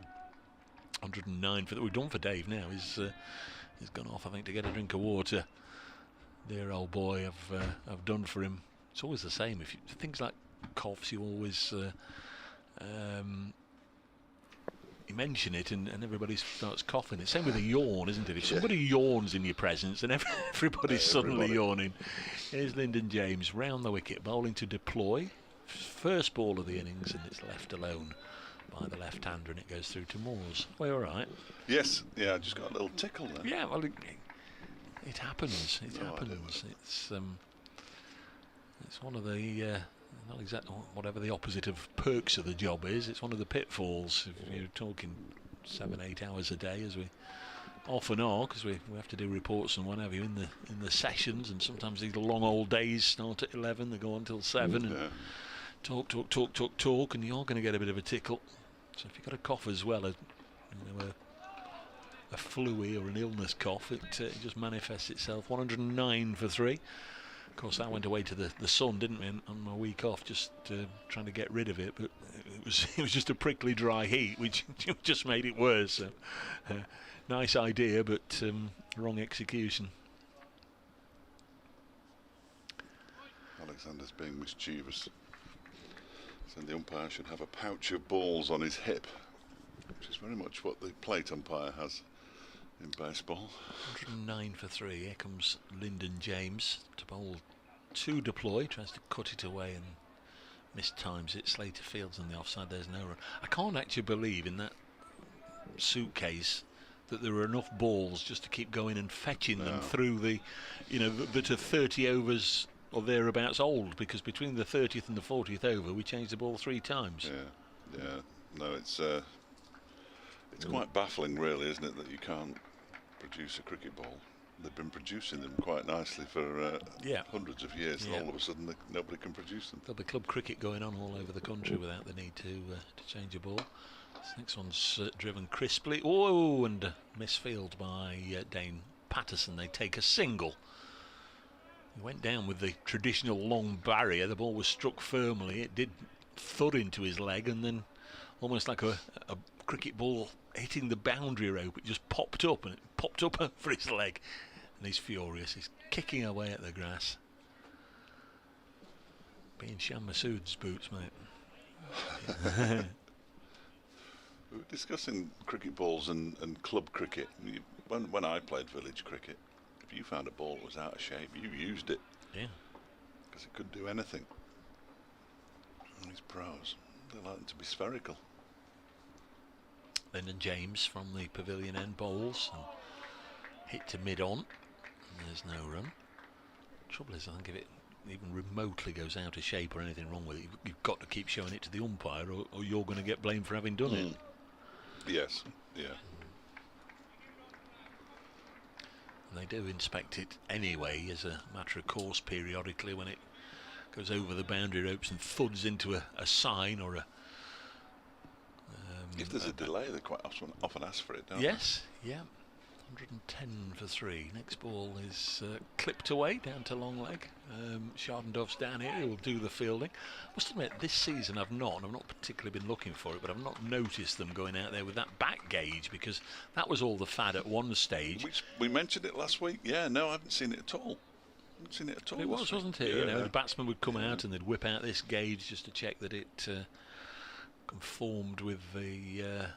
109 for that. We're done for Dave now. He's gone off, I think, to get a drink of water. Dear old boy, I've done for him. It's always the same. If things like coughs, you always you mention it, and everybody starts coughing. It's the same with a yawn, isn't it? If somebody yawns in your presence, then everybody's suddenly yawning. Here's Lyndon James round the wicket, bowling to deploy. First ball of the innings, and it's left alone by the left-hander, and it goes through to Moores. Well, all right. Yes. Yeah, I just got a little tickle there. Yeah, well, it happens. It happens. It's one of the not exactly whatever the opposite of perks of the job is. It's one of the pitfalls. If you're talking 7-8 hours a day, as we often are, because we have to do reports and what have you in the sessions, and sometimes these long old days start at 11, they go on till 7, and talk, and you're going to get a bit of a tickle. So if you've got a cough as well, a flu-y or an illness cough, it just manifests itself. 109 for 3. Of course, that went away to the sun, didn't we, on my week off, just trying to get rid of it. But it was just a prickly, dry heat, which just made it worse. So, nice idea, but wrong execution. Alexander's being mischievous. So the umpire should have a pouch of balls on his hip, which is very much what the plate umpire has in baseball. 109 for 3. Here comes Lyndon James to bowl to deploy, tries to cut it away and mistimes it. Slater fields on the offside. There's no run. I can't actually believe in that suitcase that there are enough balls just to keep going and fetching them through the, that are 30 overs or thereabouts old, because between the 30th and the 40th over we changed the ball 3 times. Yeah. No, it's quite baffling, really, isn't it, that you can't produce a cricket ball. They've been producing them quite nicely for hundreds of years, and all of a sudden nobody can produce them. There'll be club cricket going on all over the country without the need to change a ball. This next one's driven crisply. Oh, and misfield by Dane Patterson, they take a single. He went down with the traditional long barrier. The ball was struck firmly. It did thud into his leg, and then almost like a cricket ball hitting the boundary rope, it just popped up, and it popped up for his leg. And he's furious. He's kicking away at the grass. Being Shan Masood's boots, mate. We were discussing cricket balls and club cricket. When I played village cricket, if you found a ball that was out of shape, you used it. Yeah. Because it could do anything. And these pros, they like them to be spherical. Then James from the pavilion end bowls and hit to mid-on. There's no run. Trouble is, I think if it even remotely goes out of shape or anything wrong with it, you've got to keep showing it to the umpire, or you're going to get blamed for having done it. Yes, yeah. And they do inspect it anyway as a matter of course periodically when it goes over the boundary ropes and thuds into a sign or a... if there's a delay, they quite often ask for it, don't yes, yeah. 110 for 3. Next ball is clipped away down to long leg. Shardendorf's down here. He'll do the fielding. Must admit, this season I've not particularly been looking for it, but I've not noticed them going out there with that back gauge, because that was all the fad at one stage. Which we mentioned it last week. Yeah, no, I haven't seen it at all. It was, wasn't it? Yeah. You know, the batsman would come out and they'd whip out this gauge just to check that it conformed with the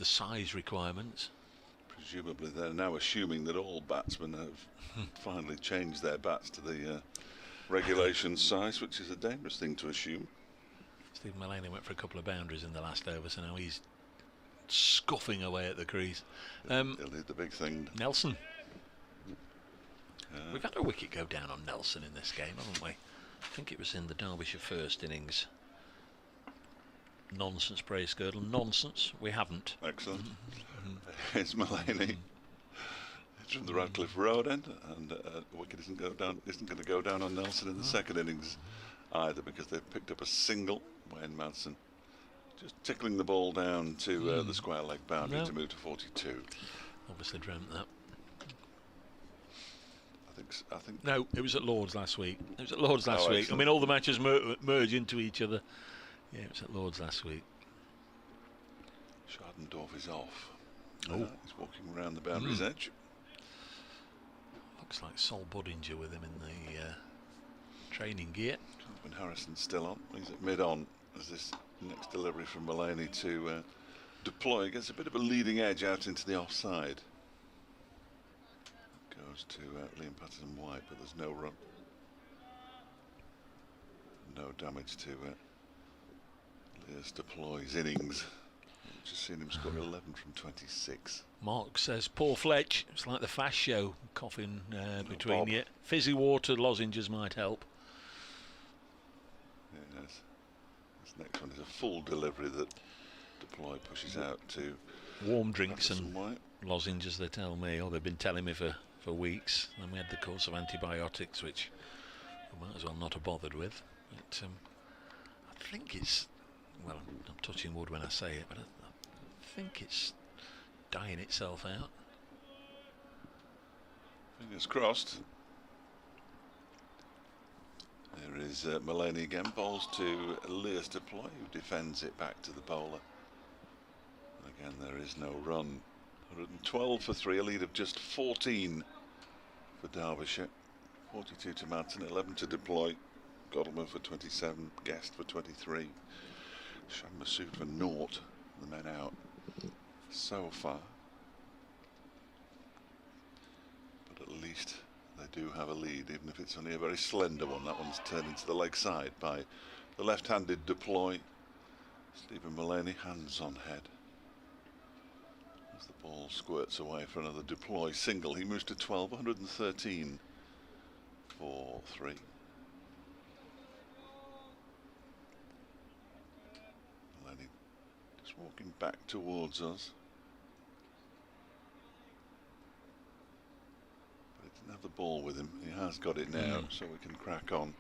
size requirements. Presumably they're now assuming that all batsmen have finally changed their bats to the regulation size, which is a dangerous thing to assume. Stephen Mullaney went for a couple of boundaries in the last over, so now he's scuffing away at the crease. He'll hit the big thing. Nelson. We've had a wicket go down on Nelson in this game, haven't we? I think it was in the Derbyshire first innings. Nonsense, Bracegirdle. Nonsense. We haven't. Excellent. Here's Mullaney. It's from the Radcliffe Road end, and the wicket isn't going to go down on Nelson in the second innings either, because they've picked up a single. Wayne Madsen just tickling the ball down to the square leg boundary to move to 42. Obviously dreamt that. I think. No, it was at Lord's last week. It was at Lord's last week. Excellent. I mean, all the matches merge into each other. Yeah, it was at Lord's last week. Shardendorf is off. Oh. He's walking around the boundary's edge. Looks like Sol Budinger with him in the training gear. When Harrison's still on, he's at mid-on as this next delivery from Mullaney to deploy gets a bit of a leading edge out into the offside. Goes to Liam Patterson-White, but there's no run. No damage to Lear's deploy's innings. We've just seen him score 11 from 26. Mark says, poor Fletch. It's like the fast show. Coughing between Bob. you. Fizzy water lozenges might help. Yes. This next one is a full delivery that deploy pushes out to Warm drinks and White. lozenges, they tell me, or they've been telling me for weeks. And we had the course of antibiotics, which we might as well not have bothered with. But I think it's, well, I'm touching wood when I say it, but I think it's dying itself out. Fingers crossed. There is Mullaney again, bowls to Lear's deploy, who defends it back to the bowler. Again, there is no run. 112 for 3, a lead of just 14 for Derbyshire. 42 to Madsen, 11 to deploy. Godalman for 27, Guest for 23. Shan Masood for 0, the men out so far. But at least they do have a lead, even if it's only a very slender one. That one's turned into the leg side by the left-handed deploy. Stephen Mullaney, hands on head. As the ball squirts away for another deploy single, he moves to 12, 113 for 3. Mullaney just walking back towards us. But he didn't have the ball with him. He has got it now, so we can crack on.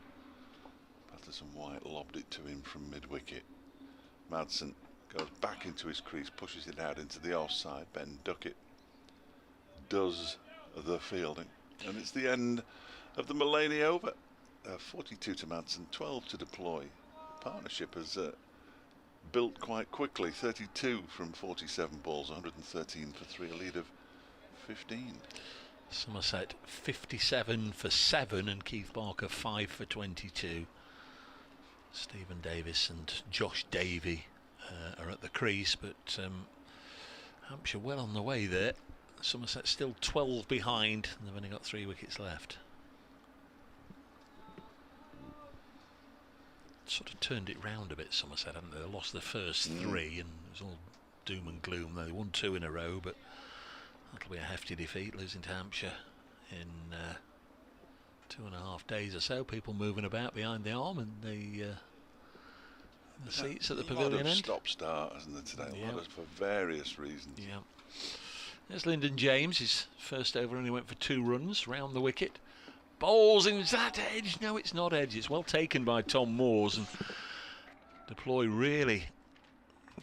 Patterson-White lobbed it to him from mid-wicket. Madsen goes back into his crease, pushes it out into the offside. Ben Duckett does the fielding. And it's the end of the Mulaney over. 42 to Madsen, 12 to deploy. The partnership has built quite quickly. 32 from 47 balls, 113 for 3, a lead of 15. Somerset 57 for 7 and Keith Barker 5 for 22. Stephen Davis and Josh Davey are at the crease, but Hampshire well on the way there. Somerset still 12 behind, and they've only got 3 wickets left. Sort of turned it round a bit, Somerset, haven't they? They lost the first 3 and it was all doom and gloom. They won 2 in a row, but that'll be a hefty defeat, losing to Hampshire in 2.5 days or so. People moving about behind the arm and the seats at the pavilion end. Stop-start, hasn't there, today? Yeah. For various reasons. Yeah. There's Lyndon James. His first over only went for 2 runs round the wicket. Bowls in that edge. No, it's not edge. It's well taken by Tom Moores, and Deploy really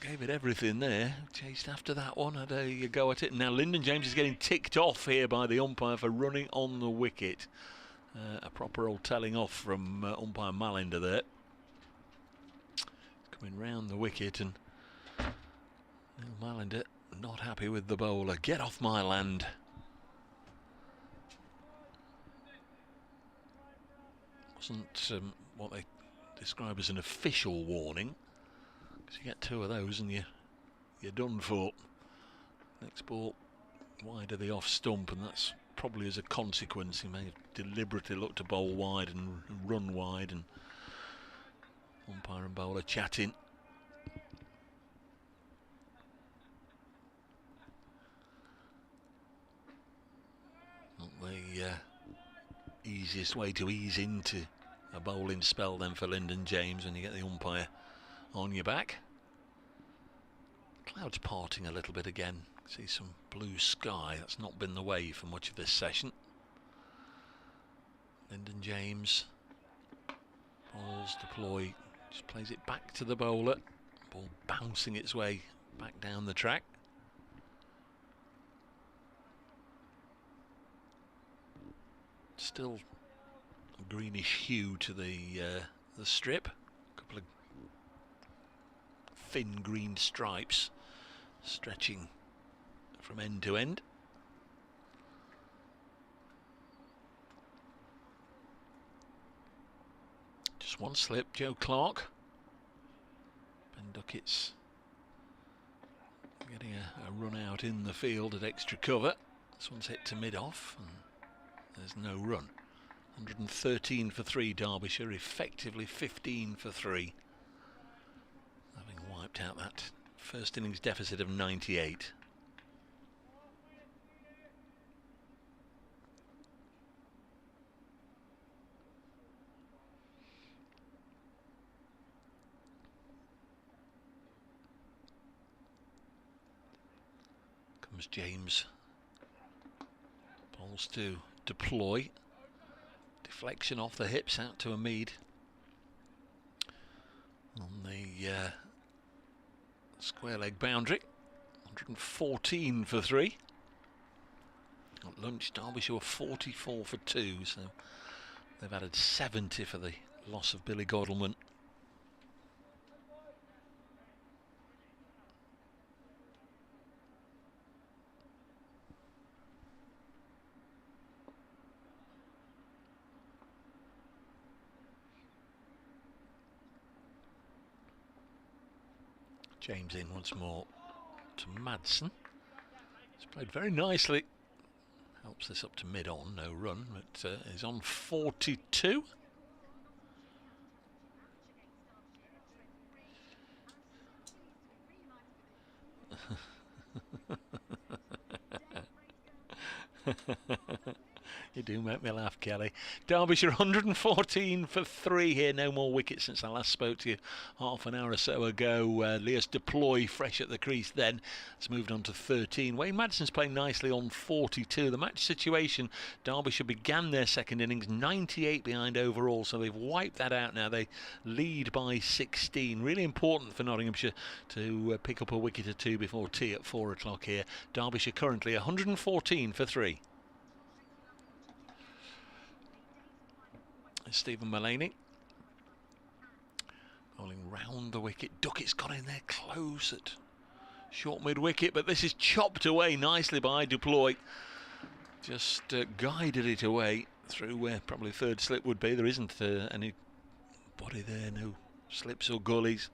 gave it everything there. Chased after that one, had a go at it. And now Lyndon James is getting ticked off here by the umpire for running on the wicket. A proper old telling off from umpire Malinder there. Coming round the wicket, and Malinder not happy with the bowler. Get off my land. Wasn't what they describe as an official warning, because you get 2 of those and you're done for. Next ball wide of the off stump, and that's probably as a consequence. He may have deliberately looked to bowl wide and run wide, and umpire and bowler chatting. Not the easiest way to ease into a bowling spell then for Lyndon James when you get the umpire on your back. Clouds parting a little bit again. See some blue sky. That's not been the way for much of this session. Lyndon James bowls Deploy, just plays it back to the bowler. Ball bouncing its way back down the track. Still a greenish hue to the strip. A couple of thin green stripes stretching from end to end. Just one slip, Joe Clark. Ben Duckett's getting a run out in the field at extra cover. This one's hit to mid-off, and there's no run. 113 for 3 Derbyshire, effectively 15 for 3. Having wiped out that first innings deficit of 98. Comes James. Balls to Deploy. Deflection off the hips out to Ameed on the square leg boundary. 114 for 3. At lunch, Derbyshire were 44 for 2, so they've added 70 for the loss of Billy Godalman. James in once more to Madsen. He's played very nicely. Helps this up to mid-on, no run, but is on 42. You do make me laugh, Kelly. Derbyshire 114 for 3 here. No more wickets since I last spoke to you half an hour or so ago. Leas Deploy fresh at the crease then. It's moved on to 13. Wayne Madsen's playing nicely on 42. The match situation, Derbyshire began their second innings 98 behind overall, so they've wiped that out now. They lead by 16. Really important for Nottinghamshire to pick up a wicket or 2 before tea at 4 o'clock here. Derbyshire currently 114 for 3. is Stephen Mullaney. Rolling round the wicket. Duckett's got in there close at short mid-wicket, but this is chopped away nicely by Deploy. Just guided it away through where probably third slip would be. There isn't any body there, no slips or gullies.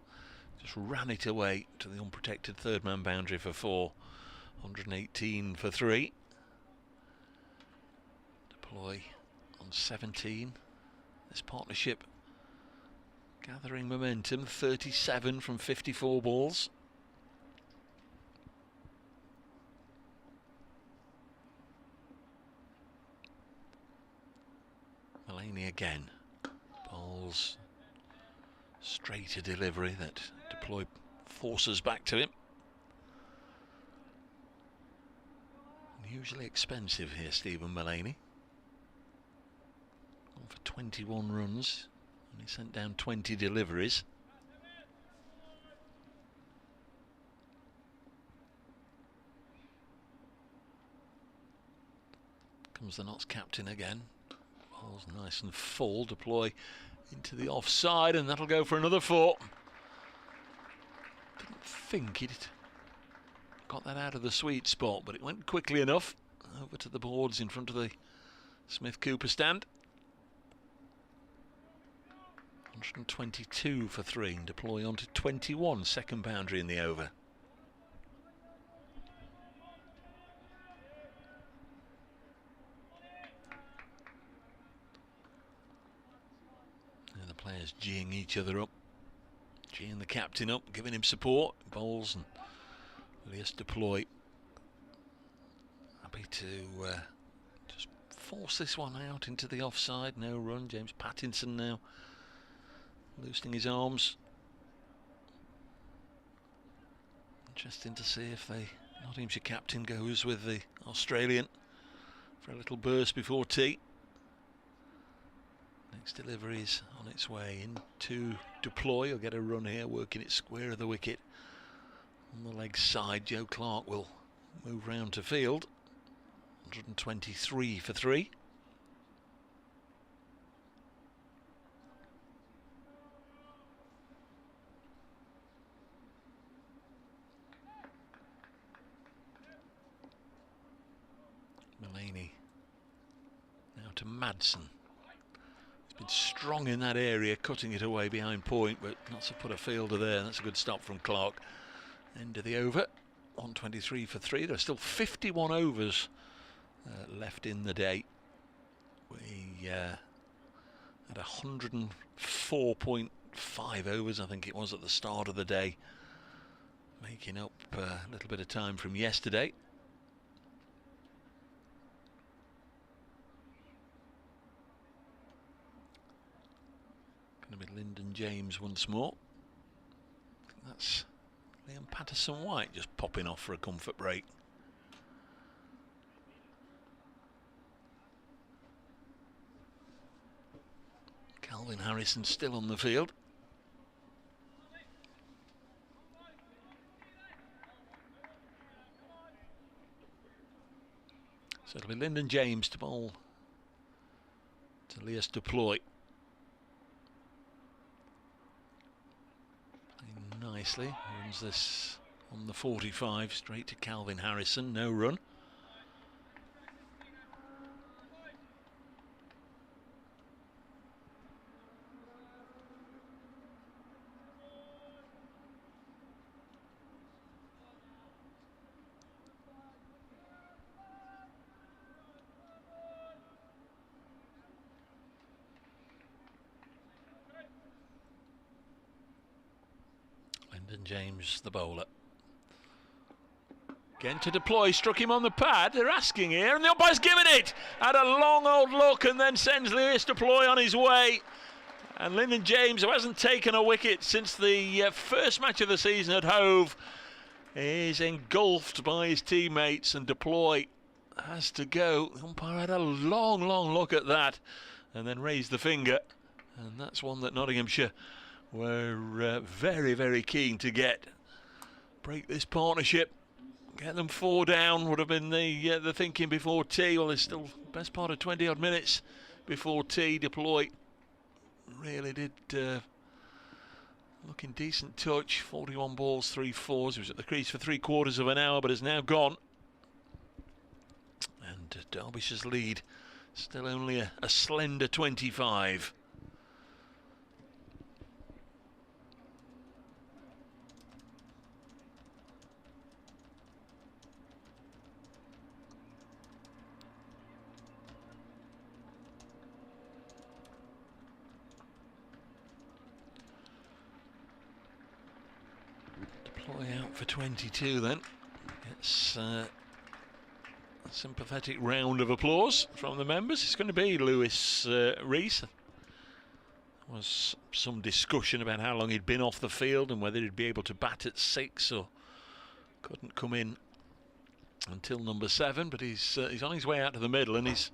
Just ran it away to the unprotected third man boundary for 4. 118 for 3. Deploy on 17. This partnership gathering momentum, 37 from 54 balls. Mullaney again. Bowls straight a delivery that Deploy forces back to him. Unusually expensive here, Stephen Mullaney. Gone for 21 runs. And he sent down 20 deliveries. Comes the Notts captain again. Ball's nice and full. Deploy into the offside, and that'll go for another 4. Didn't think he'd got that out of the sweet spot, but it went quickly enough. Over to the boards in front of the Smith Cooper stand. 122 for 3. Deploy on to 21. Second boundary in the over. And the players geeing each other up. Geeing the captain up, giving him support. Bowls and Elias Deploy happy to just force this one out into the offside. No run. James Pattinson now loosening his arms. Interesting to see if the Nottinghamshire captain goes with the Australian for a little burst before tea. Next delivery is on its way into Deploy. He'll get a run here, working it square of the wicket. On the leg side, Joe Clark will move round to field. 123 for 3. Mullaney now to Madsen. He's been strong in that area, cutting it away behind point, but not to put a fielder there. That's a good stop from Clark. End of the over. 123 for 3. There are still 51 overs left in the day. We had 104.5 overs, I think it was, at the start of the day, making up a little bit of time from yesterday. Going to be Lyndon James once more. I think that's Liam Patterson-White just popping off for a comfort break. Calvin Harrison still on the field. So it'll be Lyndon James to bowl to Elias Deploy. Nicely, runs this on the 45 straight to Calvin Harrison, no run. Lyndon James, the bowler. Again to Deploy, struck him on the pad. They're asking here, and the umpire's given it. Had a long old look and then sends Elias Deploy on his way. And Lyndon James, who hasn't taken a wicket since the first match of the season at Hove, is engulfed by his teammates, and Deploy has to go. The umpire had a long look at that and then raised the finger. And that's one that Nottinghamshire were very keen to get. Break this partnership, get them 4 down would have been the thinking before tea. Well, there's still best part of 20 odd minutes before tea. Deploy really did look in decent touch. 41 balls, 3 fours. He was at the crease for 3/4 of an hour, but has now gone. And Derbyshire's lead still only a slender 25. Deploy out for 22 then. It's a sympathetic round of applause from the members. It's going to be Lewis Rees. There was some discussion about how long he'd been off the field and whether he'd be able to bat at 6 or couldn't come in until number 7, but he's on his way out to the middle, and he's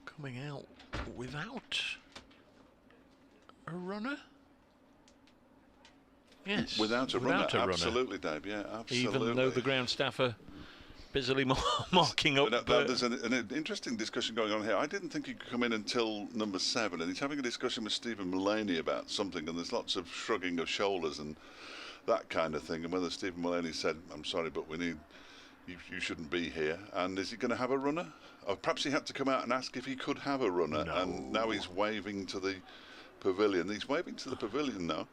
coming out without a runner. Yes, without a runner. Absolutely, Dave. Yeah, absolutely. Even though the ground staff are busily marking up. There's an interesting discussion going on here. I didn't think he could come in until number 7, and he's having a discussion with Stephen Mullaney about something, and there's lots of shrugging of shoulders and that kind of thing, and whether Stephen Mullaney said, I'm sorry, but we need you shouldn't be here, and is he going to have a runner? Or perhaps he had to come out and ask if he could have a runner, and now he's waving to the pavilion. He's waving to the pavilion now,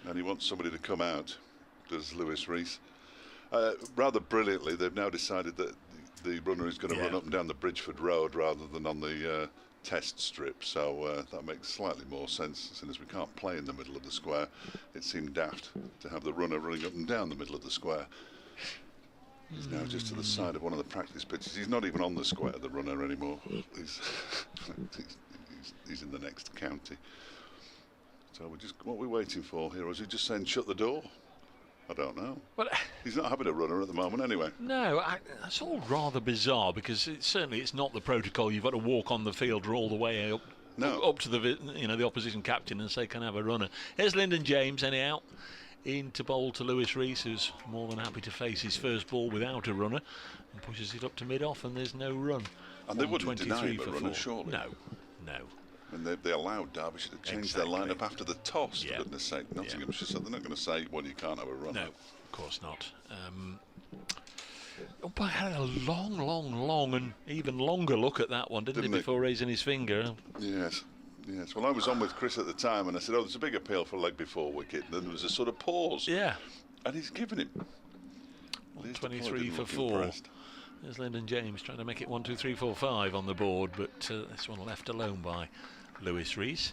and he wants somebody to come out. Does Lewis Rees. Rather brilliantly, they've now decided that the runner is going to run up and down the Bridgeford Road rather than on the test strip, so that makes slightly more sense. Since we can't play in the middle of the square, it seemed daft to have the runner running up and down the middle of the square. He's now just to the side of one of the practice pitches. He's not even on the square, the runner, anymore. He's in the next county. So what are we waiting for here? Or is he just saying shut the door? I don't know. Well, he's not having a runner at the moment anyway. No, that's all rather bizarre, because it's not the protocol. You've got to walk on the field all the way up, up to the opposition captain and say, can I have a runner? Here's Lyndon James anyhow, in to bowl to Lewis Rees, who's more than happy to face his first ball without a runner, and pushes it up to mid-off, and there's no run. And they wouldn't deny him a runner, surely. No. And they allowed Derbyshire to change their lineup after the toss, for goodness sake. Nottinghamshire, so they're not going to say, well, you can't have a runner. No, of course not. Umpire had a long and even longer look at that one, didn't he, before raising his finger? Yes. Well, I was on with Chris at the time, and I said, there's a big appeal for a leg before wicket. And then there was a sort of pause. Yeah. And he's given him. 23 for 4. Impressed. There's Lyndon James trying to make it 1, 2, 3, 4, 5 on the board, but this one left alone by Lewis Rees.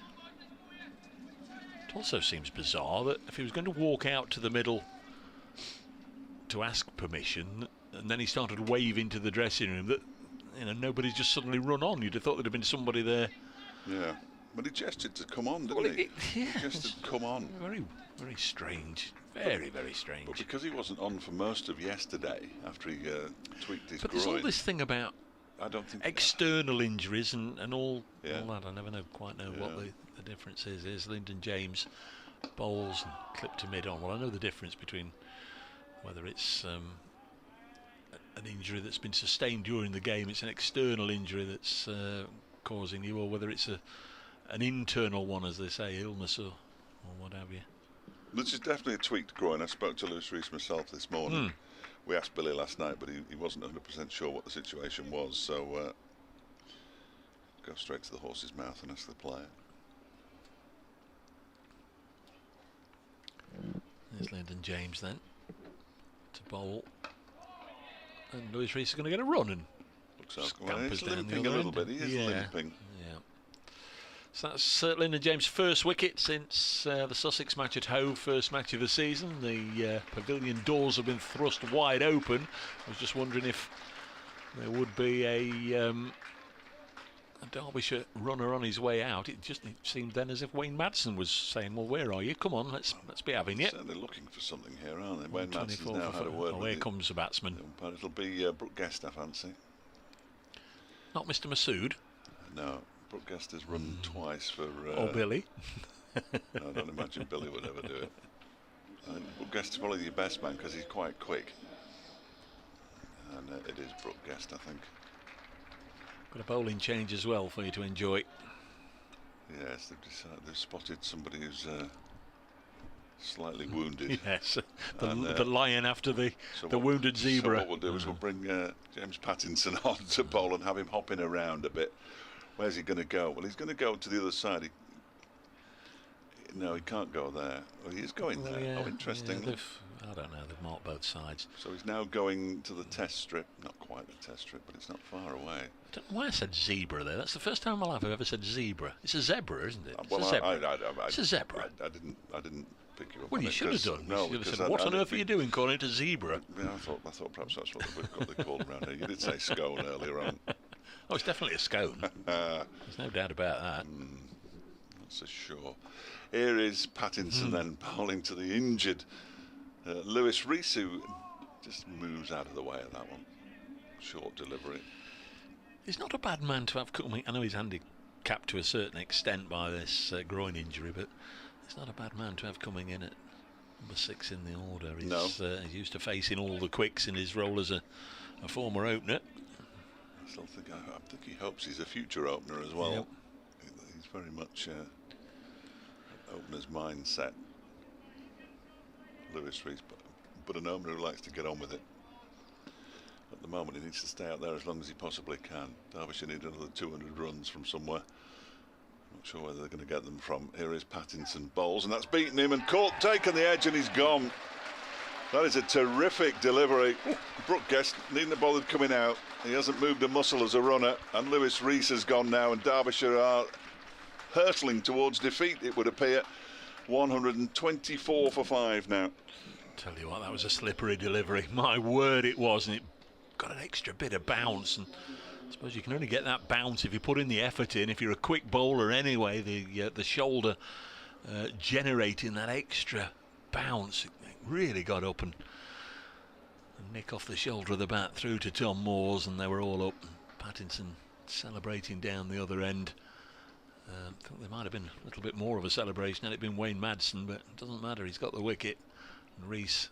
It also seems bizarre that if he was going to walk out to the middle to ask permission, and then he started waving to the dressing room, that nobody's just suddenly run on. You'd have thought there'd have been somebody there. Yeah, but he gestured to come on, didn't he? He gestured to come on. Very, very strange. Very, very strange. But because he wasn't on for most of yesterday after he tweaked his groin. But there's all this thing about external injuries and all that. I never quite know what the difference is. Here's Lyndon James bowls and clipped to mid-on. Well, I know the difference between whether it's an injury that's been sustained during the game, it's an external injury that's causing you, or whether it's an internal one, as they say, illness or what have you. This is definitely a tweaked groin. I spoke to Lewis Rees myself this morning. We asked Billy last night, but he wasn't 100% sure what the situation was, so go straight to the horse's mouth and ask the player. There's Lyndon James then to bowl, and Lewis Rees is going to get a run and he's limping a little bit. He is limping. Yeah. So that's Lyndon James' first wicket since the Sussex match at Hove, first match of the season. The pavilion doors have been thrust wide open. I was just wondering if there would be a Derbyshire runner on his way out. It seemed then as if Wayne Madsen was saying, well, where are you? Come on, let's be having it. Certainly looking for something here, aren't they? Wayne Madsen's now had a word with here comes the batsman. But it'll be Brooke Guest, I fancy. Not Mr. Masood. No. Brooke Guest has run twice for... or Billy. I don't imagine Billy would ever do it. Brooke Guest is probably your best man because he's quite quick. And it is Brooke Guest, I think. Got a bowling change as well for you to enjoy. Yes, they've spotted somebody who's slightly wounded. Yes, the lion after the wounded zebra. So what we'll do is we'll bring James Pattinson on to bowl and have him hopping around a bit. Where's he going to go? Well, he's going to go to the other side. No, he can't go there. Well, he is going there. Yeah, oh, interesting. Yeah, I don't know, they've marked both sides. So he's now going to the test strip. Not quite the test strip, but it's not far away. I don't know why I said zebra there. That's the first time in my life I've ever said zebra. It's a zebra, isn't it? Well, it's a zebra. It's a zebra. I didn't pick you up. Well, on you it should have done. No, you should have because said, what on earth are you doing calling it a zebra? Yeah, I thought perhaps that's what they called around here. You did say scone earlier on. Oh, it's definitely a scone. There's no doubt about that. Not so sure. Here is Pattinson then bowling to the injured Lewis Rees, who just moves out of the way of that one. Short delivery. He's not a bad man to have coming. I know he's handicapped to a certain extent by this groin injury, but he's not a bad man to have coming in at number 6 in the order. He's used to facing all the quicks in his role as a former opener. I think he hopes he's a future opener as well. Yep. He's very much opener's mindset, Lewis Rees, but an opener who likes to get on with it. At the moment he needs to stay out there as long as he possibly can. Derbyshire need another 200 runs from somewhere. Not sure where they're going to get them from. Here is Pattinson bowls, and that's beaten him and caught, taken the edge, and he's gone. That is a terrific delivery. Brooke Guest needn't have bothered coming out. He hasn't moved a muscle as a runner, and Lewis Rees has gone now, and Derbyshire are hurtling towards defeat, it would appear. 124 for 5 now. Tell you what, that was a slippery delivery. My word, it was, and it got an extra bit of bounce. And I suppose you can only get that bounce if you put in the effort in. If you're a quick bowler anyway, the shoulder generating that extra bounce, it really got up and nick off the shoulder of the bat through to Tom Moores, and they were all up. Pattinson celebrating down the other end. I think there might have been a little bit more of a celebration had it been Wayne Madsen, but it doesn't matter, he's got the wicket. And Rees,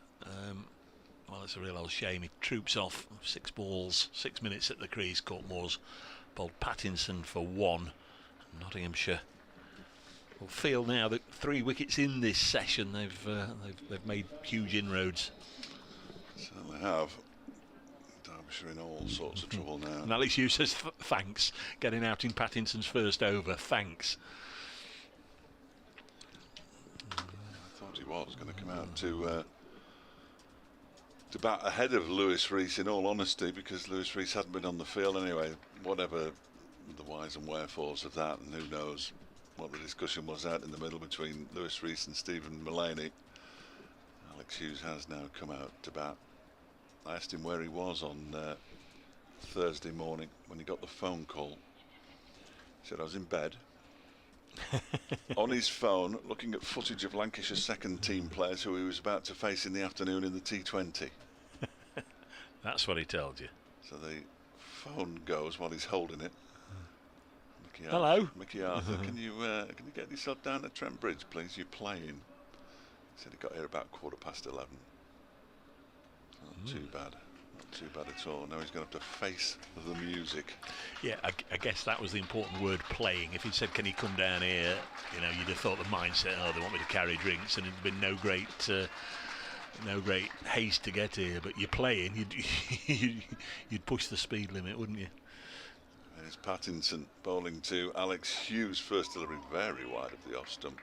well, it's a real old shame, he troops off 6 balls, 6 minutes at the crease. Courtmore's bowled Pattinson for 1. Nottinghamshire will feel now that 3 wickets in this session they've made huge inroads. Certainly have. Derbyshire in all sorts of trouble now. And Alex Hughes says thanks, getting out in Pattinson's first over. Thanks. I thought he was going to come out to bat ahead of Lewis Rees, in all honesty, because Lewis Rees hadn't been on the field anyway. Whatever the whys and wherefores of that, and who knows what the discussion was out in the middle between Lewis Rees and Stephen Mullaney. Alex Hughes has now come out to bat. I asked him where he was on Thursday morning when he got the phone call. He said, I was in bed on his phone looking at footage of Lancashire's second team players who he was about to face in the afternoon in the T20. That's what he told you. So the phone goes while he's holding it. Hello. Mickey Arthur, can you get yourself down at Trent Bridge, please? You're playing. He said he got here about 11:15. Not too bad. Not too bad at all. Now he's going to have to face the music. Yeah, I guess that was the important word, playing. If he'd said, can he come down here, you know, you'd have thought the mindset, oh, they want me to carry drinks, and it'd been no great haste to get here. But you're playing, you'd push the speed limit, wouldn't you? There's Pattinson bowling to Alex Hughes. First delivery very wide of the off stump.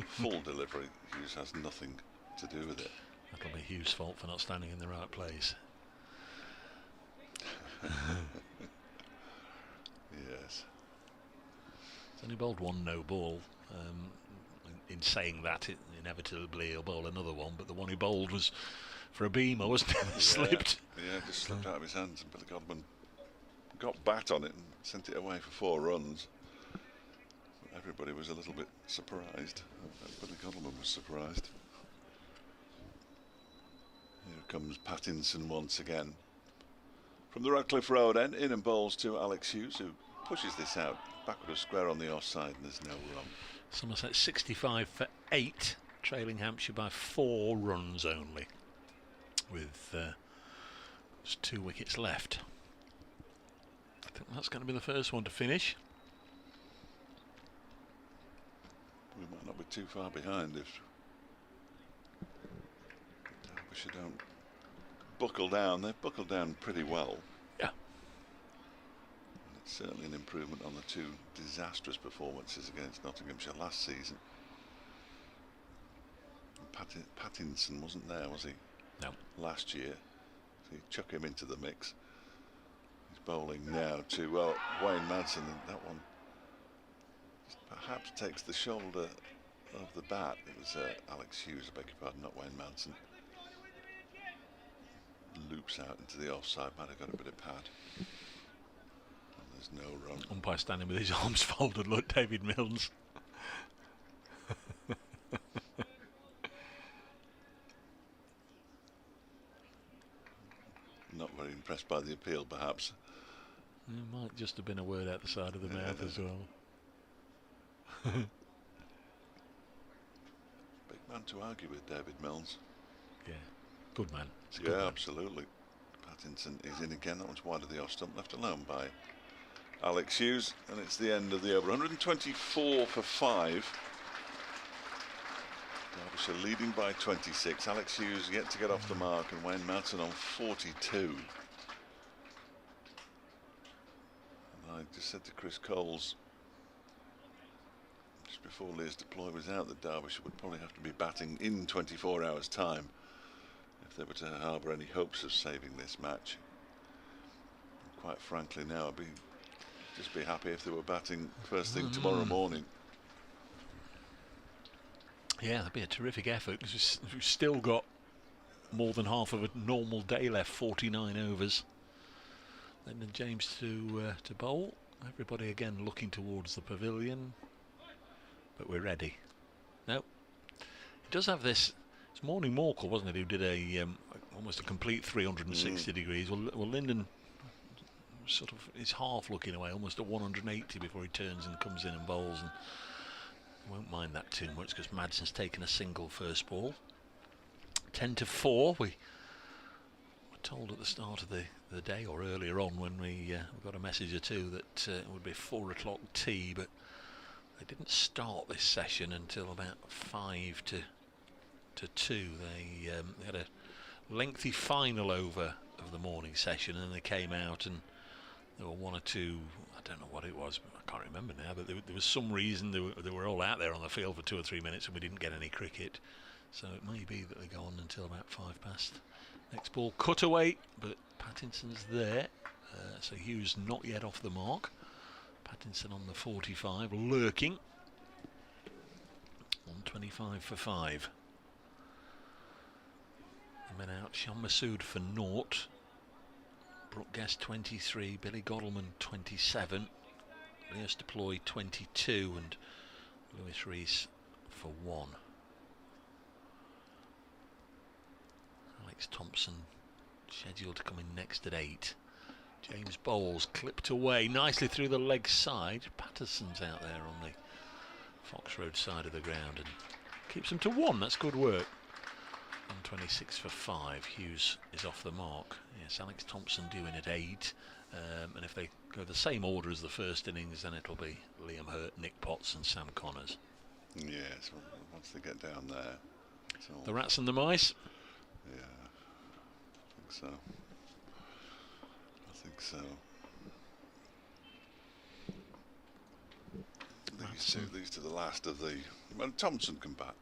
Full delivery. Hughes has nothing to do with it. That'll be Hughes' fault for not standing in the right place. Yes. He's only bowled 1 no ball. In saying that, inevitably he'll bowl another one, but the one he bowled was for a beamer, wasn't it? Yeah, Slipped. Yeah, just slipped out of his hands, and Billy Godman got bat on it and sent it away for 4 runs. Everybody was a little bit surprised. Billy Godman was surprised. Here comes Pattinson once again. From the Radcliffe Road end, in and bowls to Alex Hughes, who pushes this out. Backward of square on the offside, and there's no run. Somerset 65 for 8, trailing Hampshire by 4 runs only, with just 2 wickets left. I think that's going to be the first one to finish. We might not be too far behind if Derbyshire don't buckle down. They've buckled down pretty well. Yeah. And it's certainly an improvement on the two disastrous performances against Nottinghamshire last season. Pattinson wasn't there, was he? No. Last year. So you chuck him into the mix. He's bowling now to Wayne Madsen, and that one perhaps takes the shoulder of the bat. It was Alex Hughes, I beg your pardon, not Wayne Madsen. Loops out into the offside, might have got a bit of pad. And there's no run. Umpire standing with his arms folded, look, David Milnes. Not very impressed by the appeal, perhaps. There might just have been a word out the side of the mouth as well. Big man to argue with, David Milnes. Yeah, good man. He's a good man. Absolutely. Pattinson is in again. That one's wide of the off stump, left alone by Alex Hughes, and it's the end of the over. 124 for 5. Derbyshire leading by 26. Alex Hughes yet to get off the mark, and Wayne Madsen on 42. And I just said to Chris Coles just before Liz Deploy was out that Derbyshire would probably have to be batting in 24 hours time if they were to harbour any hopes of saving this match. And quite frankly now I'd just be happy if they were batting first thing tomorrow morning. Yeah, that'd be a terrific effort, because we've still got more than half of a normal day left, 49 overs. Lyndon James to bowl. Everybody again looking towards the pavilion, but we're ready. No, it does have this. It's Morning Morkel, wasn't it, who did a almost a complete 360 degrees. Well, Lyndon sort of is half looking away, almost at 180 before he turns and comes in and bowls, and won't mind that too much because Madsen's taken a single first ball. 10 to 4. We were told at the start of the day, or earlier on when we got a message or two, that it would be 4 o'clock tea, but they didn't start this session until about 5 to 2. They had a lengthy final over of the morning session, and they came out and there were one or two, I don't know what it was, I can't remember now, but there was some reason they were all out there on the field for 2 or 3 minutes and we didn't get any cricket. So it may be that they go on until about 5 past. Next ball cut away, but Pattinson's there. So Hughes not yet off the mark. Pattinson on the 45, lurking. 125 for 5. The men out, Sean Masood for 0. Brooke Guest 23, Billy Godalman 27, Lewis Deploy 22, and Lewis Rees for 1. Alex Thompson scheduled to come in next at 8. James Bowles clipped away nicely through the leg side. Patterson's out there on the Fox Road side of the ground and keeps them to 1. That's good work. 126 for 5. Hughes is off the mark. Yes, Alex Thompson due in at 8. And if they go the same order as the first innings, then it'll be Liam Hurt, Nick Potts and Sam Connors. Yes, once they get down there. The rats and the mice? Yeah, I think so. I think so. These to the last of the... Well, Thompson can bat.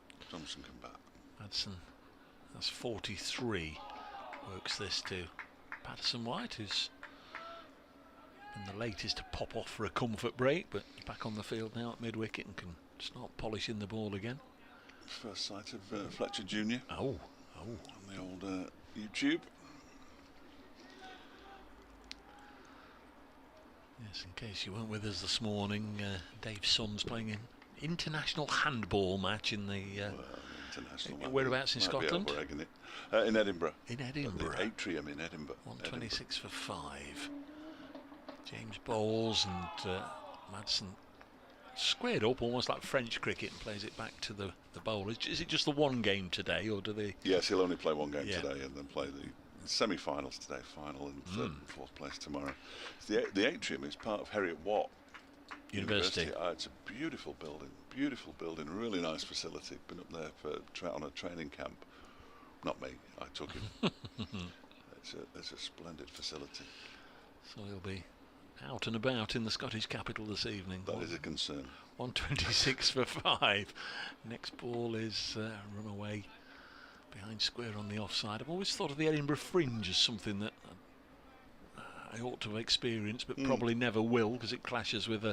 Madsen, that's 43. Works this to Patterson White, who's been the latest to pop off for a comfort break, but back on the field now at mid-wicket and can start polishing the ball again. First sight of Fletcher Jr. Oh. On the old YouTube. Yes, in case you weren't with us this morning, Dave Sons playing an international handball match in the whereabouts in Scotland? Over, isn't it? In Edinburgh. In Edinburgh. The atrium in Edinburgh. 126 for 5. James Bowles and Madsen squared up almost like French cricket and plays it back to the bowlers. Is it just the one game today, or do they? Yes, he'll only play one game today and then play the semi-finals today, final and third and fourth place tomorrow. The atrium is part of Heriot Watt University. It's a beautiful building, beautiful building, a really nice facility. Been up there on a training camp. Not me, I took him. It's a splendid facility. So he'll be out and about in the Scottish capital this evening. That is a concern. 1:26 for 5. Next ball is run away behind square on the offside. I've always thought of the Edinburgh Fringe as something that I ought to have experienced, but probably never will, because it clashes with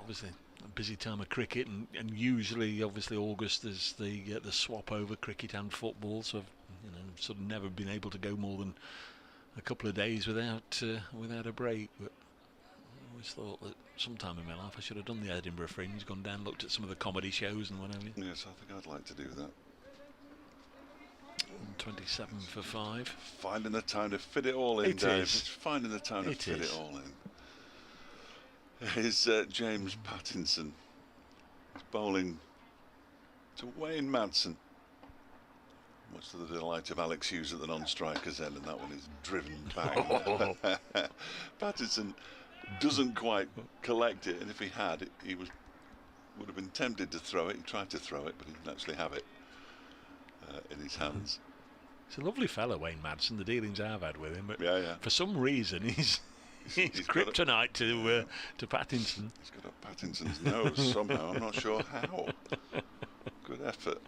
obviously a busy time of cricket, and usually, obviously, August is the swap over cricket and football. So I've sort of never been able to go more than a couple of days without a break. But I always thought that sometime in my life I should have done the Edinburgh Fringe, gone down, looked at some of the comedy shows and whatever. Yes, I think I'd like to do that. 27 for 5. Finding the time to fit it all in, Dave. It's finding the time to fit it all in. Here's James Pattinson. He's bowling to Wayne Madsen. Much to the delight of Alex Hughes at the non-striker's end, and that one is driven back. Pattinson doesn't quite collect it, and if he had, he would have been tempted to throw it. He tried to throw it, but he didn't actually have it in his hands. He's a lovely fellow, Wayne Madsen, the dealings I've had with him, but for some reason he's kryptonite to Pattinson. He's got a Pattinson's nose somehow, I'm not sure how. Good effort.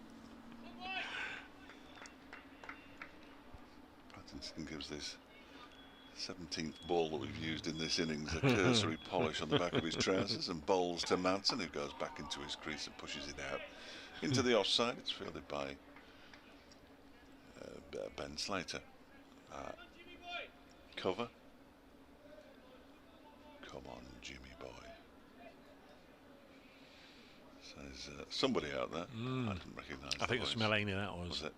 Pattinson gives this 17th ball that we've used in this innings a cursory polish on the back of his trousers, and bowls to Madsen, who goes back into his crease and pushes it out into the offside. It's fielded by Ben Slater. Cover. Come on, Jimmy boy. Says somebody out there. I didn't recognise. I think it's Melania, that was. Was it?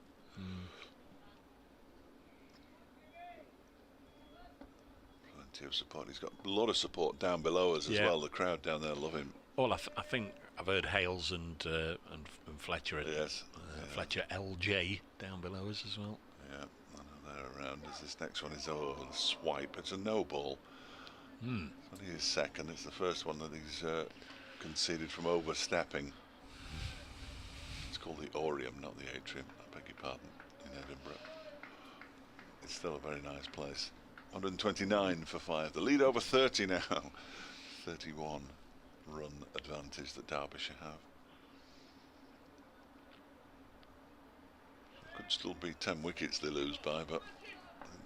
Plenty of support. He's got a lot of support down below us as well. The crowd down there love him. Well, I think I've heard Hales and Fletcher. Yes. Fletcher LJ down below us as well. Yeah, I know they're around as this next one is the swipe. It's a no ball. It's only his second. It's the first one that he's conceded from overstepping. It's called the Orium, not the Atrium. I beg your pardon, in Edinburgh. It's still a very nice place. 129 for 5. The lead over 30 now. 31 run advantage that Derbyshire have. Could still be 10 wickets they lose by, but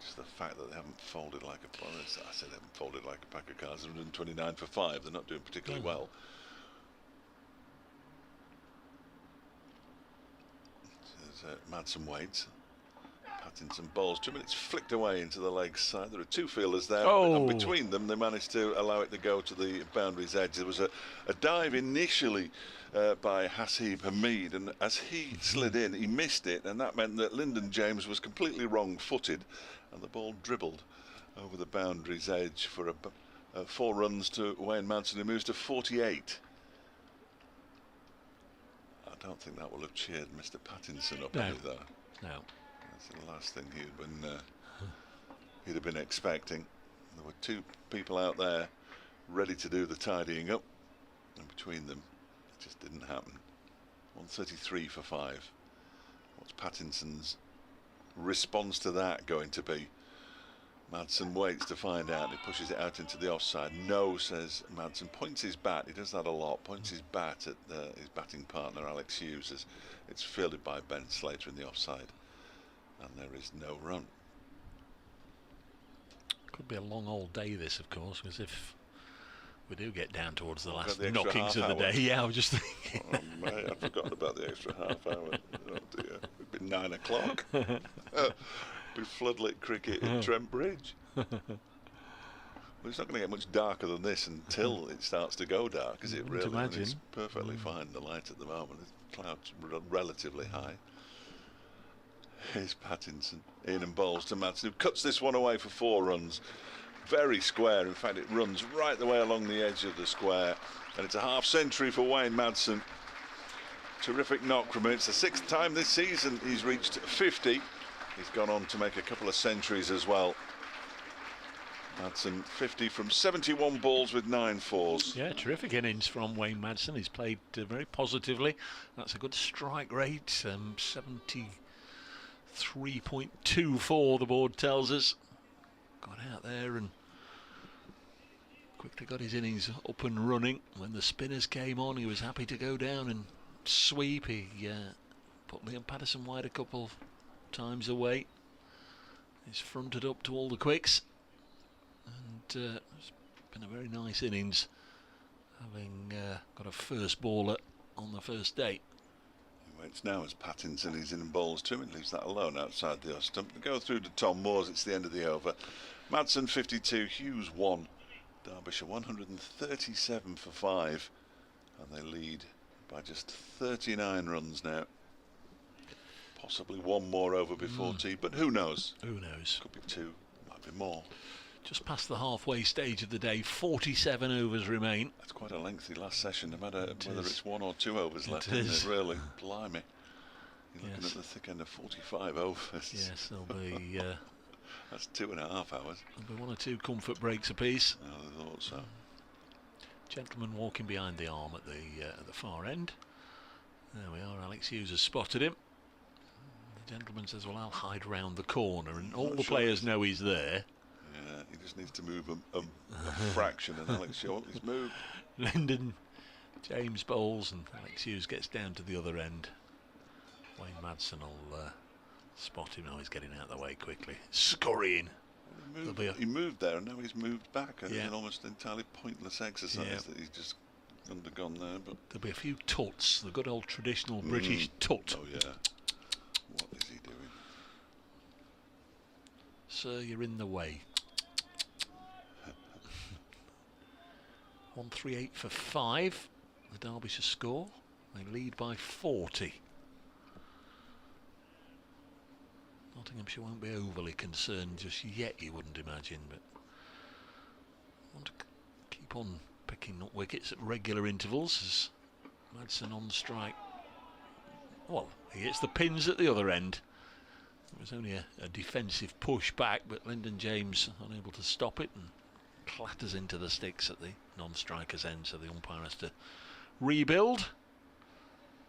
just the fact that they haven't folded like a, I said they haven't folded like a pack of cards. 129 for 5. They're not doing particularly well. There's Madsen waits. Pattinson bowls 2 minutes, flicked away into the leg side. There are two fielders there, and between them they managed to allow it to go to the boundary's edge. There was a dive initially by Hasib Hamid, and as he slid in, he missed it, and that meant that Lyndon James was completely wrong-footed, and the ball dribbled over the boundary's edge for 4 runs to Wayne Madsen, who moves to 48. I don't think that will have cheered Mr. Pattinson up any though. No. That's the last thing he'd have been expecting. There were 2 people out there ready to do the tidying up, and between them it just didn't happen. 133 for 5. What's Pattinson's response to that going to be? Madsen waits to find out. He pushes it out into the offside. No, says Madsen. Points his bat. He does that a lot. Points his bat at his batting partner Alex Hughes as it's fielded by Ben Slater in the offside. And there is no run. Could be a long old day this, of course, because if we do get down towards the last the knockings of the day, I was just thinking. Oh, mate, I forgot about the extra half hour. Oh dear, it'd be 9 o'clock. Be floodlit cricket in Trent Bridge. Well, it's not going to get much darker than this until it starts to go dark, is it really? Imagine. It's perfectly fine, the light at the moment. The clouds relatively high. Here's Pattinson. In and bowls to Madsen, who cuts this one away for 4 runs. Very square. In fact, it runs right the way along the edge of the square. And it's a half century for Wayne Madsen. Terrific knock from him. It's the 6th time this season he's reached 50. He's gone on to make a couple of centuries as well. Madsen 50 from 71 balls with 9 fours. Yeah, terrific innings from Wayne Madsen. He's played very positively. That's a good strike rate, 73.24 the board tells us. Got out there and quickly got his innings up and running. When the spinners came on, he was happy to go down and sweep. He put Liam Patterson wide a couple of times away. He's fronted up to all the quicks. And it's been a very nice innings, having got a first bowler on the first day. He waits now as Pattinson is in balls to him and leaves that alone outside the off stump. They go through to Tom Moores, it's the end of the over. Madsen 52, Hughes 1. Derbyshire 137 for 5. And they lead by just 39 runs now. Possibly one more over before tea, but who knows? Who knows? Could be 2, might be more. Just past the halfway stage of the day, 47 overs remain. That's quite a lengthy last session, no matter whether it's 1 or 2 overs left, is. isn't it? Really, blimey. You're looking at the thick end of 45 overs. Yes, there'll be that's 2.5 hours. there'll be 1 or 2 comfort breaks apiece. I thought so. Gentleman walking behind the arm at the far end. There we are. Alex Hughes has spotted him. The gentleman says, "Well, I'll hide round the corner," and all the players know he's there. Yeah, he just needs to move a fraction, and Alex Hughes has moved. Lyndon James bowls, and Alex Hughes gets down to the other end. Wayne Madsen will spot him. Now he's getting out of the way quickly, scurrying. He moved there, and now he's moved back. And Yeah. It's an almost entirely pointless exercise that he's just undergone there. But There'll be a few tuts, the good old traditional British tut. oh yeah, what is he doing? Sir, you're in the way. 138 for 5, the Derbyshire score. They lead by 40. Nottinghamshire won't be overly concerned just yet, you wouldn't imagine, but want to keep on picking up wickets at regular intervals as Madsen on strike. Well, he hits the pins at the other end. It was only a defensive push back, but Lyndon James unable to stop it and clatters into the sticks at the non-striker's end, so the umpire has to rebuild.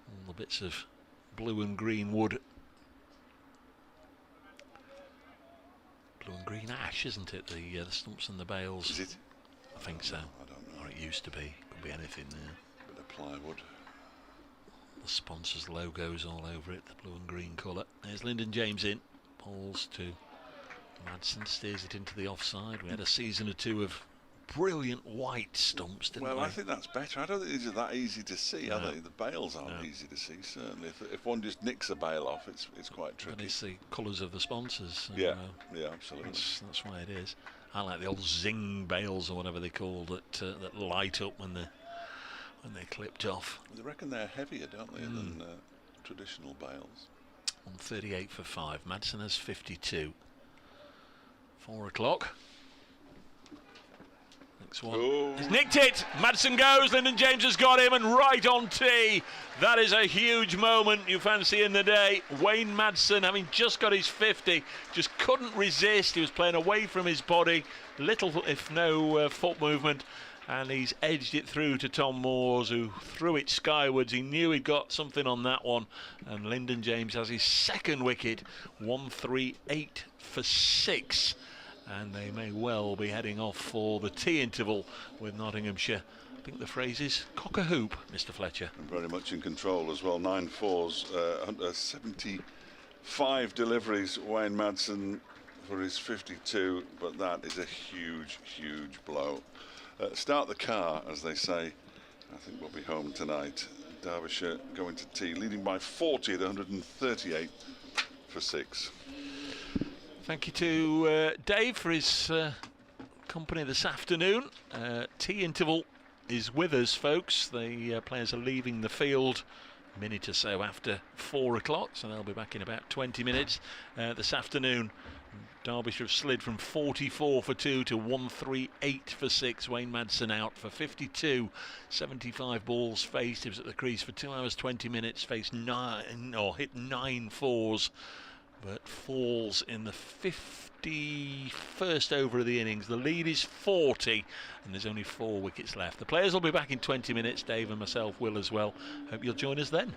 All the bits of blue and green wood. Blue and green ash, isn't it? The stumps and the bales. Is it? I think so. I don't know. Or it used to be. Could be anything there. Bit of plywood. The sponsors' logos all over it, the blue and green colour. There's Lyndon James in. Balls to Madsen, steers it into the offside. We had a season or two of brilliant white stumps, didn't we? Well, I think that's better. I don't think these are that easy to see, are No. they? The bales aren't No. easy to see, certainly. If one just nicks a bale off, it's quite But tricky. it's the colours of the sponsors. So, Yeah, absolutely. that's why it is. I like the old zing bales or whatever they call that light up when they're clipped off. They reckon they're heavier, don't they, than traditional bales? 138 for 5. Madsen has 52. 4 o'clock. Next one. Oh. He's nicked it. Madsen goes. Lyndon James has got him and right on tee. That is a huge moment you fancy in the day. Wayne Madsen, having just got his 50, just couldn't resist. He was playing away from his body. Little, if no, foot movement. And he's edged it through to Tom Moores, who threw it skywards. He knew he'd got something on that one. And Lyndon James has his second wicket, 138 for 6. And they may well be heading off for the tea interval with Nottinghamshire. I think the phrase is cock a hoop, Mr. Fletcher. And very much in control as well. 9 fours, 75 deliveries. Wayne Madsen for his 52, but that is a huge, huge blow. Start the car, as they say. I think we'll be home tonight. Derbyshire going to tea, leading by 40 at 138 for 6. Thank you to Dave for his company this afternoon. Tea interval is with us, folks. The players are leaving the field a minute or so after 4 o'clock, so they'll be back in about 20 minutes this afternoon. Derbyshire have slid from 44 for 2 to 138 for 6. Wayne Madsen out for 52. 75 balls faced. He was at the crease for 2 hours 20 minutes. Faced 9 or hit 9 fours. but falls in the 51st over of the innings. The lead is 40 and there's only 4 wickets left. The players will be back in 20 minutes. Dave and myself will as well. Hope you'll join us then.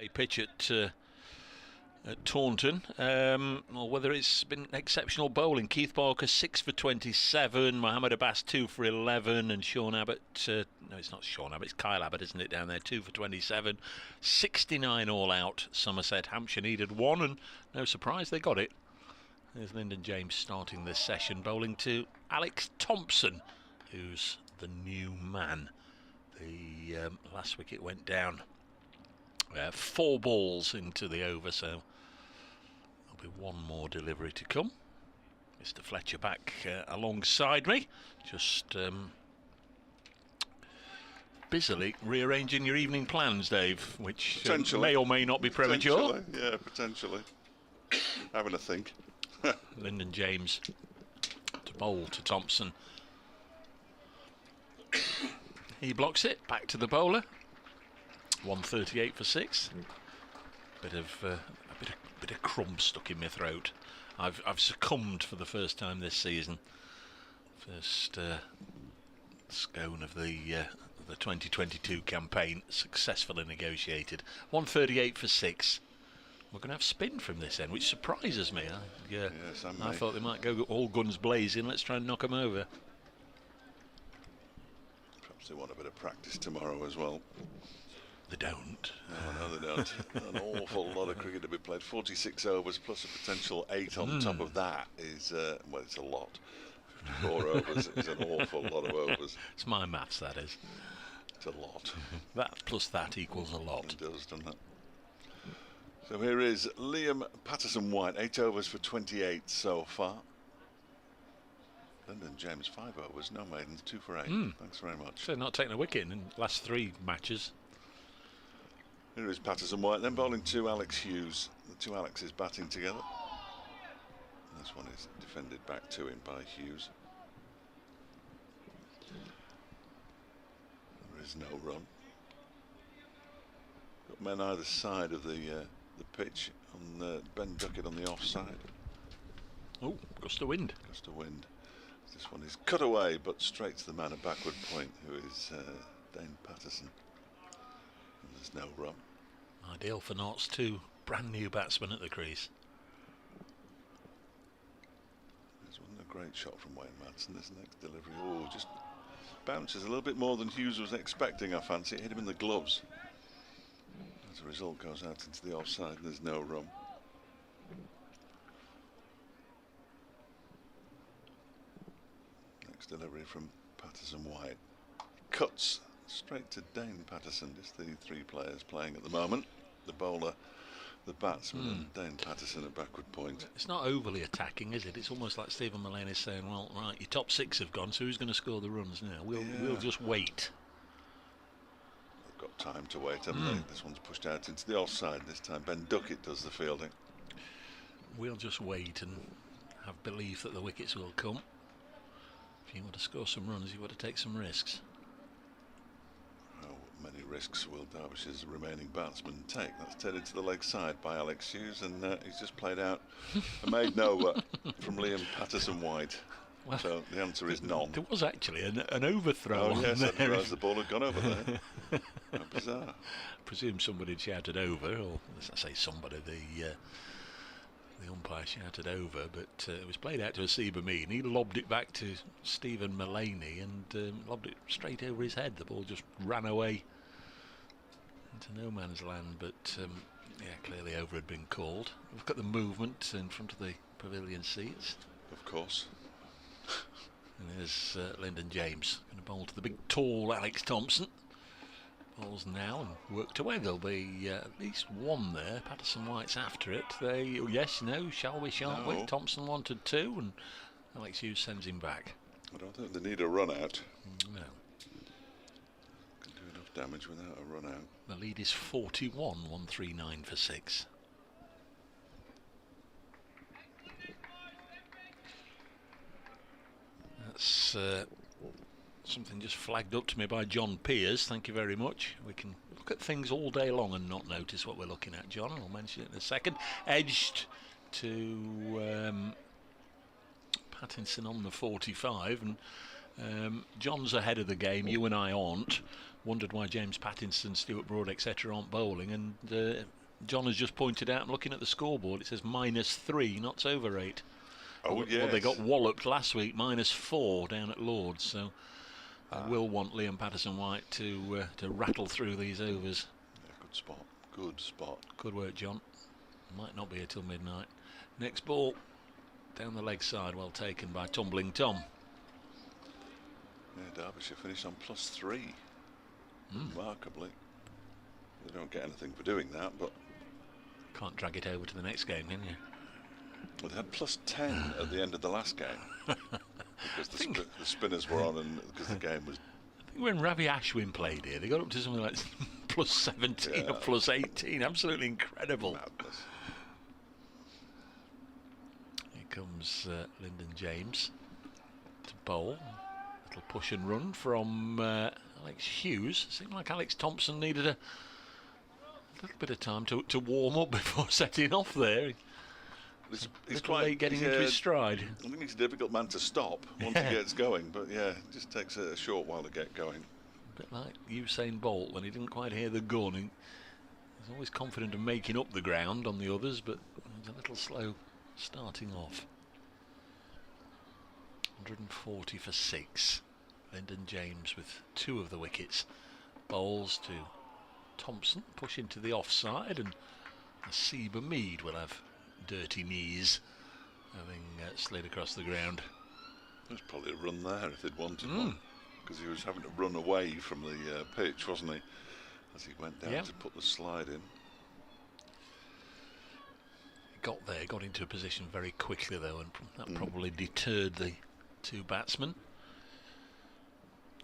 clay pitch at Taunton, or whether it's been exceptional bowling. Keith Barker 6 for 27, Mohammed Abbas 2 for 11, and Sean Abbott, no, it's not Sean Abbott, it's Kyle Abbott, isn't it, down there, 2 for 27, 69 all out. Somerset, Hampshire needed 1, and no surprise, they got it. There's Lyndon James starting this session, bowling to Alex Thompson, who's the new man. The last wicket went down 4 balls into the over, so there'll be 1 more delivery to come. Mr. Fletcher back alongside me, just busily rearranging your evening plans, Dave, which may or may not be premature. Yeah, potentially. Having a think. Lyndon James to bowl to Thompson. He blocks it, back to the bowler. 138 for 6. Bit of crumb stuck in my throat. I've succumbed for the first time this season. First scone of the 2022 campaign successfully negotiated. 138 for 6. We're going to have spin from this end, which surprises me. I thought they might go all guns blazing. Let's try and knock them over. Perhaps they want a bit of practice tomorrow as well. They don't. No, they don't. An awful lot of cricket to be played. 46 overs plus a potential 8 on top of that is, well, it's a lot. 54 overs is an awful lot of overs. It's my maths, that is. It's a lot. That plus that equals a lot. It does, doesn't it? So here is Liam Patterson-White, 8 overs for 28 so far. Lyndon James, 5 overs, no maidens, 2 for 8. Thanks very much. So not taking a wicket in the last 3 matches. Here is Patterson-White, then bowling to Alex Hughes. The 2 Alexes batting together. This one is defended back to him by Hughes. There is no run. Got men either side of the pitch. On Ben Duckett on the offside. Oh, gust of wind. Gust of wind. This one is cut away, but straight to the man at backward point, who is Dane Patterson. And there's no run. Ideal for Notts, 2 brand new batsmen at the crease. This wasn't a great shot from Wayne Madsen. This next delivery, oh, just bounces a little bit more than Hughes was expecting, I fancy. It hit him in the gloves. As a result, goes out into the offside, and there's no run. Next delivery from Patterson-White. Cuts straight to Dane Patterson. Just the 3 players playing at the moment. The bowler, the batsman, and Dane Patterson at backward point. It's not overly attacking, is it? It's almost like Stephen Mullane is saying, well, right, your top 6 have gone, so who's going to score the runs now? We'll just wait. They've got time to wait, haven't they? This one's pushed out into the offside. This time Ben Duckett does the fielding. We'll just wait and have belief that the wickets will come. If you want to score some runs, you've got to take some risks. How many risks will Derbyshire's remaining batsman take? That's turned to the leg side by Alex Hughes, and he's just played out a made no from Liam Patterson-White. Well, so the answer is none. There was actually an overthrow. Oh yes, I there. realised the ball had gone over there. How bizarre. I presume somebody had shouted over, or I say somebody, the umpire shouted over, but it was played out to Asiba Mean. He lobbed it back to Stephen Mullane and lobbed it straight over his head. The ball just ran away into no man's land, but yeah, clearly over had been called. Look at the movement in front of the pavilion seats. Of course. And there's Lyndon James going to bowl to the big tall Alex Thompson. Balls now and worked away. There'll be at least 1 there. Patterson-White's after it. Yes, no, shall we, shan't we? Thompson wanted 2 and Alex Hughes sends him back. I don't think they need a run out. No. Can do enough damage without a run out. The lead is 41, 139 for 6. That's something just flagged up to me by John Peers. Thank you very much. We can look at things all day long and not notice what we're looking at, John. I'll mention it in a second. Edged to Pattinson on the 45, and John's ahead of the game. You and I aren't. Wondered why James Pattinson, Stuart Broad, etc. aren't bowling, and John has just pointed out, I'm looking at the scoreboard, it says -3, not over 8. Oh, yes. Well, they got walloped last week, -4 down at Lords, so they will want Liam Patterson-White to rattle through these overs. Yeah, good spot. Good spot. Good work, John. Might not be here till midnight. Next ball, down the leg side, well taken by Tumbling Tom. Yeah, Derbyshire finished on +3. Remarkably. They don't get anything for doing that, but... Can't drag it over to the next game, can you? Well, they had +10 at the end of the last game. Because the spinners were on and because the game was... I think when Ravi Ashwin played here, they got up to something like +17 or +18. Absolutely incredible. Madness. Here comes Lyndon James to bowl. Little push and run from Alex Hughes. Seemed like Alex Thompson needed a little bit of time to warm up before setting off there. He's quite late getting into his stride. I think he's a difficult man to stop once he gets going, but yeah, it just takes a short while to get going. A bit like Usain Bolt when he didn't quite hear the gun. He's always confident of making up the ground on the others, but he's a little slow starting off. 140 for 6. Lyndon James with 2 of the wickets. Bowls to Thompson, push into the offside, and Nasiba Mead will have dirty knees, having slid across the ground. There's probably a run there if they'd wanted one, because he was having to run away from the pitch, wasn't he, as he went down to put the slide in. He got there, got into a position very quickly though, and that probably deterred the 2 batsmen.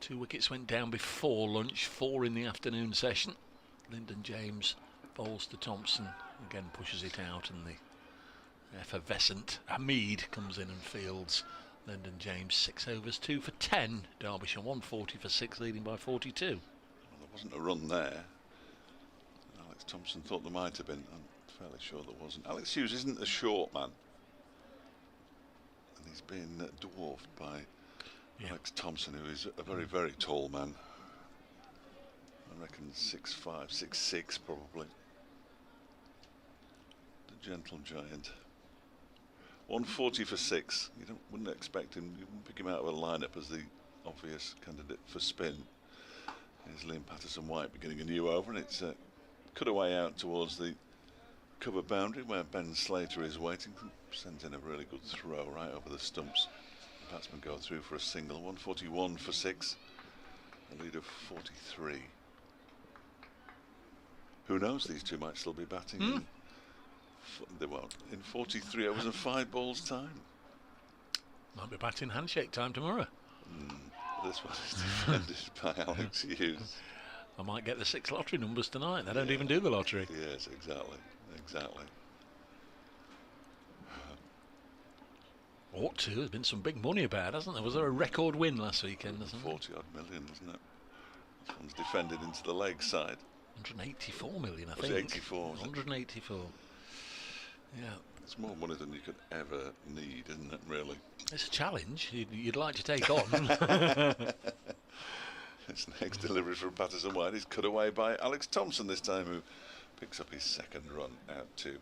2 wickets went down before lunch, 4 in the afternoon session. Lyndon James bowls to Thompson, again pushes it out, and the effervescent Hamid comes in and fields Lyndon James. 6 overs, 2 for 10. Derbyshire 140 for 6, leading by 42. Well, there wasn't a run there. Alex Thompson thought there might have been. I'm fairly sure there wasn't. Alex Hughes isn't a short man, and he's been dwarfed by Alex Thompson, who is a very, very tall man. I reckon 6'5", 6'6", probably. The gentle giant. 140 for 6. You wouldn't expect him. You wouldn't pick him out of a lineup as the obvious candidate for spin. Here's Liam Patterson-White beginning a new over, and it's cut away out towards the cover boundary where Ben Slater is waiting. Sends in a really good throw right over the stumps. The batsman go through for a single. 141 for 6. A lead of 43. Who knows? These 2 might still be batting. In 43 overs and 5 balls time. Might be batting handshake time tomorrow. This one is defended by Alex Hughes. I might get the 6 lottery numbers tonight. They don't even do the lottery. Yes, exactly. Ought to. There's been some big money about, hasn't there? Was there a record win last weekend? 40 odd million, wasn't it? This one's defended into the leg side. 184 million, I think. Was it 84? 184. Yeah. It's more money than you could ever need, isn't it, really? It's a challenge you'd like to take on. This next delivery from Patterson-White is cut away by Alex Thompson this time, who picks up his 2nd run out to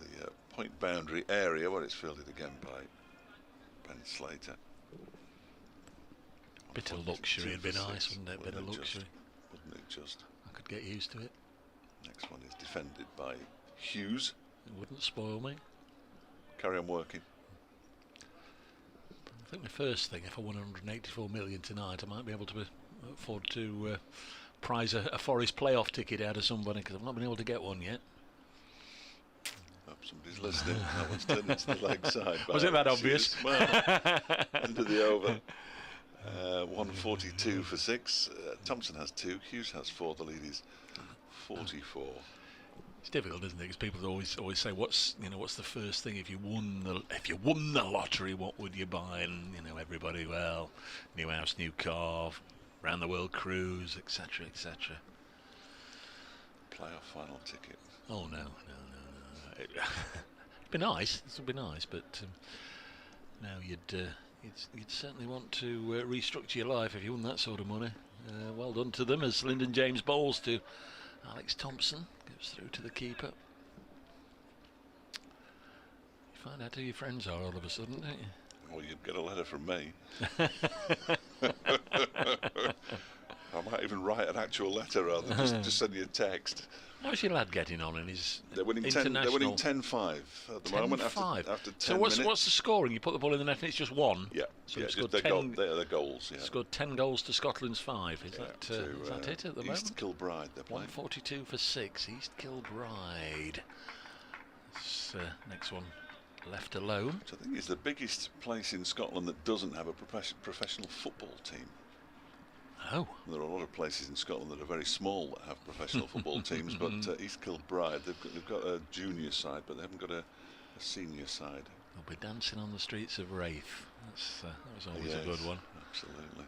the point boundary area, where it's fielded again by Ben Slater. Bit of luxury would be nice, wouldn't it? Bit of luxury. Wouldn't it just? I could get used to it. Next one is defended by Hughes. It wouldn't spoil me. Carry on working. I think the first thing, if I won 184 million tonight, I might be able to afford to prize a Forest playoff ticket out of somebody, because I've not been able to get one yet. Oh, somebody's listening. That one's turned into the leg side. Was it that obvious? Well, end of the over. 142 for 6. Thompson has 2. Hughes has 4. The lead is 44. It's difficult, isn't it? Because people always say, "What's the first thing if you won the lottery? What would you buy?" And everybody, well, new house, new car, round the world cruise, etc., etc. Playoff final ticket. Oh no. It'd be nice. This would be nice, but no, you'd certainly want to restructure your life if you won that sort of money. Well done to them as Lyndon James bowls to Alex Thompson. Goes through to the keeper. You find out who your friends are all of a sudden, don't you? Well, you'd get a letter from me. I might even write an actual letter rather than just send you a text. How's your lad getting on in his They're winning international? They're winning 10-5 at the moment. After 10 so minutes. what's the scoring? You put the ball in the net and it's just one. Yeah. So yeah, it's scored they're 10. They're goals. Yeah. Scored 10 goals to Scotland's 5. Is that it at the moment? East Kilbride. They're playing. 142 for 6. East Kilbride. This next one left alone. Which I think is the biggest place in Scotland that doesn't have a professional football team. Oh. There are a lot of places in Scotland that are very small that have professional football teams, but East Kilbride, they've got a junior side, but they haven't got a senior side. They'll be dancing on the streets of Wraith. That was always a good one. Absolutely.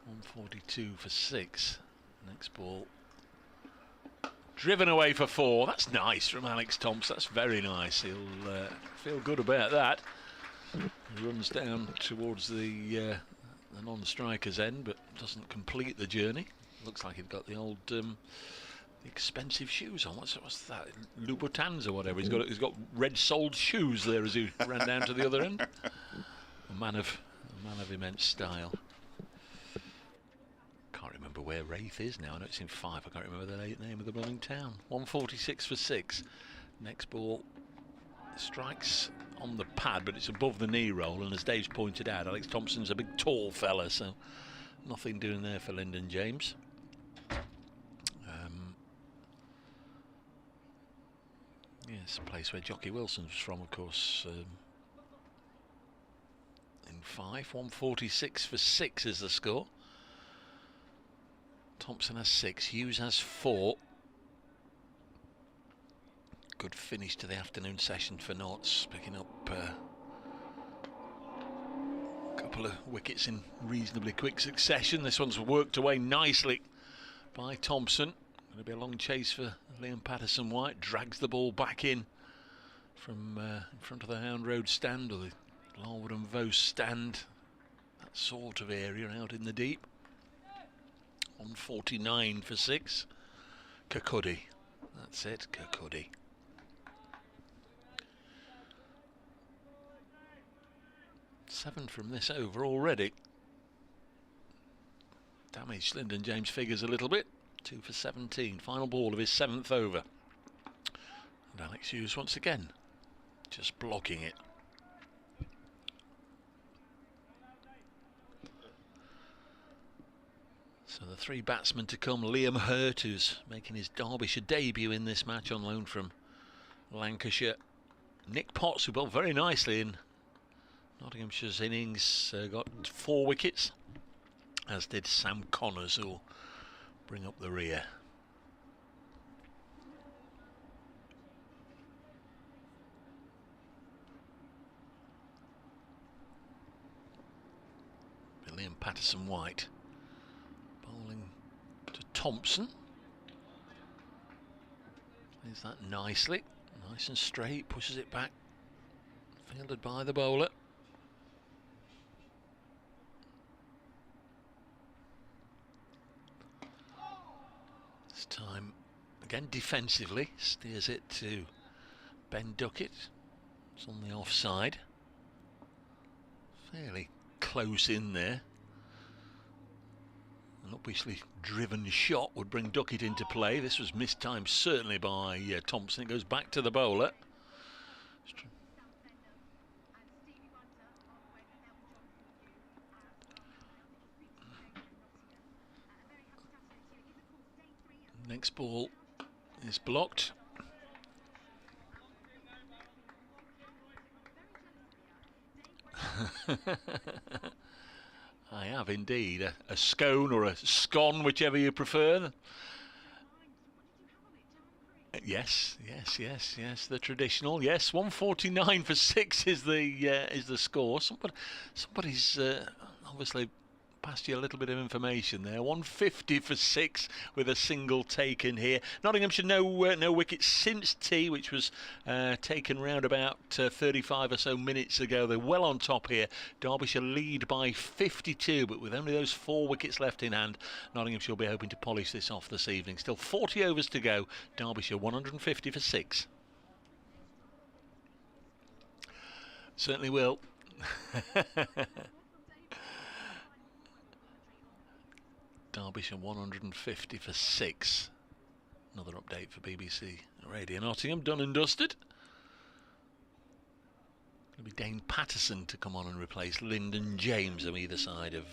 142 for 6. Next ball. Driven away for 4. That's nice from Alex Thompson. That's very nice. He'll feel good about that. He runs down towards the non-striker's end, but doesn't complete the journey. Looks like he's got the old expensive shoes on. What's that? Louboutins or whatever. He's got red-soled shoes there as he ran down to the other end. A man of immense style. Can't remember where Wraith is now. I know it's in 5. I can't remember the name of the blooming town. 146 for 6. Next ball strikes on the pad, but it's above the knee roll, and as Dave's pointed out, Alex Thompson's a big tall fella, so nothing doing there for Lyndon James. Yes, a place where Jockey Wilson was from, of course. In 5, 146 for 6 is the score. Thompson has 6, Hughes has 4. Good finish to the afternoon session for Notts, picking up a couple of wickets in reasonably quick succession. This one's worked away nicely by Thompson. Going to be a long chase for Liam Patterson. White drags the ball back in from in front of the Hound Road stand, or the Larwood and Vose stand, that sort of area out in the deep. 149 for 6. Kirkcuddy. That's it, Kirkcuddy. Seven from this over already. Damaged Lyndon James' figures a little bit. 2 for 17. Final ball of his 7th over. And Alex Hughes once again just blocking it. So the 3 batsmen to come. Liam Hurt, who's making his Derbyshire debut in this match on loan from Lancashire. Nick Potts, who bowled very nicely in Nottinghamshire's innings, got 4 wickets, as did Sam Connors, who will bring up the rear. Liam Patterson White bowling to Thompson. Plays that nicely, nice and straight, pushes it back, fielded by the bowler. This time again defensively, steers it to Ben Duckett. It's on the offside, fairly close in there. An obviously driven shot would bring Duckett into play. This was mistimed certainly by Thompson. It goes back to the bowler. Next ball is blocked. I have indeed. A scone or a scone, whichever you prefer. Yes, the traditional. Yes, 149 for 6 is the score. Somebody's obviously past you a little bit of information there. 150 for 6 with a single taken here. Nottinghamshire no wickets since tea, which was taken round about 35 or so minutes ago. They're well on top here. Derbyshire lead by 52, but with only those 4 wickets left in hand, Nottinghamshire will be hoping to polish this off this evening. Still 40 overs to go. Derbyshire 150 for 6. Certainly will. Derbyshire 150 for 6. Another update for BBC Radio Nottingham, done and dusted. It'll be Dane Patterson to come on and replace Lyndon James on either side of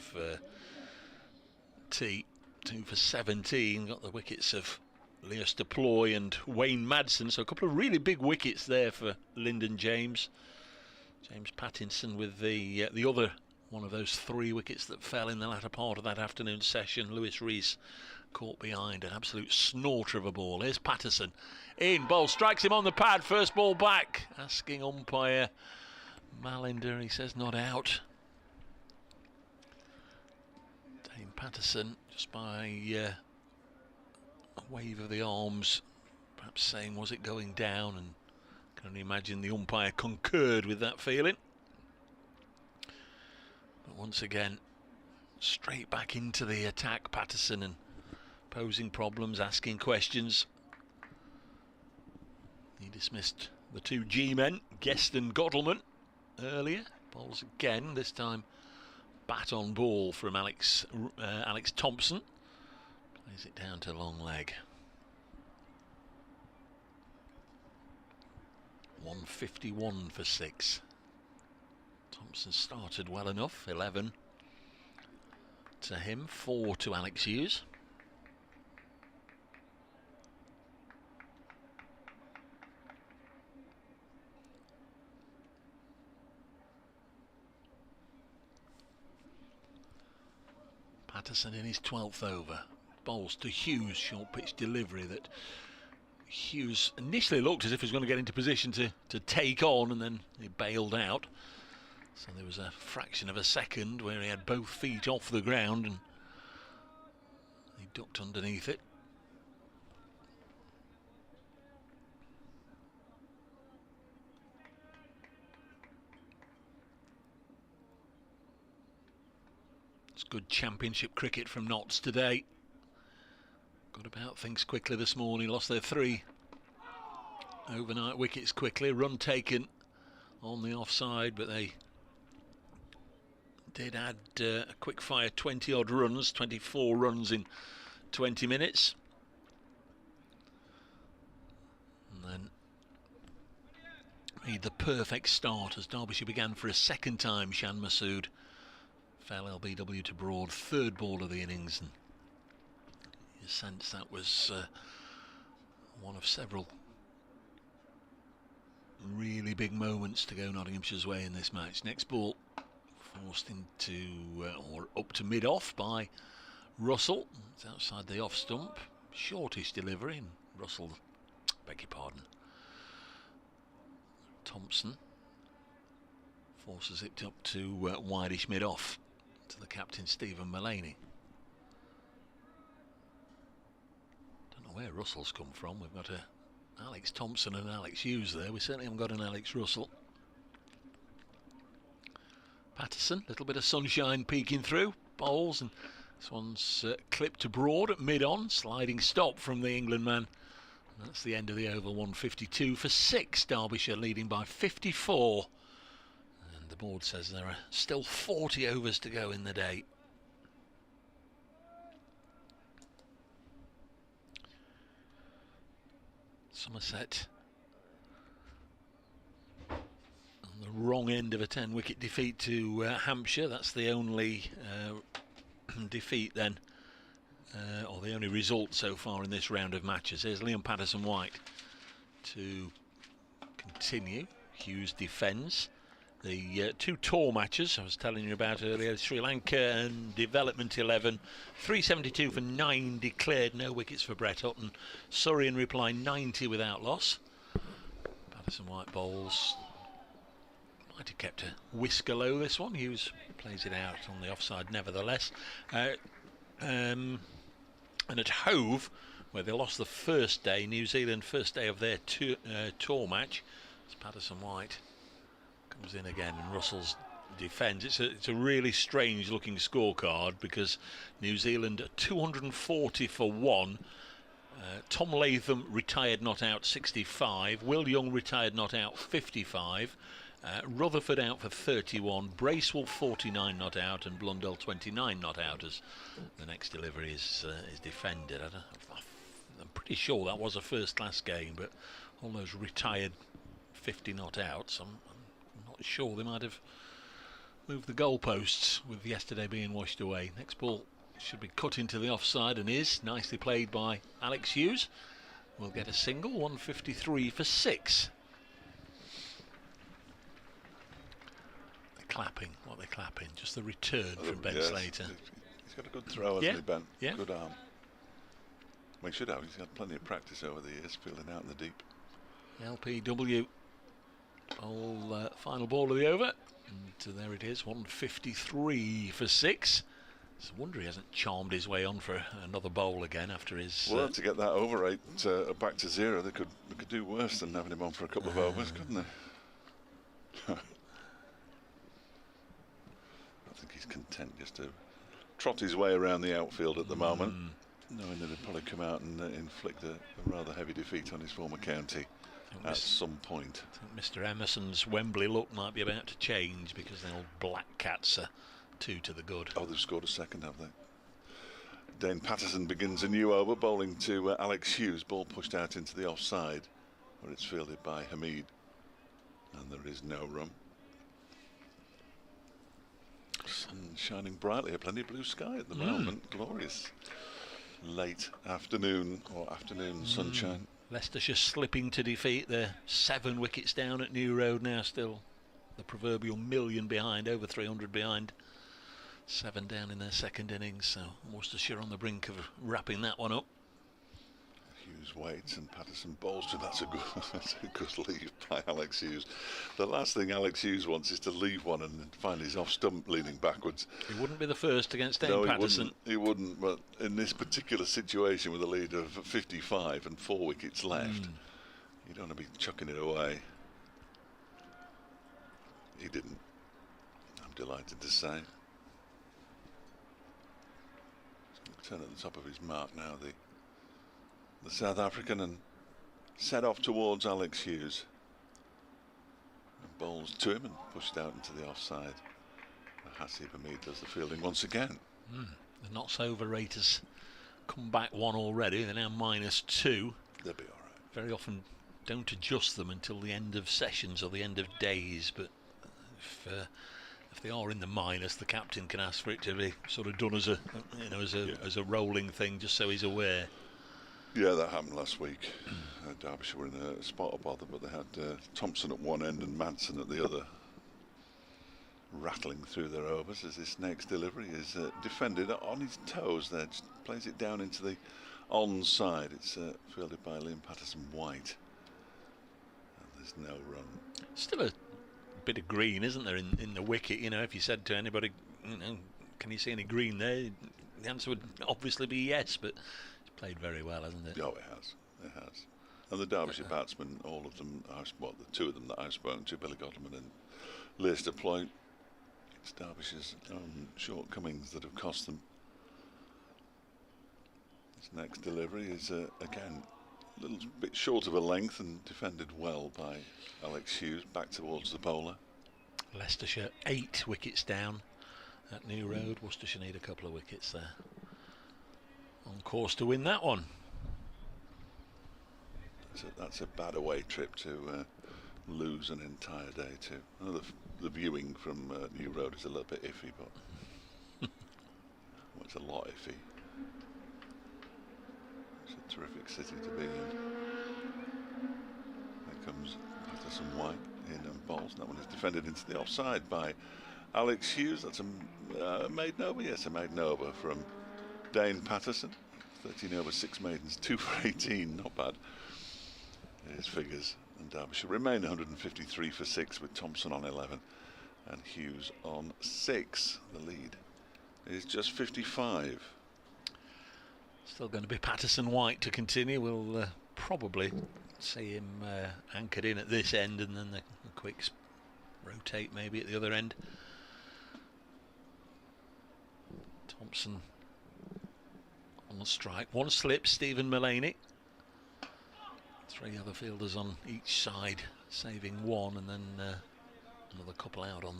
T. 2 for 17, got the wickets of Leos Deploy and Wayne Madsen, so a couple of really big wickets there for Lyndon James. James Pattinson with the other one of those 3 wickets that fell in the latter part of that afternoon session. Lewis Rees caught behind, an absolute snorter of a ball. Here's Patterson in, ball strikes him on the pad, first ball back, asking umpire Malinder, he says not out. Dane Patterson just by a wave of the arms, perhaps saying was it going down, and can only imagine the umpire concurred with that feeling. But once again, straight back into the attack, Patterson, and posing problems, asking questions. He dismissed the 2 G-men, Guest and Godalman, earlier. Bowls again, this time bat on ball from Alex Thompson. Plays it down to long leg. 151 for 6. Thompson started well enough. 11 to him, 4 to Alex Hughes. Patterson in his 12th over. Bowls to Hughes, short pitch delivery that Hughes initially looked as if he was going to get into position to take on, and then he bailed out. So there was a fraction of a second where he had both feet off the ground and he ducked underneath it. It's good championship cricket from Notts today. Got about things quickly this morning, lost their 3 overnight wickets quickly, run taken on the offside, but they did add a quick fire 20 odd runs, 24 runs in 20 minutes. And then made the perfect start as Derbyshire began for a second time. Shan Masood fell LBW to Broad, 3rd ball of the innings, and you sense that was one of several really big moments to go Nottinghamshire's way in this match. Next ball forced into or up to mid-off by Russell. It's outside the off stump. Shortish delivery, and Russell, beg your pardon, Thompson forces it up to wideish mid-off to the captain Stephen Mullaney. Don't know where Russell's come from. We've got Alex Thompson and Alex Hughes there. We certainly haven't got an Alex Russell. Patterson, a little bit of sunshine peeking through, bowls, and this one's clipped to Broad at mid-on, sliding stop from the England man. And that's the end of the over. 152 for 6, Derbyshire leading by 54. And the board says there are still 40 overs to go in the day. Somerset on the wrong end of a 10-wicket defeat to Hampshire. That's the only defeat then, or the only result so far in this round of matches. Here's Liam Patterson-White to continue. Hughes defends. The 2 tour matches I was telling you about earlier, Sri Lanka and Development 11, 372 for 9 declared, no wickets for Brett Hutton. Surrey in reply, 90 without loss. Patterson-White bowls Might have kept a whisker low, this one. Hughes plays it out on the offside nevertheless. And at Hove, where they lost the first day, New Zealand first day of their tour match, it's Patterson White comes in again and Russell's defence. It's a really strange looking scorecard because New Zealand are 240 for 1. Tom Latham retired not out 65, Will Young retired not out 55, Rutherford out for 31, Bracewell 49 not out, and Blundell 29 not out as the next delivery is defended. I'm pretty sure that was a first class game, but all those retired 50 not outs, I'm not sure. They might have moved the goalposts with yesterday being washed away. Next ball should be cut into the offside and is nicely played by Alex Hughes. We'll get a single, 153 for 6. They're clapping, what they're clapping, just the return from Ben Slater. He's got a good throw, hasn't he, Ben? Yeah. Good arm. Well, he should have. He's had plenty of practice over the years, fielding out in the deep. LPW, final ball of the over. And there it is, 153 for 6. It's a wonder he hasn't charmed his way on for another bowl again after his... Well, to get that over rate back to 0, they could do worse than having him on for a couple of overs, couldn't they? I think he's content just to trot his way around the outfield at the moment, knowing that he'll probably come out and inflict a rather heavy defeat on his former county at some point. I think Mr. Emerson's Wembley look might be about to change because the old Black Cats are 2 to the good. Oh, they've scored a second, have they? Dane Patterson begins a new over, bowling to Alex Hughes. Ball pushed out into the offside, where it's fielded by Hamid, and there is no run. Sun shining brightly, a plenty of blue sky at the moment. Glorious late afternoon or afternoon sunshine. Leicestershire slipping to defeat. They're 7 wickets down at New Road now, still the proverbial million behind, over 300 behind. 7 down in their second innings, so Worcestershire on the brink of wrapping that one up. Hughes waits and Patterson bowls to. That's a good leave by Alex Hughes. The last thing Alex Hughes wants is to leave one and find his off stump leaning backwards. He wouldn't be the first against Dane Patterson. He wouldn't, but in this particular situation with a lead of 55 and 4 wickets left, you don't want to be chucking it away. He didn't. I'm delighted to say. Turn at the top of his mark now, the South African, and set off towards Alex Hughes. And bowls to him and pushed out into the offside. Hasib Hamid does the fielding once again. The not-so-over rate has come back 1 already. They're now -2. They'll be all right. Very often don't adjust them until the end of sessions or the end of days, but if they are in the minus, the captain can ask for it to be sort of done as a rolling thing, just so he's aware. Yeah, that happened last week. Derbyshire were in a spot of bother, but they had Thompson at one end and Madsen at the other, rattling through their overs as this next delivery is defended on his toes there. Just plays it down into the onside. It's fielded by Liam Patterson White. And there's no run. Still a bit of green, isn't there, in the wicket? You know, if you said to anybody, you know, can you see any green there? The answer would obviously be yes, but it's played very well, hasn't it? Oh, it has. It has. And the Derbyshire batsmen, all of them, well, the 2 of them that I've spoken to, Billy Godleman and Leicester Ploy, it's Derbyshire's own shortcomings that have cost them. This next delivery is, again, a little bit short of a length and defended well by Alex Hughes, back towards the bowler. Leicestershire 8 wickets down at New Road. Worcestershire need a couple of wickets there. On course to win that one. That's a bad away trip to lose an entire day to. Well, the viewing from New Road is a little bit iffy, but well, it's a lot iffy. It's a terrific city to be in. There comes Patterson White in and bowls. That one is defended into the offside by Alex Hughes. That's a maiden over. Yes, a maiden over from Dane Patterson. 13 over 6 maidens, 2 for 18. Not bad. His figures And Derbyshire remain 153 for 6 with Thompson on 11 and Hughes on 6. The lead is just 55. Still going to be Patterson White to continue. We'll probably see him anchored in at this end, and then the quick rotate maybe at the other end. Thompson on the strike. One slip, Stephen Mullaney. 3 other fielders on each side, saving 1, and then another couple out on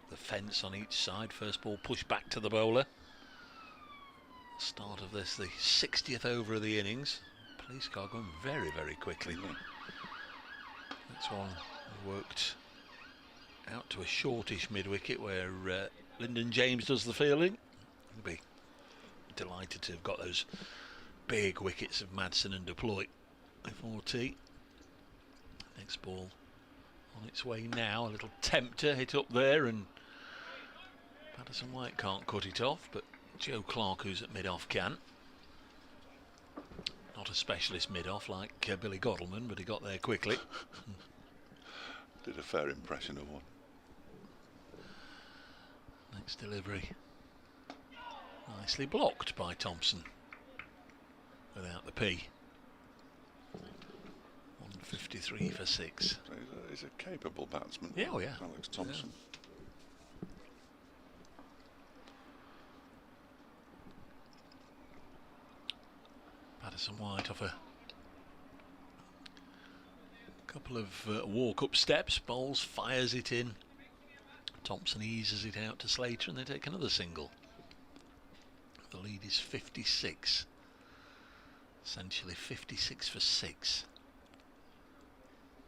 the fence on each side. First ball pushed back to the bowler. Start of this, the 60th over of the innings. Police car going very, very quickly. That's one worked out to a shortish mid-wicket where Lyndon James does the fielding. He'll be delighted to have got those big wickets of Madsen and Deploy before tea. Next ball on its way now. A little tempter hit up there, and Patterson White can't cut it off, but Joe Clark, who's at mid-off, can. Not a specialist mid-off like Billy Gottleman, but he got there quickly. Did a fair impression of one. Next delivery. Nicely blocked by Thompson. Without the P. 153 for 6. He's a capable batsman. Yeah, oh yeah. Alex Thompson. Yeah. Patterson White off a couple of walk-up steps. Bowles fires it in. Thompson eases it out to Slater, and they take another single. The lead is 56. Essentially 56 for 6.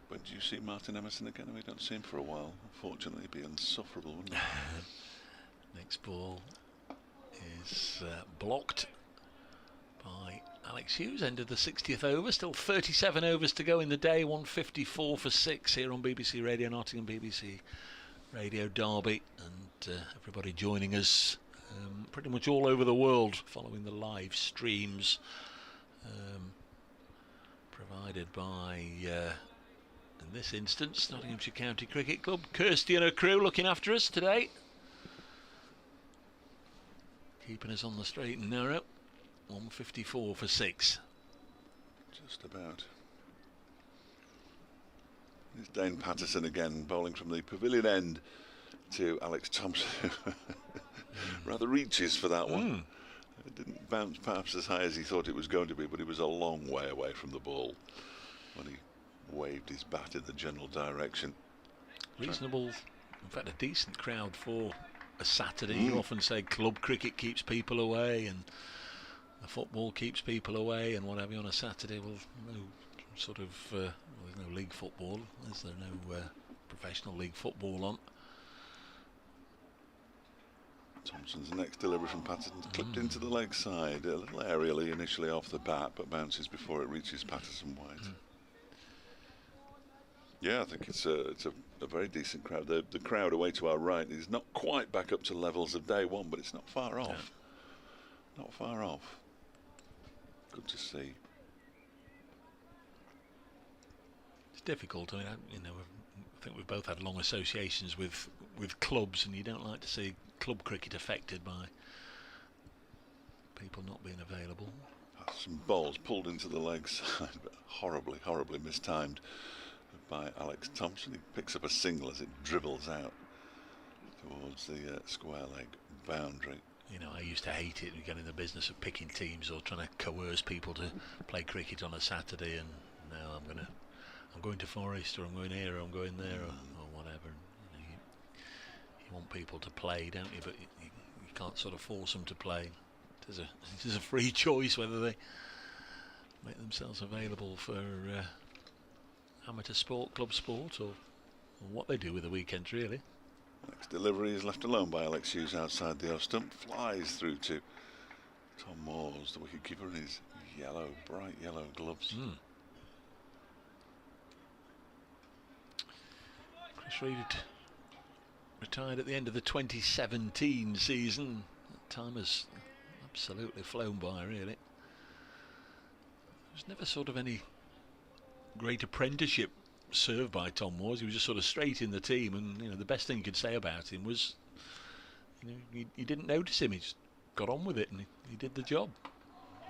When do you see Martin Emerson again? We don't see him for a while. Unfortunately, it'd be insufferable, wouldn't it? Next ball is blocked by Alex Hughes. Ended the 60th over. Still 37 overs to go in the day. 154 for 6 here on BBC Radio Nottingham, BBC Radio Derby, and everybody joining us pretty much all over the world following the live streams provided by, in this instance, Nottinghamshire County Cricket Club. Kirsty and her crew looking after us today, keeping us on the straight and narrow. 154 for 6. Just about. It's Dane Patterson again, bowling from the pavilion end to Alex Thompson. Rather reaches for that one. It didn't bounce perhaps as high as he thought it was going to be, but he was a long way away from the ball when he waved his bat in the general direction. Reasonable, in fact a decent crowd for a Saturday. You often say club cricket keeps people away and the football keeps people away and what have you on a Saturday. Well, no sort of there's no league football, is there? No professional league football on. Thompson's next delivery from Patterson clipped into the leg side, a little aerially initially off the bat, but bounces before it reaches Patterson White. Yeah, I think it's a very decent crowd. The crowd away to our right is not quite back up to levels of day one, but it's not far off. Not far off. Good to see. It's difficult. I mean, I think we've both had long associations with clubs, and you don't like to see club cricket affected by people not being available. Some balls pulled into the leg side, but horribly mistimed by Alex Thompson. He picks up a single as it dribbles out towards the square leg boundary. You know, I used to hate it, getting in the business of picking teams or trying to coerce people to play cricket on a Saturday, and now I'm going to Forest, or I'm going here, or I'm going there, or whatever. You want people to play, don't you? But you can't sort of force them to play. It is a free choice whether they make themselves available for amateur sport, club sport, or what they do with the weekends, really. Next delivery is left alone by Alex Hughes outside the off stump. Flies through to Tom Moores, the wicketkeeper, in his bright yellow gloves. Chris Reed retired at the end of the 2017 season. That time has absolutely flown by, really. There's never sort of any great apprenticeship serve by Tom was. He was just sort of straight in the team, and the best thing you could say about him was, you didn't notice him. He just got on with it, and he did the job.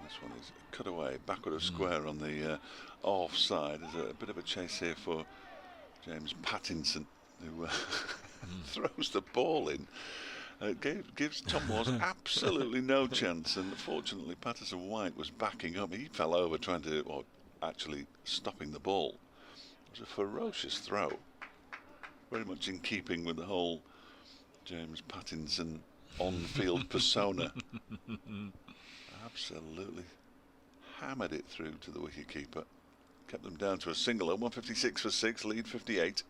This one is cut away, backward of square on the offside. There's a bit of a chase here for James Pattinson, who throws the ball in. Gives Tom Moores absolutely no chance, and fortunately Patterson White was backing up. He fell over trying to, or actually stopping the ball. It was a ferocious throw, very much in keeping with the whole James Pattinson on-field persona. Absolutely hammered it through to the wicketkeeper. Kept them down to a single at 156 for 6, lead 58.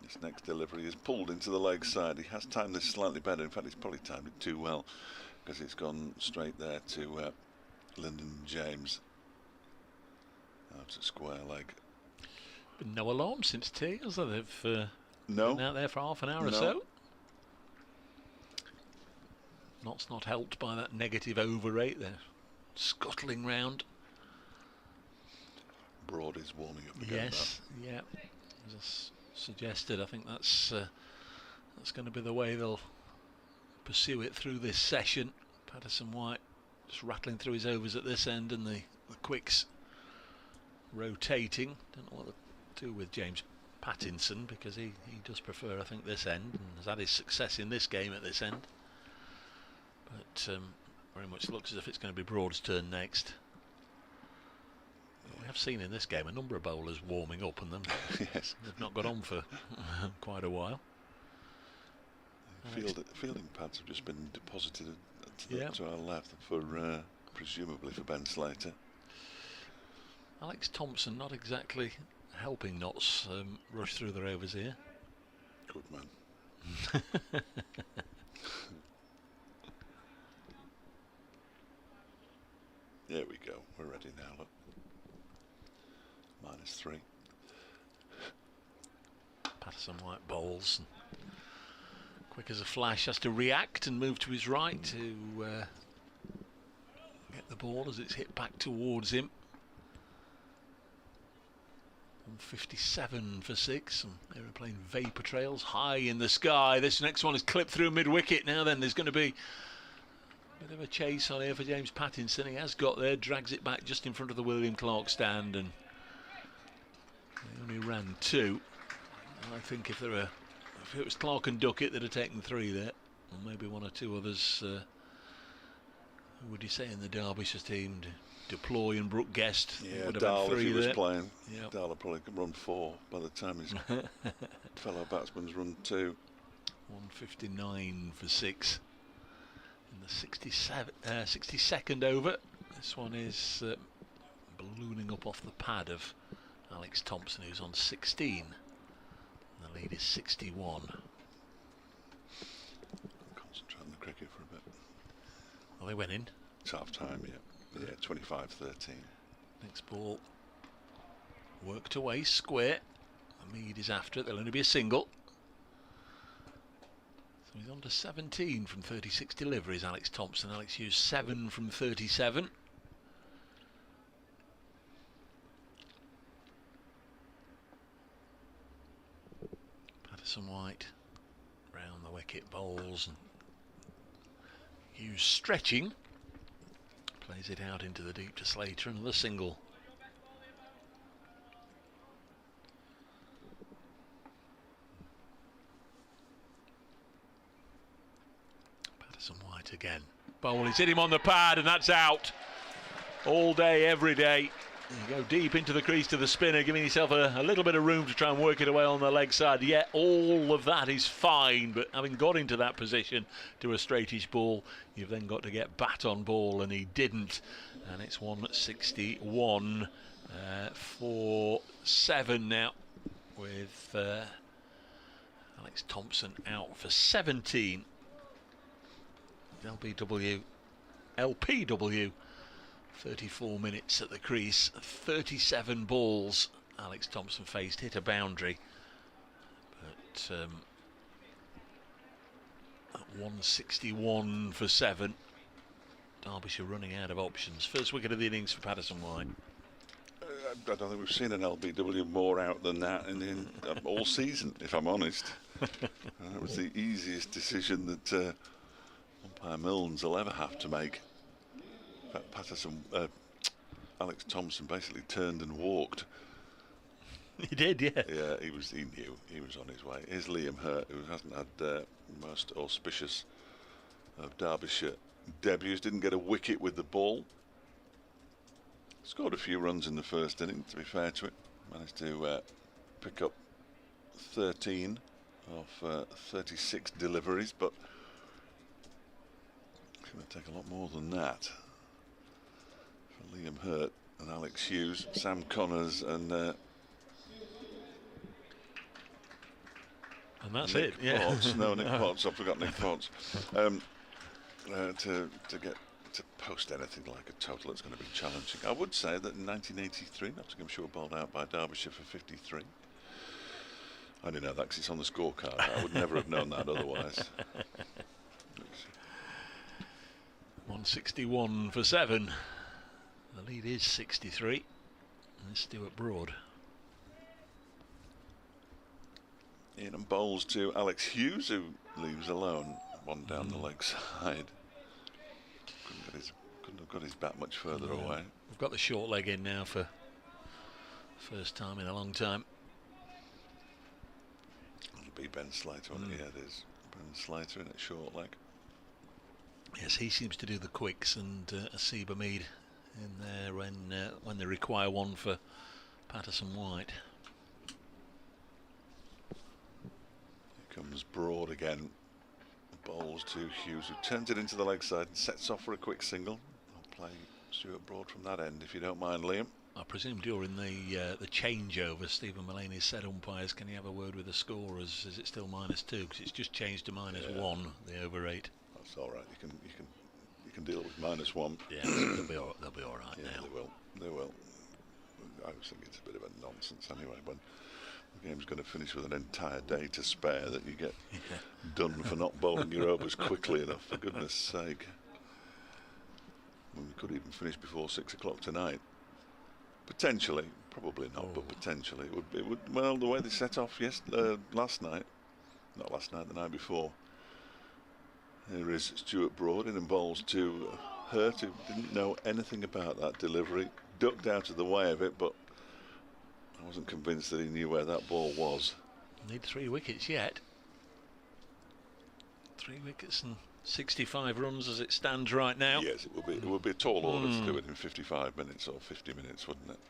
This next delivery is pulled into the leg side. He has timed this slightly better. In fact, he's probably timed it too well, because it's gone straight there to Lyndon James. Out to square leg. Been no alarm since tea, has there? They've been out there for half an hour or No. so. Not helped by that negative over rate. They're scuttling round. Broad is warming up again. Yes, yeah. As I suggested, I think that's going to be the way they'll pursue it through this session. Patterson White just rattling through his overs at this end, and the quicks rotating. Don't know what to do with James Pattinson, because he does prefer, I think, this end, and has had his success in this game at this end. But very much looks as if it's going to be Broad's turn next. We have seen in this game a number of bowlers warming up, and Yes. they've not got on for quite a while. Fielding pads have just been deposited to our left for presumably for Ben Slater. Alex Thompson not exactly helping Notts rush through their overs here. Good man. There we go. We're ready now. Look. -3. Patterson White bowls. And quick as a flash, has to react and move to his right to get the ball as it's hit back towards him. 157 for 6. Some aeroplane vapour trails high in the sky. This next one is clipped through mid-wicket. Now then, there's going to be a bit of a chase on here for James Pattinson. He has got there, drags it back just in front of the William Clark stand, and they only ran 2. I think if it was Clark and Duckett, they'd have taken 3 there, or maybe 1 or 2 others. Who would you say in the Derbyshire team? Deploy and Brooke Guest. Yeah, would have Dahl, had if 3 he was there. playing, Yep. Dahl would probably run 4 by the time his fellow batsman's run 2. 159 for 6 in the 62nd over. This one is ballooning up off the pad of Alex Thompson, who's on 16. The lead is 61. Concentrate on the cricket for a bit. Well, they went in. It's half time, yeah. Yeah, 25-13. Next ball worked away square. Mead is after it. There'll only be a single. So he's on to 17 from 36 deliveries, Alex Thompson. Alex Hughes 7 from 37. Patterson White round the wicket, bowls, and Hughes stretching. Plays it out into the deep to Slater. Another single. Patterson White again. Bowl, he's hit him on the pad, and that's out. All day, every day. You go deep into the crease to the spinner, giving yourself a little bit of room to try and work it away on the leg side. Yeah, all of that is fine, but having got into that position to a straightish ball, you've then got to get bat on ball, and he didn't. And it's 161 for 7 now, with Alex Thompson out for 17. LPW 34 minutes at the crease, 37 balls Alex Thompson faced, hit a boundary, but at 161 for 7, Derbyshire running out of options. First wicket of the innings for Patterson White. don't think we've seen an LBW more out than that in all season, if I'm honest. It was the easiest decision that umpire Milnes will ever have to make. In fact, Patterson, Alex Thompson basically turned and walked. He did, yeah. Yeah, he knew he was on his way. Here's Liam Hurt, who hasn't had the most auspicious of Derbyshire debuts. Didn't get a wicket with the ball. Scored a few runs in the first inning, to be fair to it. Managed to pick up 13 of 36 deliveries, but it's going to take a lot more than that for Liam Hurt and Alex Hughes, Sam Connors and that's Nick it. Yeah. Potts. No, Nick Potts. I forgot Nick Potts. To get to post anything like a total, it's going to be challenging. I would say that in 1983, Nottinghamshire were bowled out by Derbyshire for 53. I didn't know that because it's on the scorecard. I would never have known that otherwise. 161 for 7. The lead is 63. And Stuart Broad. In and bowls to Alex Hughes, who leaves alone. One down the leg side. Couldn't have got his bat much further away. We've got the short leg in now for first time in a long time. It'll be Ben Slater, won't it? Yeah, it is. Ben Slater in at short leg. Yes, he seems to do the quicks, and Asiba Mead in there when they require one for Patterson White. Here comes Broad again. Bowls to Hughes, who turns it into the leg side and sets off for a quick single. I'll play Stuart Broad from that end, if you don't mind, Liam. I presume during the changeover, Stephen Mullaney said, umpires, can you have a word with the scorers? Is it still -2? Because it's just changed to -1, the over 8. That's all right. You can deal with -1. Yeah, they'll be all right Yeah, now. they will. I was thinking it's a bit of a nonsense anyway. When the game's going to finish with an entire day to spare, that you get done for not bowling your overs quickly enough. For goodness' sake. I mean, we could even finish before 6 o'clock tonight. Potentially, probably not, but potentially it would. Well, the way they set off last night, not last night, the night before. Here is Stuart Broad in and bowls to Hurt, who didn't know anything about that delivery, ducked out of the way of it, but I wasn't convinced that he knew where that ball was. Need 3 wickets yet. 3 wickets and 65 runs as it stands right now. Yes, it would be a tall order to do it in 55 minutes or 50 minutes, wouldn't it?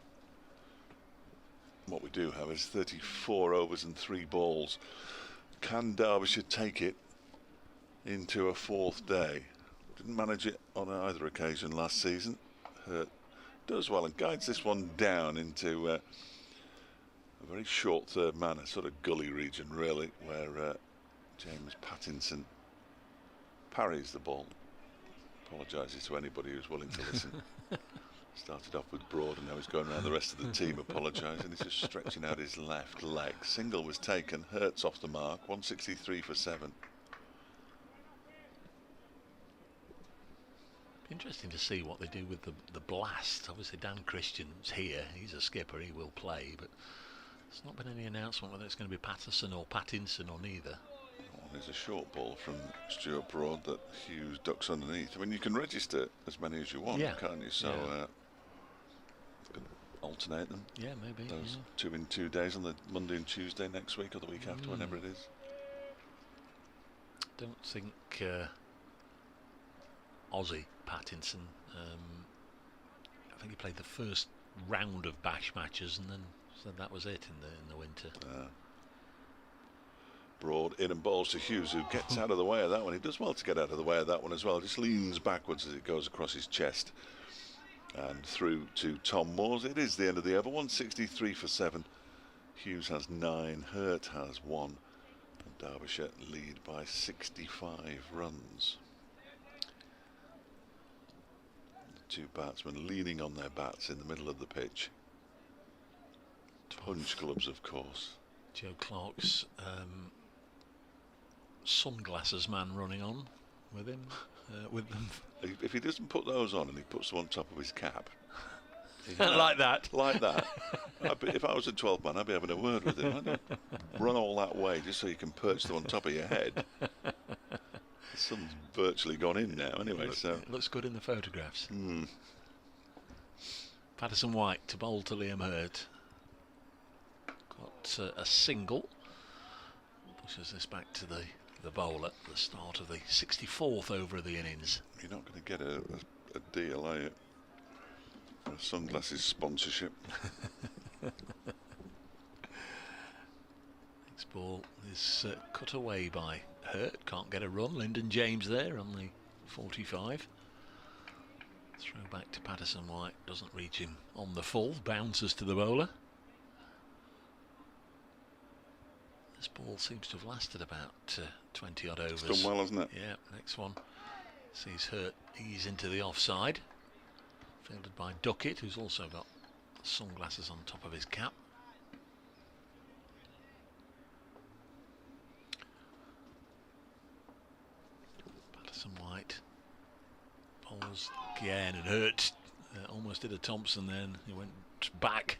What we do have is 34 overs and 3 balls. Can Derbyshire take it into a 4th day? Didn't manage it on either occasion last season. Hurt does well and guides this one down into a very short third man, a sort of gully region really, where James Pattinson parries the ball. Apologises to anybody who's willing to listen. Started off with Broad and now he's going around the rest of the team apologising. He's just stretching out his left leg. Single was taken. Hurts off the mark. 163 for 7. Interesting to see what they do with the blast. Obviously Dan Christian's here. He's a skipper. He will play, but there's not been any announcement whether it's going to be Patterson or Pattinson or neither. There's a short ball from Stuart Broad that Hughes ducks underneath. I mean, you can register as many as you want, can't you? So alternate them. Yeah, maybe. Those 2 in 2 days on the Monday and Tuesday next week or the week after, whenever it is. Don't think Aussie Pattinson. I think he played the first round of bash matches and then said that was it in the winter. Broad in and bowls to Hughes, who gets out of the way of that one. He does well to get out of the way of that one as well. Just leans backwards as it goes across his chest and through to Tom Moores. It is the end of the over. 163 for 7. Hughes has 9. Hurt has 1. And Derbyshire lead by 65 runs. The 2 batsmen leaning on their bats in the middle of the pitch. Punch gloves, of course. Joe Clark's sunglasses man running on with him, with them. If he doesn't put those on and he puts them on top of his cap, Like that. Like that. If I was a 12th man, I'd be having a word with him. I'd run all that way just so you can perch them on top of your head. The sun's virtually gone in now anyway. It looks good in the photographs. Patterson White to bowl to Liam Hurt. Got a single. Pushes this back to the bowler at the start of the 64th over of the innings. You're not going to get a deal, are you? A sunglasses sponsorship. Next ball is cut away by Hurt. Can't get a run. Lyndon James there on the 45. Throw back to Patterson White. Doesn't reach him on the full. Bounces to the bowler. This ball seems to have lasted about 20 odd overs. It's done well, hasn't it? Yeah, next one sees Hurt ease into the offside. Fielded by Duckett, who's also got sunglasses on top of his cap. Patterson White bowls again, and Hurt almost did a Thompson then. He went back,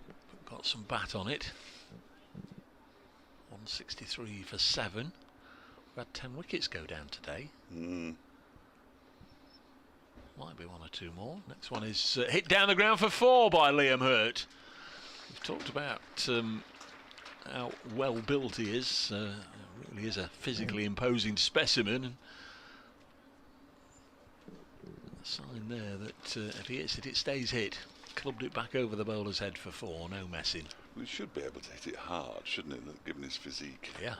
but got some bat on it. 163 for 7. We've had 10 wickets go down today. Might be one or two more. Next one is hit down the ground for 4 by Liam Hurt. We've talked about how well built he is. Really is a physically imposing specimen. A sign there that if he hits it, it stays hit. Clubbed it back over the bowler's head for 4. No messing. Well, he should be able to hit it hard, shouldn't it? Given his physique. Yeah.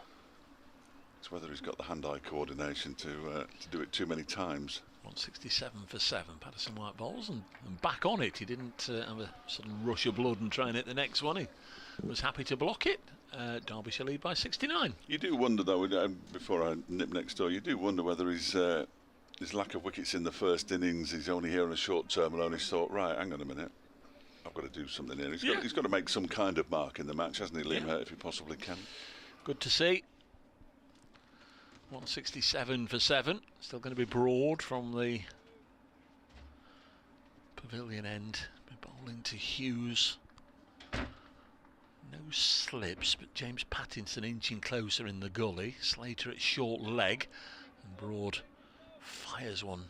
It's whether he's got the hand-eye coordination to do it too many times. 167 for 7. Patterson White bowls and back on it. He didn't have a sudden rush of blood and try and hit the next one. He was happy to block it. Derbyshire lead by 69. You do wonder, though, before I nip next door, you do wonder whether his lack of wickets in the first innings, he's only here on a short term and only thought, right, hang on a minute, I've got to do something here. He's got to make some kind of mark in the match, hasn't he, Liam Hurt, if he possibly can. Good to see. 167 for 7. Still going to be Broad from the pavilion end. Bowling to Hughes. No slips, but James Pattinson inching closer in the gully. Slater at short leg. And Broad fires one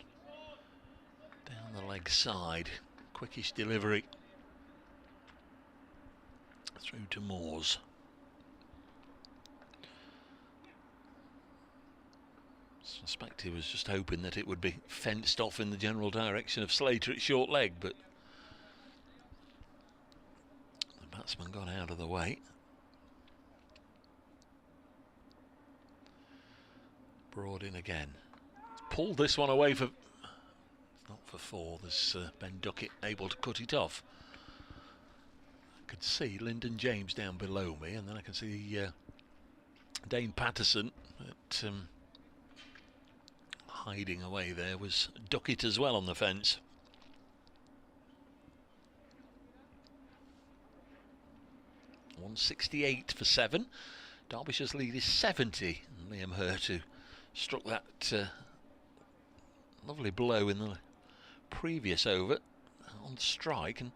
down the leg side. Quickish delivery. Through to Moores. I suspect he was just hoping that it would be fenced off in the general direction of Slater at short leg, but the batsman got out of the way. Broad in again. Pulled this one away for... not for 4. There's Ben Duckett able to cut it off. I could see Lyndon James down below me, and then I can see Dane Patterson at... hiding away there was Duckett as well on the fence. .168 for 7. Derbyshire's lead is 70. And Liam Hurt, who struck that lovely blow in the previous over on strike, and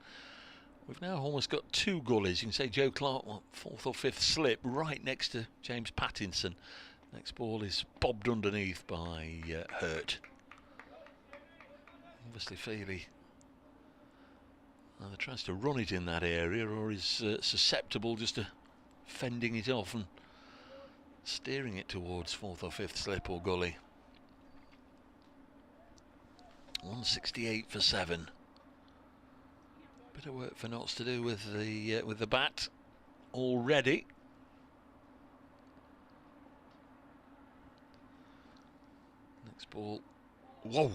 we've now almost got 2 gullies. You can say Joe Clark, 4th or 5th slip, right next to James Pattinson. Next ball is bobbed underneath by Hurt. Obviously Feely either tries to run it in that area or is susceptible just to fending it off and steering it towards 4th or 5th slip or gully. 168 for 7. Bit of work for Notts to do with the bat already. Next ball. Whoa!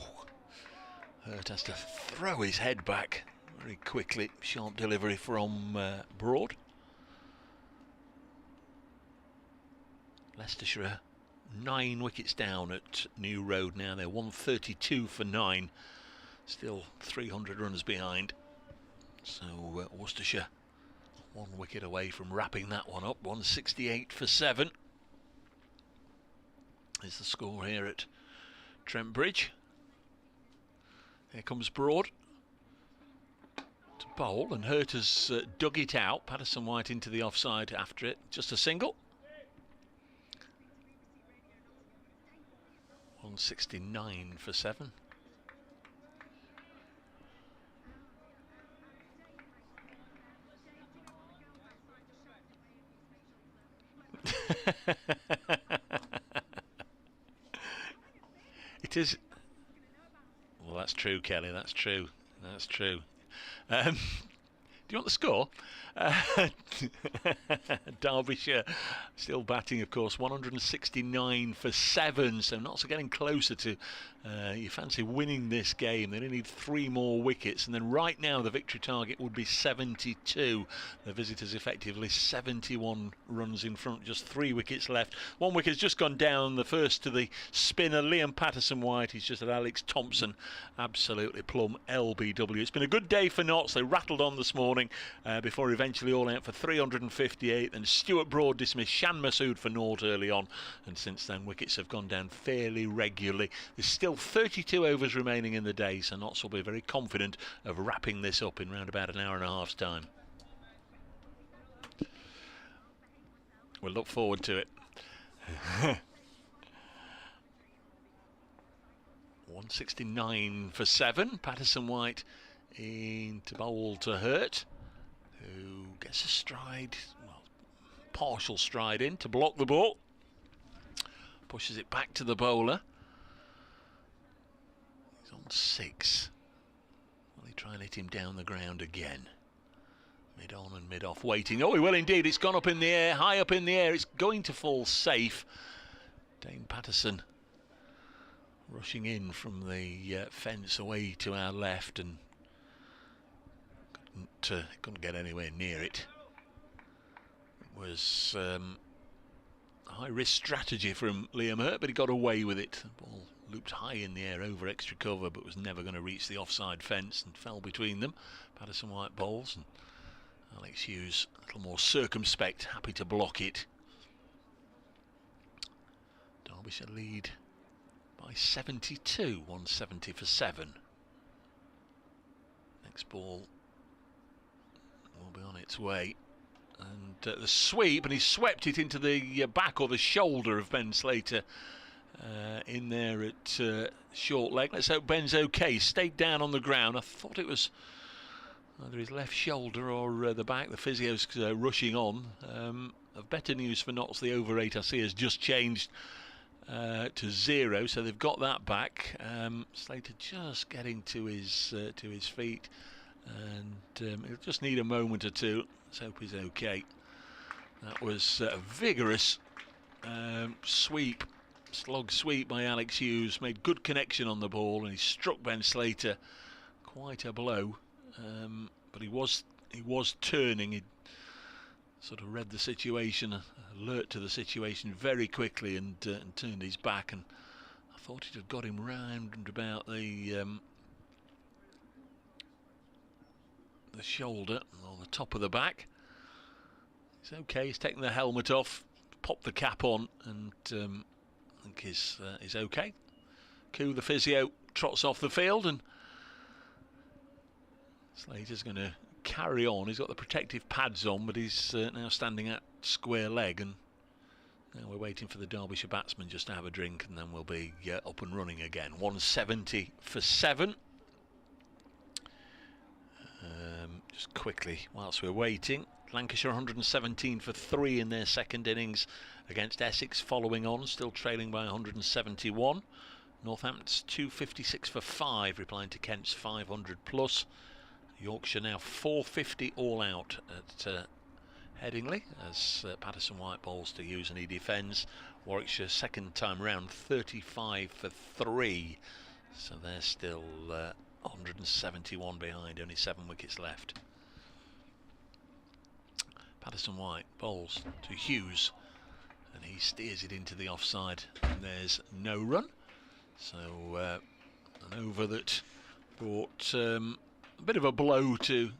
Hurt has to throw his head back very quickly. Sharp delivery from Broad. Leicestershire 9 wickets down at New Road now. They're 132 for 9. Still 300 runs behind. So Worcestershire 1 wicket away from wrapping that one up. 168 for 7 is the score here at Trent Bridge. Here comes Broad. bowl, and Hurt has dug it out. Pattinson White into the offside after it. Just a single. 169 for 7. It is. Well, that's true, Kelly. That's true. That's true. Do you want the score? Derbyshire still batting, of course, 169 for 7, so Notts are getting closer to you fancy winning this game. They only need 3 more wickets, and then right now the victory target would be 72. The visitors effectively 71 runs in front, just 3 wickets left. 1 wicket's just gone down, the first to the spinner Liam Patterson White. He's just at Alex Thompson, absolutely plumb LBW. It's been a good day for Notts. They rattled on this morning before eventually all out for 358, and Stuart Broad dismissed Shan Masood for naught early on, and since then wickets have gone down fairly regularly. There's still 32 overs remaining in the day, so Notts will be very confident of wrapping this up in round about an hour and a half's time. We'll look forward to it. 169 for 7. Patterson White into bowl to Hurt, who gets a stride, well, partial stride in to block the ball. Pushes it back to the bowler. He's on 6. Will he try and hit him down the ground again? Mid on and mid off, waiting. Oh, he will indeed. It's gone up in the air, high up in the air. It's going to fall safe. Dane Patterson rushing in from the fence away to our left, and couldn't get anywhere near it. It was high risk strategy from Liam Hurt, but he got away with it. The ball looped high in the air over extra cover, but was never going to reach the offside fence and fell between them. Patterson White bowls, and Alex Hughes a little more circumspect, happy to block it. Derbyshire lead by 72, 170 for 7. Next ball will be on its way, and the sweep, and he swept it into the back or the shoulder of Ben Slater in there at short leg. Let's hope Ben's okay. Stayed down on the ground. I thought it was either his left shoulder or the back. The physio's rushing on. Of better news for Notts, the over 8 I see has just changed to 0, so they've got that back. Slater just getting to his feet, and he'll just need a moment or two. Let's hope he's okay. That was a vigorous slog sweep by Alex Hughes. Made good connection on the ball, and he struck Ben Slater quite a blow. But he was turning. He sort of read the situation, alert to the situation very quickly, and turned his back. And I thought it had got him round and about the shoulder, on the top of the back. He's okay. He's taken the helmet off, popped the cap on, and I think he's okay. Koo, the physio, trots off the field, and Slater's going to carry on. He's got the protective pads on, but he's now standing at square leg, and now we're waiting for the Derbyshire batsman just to have a drink, and then we'll be up and running again. 170 for 7. Just quickly, whilst we're waiting, Lancashire 117 for 3 in their second innings against Essex, following on, still trailing by 171. Northampton's 256 for 5, replying to Kent's 500 plus. Yorkshire now 450 all out at Headingley, as Patterson White bowls to Hughes and he defends. Warwickshire second time round 35 for 3, so they're still 171 behind, only 7 wickets left. Patterson White bowls to Hughes, and he steers it into the offside, and there's no run. So an over that brought a bit of a blow to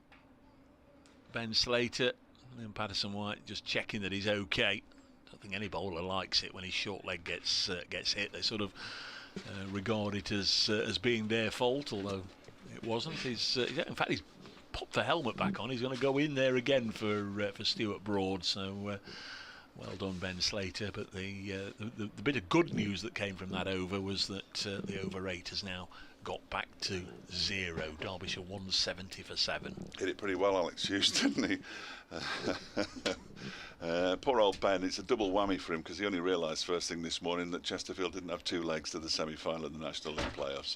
Ben Slater. And Patterson White just checking that he's okay. Don't think any bowler likes it when his short leg gets hit. They sort of regard it as being their fault, although it wasn't. In fact, he's pop the helmet back on. He's going to go in there again for Stuart Broad. So well done, Ben Slater. But the bit of good news that came from that over was that the over 8 has now got back to 0. Derbyshire 170 for 7. Hit it pretty well, Alex Hughes, didn't he? Poor old Ben, it's a double whammy for him because he only realised first thing this morning that Chesterfield didn't have 2 legs to the semi-final of the National League playoffs.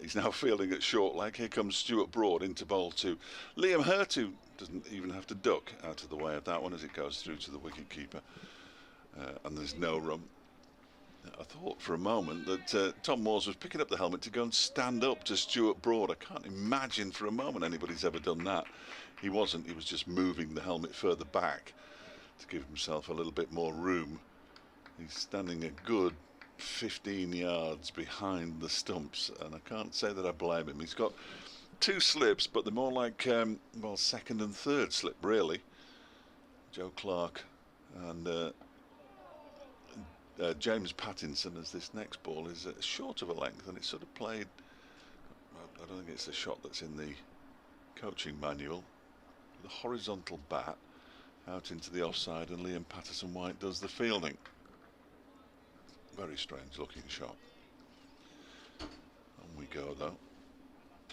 He's now fielding at short leg. Here comes Stuart Broad into bowl 2. Liam Hurt, who doesn't even have to duck out of the way of that one as it goes through to the wicket-keeper. And there's no run. I thought for a moment that Tom Moores was picking up the helmet to go and stand up to Stuart Broad. I can't imagine for a moment anybody's ever done that. He wasn't. He was just moving the helmet further back to give himself a little bit more room. He's standing a good 15 yards behind the stumps, and I can't say that I blame him. He's got 2 slips, but they're more like, well, second and third slip, really. Joe Clark and James Pattinson, as this next ball is short of a length, and it's sort of played, I don't think it's the shot that's in the coaching manual, the horizontal bat out into the offside, and Liam Patterson-White does the fielding. Very strange looking shot. On we go though.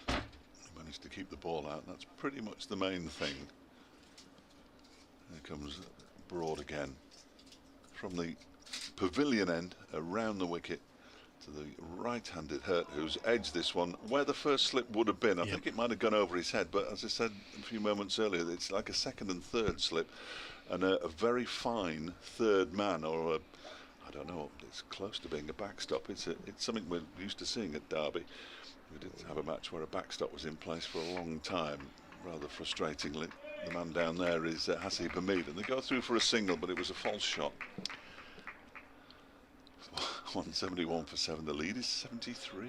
He managed to keep the ball out, and that's pretty much the main thing. Here comes Broad again from the pavilion end around the wicket to the right-handed Hurt, who's edged this one where the first slip would have been. I think it might have gone over his head, but as I said a few moments earlier, it's like a second and third slip, and a very fine third man, or a, I don't know, it's close to being a backstop. It's something we're used to seeing at Derby. We didn't have a match where a backstop was in place for a long time. Rather frustratingly, the man down there is Hasib Hamid, and they go through for a single, but it was a false shot. 171 for 7. The lead is 73.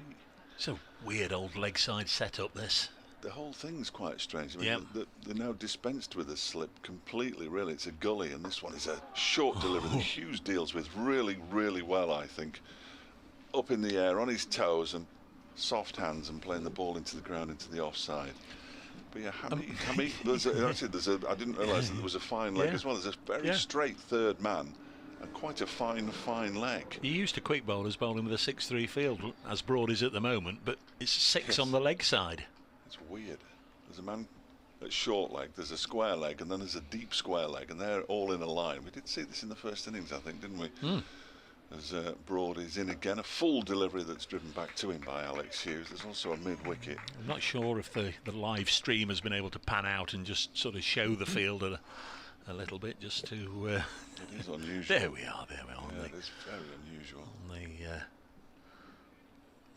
It's a weird old leg side setup, this. The whole thing's quite strange. I mean, they're now dispensed with a slip completely, really. It's a gully, and this one is a short delivery that Hughes deals with really, really well, I think. Up in the air, on his toes, and soft hands, and playing the ball into the ground, into the offside. But yeah, Hamid, I didn't realise that there was a fine leg as well. There's a very straight third man, and quite a fine leg. You used to quick bowlers bowling with a 6-3 field, as Broad is at the moment, but it's 6 on the leg side. It's weird. There's a man at short leg, there's a square leg, and then there's a deep square leg, and they're all in a line. We did see this in the first innings, I think, didn't we? As Broad is in again, a full delivery that's driven back to him by Alex Hughes. There's also a mid-wicket. I'm not sure if the live stream has been able to pan out and just sort of show the field a little bit, just to... It is unusual. There we are. Yeah, it is very unusual. On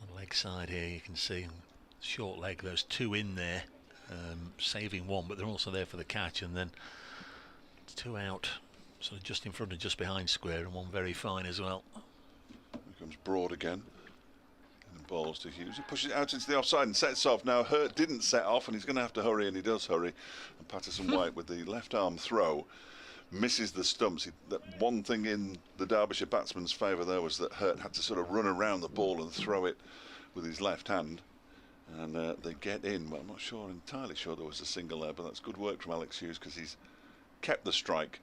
the leg side here, you can see short leg, those 2 in there, saving 1, but they're also there for the catch, and then 2 out, sort of just in front and just behind square, and 1 very fine as well. Here comes Broad again, and balls to Hughes. He pushes it out into the offside and sets off. Now Hurt didn't set off, and he's going to have to hurry, and he does hurry. And Patterson-White with the left arm throw misses the stumps. That one thing in the Derbyshire batsman's favour there was that Hurt had to sort of run around the ball and throw it with his left hand. And they get in. Well, I'm not entirely sure there was a single there, but that's good work from Alex Hughes because he's kept the strike.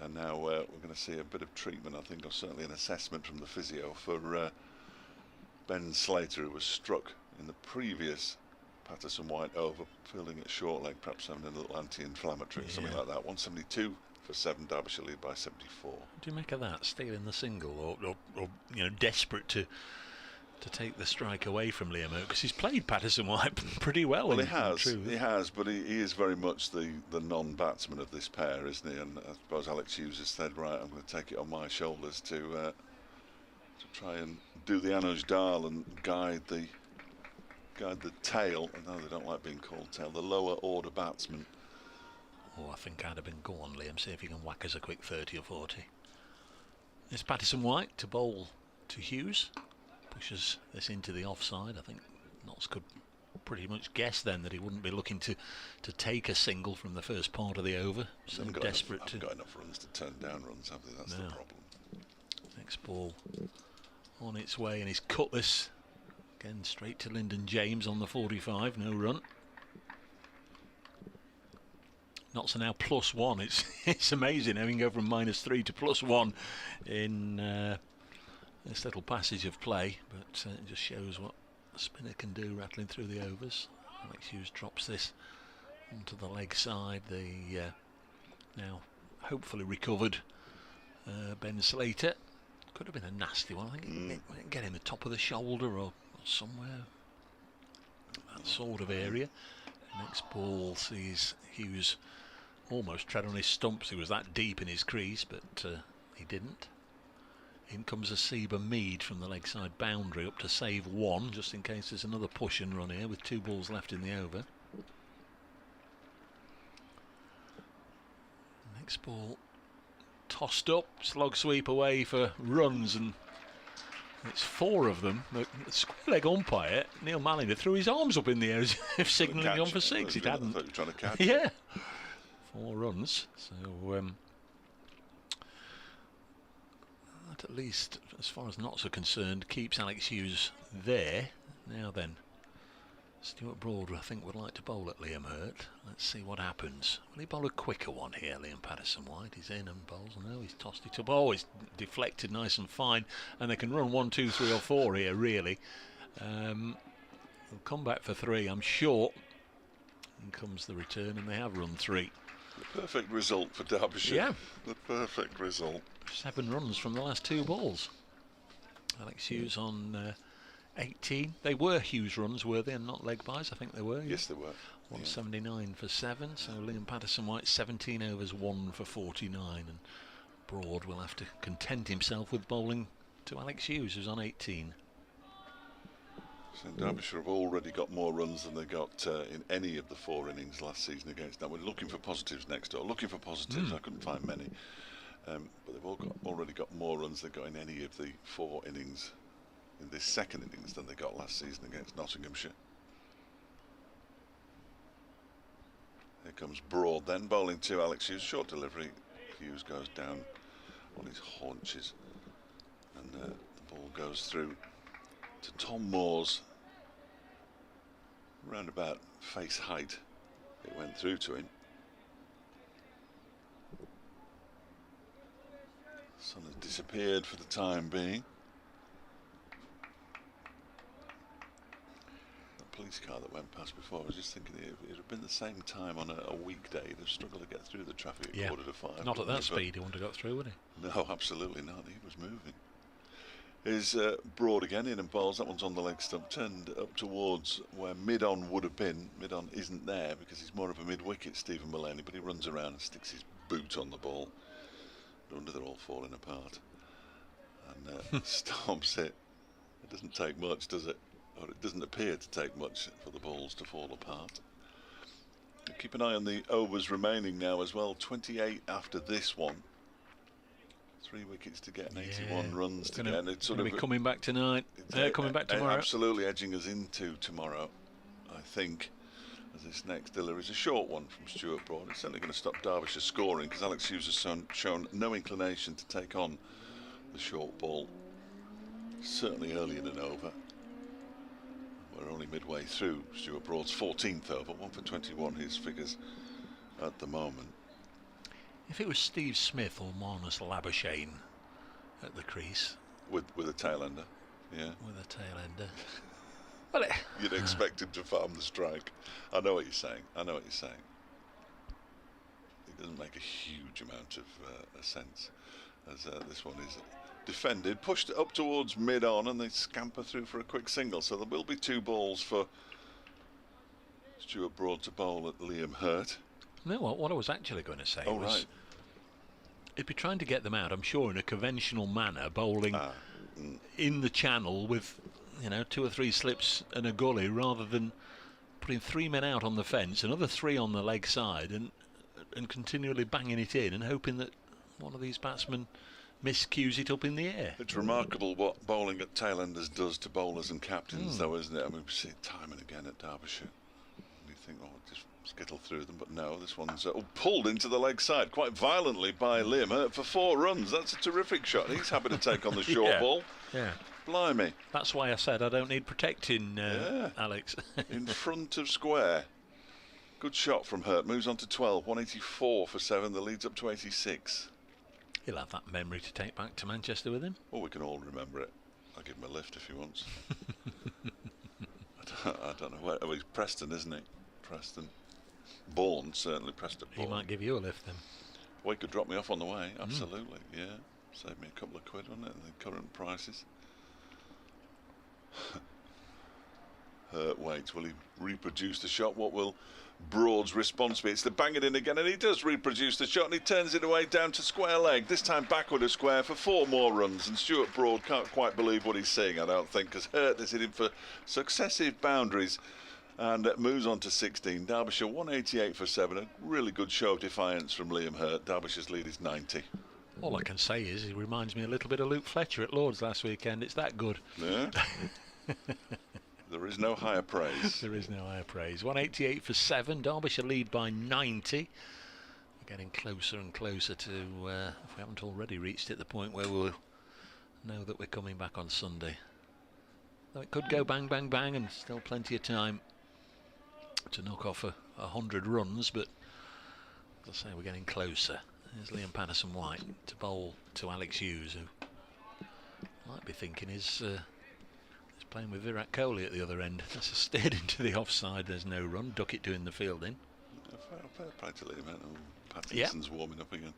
And now we're going to see a bit of treatment, I think, or certainly an assessment from the physio for Ben Slater, who was struck in the previous Patterson-White over, fielding at short leg, perhaps having a little anti-inflammatory, something like that. 172 for 7, Derbyshire lead by 74. What do you make of that? Stealing the single, or you know, desperate to take the strike away from Liam Hurt, because he's played Patterson-White pretty well. Well, he has, but he is very much the non-batsman of this pair, isn't he? And I suppose Alex Hughes has said, right, I'm going to take it on my shoulders to try and do the Anuj Dal and guide the tail. I know they don't like being called tail, the lower order batsman. Oh, I think I'd have been, go on Liam, see if you can whack us a quick 30 or 40. It's Patterson-White to bowl to Hughes. Pushes this into the offside. I think Notts could pretty much guess then that he wouldn't be looking to take a single from the first part of the over. So desperate to... got enough runs to turn down runs, have they? That's the problem. Next ball on its way, and he's cut this again straight to Lyndon James on the 45. No run. Notts are now +1. It's amazing having go from -3 to +1 in this little passage of play, but it just shows what a spinner can do, rattling through the overs. Alex Hughes drops this onto the leg side. The now hopefully recovered Ben Slater. Could have been a nasty one. I think it get him the top of the shoulder or somewhere, that sort of area. Next ball sees Hughes almost tread on his stumps. He was that deep in his crease, but he didn't. In comes a Seba Mead from the leg side boundary up to save one, just in case there's another push and run here with 2 balls left in the over. Next ball tossed up, slog sweep away for runs, and it's 4 of them. The square leg umpire, Neil Mallinger, threw his arms up in the air as if signalling on for 6. It hadn't. I thought you were trying to catch yeah. 4 runs. So that, at least, as far as Notts are concerned, keeps Alex Hughes there. Now then, Stuart Broad, I think, would like to bowl at Liam Hurt. Let's see what happens. Will he bowl a quicker one here, Liam Patterson White? He's in and bowls. No, he's tossed it up. Oh, he's deflected nice and fine. And they can run 1, 2, 3 or 4 here, really. They'll come back for 3, I'm sure. In comes the return, and they have run 3. The perfect result for Derbyshire. Yeah. The perfect result. 7 runs from the last 2 balls. Alex Hughes on 18. They were Hughes runs, were they, and not leg byes? I think they were. Yes, they were. 179 for 7. So Liam Patterson White 17 overs, 1 for 49, and Broad will have to content himself with bowling to Alex Hughes, who's on 18. So Derbyshire have already got more runs than they got in any of the 4 innings last season against that. We're looking for positives next door. Looking for positives. I couldn't find many, but they've already got more runs than they got in any of the 4 innings in this second innings than they got last season against Nottinghamshire. Here comes Broad then, bowling to Alex Hughes. Short delivery. Hughes goes down on his haunches, and the ball goes through to Tom Moore's round about face height. It went through to him. The sun has disappeared for the time being. The police car that went past before, I was just thinking it would have been the same time on a weekday. They'd struggle to get through the traffic at 4:45. Not at that speed, he wouldn't have got through, would he? No, absolutely not. He was moving. Is Broad again in and bowls. That one's on the leg stump, turned up towards where mid-on would have been. Mid-on isn't there because he's more of a mid-wicket, Stephen Mullaney, but he runs around and sticks his boot on the ball. No wonder they're all falling apart. And stomps it. It doesn't take much, does it? Or it doesn't appear to take much for the balls to fall apart. Keep an eye on the overs remaining now as well. 28 after this one. 3 wickets to get and 81 runs to get. It's sort of coming back tonight. Coming back tomorrow. Absolutely edging us into tomorrow, I think, as this next delivery is a short one from Stuart Broad. It's certainly going to stop Derbyshire scoring because Alex Hughes has shown no inclination to take on the short ball. Certainly early in an over. We're only midway through Stuart Broad's 14th over, 1 for 21 his figures at the moment. If it was Steve Smith or Marnus Labuschagne at the crease. With a tail ender, yeah. With a tail ender. Well, you'd expect him to farm the strike. I know what you're saying. It doesn't make a huge amount of sense as this one is defended, pushed up towards mid-on, and they scamper through for a quick single. So there will be 2 balls for Stuart Broad to bowl at Liam Hurt. No, what I was actually going to say was he'd be trying to get them out, I'm sure, in a conventional manner, bowling in the channel with, 2 or 3 slips and a gully, rather than putting 3 men out on the fence, another 3 on the leg side, and continually banging it in and hoping that one of these batsmen miscues it up in the air. It's remarkable what bowling at tail-enders does to bowlers and captains, though, isn't it? I mean, we see it time and again at Derbyshire. You think, just skittle through them, but no, this one's pulled into the leg side quite violently by Liam Hurt for 4 runs. That's a terrific shot. He's happy to take on the short ball. Yeah. Blimey. That's why I said I don't need protecting, Alex. In front of square. Good shot from Hurt. Moves on to 12. 184 for 7. The lead's up to 86. He'll have that memory to take back to Manchester with him. Oh, we can all remember it. I'll give him a lift if he wants. I don't know where. Oh, he's Preston, isn't he? Preston. Bourne, certainly. Preston. He might give you a lift then. Well, he could drop me off on the way. Absolutely, yeah. Save me a couple of quid, wouldn't it? The current prices. Hurt waits. Will he reproduce the shot? What will Broad's response be? It's to bang it in again, and he does reproduce the shot, and he turns it away down to square leg. This time backward of square for 4 more runs, and Stuart Broad can't quite believe what he's seeing, I don't think, because Hurt is hitting for successive boundaries and moves on to 16. Derbyshire 188 for 7. A really good show of defiance from Liam Hurt. Derbyshire's lead is 90. All I can say is he reminds me a little bit of Luke Fletcher at Lord's last weekend. It's that good. Yeah. There is no higher praise. There is no higher praise. 188 for 7. Derbyshire lead by 90. We're getting closer and closer to, if we haven't already reached it, the point where we'll know that we're coming back on Sunday. Though it could go bang, bang, bang, and still plenty of time to knock off 100 runs, but as I say, we're getting closer. There's Liam Patterson-White to bowl to Alex Hughes, who might be thinking he's playing with Virat Kohli at the other end. That's a steered into the offside. There's no run. Duckett doing the fielding. Fair play to Liam Hurt. Pattinson's warming up again.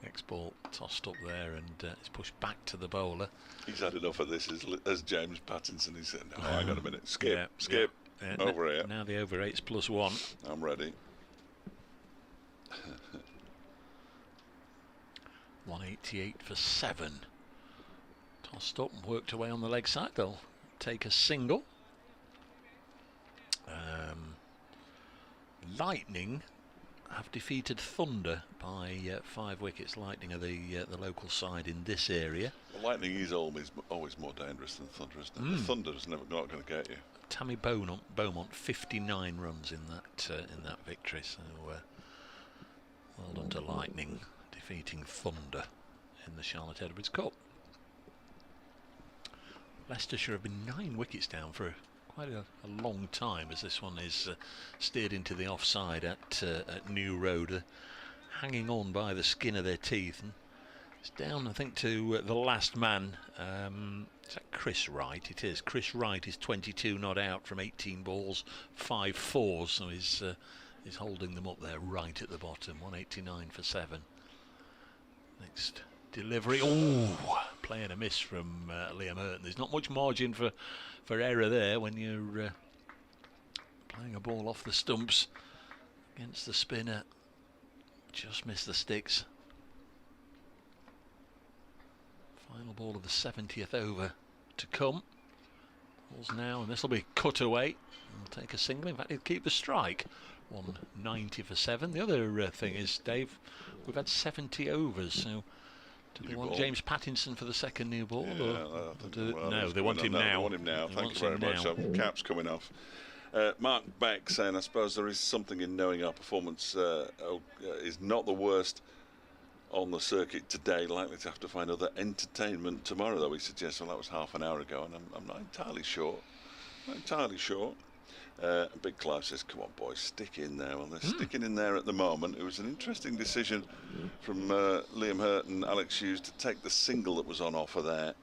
Next ball tossed up there, and it's pushed back to the bowler. He's had enough of this as James Pattinson. He said, no, hang on a minute. Skip. Over here. Now the over 8's +1. I'm ready. 188 for 7. Tossed up and worked away on the leg side. They'll take a single. Lightning have defeated Thunder by 5 wickets. Lightning are the local side in this area. Well, Lightning is always more dangerous than Thunder, isn't it? The Thunder's not going to get you. Tammy Beaumont 59 runs in that victory. So well done to Lightning defeating Thunder in the Charlotte Edwards Cup. Leicestershire have been 9 wickets down for quite a long time, as this one is steered into the offside at New Road, hanging on by the skin of their teeth, and it's down, I think, to the last man. Is that Chris Wright? It is. Chris Wright is 22 not out from 18 balls, 5 fours, so he's holding them up there right at the bottom. 189 for 7. Next delivery. Oh, play and a miss from Liam Hurt. There's not much margin for error there when you're playing a ball off the stumps against the spinner. Just missed the sticks. Final ball of the 70th over to come. Balls now, and this will be cut away. We'll take a single. In fact, he'll keep the strike. 190 for 7. The other thing is, Dave, we've had 70 overs, so do they want James Pattinson for the second new ball? Yeah, no, they want him now. They want him now. Thank you very much. Cap's coming off. Mark Beck saying, I suppose there is something in knowing our performance is not the worst on the circuit today. Likely to have to find other entertainment tomorrow, though. He suggests, well, that was half an hour ago, and I'm not entirely sure. Big Clive says, come on, boys, stick in there. Well, they're sticking in there at the moment. It was an interesting decision from Liam Hurt and Alex Hughes to take the single that was on offer there.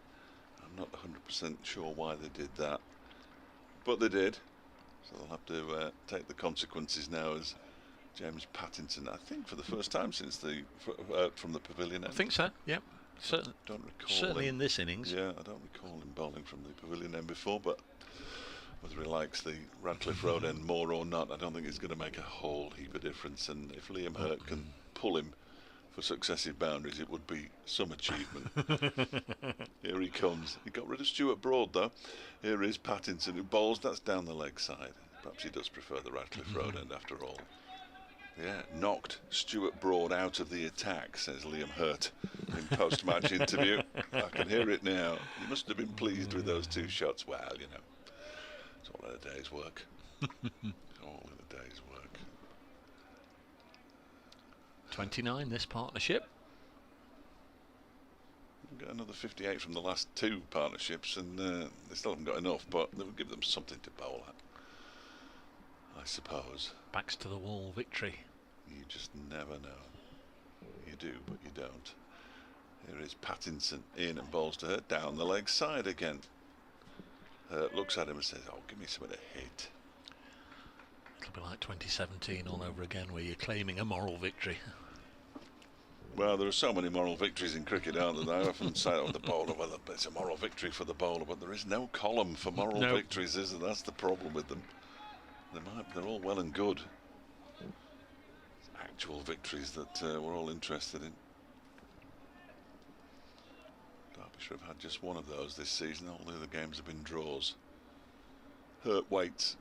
I'm not 100% sure why they did that, but they did. So they'll have to take the consequences now as James Pattinson, I think for the first time since from the pavilion end. I think so, yeah. Don't recall certainly him. In this innings. Yeah, I don't recall him bowling from the pavilion end before, but whether he likes the Radcliffe Road end more or not, I don't think it's going to make a whole heap of difference. And if Liam Hurt can pull him for successive boundaries, it would be some achievement. Here he comes. He got rid of Stuart Broad, though. Here is Pattinson, who bowls. That's down the leg side. Perhaps he does prefer the Radcliffe Road end after all. Yeah, knocked Stuart Broad out of the attack, says Liam Hurt in post-match interview. I can hear it now. He must have been pleased with those 2 shots. Well, you know, it's all in a day's work. All in a day's work. 29, this partnership. We'll get another 58 from the last 2 partnerships, and they still haven't got enough, but they will give them something to bowl at. I suppose. Backs to the wall victory. You just never know. You do, but you don't. Here is Pattinson in and bowls to Hurt down the leg side again. Hurt looks at him and says, "Oh, give me something to hit." It'll be like 2017 all over again, where you're claiming a moral victory. Well, there are so many moral victories in cricket, aren't there? I often say on the bowler, well, it's a moral victory for the bowler, but there is no column for moral victories, is there? That's the problem with them. They're all well and good. It's actual victories that we're all interested in. Derbyshire have had just one of those this season. All the other games have been draws. Hurt waits.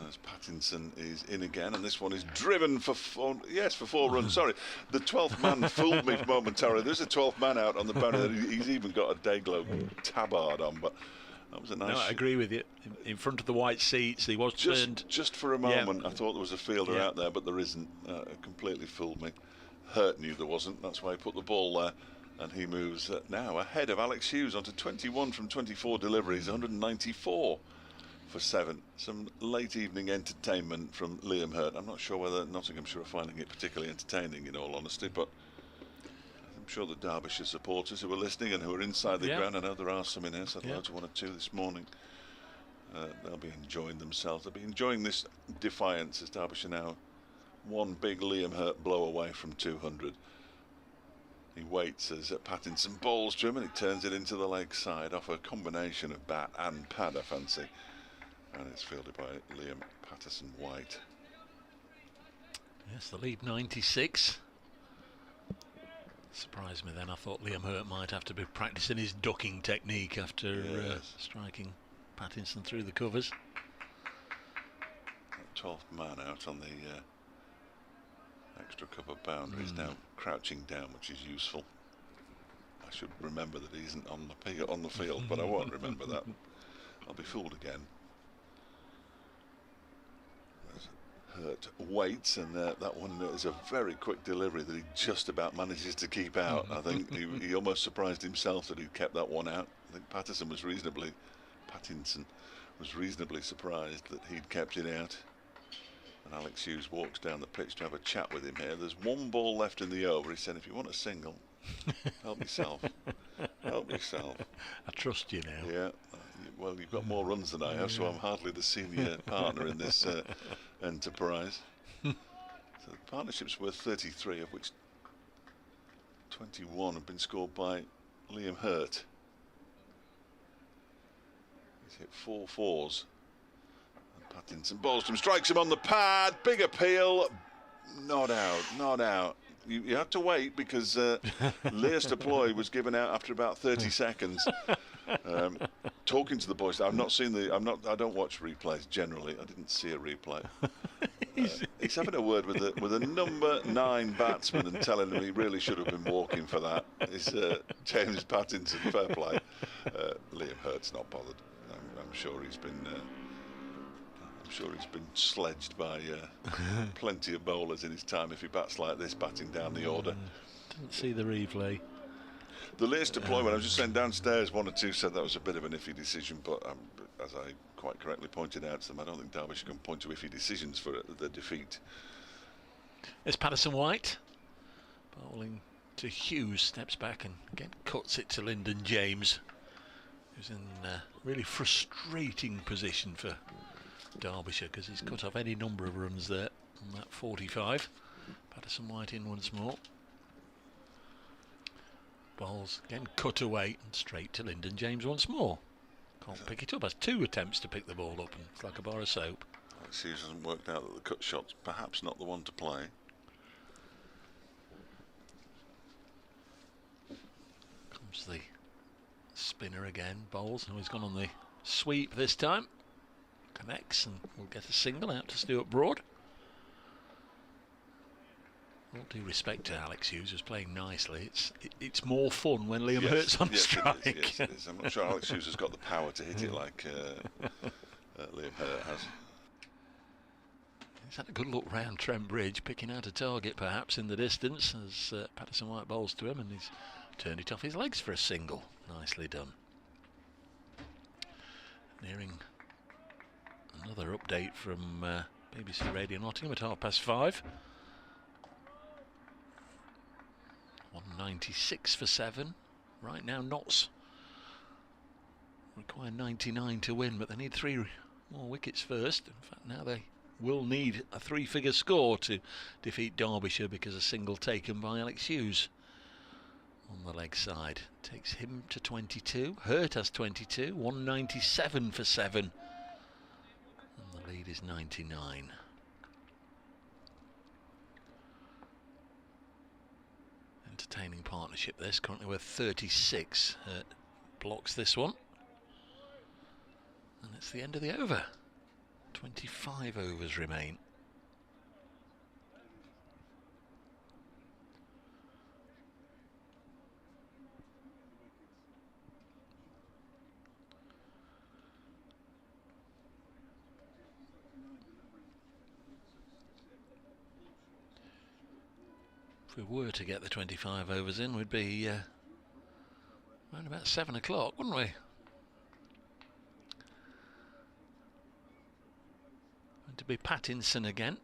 As Pattinson is in again, and this one is driven for four runs. Sorry, the 12th man fooled me momentarily. There's a 12th man out on the boundary. He's even got a Dayglow tabard on, but that was a nice. No, I agree with you. In front of the white seats, he was turned. Just for a moment, I thought there was a fielder out there, but there isn't. It completely fooled me. Hurt knew there wasn't. That's why he put the ball there, and he moves now ahead of Alex Hughes onto 21 from 24 deliveries, 194. For 7. Some late evening entertainment from Liam Hurt. I'm not sure whether Nottinghamshire are finding it particularly entertaining, in all honesty, but I'm sure the Derbyshire supporters who are listening and who are inside the ground, I know there are some in here, so I'd like to 1 or 2 this morning. They'll be enjoying themselves. They'll be enjoying this defiance as Derbyshire now one big Liam Hurt blow away from 200. He waits as Pattinson bowls to him, and he turns it into the leg side off a combination of bat and pad, I fancy. And it's fielded by Liam Patterson-White. Yes, the lead 96. Surprised me then. I thought Liam Hurt might have to be practicing his ducking technique after striking Pattinson through the covers. That 12th man out on the extra cover boundaries now, crouching down, which is useful. I should remember that he isn't on the field, but I won't remember that. I'll be fooled again. Hurt waits, and that one is a very quick delivery that he just about manages to keep out. I think he almost surprised himself that he'd kept that one out. I think Pattinson was reasonably surprised that he'd kept it out. And Alex Hughes walks down the pitch to have a chat with him here. There's 1 ball left in the over. He said, "If you want a single, help yourself. Help yourself." I trust you now. Yeah. Well, you've got more runs than I have, so I'm hardly the senior partner in this enterprise. So the partnership's worth 33, of which 21 have been scored by Liam Hurt. He's hit 4 4s. And Pattinson bowls to him, strikes him on the pad. Big appeal. Not out. You had to wait because Leas Deploy was given out after about 30 seconds. Talking to the boys, I don't watch replays generally. I didn't see a replay. He's having a word with a number 9 batsman and telling him he really should have been walking for that. It's James Pattinson, fair play. Liam Hurt's not bothered. I'm sure he's been. I'm sure he's been sledged by plenty of bowlers in his time. If he bats like this, batting down the order. Didn't see the replay. The latest deployment, I was just saying downstairs, 1 or 2 said that was a bit of an iffy decision, but as I quite correctly pointed out to them, I don't think Derbyshire can point to iffy decisions for the defeat. It's Patterson-White bowling to Hughes, steps back and again cuts it to Lyndon James, who's in a really frustrating position for Derbyshire because he's cut off any number of runs there on that 45. Patterson-White in once more. Bowls again cut away and straight to Lyndon James once more. Can't pick it up. Has 2 attempts to pick the ball up and it's like a bar of soap. Alex Hughes hasn't worked out that the cut shot's perhaps not the one to play. Comes the spinner again. Bowls. Oh, he's gone on the sweep this time. Connects and will get a single out to Stuart Broad. All due respect to Alex Hughes, who's playing nicely. It's more fun when Liam Hurt's on strike. Yes, it is. I'm not sure Alex Hughes has got the power to hit it like Liam Hurt has. He's had a good look round Trent Bridge, picking out a target perhaps in the distance as Patterson-White bowls to him, and he's turned it off his legs for a single. Nicely done. Nearing Another update from BBC Radio Nottingham at 5:30. 196 for 7. Right now, Notts require 99 to win, but they need 3 more wickets first. In fact, now they will need a 3-figure score to defeat Derbyshire, because a single taken by Alex Hughes on the leg side takes him to 22. Hurt has 22. 197 for 7. And the lead is 99. Entertaining partnership. This currently worth 36. Blocks this one. And it's the end of the over. 25 overs remain. If we were to get the 25 overs in, we'd be around about 7 o'clock, wouldn't we? Going to be Pattinson again.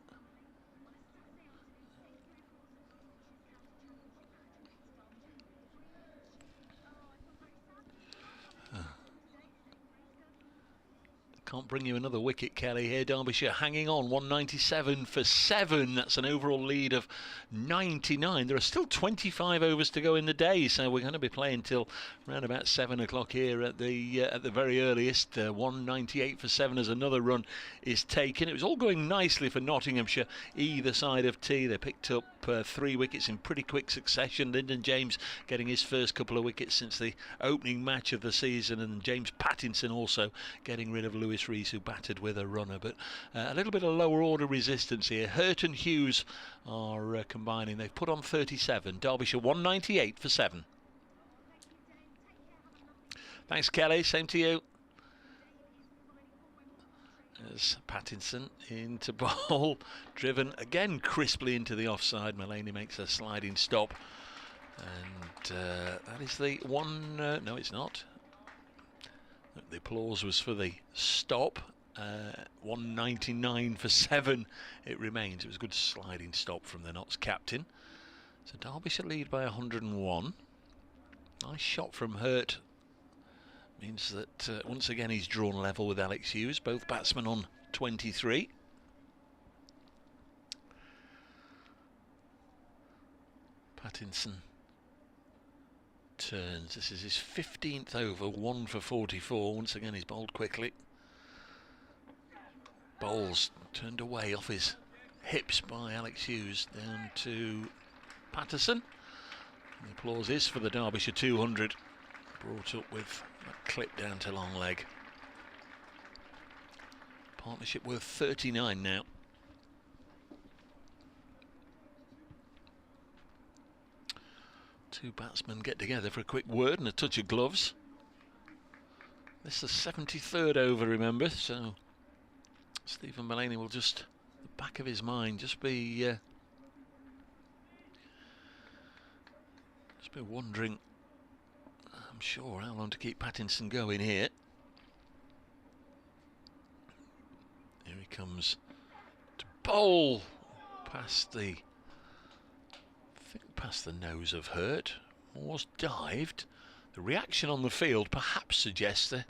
Can't bring you another wicket, Kelly, here. Derbyshire hanging on, 197 for 7. That's an overall lead of 99. There are still 25 overs to go in the day, so we're going to be playing till around about 7 o'clock here at the very earliest. 198 for 7 as another run is taken. It was all going nicely for Nottinghamshire either side of tea. They picked up 3 wickets in pretty quick succession. Lyndon James getting his first couple of wickets since the opening match of the season, and James Pattinson also getting rid of Lewis Rees, who batted with a runner. But a little bit of lower order resistance here. Hurt and Hughes are combining. They've put on 37. Derbyshire 198 for 7. Thanks, Kelly. Same to you. As Pattinson into bowl, driven again crisply into the offside. Mulaney makes a sliding stop, and that is the one. No, it's not. The applause was for the stop. 199 for 7 it remains. It was a good sliding stop from the Notts captain. So Derbyshire lead by 101. Nice shot from Hurt. Means that once again he's drawn level with Alex Hughes. Both batsmen on 23. Pattinson turns. This is his 15th over, 1 for 44. Once again he's bowled quickly. Bowls turned away off his hips by Alex Hughes down to Patterson. The applause is for the Derbyshire 200, brought up with a clip down to long leg. Partnership worth 39 now. Two batsmen get together for a quick word and a touch of gloves. This is the 73rd over, remember, so Stephen Mulaney will just, the back of his mind, just be wondering, I'm sure, how long to keep Pattinson going here. Here he comes to bowl past the, past the nose of Hurt. Was dived. The reaction on the field perhaps suggests there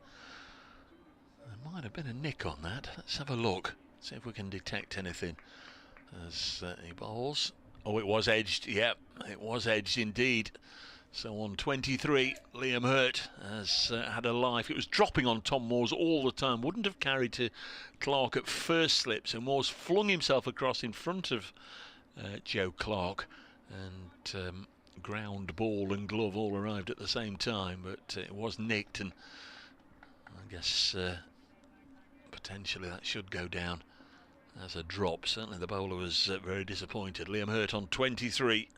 might have been a nick on that. Let's have a look, see if we can detect anything as he bowls. Oh, it was edged. Yep, it was edged indeed. So on 23, Liam Hurt has had a life. It was dropping on Tom Moores all the time. Wouldn't have carried to Clark at first slip. So Moores flung himself across in front of Joe Clark, and ground ball and glove all arrived at the same time. But it was nicked, and I guess potentially that should go down as a drop. Certainly the bowler was very disappointed. Liam Hurt on 23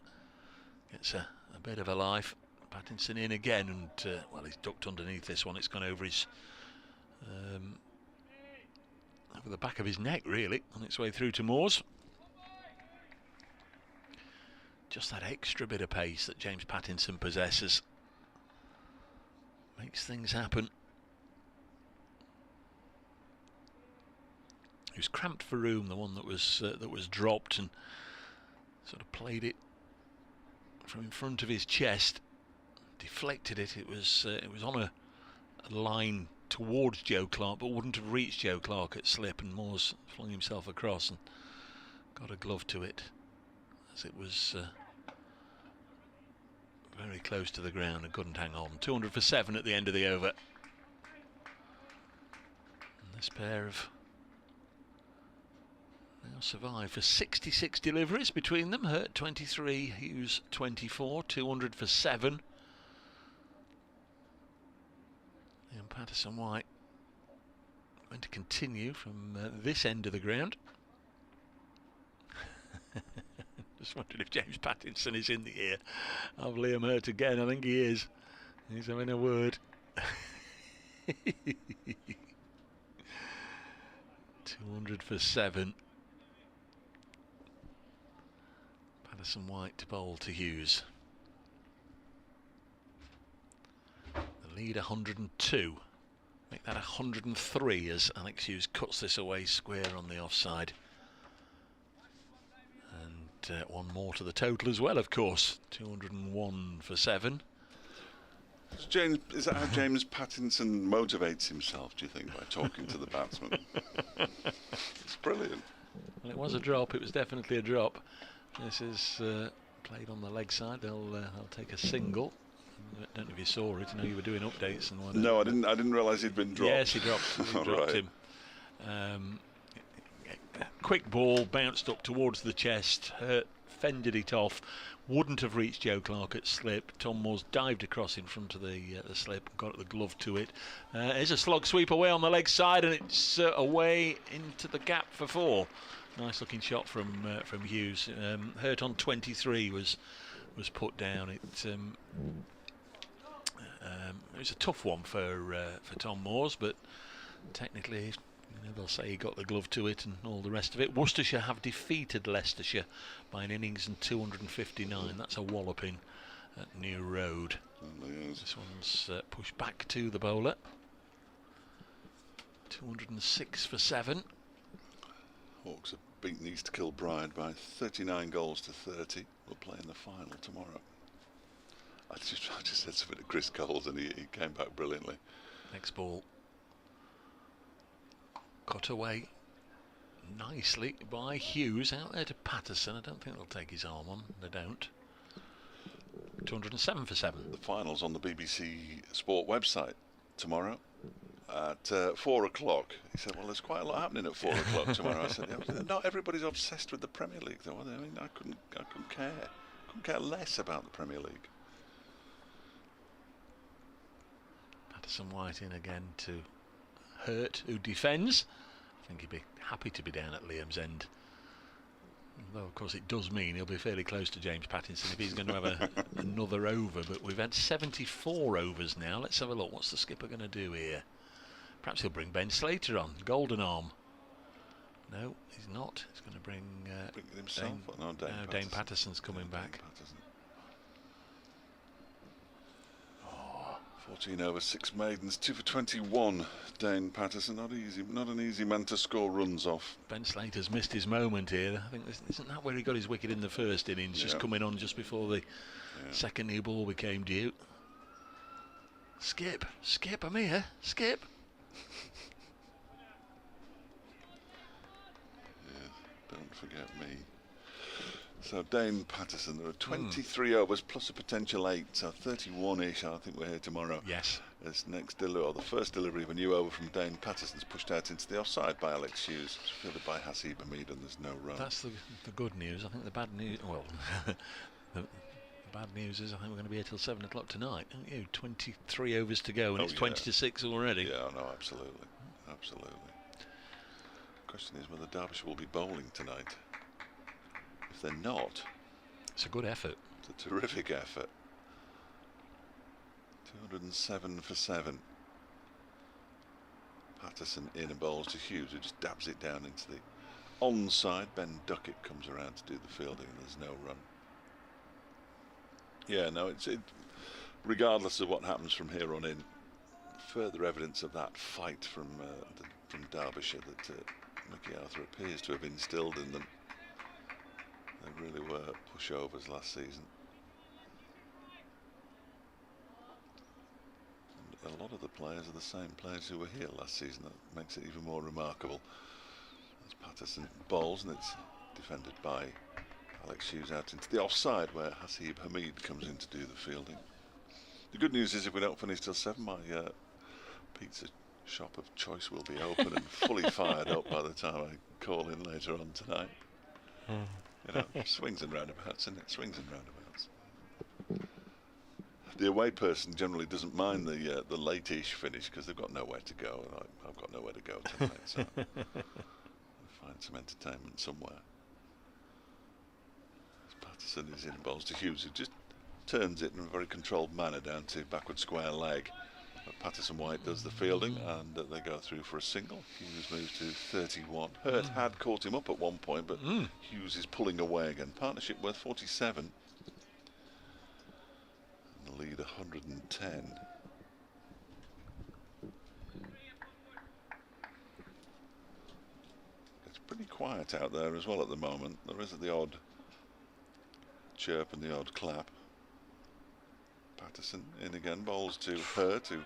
gets a bit of a life. Pattinson in again, and well, he's ducked underneath this one. It's gone over his over the back of his neck, really, on its way through to Moores. Just that extra bit of pace that James Pattinson possesses makes things happen. was cramped for room, the one that was dropped, and sort of played it from in front of his chest, deflected it. It was on a line towards Joe Clark, but wouldn't have reached Joe Clark at slip, and Moores flung himself across and got a glove to it as it was very close to the ground and couldn't hang on. 200 for 7 at the end of the over. And this pair have now survived for 66 deliveries between them. Hurt 23, Hughes 24, 200 for 7. And Patterson White going to continue from this end of the ground. Just wondering if James Pattinson is in the ear of Liam Hurt again. I think he is. He's having a word. 200 for 7. Patterson White to bowl to Hughes. The lead 102. Make that 103 as Alex Hughes cuts this away square on the offside. And one more to the total as well, of course. 201 for 7. Is that how James Pattinson motivates himself, do you think, by talking to the batsman? It's brilliant. Well, it was a drop. It was definitely a drop. This is played on the leg side. They'll take a single. I don't know if you saw it. I know you were doing updates and whatnot. No, I didn't realise he'd been dropped. Yes, he dropped. He dropped him. Quick ball bounced up towards the chest. Hurt fended it off. Wouldn't have reached Joe Clark at slip. Tom Moores dived across in front of the slip and got the glove to it. There's a slog sweep away on the leg side, and it's away into the gap for 4. Nice looking shot from Hughes. Hurt on 23 was put down. It was a tough one for Tom Moores, but technically, they'll say he got the glove to it and all the rest of it. Worcestershire have defeated Leicestershire by an innings and 259. That's a walloping at New Road. This one's pushed back to the bowler. 206 for 7. Hawks have beaten East Kilbride by 39 goals to 30. We'll play in the final tomorrow. I just said something to Chris Coles and he came back brilliantly. Next ball. Cut away nicely by Hughes. Out there to Patterson. I don't think they'll take his arm on. They don't. 207 for 7. The final's on the BBC Sport website tomorrow at 4 o'clock. He said, well, there's quite a lot happening at 4 o'clock tomorrow. I said, yeah, not everybody's obsessed with the Premier League, though. I mean, I couldn't care. Couldn't care less about the Premier League. Patterson White in again to Hurt, who defends. I think he'd be happy to be down at Liam's end. Though, of course, it does mean he'll be fairly close to James Pattinson if he's going to have another over. But we've had 74 overs now. Let's have a look. What's the skipper going to do here? Perhaps he'll bring Ben Slater on. Golden arm. No, he's not. He's going to bring himself. Dane Patterson's coming back. 14 over 6 maidens, 2 for 21. Dane Patterson, not an easy man to score runs off. Ben Slater's missed his moment here. I think isn't that where he got his wicket in the first innings? Just coming on just before the second new ball became due. Skip, I'm here. Skip. Don't forget me. So Dane Patterson, there are 23 overs plus a potential 8, so 31-ish. I think we're here tomorrow. Yes. As next delivery, the first delivery of a new over from Dane Patterson's pushed out into the offside by Alex Hughes. It's fielded by Hasib Hamid, and there's no run. That's the good news. I think the bad news, well, the bad news is I think we're going to be here till 7 o'clock tonight. Aren't you? 23 overs to go, and it's 20 to 6 already. Yeah, no, absolutely. The question is whether Derbyshire will be bowling tonight. If they're not, it's a good effort. It's a terrific effort. 207 for 7. Patterson in and bowls to Hughes, who just dabs it down into the onside. Ben Duckett comes around to do the fielding, and there's no run. Yeah, no, it's regardless of what happens from here on in, further evidence of that fight from Derbyshire that Mickey Arthur appears to have instilled in them. They really were pushovers last season. And a lot of the players are the same players who were here last season. That makes it even more remarkable. As Patterson bowls, and it's defended by Alex Hughes out into the offside, where Hasib Hamid comes in to do the fielding. The good news is, if we don't finish till 7, my pizza shop of choice will be open and fully fired up by the time I call in later on tonight. You know, swings and roundabouts, isn't it? Swings and roundabouts. The away person generally doesn't mind the late-ish finish because they've got nowhere to go, and I've got nowhere to go tonight, so I'll find some entertainment somewhere. As Patterson is in, bowls to Hughes, who just turns it in a very controlled manner down to backward square leg. Patterson White does the fielding, and they go through for a single. Hughes moves to 31. Hurt had caught him up at one point, but Hughes is pulling away again. Partnership worth 47. And the lead 110. It's pretty quiet out there as well at the moment. There is the odd chirp and the odd clap. Patterson in again, bowls to Hurt, who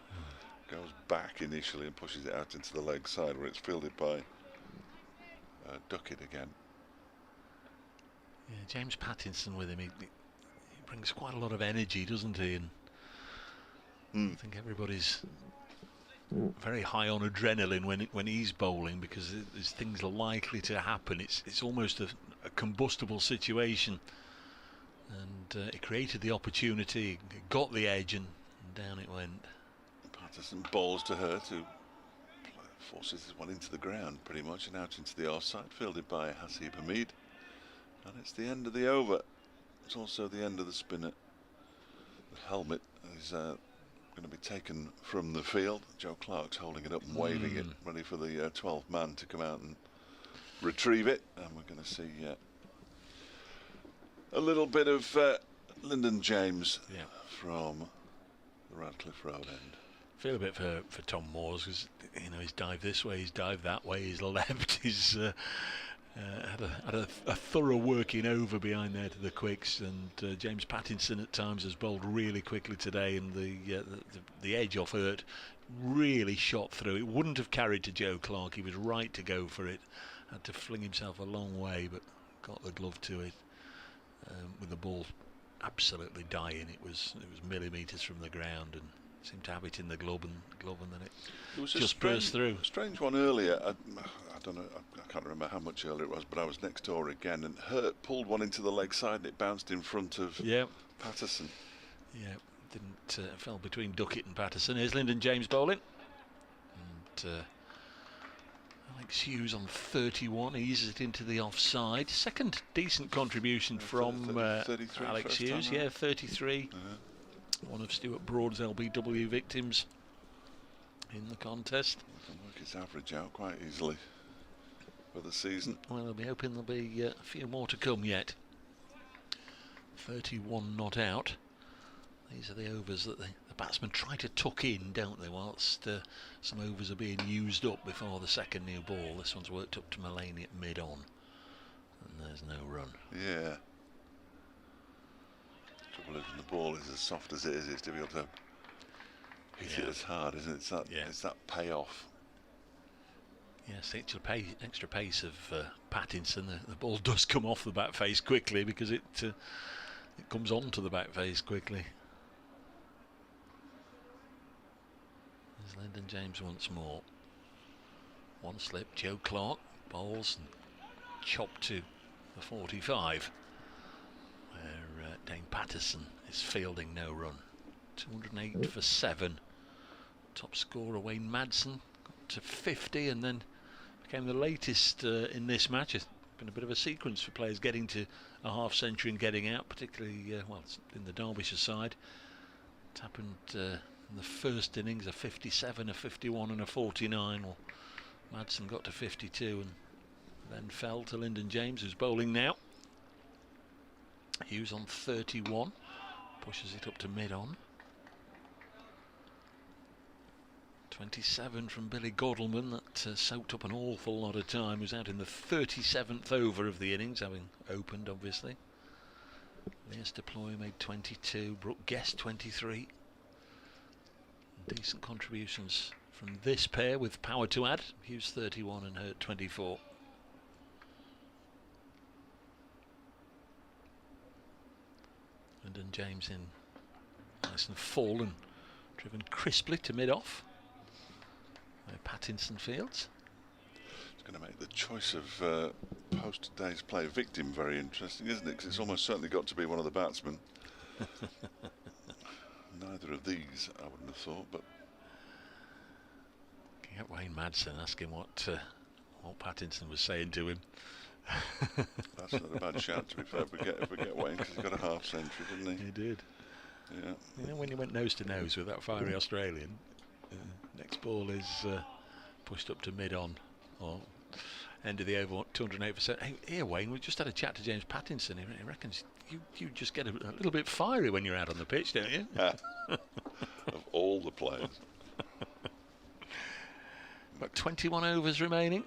goes back initially and pushes it out into the leg side, where it's fielded by Duckett again. Yeah, James Pattinson with him, he brings quite a lot of energy, doesn't he? And I think everybody's very high on adrenaline when he's bowling, because there's things likely to happen. It's almost a combustible situation. And it created the opportunity, got the edge, and down it went. Patterson bowls to Hurt, who forces this one into the ground pretty much and out into the offside, fielded by Hasib Hamid. And it's the end of the over. It's also the end of the spinner. The helmet is going to be taken from the field. Joe Clark's holding it up and waving it, ready for the 12th man to come out and retrieve it. And we're going to see a little bit of Lyndon James from the Radcliffe Road end. Feel a bit for Tom Moores, because he's dived this way, he's dived that way, he's leapt, he's had a thorough working over behind there to the quicks, and James Pattinson at times has bowled really quickly today, and the edge off Hurt really shot through. It wouldn't have carried to Joe Clark. He was right to go for it, had to fling himself a long way, but got the glove to it. With the ball absolutely dying, it was millimetres from the ground, and seemed to have it in the glove, and then it was just burst through. A strange one earlier. I don't know. I can't remember how much earlier it was, but I was next door again, and Hurt pulled one into the leg side, and it bounced in front of Patterson. Yeah, didn't fell between Duckett and Patterson. Here's Lyndon James bowling, and Alex Hughes on 31, eases it into the offside. Second decent contribution from Alex Hughes. Yeah, 33. One of Stuart Broad's LBW victims in the contest. Can work his average out quite easily for the season. Well, they'll be hoping there'll be a few more to come yet. 31 not out. These are the overs that the batsmen try to tuck in, don't they, whilst some overs are being used up before the second new ball. This one's worked up to Mulaney at mid-on, and there's no run. Yeah. The trouble is, when the ball is as soft as it is, it's difficult to hit it as hard, isn't it? It's that payoff. Yes, extra pace of Pattinson. The ball does come off the back face quickly, because it comes onto the back face quickly. There's Lyndon James once more. One slip, Joe Clark bowls and chopped to the 45, where Dane Patterson is fielding no run. 208 for 7. Top scorer Wayne Madsen got to 50, and then became the latest in this match. It's been a bit of a sequence for players getting to a half century and getting out, particularly in the Derbyshire side. It happened in the first innings, a 57, a 51 and a 49. Well, Madsen got to 52 and then fell to Lyndon James, who's bowling now. Hughes on 31, pushes it up to mid-on. 27 from Billy Gordleman. That soaked up an awful lot of time. Was out in the 37th over of the innings, having opened, obviously. Lias Deploy made 22. Brooke Guest 23. Decent contributions from this pair with power to add. Hughes 31 and Hurt 24. Lyndon James in nice and full and driven crisply to mid-off. Pattinson fields. It's going to make the choice of post-today's play victim very interesting, isn't it? Because it's almost certainly got to be one of the batsmen. Neither of these, I wouldn't have thought, but... Can you get Wayne Madsen asking what Pattinson was saying to him? That's not a bad shout, to be fair, if we get Wayne, because he's got a half century, didn't he? He did. Yeah. You know, when he went nose to nose with that fiery Australian, next ball is pushed up to mid-on, or end of the over, 208%. Hey, here, Wayne, we just had a chat to James Pattinson. He reckons you just get a little bit fiery when you're out on the pitch, don't you? Of all the players. About 21 overs remaining.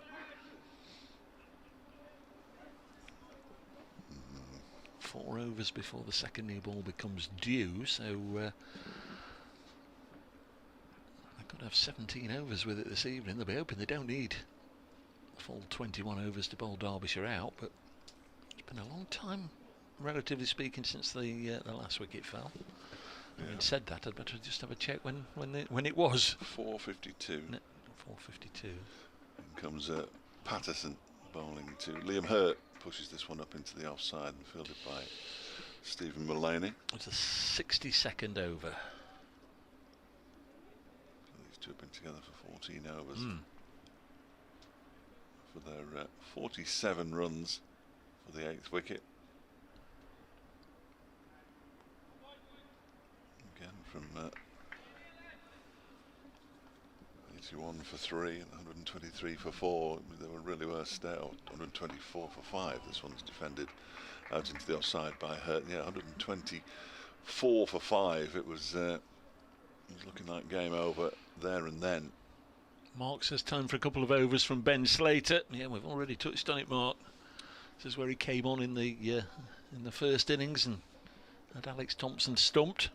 4 overs before the second new ball becomes due, so they've got to have 17 overs with it this evening. They'll be hoping they don't need a full 21 overs to bowl Derbyshire out, but it's been a long time, relatively speaking, since the last wicket fell. Yeah. Having said that, I'd better just have a check when it was. 4:52. 4:52. In comes Patterson bowling to Liam Hurt. Pushes this one up into the offside and fielded by Stephen Mullaney. It's a 62nd over. These two have been together for 14 overs. For their 47 runs for the 8th wicket. Again from 81 for 3 and 123 for 4. They really were stout. 124 for 5. This one's defended out into the offside by Hurt. Yeah, 124 for 5. It was looking like game over there and then. Mark says time for a couple of overs from Ben Slater. Yeah, we've already touched on it, Mark. This is where he came on in the first innings and had Alex Thompson stumped.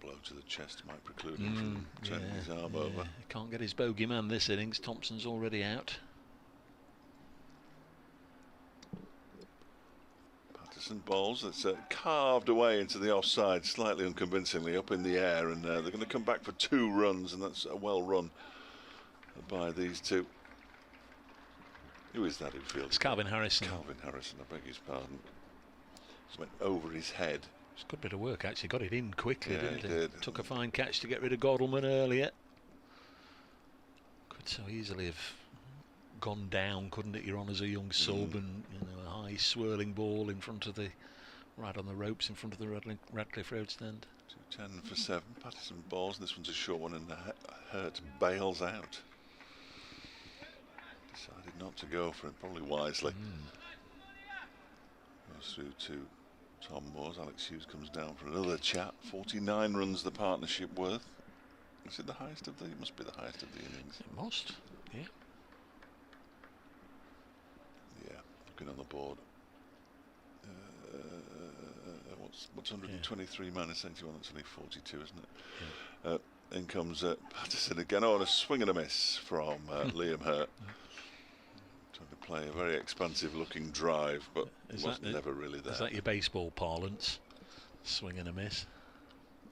Blow to the chest might preclude him from turning his arm over. He can't get his bogey man this innings. Thompson's already out. Patterson bowls. That's carved away into the offside, slightly unconvincingly, up in the air, and they're going to come back for 2 runs, and that's a well run by these two. Who is that who fields? It's Calvin Harrison. Calvin Harrison, I beg his pardon. Just went over his head. It's a good bit of work, actually. Got it in quickly, didn't he? Did. Took a fine catch to get rid of Gordleman earlier. Could so easily have gone down, couldn't it? You're on as a young sub, and a high swirling ball in front of right on the ropes in front of the Radcliffe Road stand. 210 for 7. Patterson balls. This one's a short one, and Hurt bails out. Decided not to go for it, probably wisely. Goes through to Tom Moores. Alex Hughes comes down for another chat. 49 runs the partnership worth. Is it the highest of the? It must be the highest of the innings. It must, yeah. Yeah, looking on the board. What's 123 minus 81? That's only 42, isn't it? Yeah. In comes Patterson again. Oh, and a swing and a miss from Liam Hurt. Trying to play a very expansive looking drive, but it was never really there. Is that your baseball parlance? Swing and a miss?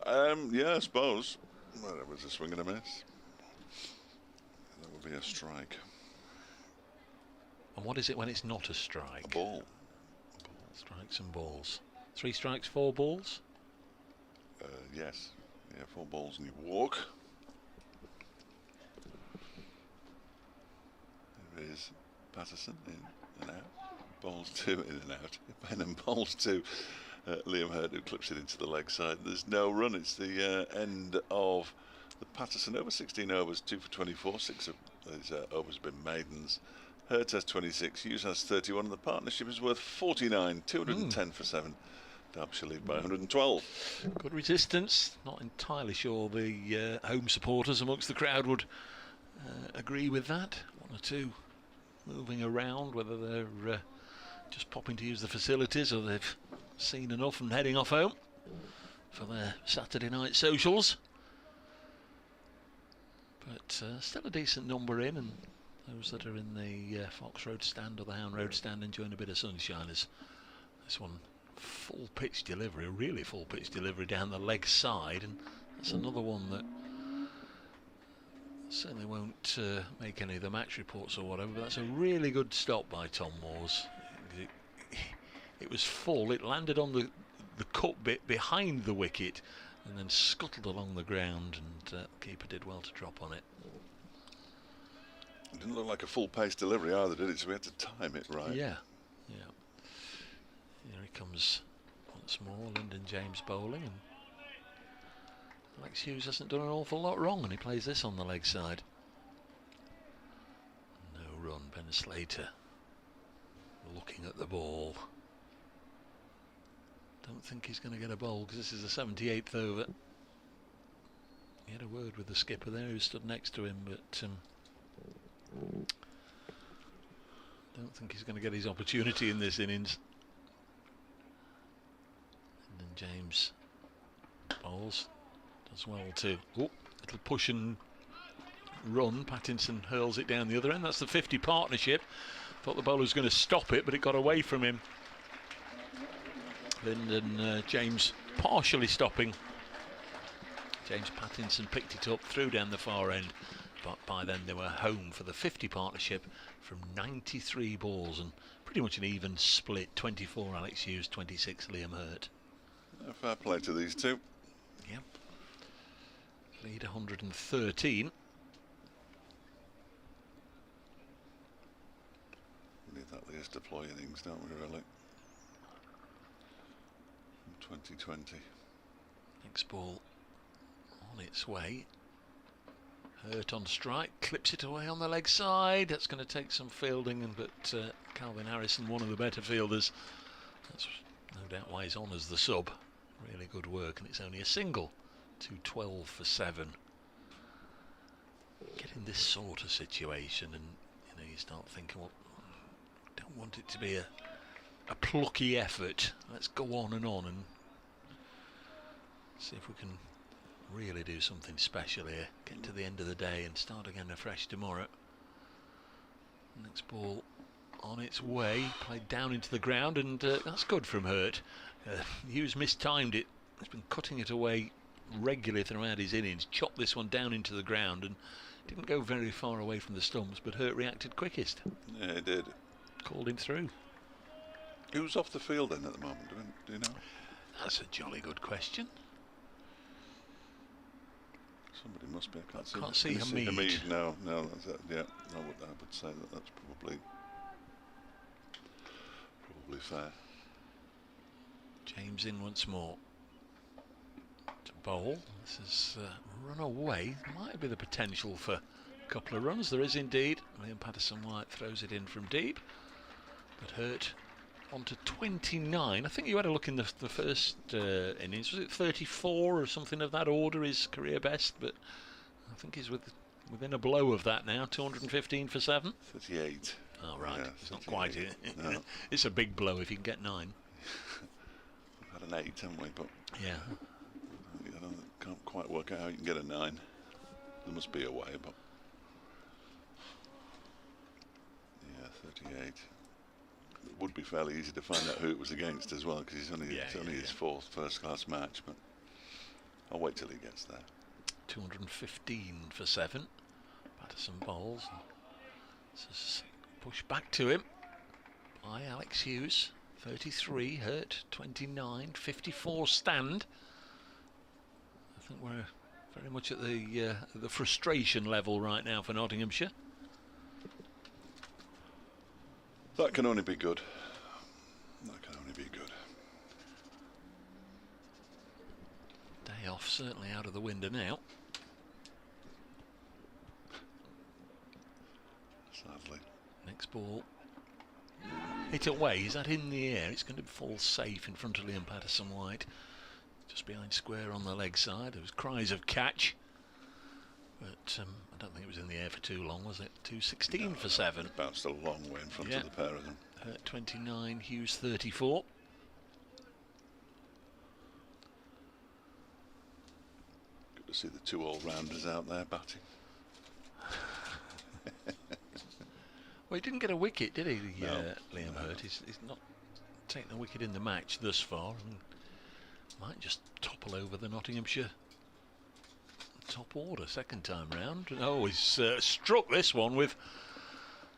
Yeah, I suppose. Well, it was a swing and a miss. That would be a strike. And what is it when it's not a strike? A ball. Strikes and balls. 3 strikes, 4 balls? Yes. Yeah, 4 balls and you walk. There is Patterson in and out. Balls 2 in and out. Benham balls 2. Liam Hurt, who clips it into the leg side. There's no run. It's the end of the Patterson over. 16 overs, 2 for 24. 6 of those overs have been maidens. Hurt has 26. Hughes has 31. And the partnership is worth 49. 210 for 7. Derbyshire lead by 112. Good resistance. Not entirely sure the home supporters amongst the crowd would agree with that. One or two moving around, whether they're just popping to use the facilities or they've seen enough and heading off home for their Saturday night socials. But still a decent number in, and those that are in the Fox Road stand or the Hound Road stand enjoying a bit of sunshine. As this one, full pitch delivery, really full pitch delivery down the leg side, and that's another one that certainly won't make any of the match reports or whatever, but that's a really good stop by Tom Moores. It was full, it landed on the cut bit behind the wicket and then scuttled along the ground, and the keeper did well to drop on it. It didn't look like a full pace delivery either, did it? So we had to time it right. Yeah, yeah. Here he comes once more, Lyndon James bowling, and Alex Hughes hasn't done an awful lot wrong, and he plays this on the leg side. No run. Ben Slater looking at the ball. Don't think he's going to get a bowl because this is the 78th over. He had a word with the skipper there who stood next to him, but don't think he's going to get his opportunity in this innings. And then James bowls, does well too. Oh, little push and run. Pattinson hurls it down the other end. That's the 50 partnership. Thought the bowler was going to stop it, but it got away from him. Lyndon James partially stopping. James Pattinson picked it up, threw down the far end, but by then they were home for the 50 partnership from 93 balls, and pretty much an even split. 24 Alex Hughes, 26 Liam Hurt. Fair play to these two. Yep. Lead 113. We need that Leas deploy innings, don't we, really? 2020. Next ball on its way. Hurt on strike, clips it away on the leg side. That's going to take some fielding, but Calvin Harrison, one of the better fielders. That's no doubt why he's on as the sub. Really good work, and it's only a single. 212 for 7. Getting this sort of situation, and you start thinking, well, don't want it to be a plucky effort. Let's go on and see if we can really do something special here. Get to the end of the day and start again afresh tomorrow. Next ball on its way, played down into the ground, and that's good from Hurt. Hughes mistimed it. He's been cutting it away regularly throughout his innings. Chopped this one down into the ground and didn't go very far away from the stumps, but Hurt reacted quickest. Yeah, he did. Called him through. Who's off the field then at the moment? Do you know? That's a jolly good question. Somebody must be. I Can't see Hamid. Hamid. No, that's it. Yeah, I would say that's probably fair. James in once more to bowl. This is run away. Might be the potential for a couple of runs. There is indeed. Liam Patterson-White throws it in from deep, but Hurt on to 29. I think you had a look in the first innings. Was it 34 or something of that order, his career best? But I think he's within a blow of that now. 215 for 7. 38. Oh, right. Yeah, it's not quite it. No. It's a big blow if you can get 9. We've had an 8, haven't we? But yeah. I can't quite work out how you can get a 9. There must be a way, but yeah, 38. It would be fairly easy to find out who it was against as well, because it's only his fourth first-class match. But I'll wait till he gets there. 215 for 7. Patterson bowls. This is pushed back to him by Alex Hughes. 33, Hurt 29, 54 stand. I think we're very much at the frustration level right now for Nottinghamshire. That can only be good. That can only be good. Day off certainly out of the window now. Sadly. Next ball hit away. Is that in the air? It's going to fall safe in front of Liam Patterson-White. Just behind square on the leg side. There was cries of catch. But I don't think it was in the air for too long, was it? 2:16 for 7. It bounced a long way in front of the pair of them. 29, Hughes 34. Good to see the 2 all-rounders out there batting. Well, he didn't get a wicket, did he, No. Liam Hurt? He's not taken a wicket in the match thus far, and might just topple over the Nottinghamshire top order second time round. Oh, he's struck this one with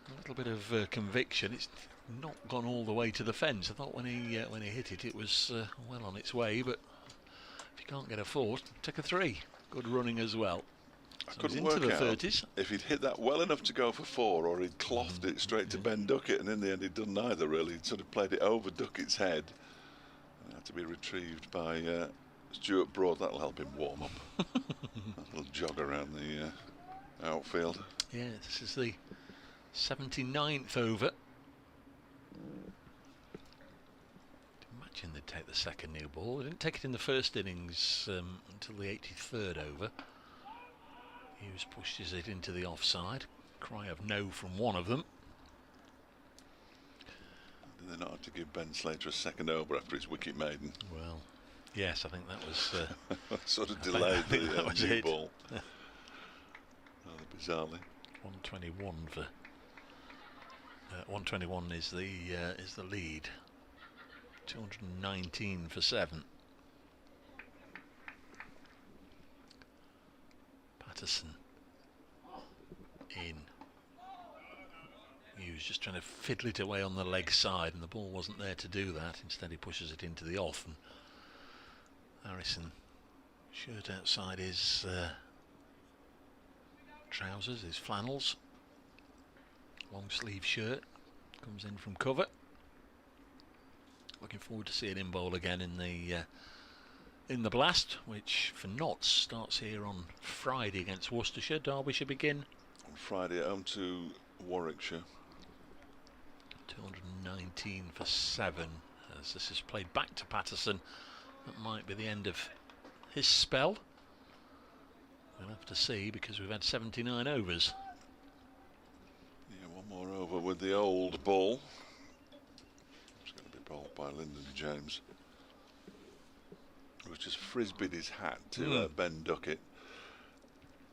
a little bit of conviction. It's not gone all the way to the fence. I thought when he hit it, it was well on its way, but if you can't get a 4, take a 3. Good running as well. I So couldn't he's into work the out 30s. if he'd hit that well enough to go for 4 or he'd clothed it straight to Ben Duckett, and in the end he'd done neither really. He'd sort of played it over Duckett's head and had to be retrieved by Stuart Broad. That'll help him warm up. A little jog around the outfield. Yeah, this is the 79th over. Imagine they'd take the second new ball. They didn't take it in the first innings until the 83rd over. Hughes pushes it into the offside. Cry of no from one of them. Did they not have to give Ben Slater a second over after his wicket maiden? Well, yes, I think that was Sort of delayed the new it. ball. Rather bizarrely. 121 for 121 is the lead. 219 for 7. Patterson in. He was just trying to fiddle it away on the leg side, and the ball wasn't there to do that. Instead, he pushes it into the off, and Harrison, shirt outside his trousers, his flannels, long sleeve shirt, comes in from cover. Looking forward to seeing him bowl again in the Blast, which for Notts starts here on Friday against Worcestershire. Derbyshire begin On Friday at home to Warwickshire. 219 for 7. As this is played back to Patterson, that might be the end of his spell. We'll have to see, because we've had 79 overs. Yeah, one more over with the old ball. It's going to be bowled by Lyndon James, who just frisbeed his hat to Ben Duckett,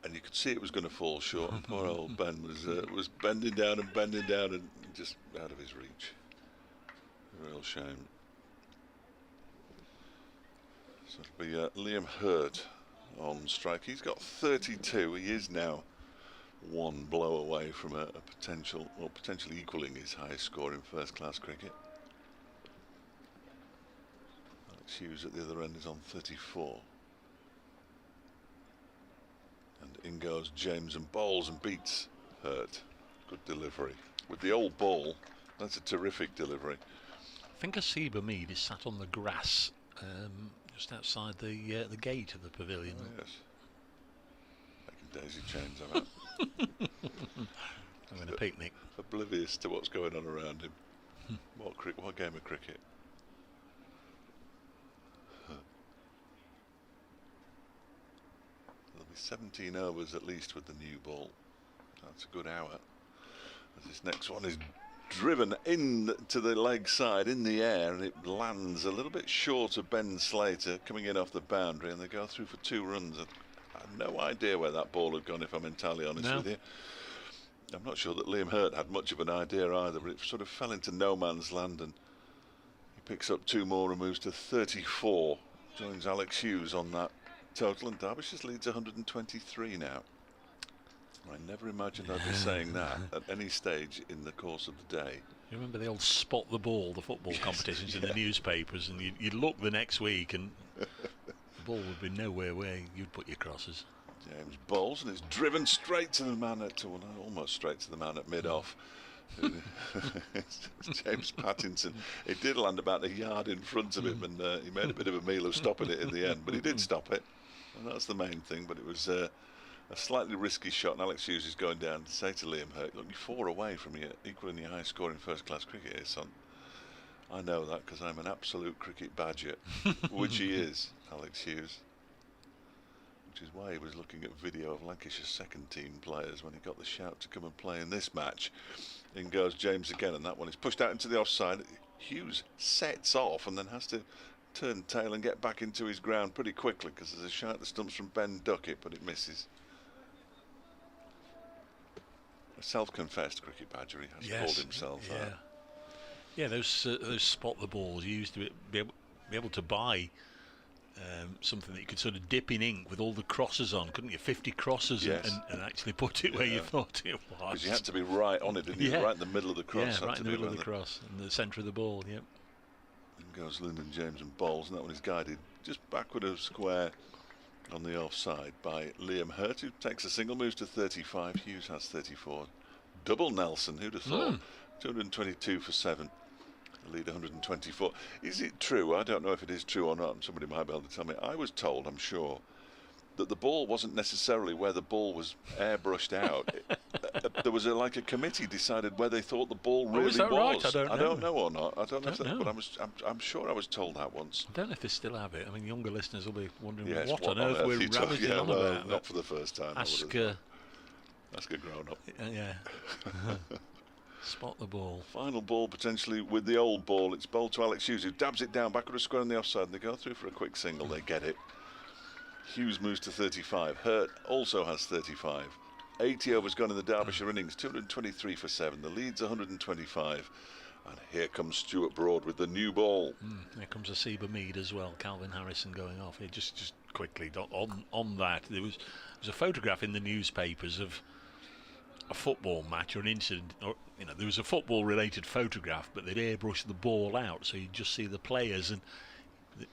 and you could see it was going to fall short. And poor old Ben was bending down and just out of his reach. A real shame. So it'll be Liam Hurt on strike. He's got 32. He is now one blow away from a potentially equaling his highest score in first-class cricket. Alex Hughes at the other end is on 34. And in goes James and bowls and beats Hurt. Good delivery. With the old ball, that's a terrific delivery. I think Asiba Mead is sat on the grass just outside the gate of the pavilion. Oh, yes. Making daisy chains of it. Having a picnic. Oblivious to what's going on around him. What game of cricket? There'll be 17 overs at least with the new ball. That's a good hour. As this next one is driven in to the leg side in the air, and it lands a little bit short of Ben Slater coming in off the boundary, and they go through for 2 runs. I have no idea where that ball had gone, if I'm entirely honest with you. I'm not sure that Liam Hurt had much of an idea either, but it sort of fell into no man's land, and he picks up 2 more and moves to 34. Joins Alex Hughes on that total, and Derbyshire's leads 123 now. I never imagined I'd be saying that at any stage in the course of the day. You remember the old spot the ball, the football competitions in the newspapers, and you'd look the next week and the ball would be nowhere where you'd put your crosses. James bowls and it's driven straight to the man at, well, almost straight to the man at mid-off. James Pattinson. It did land about a yard in front of him, and he made a bit of a meal of stopping it in the end, but he did stop it, and that's the main thing. But it was a slightly risky shot, and Alex Hughes is going down to say to Liam Hurt, look, you're 4 away from equaling your high score in first-class cricket here, son. I know that because I'm an absolute cricket badger, which he is, Alex Hughes. Which is why he was looking at video of Lancashire's second team players when he got the shout to come and play in this match. In goes James again, and that one is pushed out into the offside. Hughes sets off and then has to turn tail and get back into his ground pretty quickly because there's a shout that stumps from Ben Duckett, but it misses. A self-confessed cricket badger, he has called himself that. Yeah, those spot the balls. You used to be able to buy something that you could sort of dip in ink with all the crosses on, couldn't you? 50 crosses and actually put it where you thought it was. Because you had to be right on it, didn't you? Right in the middle of the cross. Yeah, right in the middle of the cross, in the centre of the ball, yep. In goes Lyndon James and bowls, and that one is guided just backward of square on the offside by Liam Hurt, who takes a single, moves to 35. Hughes has 34. Double Nelson, who'd have thought? 222 for 7. The lead 124. Is it true? I don't know if it is true or not, and somebody might be able to tell me. I was told, I'm sure, that the ball wasn't necessarily where the ball was airbrushed out. There was like a committee decided where they thought the ball really was. Right? I don't know or not. I don't know, but I'm sure I was told that once. I don't know if they still have it. I mean, younger listeners will be wondering what on earth we're ravaging on about. Not for the first time. Ask a grown up. Yeah. Spot the ball. Final ball potentially with the old ball. It's bowled to Alex Hughes, who dabs it down backward of square on the offside, and they go through for a quick single. They get it. Hughes moves to 35. Hurt also has 35. 80 overs gone in the Derbyshire innings. 223 for 7. The lead's 125. And here comes Stuart Broad with the new ball. Here comes a Seba Mead as well. Calvin Harrison going off. Here, just quickly on that, there was a photograph in the newspapers of a football match or an incident, or there was a football related photograph, but they'd airbrush the ball out, so you'd just see the players, and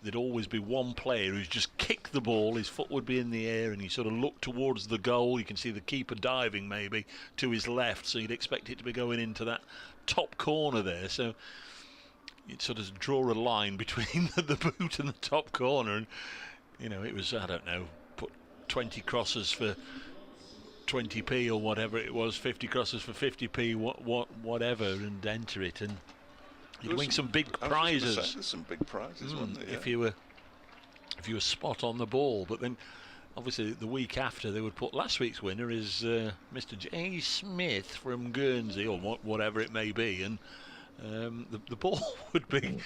there'd always be one player who's just kicked the ball, his foot would be in the air, and you sort of look towards the goal. You can see the keeper diving maybe to his left, so you'd expect it to be going into that top corner there, so you'd sort of draw a line between the boot and the top corner, and it was, I don't know, put 20 crosses for 20p or whatever it was, 50 crosses for 50p, whatever, and enter it, and you'd win some big prizes. There's some big prizes, weren't there? If you were spot on the ball. But then, obviously, the week after they would put last week's winner is Mr. J. Smith from Guernsey or whatever it may be, and the ball would be,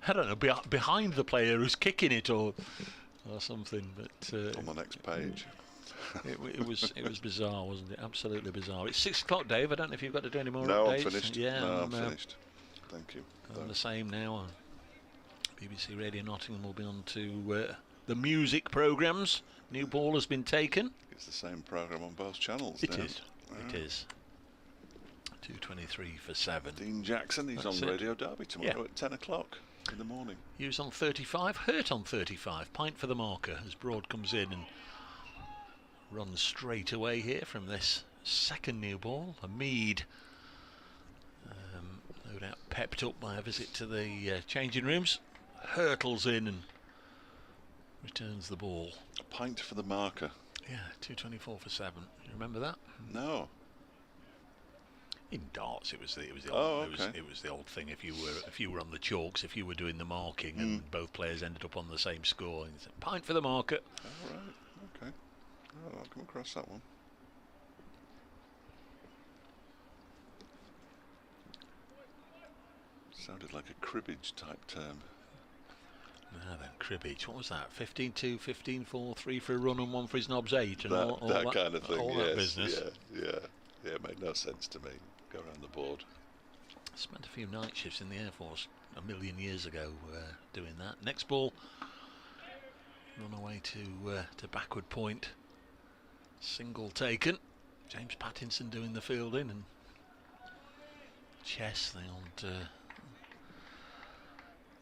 I don't know, behind the player who's kicking it or something. But on the next page. It was bizarre, wasn't it? Absolutely bizarre. It's 6 o'clock, Dave. I don't know if you've got to do any more updates. No, I'm finished. Yeah, I'm finished. Thank you. I'm the same now. BBC Radio Nottingham will be on to the music programmes. New ball has been taken. It's the same programme on both channels. It is. 2:23 for 7. Dean Jackson, he's on Radio Derby tomorrow at 10 o'clock in the morning. Hughes on 35, Hurt on 35. Pint for the marker as Broad comes in and runs straight away here from this second new ball. A Mead, no doubt pepped up by a visit to the changing rooms, hurtles in and returns the ball. A pint for the marker. Yeah, 2:24 for 7. You remember that? No. In darts, it was the old thing. If you were on the chalks, if you were doing the marking, and both players ended up on the same score, and it's a pint for the marker. All right. Okay. Oh, I'll come across that one. Sounded like a cribbage type term. Now then, cribbage. What was that? 15-2, 15-4, 3 for a run and 1 for his knobs 8, and all that kind of thing. All that business. Yeah. It made no sense to me. Go around the board. Spent a few night shifts in the Air Force a million years ago doing that. Next ball, run away to backward point. Single taken. James Pattinson doing the fielding, and chess, the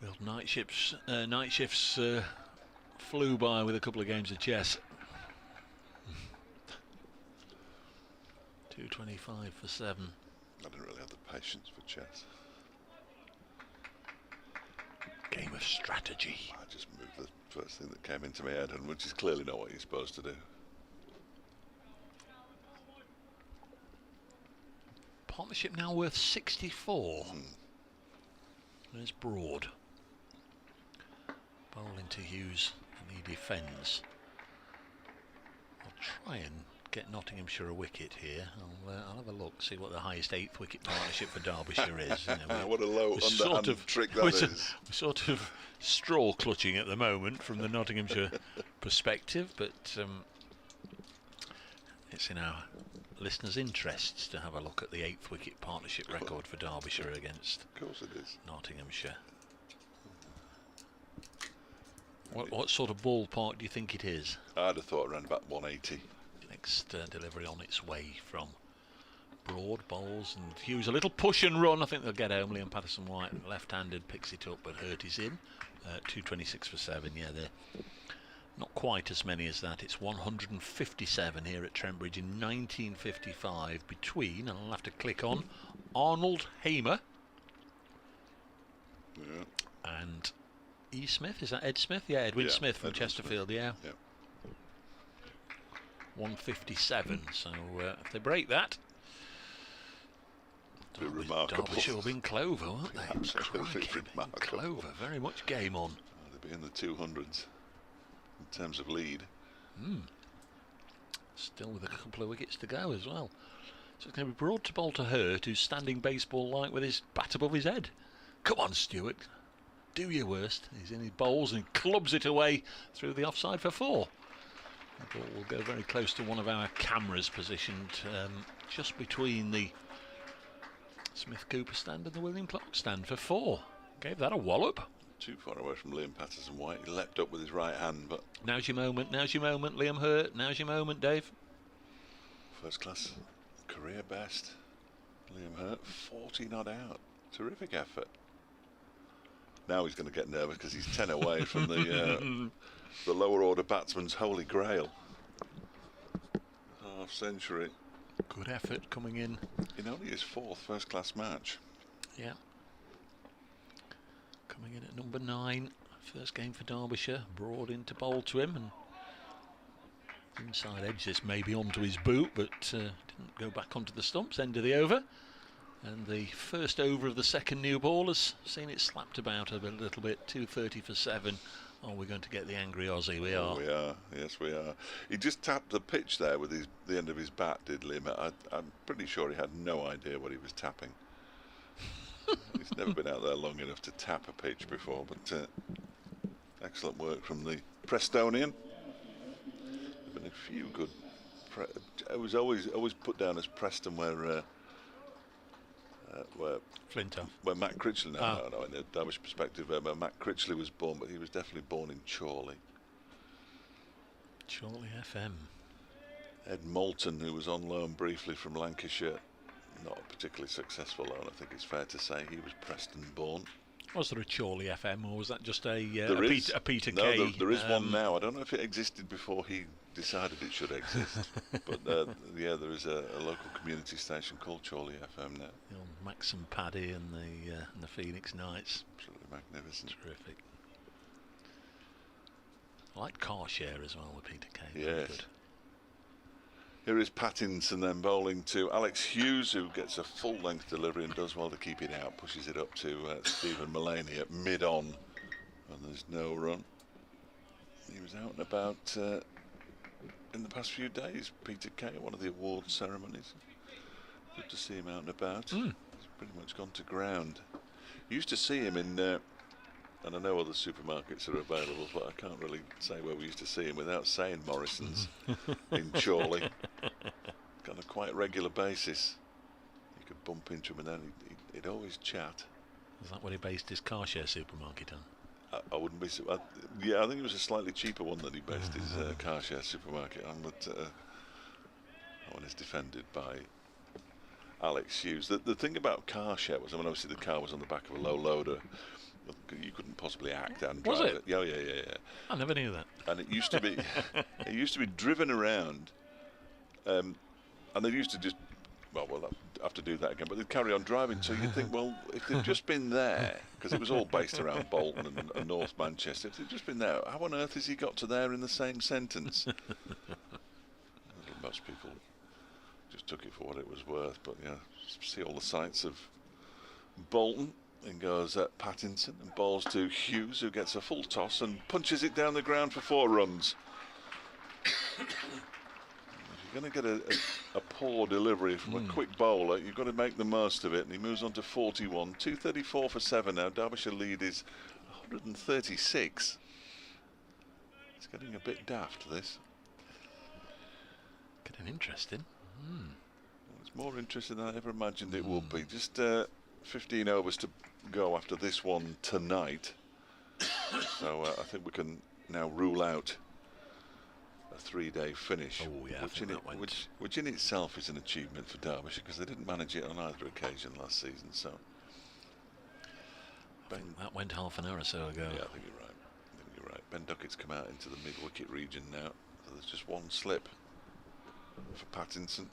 old night shifts flew by with a couple of games of chess. 2:25 for 7. I didn't really have the patience for chess. Game of strategy. I just moved the first thing that came into my head, and which is clearly not what you're supposed to do. Partnership now worth 64. There's Broad. Bowling to Hughes, and he defends. I'll try and get Nottinghamshire a wicket here. I'll have a look, see what the highest 8th wicket partnership for Derbyshire is. You know, what a low underhand trick that is. We're sort of straw clutching at the moment from the Nottinghamshire perspective, but it's in our listeners' interests to have a look at the 8th wicket partnership record for Derbyshire against Of course it is. Nottinghamshire. What sort of ballpark do you think it is? I'd have thought around about 180. Next delivery on its way from Broad. Bowls and Hughes. A little push and run. I think they'll get home. Liam Patterson White, left-handed, picks it up, but Hurt is in. 226 for 7. Yeah, they're not quite as many as that. It's 157 here at Trent Bridge in 1955 between, and I'll have to click on, Arnold Hamer and E. Smith. Is that Ed Smith? Yeah, Edwin Smith from Chesterfield. Smith. Yeah. 157. So if they break that, Derbyshire will be in clover, won't they? Absolutely remarkable. Clover, very much game on. They'll be in the 200s in terms of lead. Still with a couple of wickets to go as well. So it's going to be Broad to bowl to Hurt, who's standing baseball-like with his bat above his head. Come on, Stuart. Do your worst. He's in his bowls and clubs it away through the offside for 4. The ball will go very close to one of our cameras positioned just between the Smith Cooper stand and the William Clark stand for 4. Gave that a wallop. Too far away from Liam Patterson White. He leapt up with his right hand, but now's your moment, Liam Hurt. Now's your moment, Dave. First class career best. Liam Hurt, 40 not out. Terrific effort. Now he's going to get nervous because he's 10 away from the lower order batsman's holy grail. Half century. Good effort coming in. In only his 4th first class match. Yeah. Coming in at number 9. First game for Derbyshire. Broad in to bowl to him, and inside edge this maybe onto his boot, but didn't go back onto the stumps. End of the over. And the first over of the second new ball has seen it slapped about a little bit. 230 for 7. Oh, we're going to get the angry Aussie. We are. We are. Yes, we are. He just tapped the pitch there with the end of his bat, did Liam? I'm pretty sure he had no idea what he was tapping. He's never been out there long enough to tap a pitch before, but excellent work from the Prestonian. There've been a few good. It was always put down as Preston where Flintoff. Where Matt Critchley, no, in a Derbyshire perspective, where Matt Critchley was born, but he was definitely born in Chorley. Chorley FM. Ed Moulton, who was on loan briefly from Lancashire, not a particularly successful loan, I think it's fair to say. He was Preston born. Was there a Chorley FM, or was that just a Peter no, Kay? No, there is one now. I don't know if it existed before he decided it should exist. But yeah, there is a local community station called Chorley FM now. You know, Max and Paddy and the Phoenix Knights. Absolutely magnificent. Terrific. I like Car Share as well with Peter Kay. Yes. Good. Here is Pattinson then bowling to Alex Hughes, who gets a full-length delivery and does well to keep it out. Pushes it up to Stephen Mullaney at mid-on, and there's no run. He was out and about in the past few days, Peter Kay, at one of the award ceremonies. Good to see him out and about. He's pretty much gone to ground. You used to see him in, and I know other supermarkets are available, but I can't really say where we used to see him without saying Morrison's in Chorley. On a quite regular basis. You could bump into him and then he'd always chat. Is that what he based his Car Share supermarket on? I wouldn't be. Yeah, I think it was a slightly cheaper one that he based his Car Share supermarket on, but that one is defended by Alex Hughes. The thing about Car Share was, I mean, obviously the car was on the back of a low loader. You couldn't possibly act and drive it. Yeah. I never knew that. And it used to be, it used to be driven around, and they used to just, well, we'll have to do that again, but they'd carry on driving. So you'd think, well, if they'd just been there, because it was all based around Bolton and North Manchester, if they'd just been there, how on earth has he got to there in the same sentence? I think most people just took it for what it was worth, but yeah, see all the sights of Bolton. In goes Pattinson and balls to Hughes, who gets a full toss and punches it down the ground for 4 runs. If you're going to get a poor delivery from a quick bowler, you've got to make the most of it. And he moves on to 41, 234 for 7 now. Derbyshire lead is 136. It's getting a bit daft, this. Getting interesting. Well, it's more interesting than I ever imagined it would be. Just 15 overs to go after this one tonight. So I think we can now rule out a 3-day finish, Oh, yeah, which in itself is an achievement for Derbyshire, because they didn't manage it on either occasion last season. So that went half an hour or so ago. Yeah, I think you're right. Ben Duckett's come out into the mid-wicket region now. So there's just one slip for Pattinson,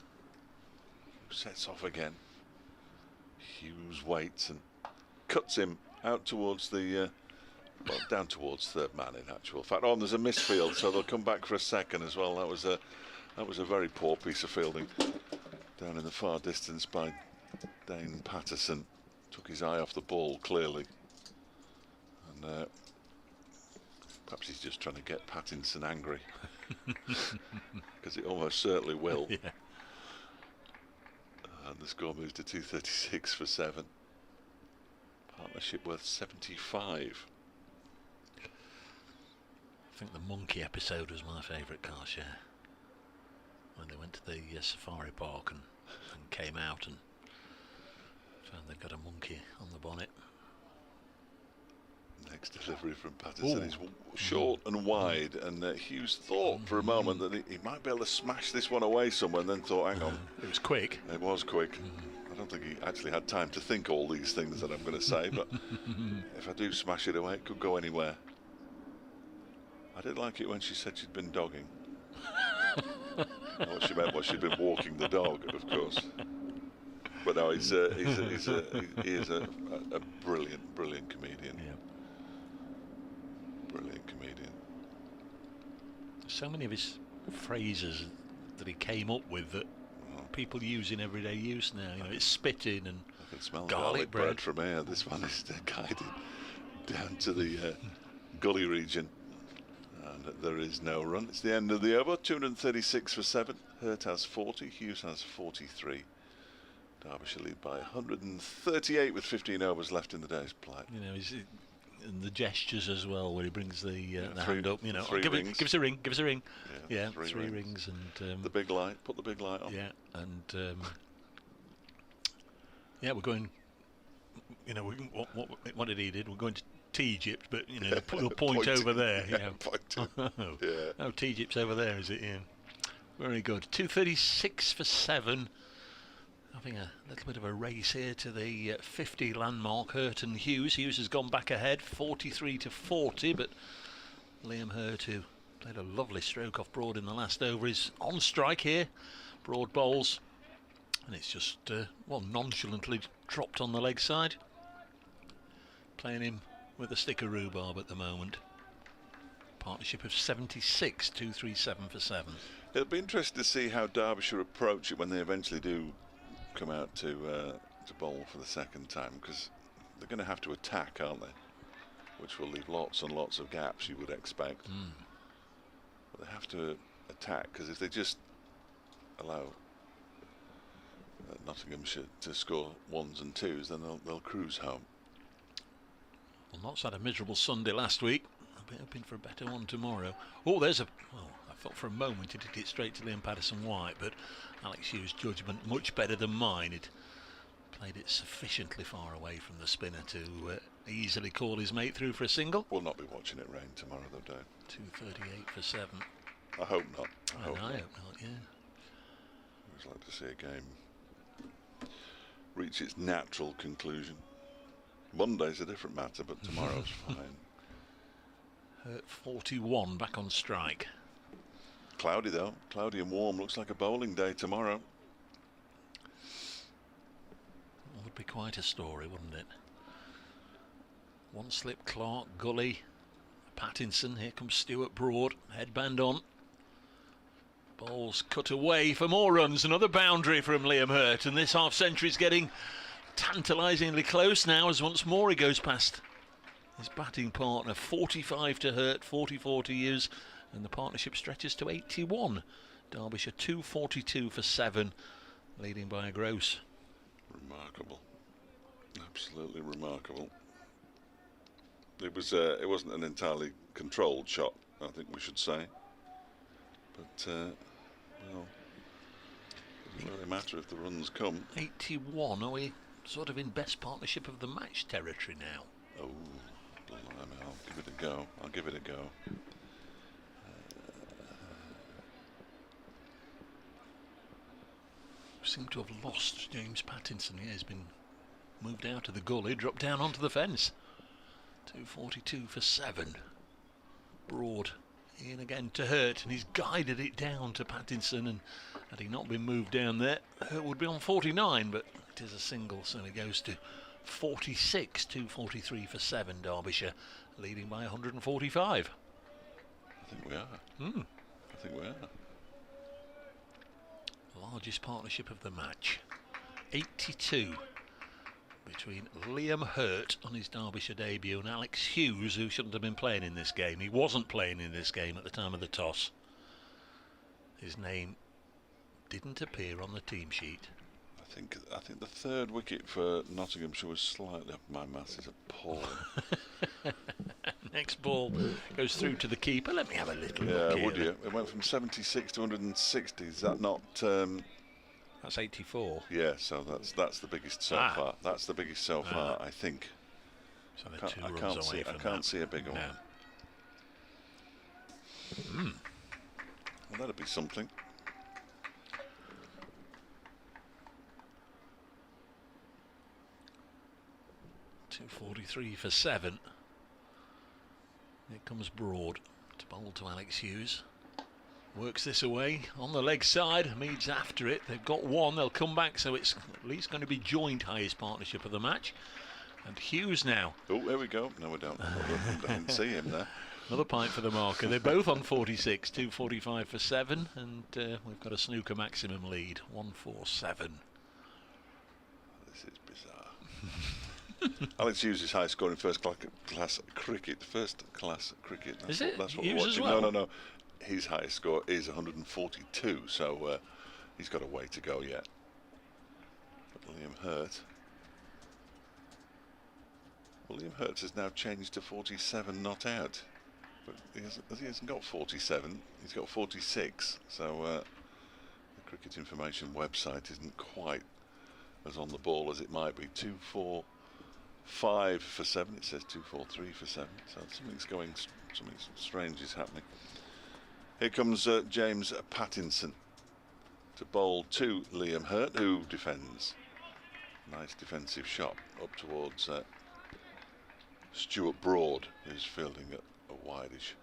who sets off again. Hughes waits and cuts him out towards the well, down towards third man in actual fact. Oh, and there's a misfield, so they'll come back for a second as well. That was a very poor piece of fielding down in the far distance by Dane Patterson. Took his eye off the ball clearly, and perhaps he's just trying to get Pattinson angry, because it almost certainly will. Yeah. And the score moves to 236 for 7. Partnership worth 75. I think the monkey episode was my favourite, Carsh, yeah. When they went to the safari park and came out and found they'd got a monkey on the bonnet. Next delivery from Patterson is short and wide, and Hughes thought for a moment that he might be able to smash this one away somewhere, and then thought, hang on. It was quick. It was quick. I don't think he actually had time to think all these things that I'm going to say, but if I do smash it away, it could go anywhere. I did like it when she said she'd been dogging. What she meant was she'd been walking the dog, of course. But no, he is a brilliant comedian. Yeah. Brilliant comedian. So many of his phrases that he came up with that people use in everyday use now. You know, it's spitting and I can smell garlic bread from here. This one is guided down to the gully region. And there is no run. It's the end of the over. 236 for 7. Hurt has 40. Hughes has 43. Derbyshire lead by 138 with 15 overs left in the day's play. you know, and the gestures as well, where he brings the three- hand up. You know, three give rings. us a ring, give us a ring. Yeah, Yeah, three rings and the big light. Put the big light on. yeah, and yeah, we're going. You know, what did he did? We're going to Egypt, but you know, put a point over there. Yeah, Yeah. pointing. Yeah. Oh, Egypt's over there, is it? Yeah. Very good. 236 for 7. Having a little bit of a race here to the 50 landmark. Hurt and Hughes. Hughes has gone back ahead, 43 to 40, but Liam Hurt, who played a lovely stroke off Broad in the last over, is on strike here. Broad bowls, and it's just nonchalantly dropped on the leg side. Playing him with a stick of rhubarb at the moment. Partnership of 76, 237 for 7. It'll be interesting to see how Derbyshire approach it when they eventually do come out to bowl for the second time, because they're going to have to attack, aren't they? Which will leave lots and lots of gaps, you would expect. But they have to attack, because if they just allow Nottinghamshire to score 1s and 2s, then they'll cruise home. Well, Notts had a miserable Sunday last week. I'll be hoping for a better one tomorrow. Oh, there's a... Well, I thought for a moment he did it straight to Liam Patterson White, but Alex Hughes' judgment much better than mine. He'd played it sufficiently far away from the spinner to easily call his mate through for a single. We'll not be watching it rain tomorrow, though, Dave. 238 for 7. I hope not. I hope not, yeah. I always like to see a game reach its natural conclusion. Monday's a different matter, but tomorrow's fine. Hurt 41 back on strike. Cloudy though, cloudy and warm. Looks like a bowling day tomorrow. Would be quite a story, wouldn't it? One slip, Clark, Gully, Pattinson. Here comes Stuart Broad, headband on. Bowls cut away for more runs. Another boundary from Liam Hurt, and this half century's getting tantalisingly close now as once more he goes past his batting partner. 45 to Hurt, 44 to Hughes, and the partnership stretches to 81. Derbyshire 242 for 7, leading by a gross. Remarkable. Absolutely remarkable. It wasn't an entirely controlled shot, I think we should say. But, well, doesn't really matter if the runs come. 81, are we sort of in best partnership of the match territory now? Oh, blimey, I'll give it a go. I'll give it a go. Seem to have lost James Pattinson. He has been moved out of the gully, dropped down onto the fence. 242 for 7. Broad in again to Hurt, and he's guided it down to Pattinson, and had he not been moved down there, Hurt would be on 49, but it is a single, so he goes to 46. 243 for 7. Derbyshire leading by 145. I think we are. I think we are. Largest partnership of the match. 82 between Liam Hurt on his Derbyshire debut and Alex Hughes, who shouldn't have been playing in this game. He wasn't playing in this game at the time of the toss. His name didn't appear on the team sheet. I think the third wicket for Nottinghamshire was slightly up. My maths is appalling. Next ball goes through to the keeper. Let me have a little look Yeah, here. would you? It went from 76 to 160. Is that not? That's 84. Yeah, so that's the biggest so far. That's the biggest so far, I think. So they're 2 runs away from I can't that. see a bigger No. one. Well, that'd be something. .243 for 7. Here comes Broad to bowl to Alex Hughes. Works this away on the leg side. Meads after it. They've got one. They'll come back, so it's at least going to be joint highest partnership of the match. And Hughes now. Oh, here we go. No, we don't. I didn't see him there. Another pint for the marker. They're both on 46. 245 for 7, and we've got a snooker maximum lead. 147. This is bizarre. Alex Hughes is high scoring first class cricket. First class cricket. Is it? That's what Hughes we're as watching. well? No. His highest score is 142, so he's got a way to go yet. But Liam Hurt. Well, Liam Hurt has now changed to 47 not out. But he hasn't got 47, he's got 46. So the Cricket Information website isn't quite as on the ball as it might be. 245 for 7, it says 243 for 7. So something strange is happening. Here comes James Pattinson to bowl to Liam Hurt, who defends. Nice defensive shot up towards Stuart Broad, who's fielding at a wideish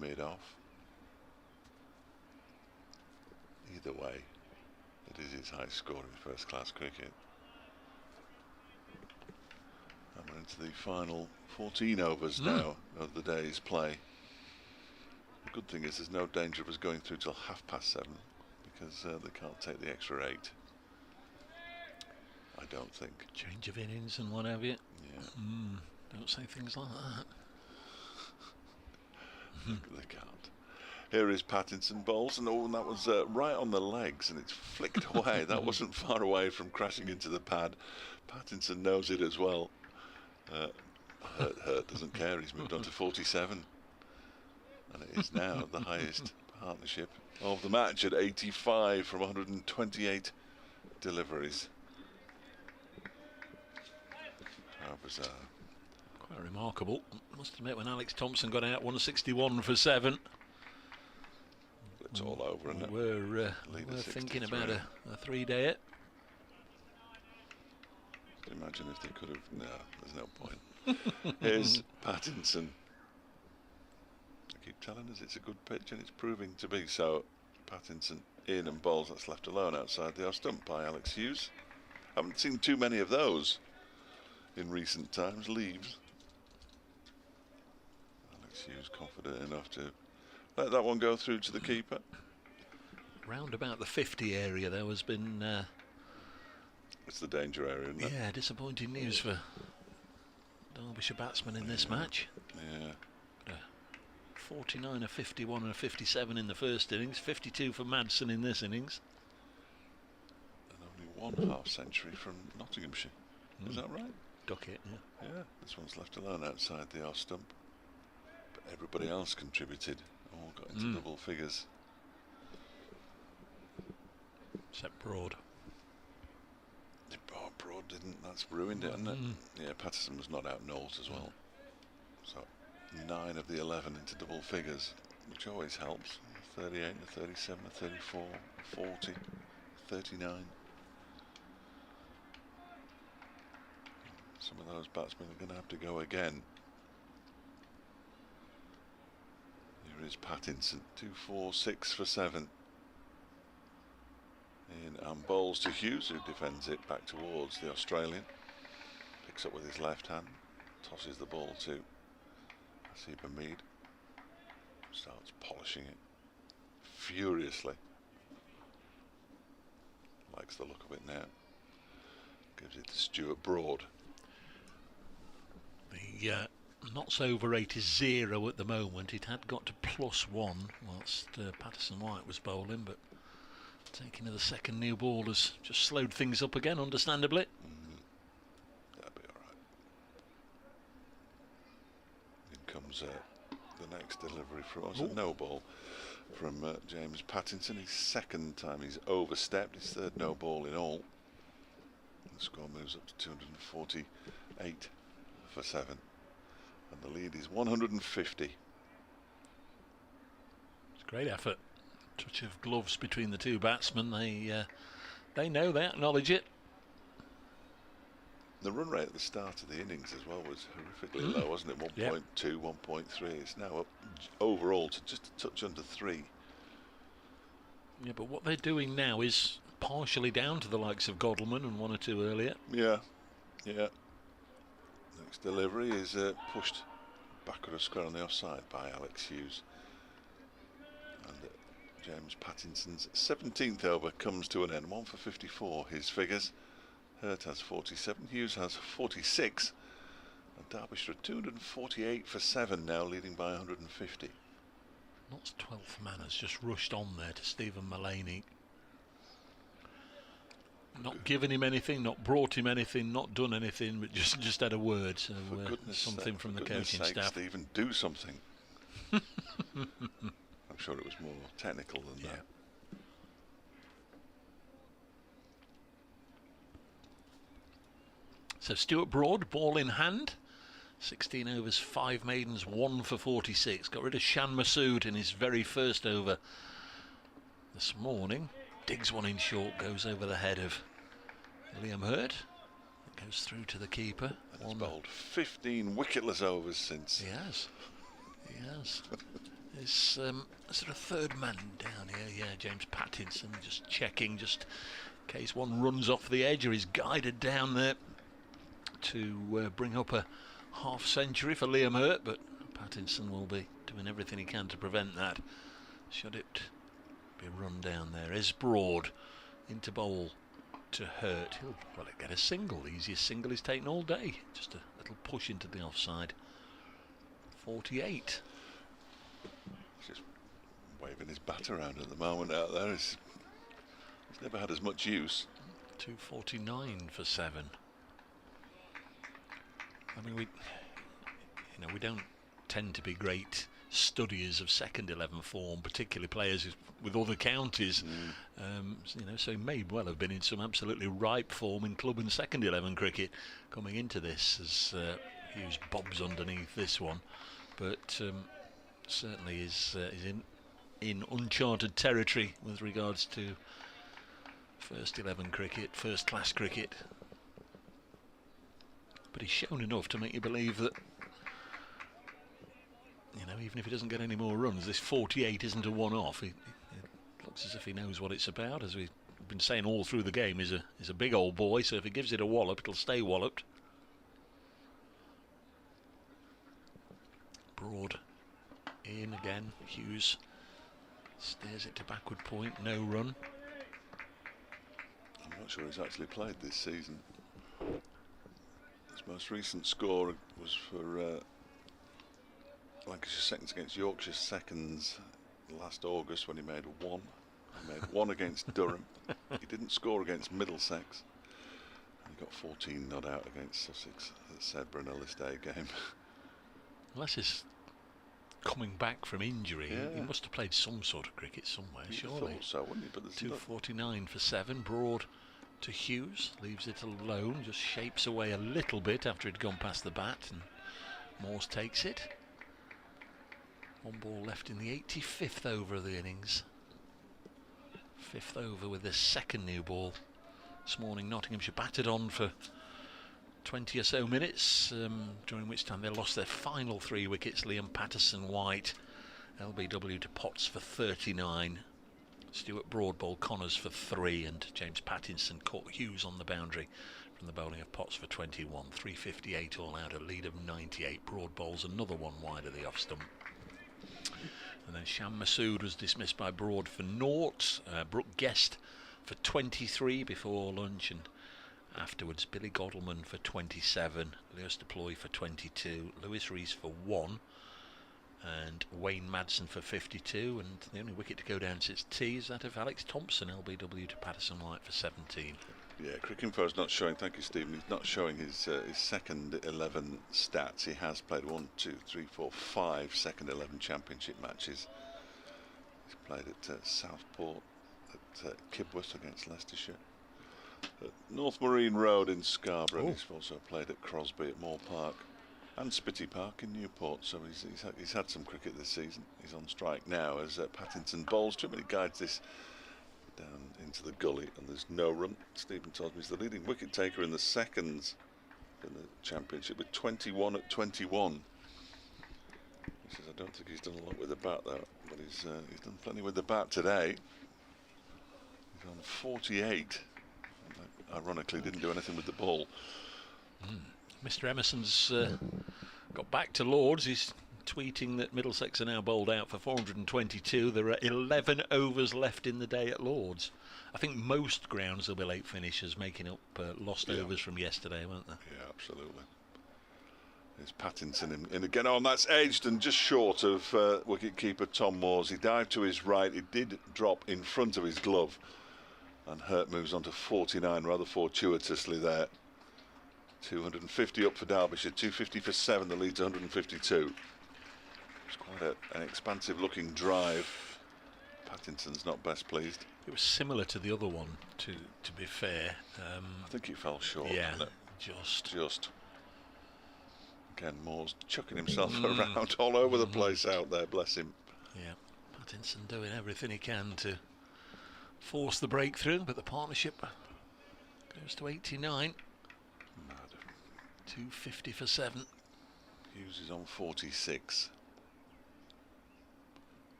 mid-off. Either way, it is his high score in first-class cricket. And we're into the final 14 overs now of the day's play. The good thing is there's no danger of us going through till 7:30 because they can't take the extra 8. I don't think. Change of innings and what have you. Yeah. Don't say things like that. They can't. Here is Pattinson bowls, and that was right on the legs, and it's flicked away. That wasn't far away from crashing into the pad. Pattinson knows it as well. Hurt doesn't care. He's moved on to 47. And it is now the highest partnership of the match at 85 from 128 deliveries. How bizarre. Quite remarkable. Must admit, when Alex Thompson got out 161 for 7. It's all over, isn't it? We're thinking about a 3-dayer. Imagine if they could have. No, there's no point. Here's Pattinson. Keep telling us it's a good pitch, and it's proving to be so. Pattinson in and bowls. That's left alone outside the off stump by Alex Hughes. Haven't seen too many of those in recent times. Leaves. Alex Hughes confident enough to let that one go through to the keeper. Round about the 50 area, there has been It's the danger area, isn't it? Yeah, disappointing news for Derbyshire batsmen in this match. Yeah. 49, a 51 and a 57 in the first innings, 52 for Madsen in this innings. And only 1 half century from Nottinghamshire. Is that right? Duckett, yeah. Yeah, this one's left alone outside the off stump. But everybody else contributed, all got into double figures. Except Broad. Broad didn't, that's ruined it, hasn't it? Yeah, Patterson was not out Knowles as well. So 9 of the 11 into double figures, which always helps. 38, a 37, a 34, 40, 39. Some of those batsmen are going to have to go again. Here is Pattinson, 2, 4, 6 for 7. And bowls to Hughes, who defends it back towards the Australian. Picks up with his left hand, tosses the ball to Asib Hamid. Starts polishing it furiously. Likes the look of it now. Gives it to Stuart Broad. The not so overrated is 0 at the moment. It had got to +1 whilst Patterson White was bowling, but taking of the second new ball has just slowed things up again, understandably. That'll be alright. In comes the next delivery from us, a no ball from James Pattinson. His second time he's overstepped, his third no ball in all. The score moves up to 248 for 7. And the lead is 150. It's a great effort. Touch of gloves between the two batsmen. They know, they acknowledge it. The run rate at the start of the innings as well was horrifically low, wasn't it? 1.2, 1.3. It's now up overall to just a touch under 3. Yeah, but what they're doing now is partially down to the likes of Godleman and 1 or 2 earlier. Yeah, yeah. Next delivery is pushed backward of square on the offside by Alex Hughes. And James Pattinson's 17th over comes to an end. 1 for 54, his figures. Hurt has 47, Hughes has 46. And Derbyshire 248 for 7 now, leading by 150. Notts' 12th man has just rushed on there to Stephen Mullaney. Not given him anything, not brought him anything, not done anything, but just had a word. So something from the coaching staff. Stephen, do something. I'm sure it was more technical than that. So Stuart Broad, ball in hand. 16 overs, 5 maidens, 1 for 46. Got rid of Shan Masood in his very first over this morning. Digs one in short, goes over the head of Liam Hurt. It goes through to the keeper. And he's bowled 15 wicketless overs since. He has. He has. There's sort of third man down here. Yeah, James Pattinson just checking, just in case one runs off the edge or is guided down there to bring up a half century for Liam Hurt, but Pattinson will be doing everything he can to prevent that. Should it be run down there? Is Broad into bowl to Hurt. He'll get a single. The easiest single he's taken all day. Just a little push into the offside. 48. He's just waving his bat around at the moment out there. He's never had as much use. 249 for 7. I mean, we don't tend to be great studiers of second 11 form, particularly players with other counties. So he may well have been in some absolutely ripe form in club and second 11 cricket coming into this, as Hughes bobs underneath this one, but certainly is in uncharted territory with regards to first 11 cricket, first class cricket. But he's shown enough to make you believe that, even if he doesn't get any more runs, this 48 isn't a one-off. It looks as if he knows what it's about, as we've been saying all through the game. He's a big old boy, so if he gives it a wallop, it'll stay walloped. Broad in again. Hughes steers it to backward point. No run. I'm not sure he's actually played this season. His most recent score was for Lancashire seconds against Yorkshire seconds last August when he made 1. He made 1 against Durham. He didn't score against Middlesex. He got 14 not out against Sussex at Sedbergh in a List A game. Unless he's coming back from injury, he must have played some sort of cricket somewhere, surely. Thought so, wouldn't he? But 249 for 7. Broad to Hughes, leaves it alone, just shapes away a little bit after he'd gone past the bat, and Moores takes it. 1 ball left in the 85th over of the innings. 5th over with the second new ball. This morning Nottinghamshire batted on for 20 or so minutes, during which time they lost their final 3 wickets. Liam Patterson White, LBW to Potts for 39. Stuart Broad bowled Connors for 3, and James Pattinson caught Hughes on the boundary from the bowling of Potts for 21. 358 all out, a lead of 98. Broad bowls another 1 wide of the off stump. And then Sham Massoud was dismissed by Broad for 0. Brooke Guest for 23 before lunch, and afterwards Billy Goddleman for 27, Lewis Deploy for 22, Lewis Rees for 1, and Wayne Madsen for 52. And the only wicket to go down since tea is that of Alex Thompson, LBW to Patterson White for 17. Yeah, Crickinfo's not showing, thank you Stephen, he's not showing his second 11 stats. He has played 1, 2, 3, 4, 5 second 11 championship matches. He's played at Southport, at Kibworth against Leicestershire, at North Marine Road in Scarborough. He's also played at Crosby at Moor Park and Spitty Park in Newport, so he's had some cricket this season. He's on strike now as Pattinson bowls to him, and he guides this down into the gully, and there's no run. Stephen tells me he's the leading wicket taker in the seconds in the championship with 21 at 21. He says I don't think he's done a lot with the bat though, but he's done plenty with the bat today. He's on 48. Ironically didn't do anything with the ball. Mr. Emerson's got back to Lords. He's tweeting that Middlesex are now bowled out for 422. There are 11 overs left in the day at Lords. I think most grounds will be late finishers, making up lost overs from yesterday, won't they? Yeah, absolutely. There's Pattinson in again. Oh, and that's edged and just short of wicket-keeper Tom Moores. He dived to his right. It did drop in front of his glove, and Hurt moves on to 49 rather fortuitously there. 250 up for Derbyshire, 250 for 7. The lead's 152. It's quite an expansive looking drive. Pattinson's not best pleased. It was similar to the other one, to be fair. I think he fell short. Yeah, just. Again, Moore's chucking himself around all over the place out there, bless him. Yeah, Pattinson doing everything he can to force the breakthrough, but the partnership goes to 89. 250 for 7. Hughes is on 46.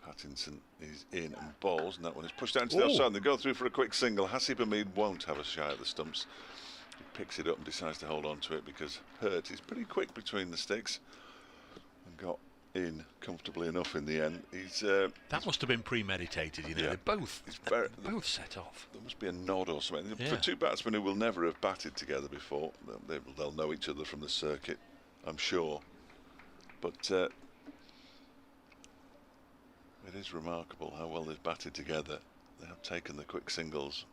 Pattinson is in and bowls, and that one is pushed down to the outside, and they go through for a quick single. Hasib Hamid won't have a shy at the stumps. He picks it up and decides to hold on to it because Hurt is pretty quick between the sticks and got in comfortably enough in the end. That must have been premeditated, you know. Yeah. They both set off. There must be a nod or something. Yeah. For 2 batsmen who will never have batted together before, they'll know each other from the circuit, I'm sure. But it is remarkable how well they've batted together. They have taken the quick singles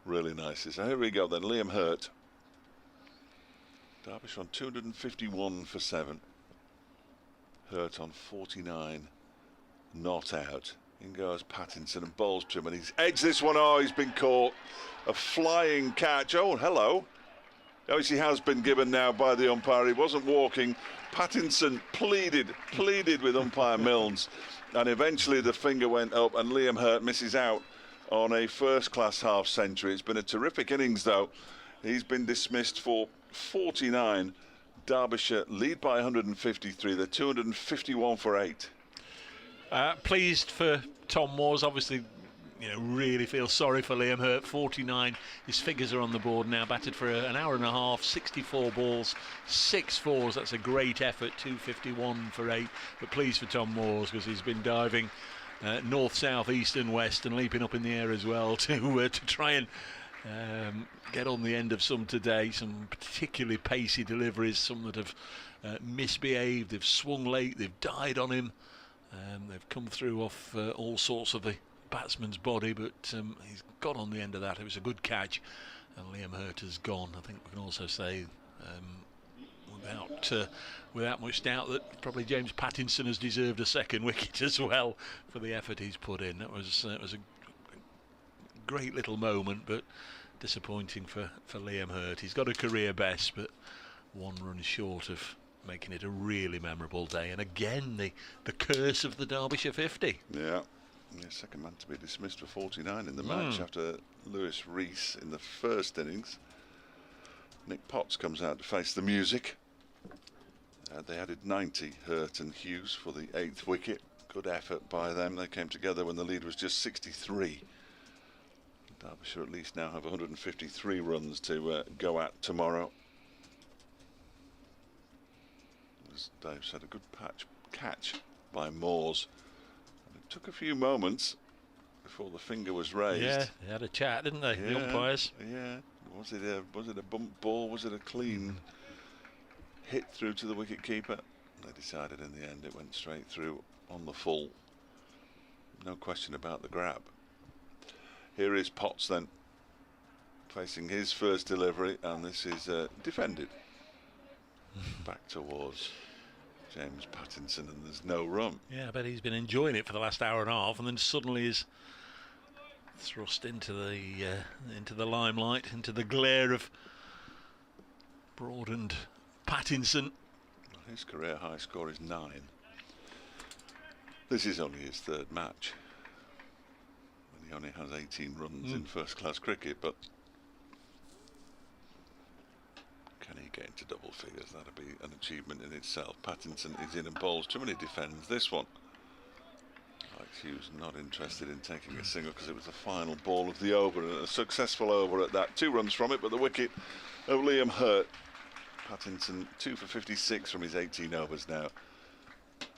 really nicely. So here we go then. Liam Hurt. Derbyshire on 251 for 7. Hurt on 49, not out. In goes Pattinson and bowls to him, and he's edged this one. Oh, he's been caught. A flying catch. Oh, hello. Yes, he has been given now by the umpire. He wasn't walking. Pattinson pleaded with umpire Milnes, and eventually the finger went up, and Liam Hurt misses out on a first-class half-century. It's been a terrific innings, though. He's been dismissed for 49. Derbyshire lead by 153. They're 251 for 8. Pleased for Tom Moores. Obviously, you know, really feel sorry for Liam Hurt. 49. His figures are on the board now. Batted for an hour and a half. 64 balls, 6 fours. That's a great effort. 251 for 8. But pleased for Tom Moores because he's been diving north, south, east, and west, and leaping up in the air as well to try and get on the end of some today, some particularly pacey deliveries, some that have misbehaved, they've swung late, they've died on him, they've come through off all sorts of the batsman's body, but he's got on the end of that. It was a good catch, and Liam Hurt has gone. I think we can also say without much doubt that probably James Pattinson has deserved a second wicket as well for the effort he's put in. That was a great little moment, but disappointing for Liam Hurt. He's got a career best, but one run short of making it a really memorable day. And again, the curse of the Derbyshire 50. Yeah, the second man to be dismissed for 49 in the match after Lewis Rees in the first innings. Nick Potts comes out to face the music. They added 90, Hurt and Hughes, for the 8th wicket. Good effort by them. They came together when the lead was just 63. Derbyshire at least now have 153 runs to go at tomorrow. As Dave said, a good catch by Moores. And it took a few moments before the finger was raised. Yeah, they had a chat, didn't they, the umpires? Yeah. Was it a bump ball? Was it a clean hit through to the wicket keeper? They decided in the end it went straight through on the full. No question about the grab. Here is Potts then, facing his first delivery, and this is defended. Back towards James Pattinson, and there's no run. Yeah, I bet he's been enjoying it for the last hour and a half, and then suddenly is thrust into the limelight, into the glare of Broad and Pattinson. Well, his career high score is 9. This is only his 3rd match. He only has 18 runs in first-class cricket, but can he get into double figures? That'd be an achievement in itself. Pattinson is in and bowls too many defends this one. Alex Hughes not interested in taking a single because it was the final ball of the over, and a successful over at that. 2 runs from it, but the wicket of Liam Hurt. Pattinson 2 for 56 from his 18 overs now.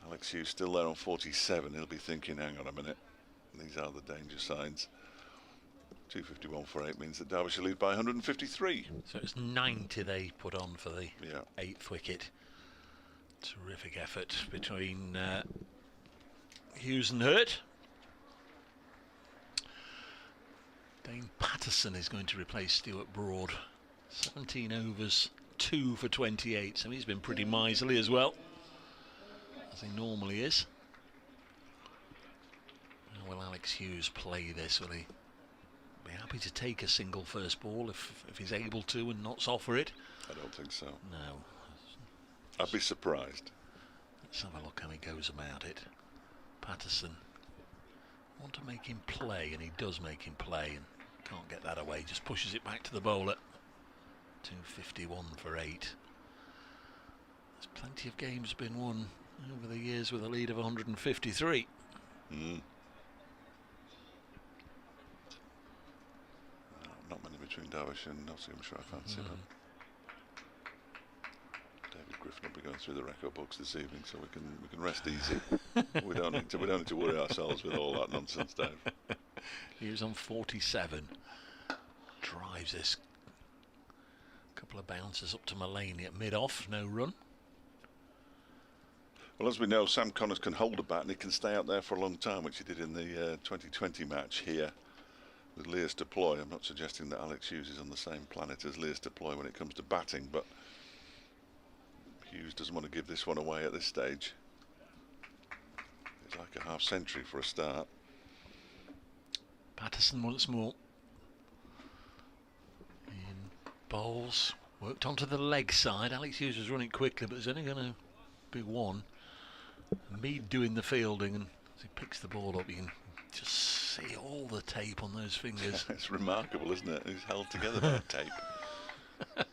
Alex Hughes still there on 47. He'll be thinking, hang on a minute. These are the danger signs. 251 for 8 means that Derbyshire lead by 153. So it's 90 they put on for the 8th wicket. Terrific effort between Hughes and Hurt. Dane Patterson is going to replace Stuart Broad. 17 overs, 2 for 28. So he's been pretty miserly as well, as he normally is. Will Alex Hughes play this? Will he be happy to take a single first ball if he's able to and not offer it? I don't think so. No. I'd be surprised. Let's have a look how he goes about it. Patterson want to make him play, and he does make him play, and can't get that away. Just pushes it back to the bowler. 251 for 8. There's plenty of games been won over the years with a lead of 153. Not many between Derbyshire and Nottinghamshire, I fancy them. David Griffin will be going through the record books this evening, so we can rest easy. we don't need to worry ourselves with all that nonsense, Dave. He was on 47. Drives this. Couple of bounces up to Mulaney at mid-off, no run. Well, as we know, Sam Connors can hold a bat and he can stay out there for a long time, which he did in the 2020 match here with Leas Deploy. I'm not suggesting that Alex Hughes is on the same planet as Leas Deploy when it comes to batting, but Hughes doesn't want to give this one away at this stage. It's like a half century for a start. Patterson once more. In bowls, worked onto the leg side. Alex Hughes was running quickly, but there's only going to be one. Mead doing the fielding, and as he picks the ball up, you can just see all the tape on those fingers. It's remarkable, isn't it? He's held together by tape.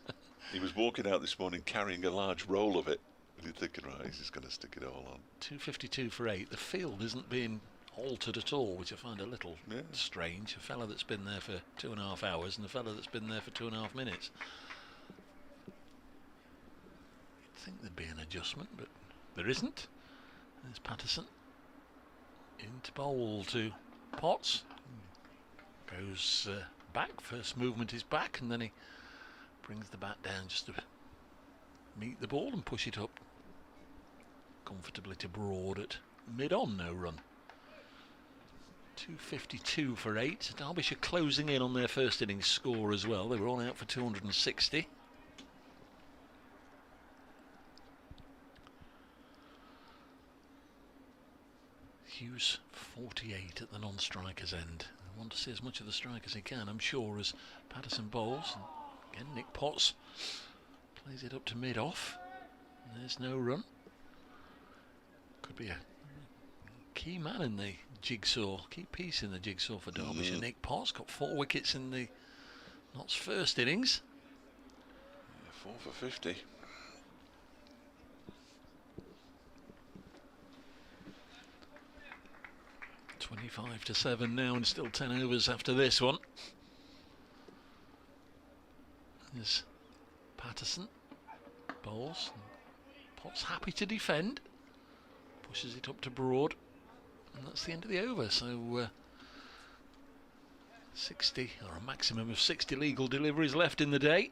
He was walking out this morning carrying a large roll of it, and you're thinking, right, he's just going to stick it all on. 252 for 8. The field isn't being altered at all, which I find a little strange. A fella that's been there for 2.5 hours and a fella that's been there for 2.5 minutes. You'd think there'd be an adjustment, but there isn't. There's Patterson into bowl to Potts. Goes back. First movement is back, and then he brings the bat down just to meet the ball and push it up comfortably to Broad at mid-on, no run. 252 for 8. Derbyshire closing in on their first innings score as well. They were all out for 260. Hughes 48 at the non-strikers end. I want to see as much of the strike as he can, I'm sure, as Patterson bowls. And again, Nick Potts plays it up to mid-off. There's no run. Could be a key man in the jigsaw, key piece in the jigsaw for Derbyshire. Nick Potts got 4 wickets in the Notts' first innings. Yeah, 4 for 50. $25-7 now, and still 10 overs after this one. There's Patterson bowls. Potts happy to defend. Pushes it up to Broad, and that's the end of the over. So 60, or a maximum of 60 legal deliveries left in the day.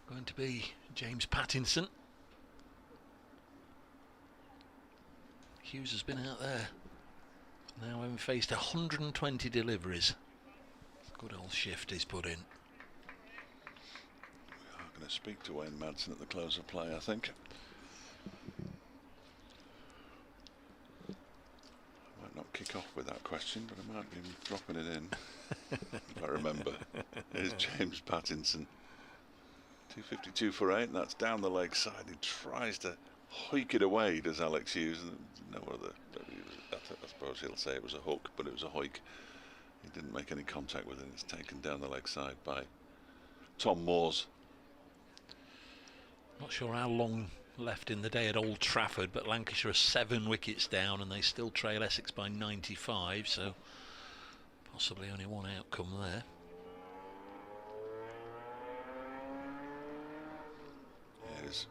Going to be James Pattinson. Hughes has been out there now, having faced 120 deliveries. Good old shift he's put in. We are going to speak to Wayne Madsen at the close of play, I think. I might not kick off with that question, but I might be dropping it in. If I remember. Here's James Pattinson. 252 for 8, and that's down the leg side. He tries to hoik it away, does Alex Hughes. No other. I suppose he'll say it was a hook, but it was a hoik. He didn't make any contact with it. It's taken down the leg side by Tom Moores. Not sure how long left in the day at Old Trafford, but Lancashire are 7 wickets down, and they still trail Essex by 95. So possibly only one outcome there. Here's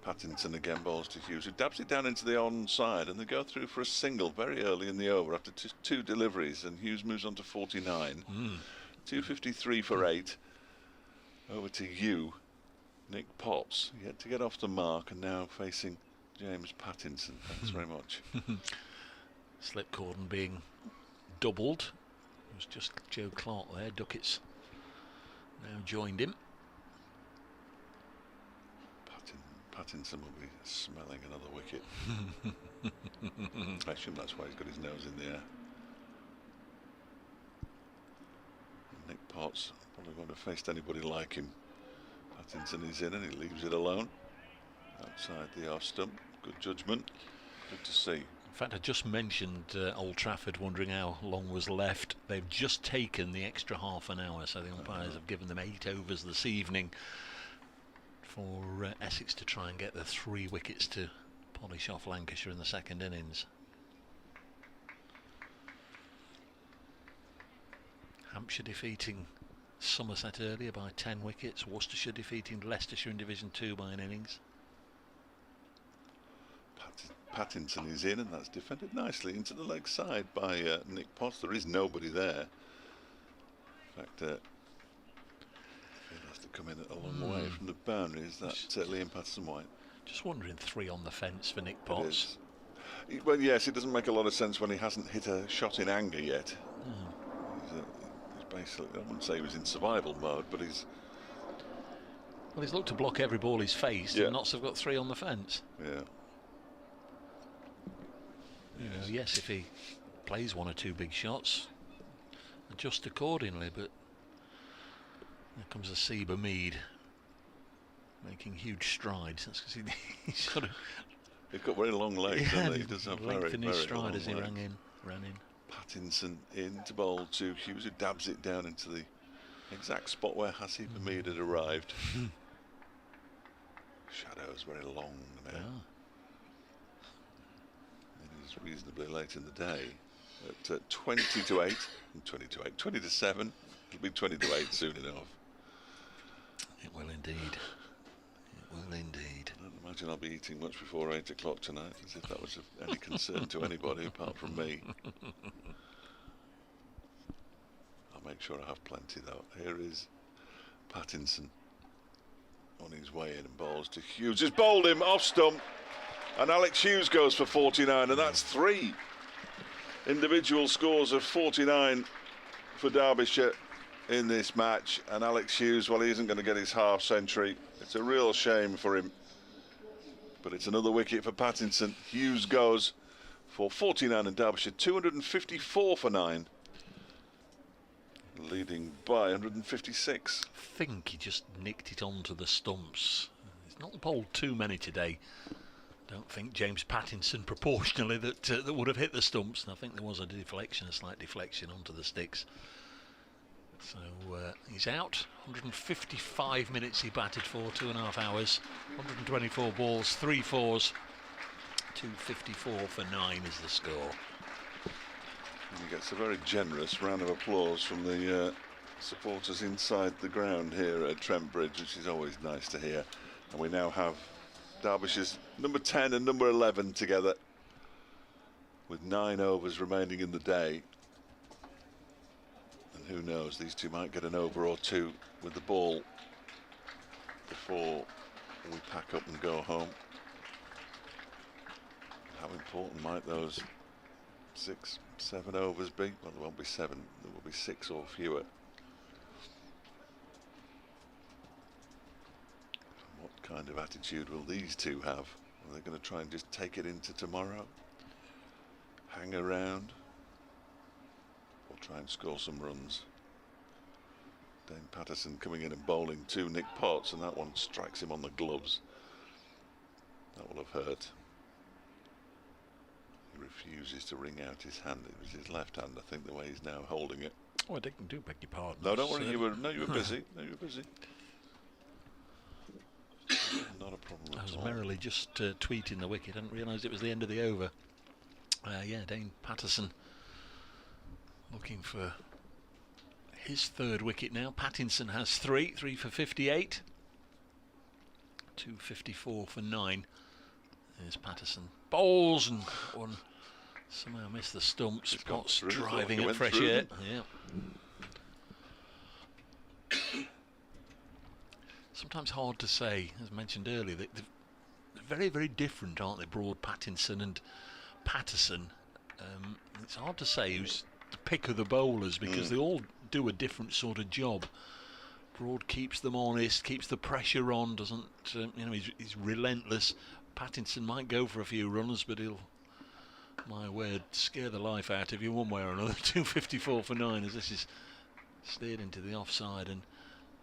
Pattinson again, bowls to Hughes, who dabs it down into the onside, and they go through for a single very early in the over after two deliveries, and Hughes moves on to 49. 253 for 8. Over to you, Nick Potts, yet to get off the mark, and now facing James Pattinson. Thanks very much. Slip cordon being doubled. It was just Joe Clark there. Duckett's now joined him. Pattinson will be smelling another wicket. I assume that's why he's got his nose in the air. Nick Potts probably won't have faced anybody like him. Pattinson is in and he leaves it alone outside the off stump. Good judgment. Good to see. In fact, I just mentioned Old Trafford, wondering how long was left. They've just taken the extra half an hour, so the umpires have given them 8 overs this evening for Essex to try and get the 3 wickets to polish off Lancashire in the second innings. Hampshire defeating Somerset earlier by 10 wickets. Worcestershire defeating Leicestershire in Division 2 by an innings. Pattinson is in, and that's defended nicely into the leg side by Nick Potts. There is nobody there. In fact, he'll have to come in a long way from the boundaries. That's Liam Patterson-White. Just wondering, 3 on the fence for Nick Potts. Well, yes, it doesn't make a lot of sense when he hasn't hit a shot in anger yet. He's basically, I wouldn't say he was in survival mode, but he's... Well, he's looked to block every ball he's faced, and Notts have got 3 on the fence. Yeah. Yes, if he plays 1 or 2 big shots, adjust accordingly, but there comes a Seba Mead making huge strides. That's because he's got very long legs, doesn't he? He does have very, in his very stride long as he legs. ran in. Pattinson in to bowl to Hughes, who dabs it down into the exact spot where Hasib Hamid had arrived. Shadows very long now. It is reasonably late in the day. At 20 to 8, 20 to 7. It'll be 20 to 8 soon enough. It will indeed. It will indeed. I don't imagine I'll be eating much before 8 o'clock tonight, as if that was of any concern to anybody apart from me. I'll make sure I have plenty though. Here is Pattinson on his way in and bowls to Hughes. Just bowled him off stump, and Alex Hughes goes for 49, and that's 3 individual scores of 49 for Derbyshire in this match. And Alex Hughes, well, he isn't going to get his half century. It's a real shame for him, but it's another wicket for Pattinson. Hughes goes for 49 and Derbyshire 254 for 9, leading by 156. I think he just nicked it onto the stumps. He's not bowled too many today. Don't think James Pattinson proportionally that would have hit the stumps. And I think there was a deflection, a slight deflection onto the sticks. So he's out. 155 minutes he batted for, 2.5 hours. 124 balls, 3 fours. 254 for 9 is the score. And he gets a very generous round of applause from the supporters inside the ground here at Trent Bridge, which is always nice to hear. And we now have Derbyshire's number 10 and number 11 together, with 9 overs remaining in the day. And who knows, these two might get an over or 2 with the ball before we pack up and go home. How important might those 6, 7 overs be? Well, there won't be 7, there will be 6 or fewer. What kind of attitude will these two have? Are they going to try and just take it into tomorrow? Hang around? Or try and score some runs? Dane Patterson coming in and bowling 2 Nick Potts, and that one strikes him on the gloves. That will have hurt. He refuses to wring out his hand. It was his left hand, I think, the way he's now holding it. Oh, I do beg your pardon. No, don't worry. You were busy. No, you were busy. Not a problem. I was merrily just tweeting the wicket. I didn't realise it was the end of the over. Yeah, Dane Patterson looking for his 3rd wicket now. Pattinson has 3 for 58. 254 for 9. There's Patterson. Bowls and one somehow missed the stumps. Potts driving at fresh air. Yeah. Sometimes hard to say, as mentioned earlier, they're very, very different, aren't they? Broad, Pattinson and Patterson. It's hard to say who's the pick of the bowlers, because they all do a different sort of job. Broad keeps them honest, keeps the pressure on, doesn't, he's relentless. Pattinson might go for a few runs, but he'll, my word, scare the life out of you one way or another. 254 for 9 as this is steered into the offside. And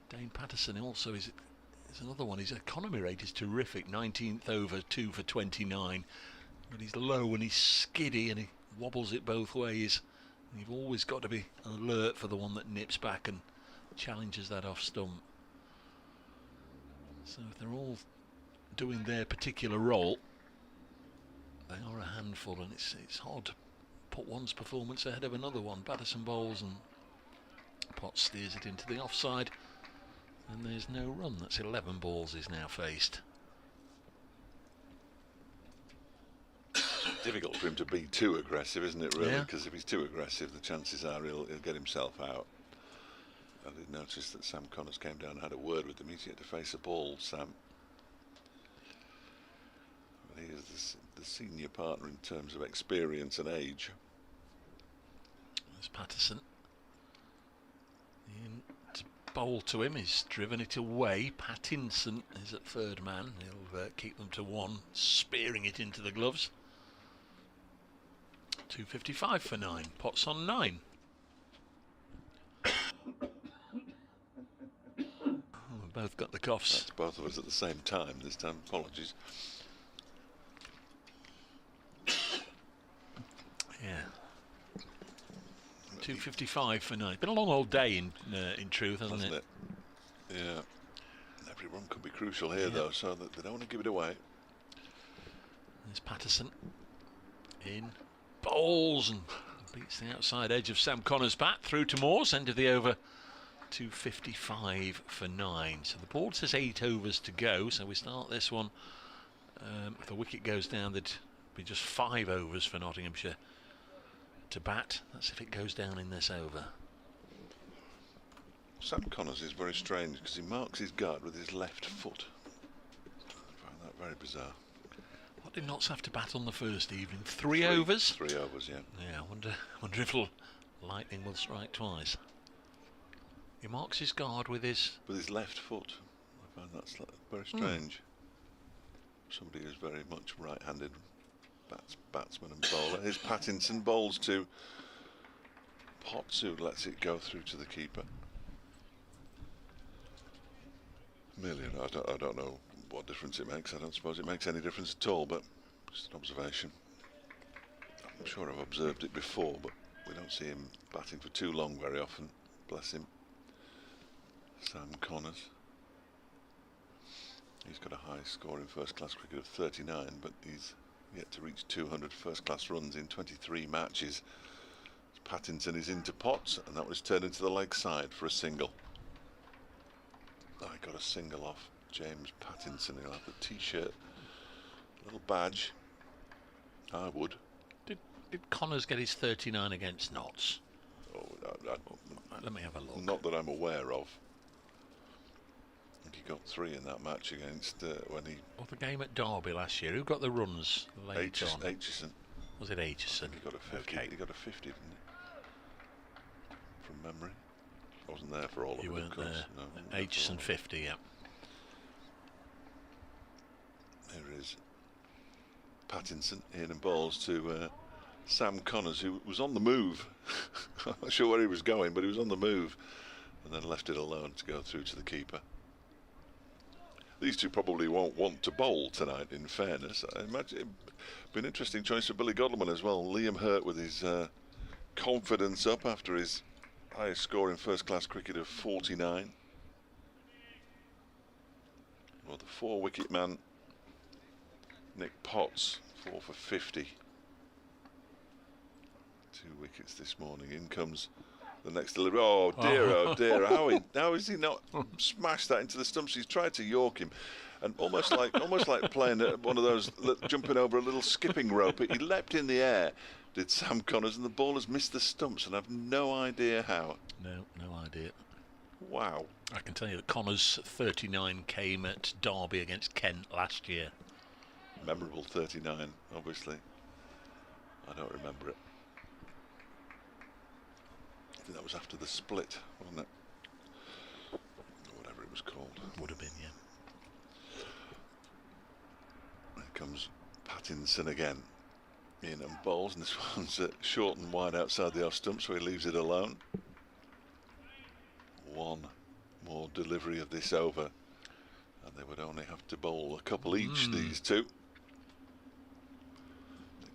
Dane Patterson also is another one. His economy rate is terrific. 19th over, 2 for 29. But he's low and he's skiddy and he wobbles it both ways. And you've always got to be alert for the one that nips back and challenges that off stump. So if they're all doing their particular role, they are a handful, and it's hard to put one's performance ahead of another one. Patterson bowls and Potts steers it into the offside, and there's no run. That's 11 balls he's now faced. Difficult for him to be too aggressive, isn't it, really? Yeah. Because if he's too aggressive, the chances are he'll get himself out. I did notice that Sam Connors came down and had a word with him. He's yet to face a ball, Sam. But he is the senior partner in terms of experience and age. There's Patterson. In to bowl to him, he's driven it away. Pattinson is at 3rd man. He'll keep them to 1, spearing it into the gloves. 255 for 9. Potts on 9. We've both got the coughs. That's both of us at the same time this time. Apologies. Yeah. 255 for 9. Been a long old day in truth, hasn't it? Yeah. Every run could be crucial here, though, so that they don't want to give it away. There's Patterson in, bowls and beats the outside edge of Sam Connors' bat through to Moores. End of the over 2:55 for 9. So the board says 8 overs to go. So we start this one. If the wicket goes down, there'd be just 5 overs for Nottinghamshire to bat. That's if it goes down in this over. Sam Connors is very strange because he marks his guard with his left foot. I find that very bizarre. What did Notts have to bat on the first evening? 3 overs? 3 overs, yeah. Yeah, I wonder if lightning will strike twice. He marks his guard with his left foot. I find that's very strange. Somebody who's very much right-handed batsman and bowler. Here's Pattinson, bowls to Potts, who lets it go through to the keeper. I don't know what difference it makes. I don't suppose it makes any difference at all, but just an observation. I'm sure I've observed it before, but we don't see him batting for too long very often. Bless him. Sam Connors. He's got a high score in first-class cricket of 39, but he's yet to reach 200 first-class runs in 23 matches. Pattinson is into Potts, and that was turned into the leg side for a single. I got a single off James Pattinson. He'll have the T-shirt, little badge. I would. Did Connors get his 39 against Notts? Oh, Let me have a look. Not that I'm aware of. I think he got 3 in that match against when he. Well, the game at Derby last year. Who got the runs late on? Aitchison. Was it Aitchison? He got a 50. Okay. He got a 50, didn't he? From memory. I wasn't there for all of it. You weren't of course. there. No, Aitchison 50, yeah. There is Pattinson in and balls to Sam Connors, who was on the move. I'm not sure where he was going, but he was on the move, and then left it alone to go through to the keeper. These two probably won't want to bowl tonight, in fairness. I imagine it'd be an interesting choice for Billy Godleman as well. Liam Hurt with his confidence up after his highest score in first-class cricket of 49. Well, the 4-wicket man, Nick Potts, 4 for 50. 2 wickets this morning. In comes the next delivery. Oh dear! How is he not smashed that into the stumps? He's tried to york him, and almost like playing one of those jumping over a little skipping rope. He leapt in the air, did Sam Connors, and the ball has missed the stumps, and I've no idea how. No idea. Wow. I can tell you that Connors 39 came at Derby against Kent last year. Memorable 39, obviously. I don't remember it. I think that was after the split, wasn't it? Or whatever it was called. Would have been, yeah. Here comes Pattinson again. In and bowls, and this one's short and wide outside the off stump, so he leaves it alone. One more delivery of this over, and they would only have to bowl a couple each, these two.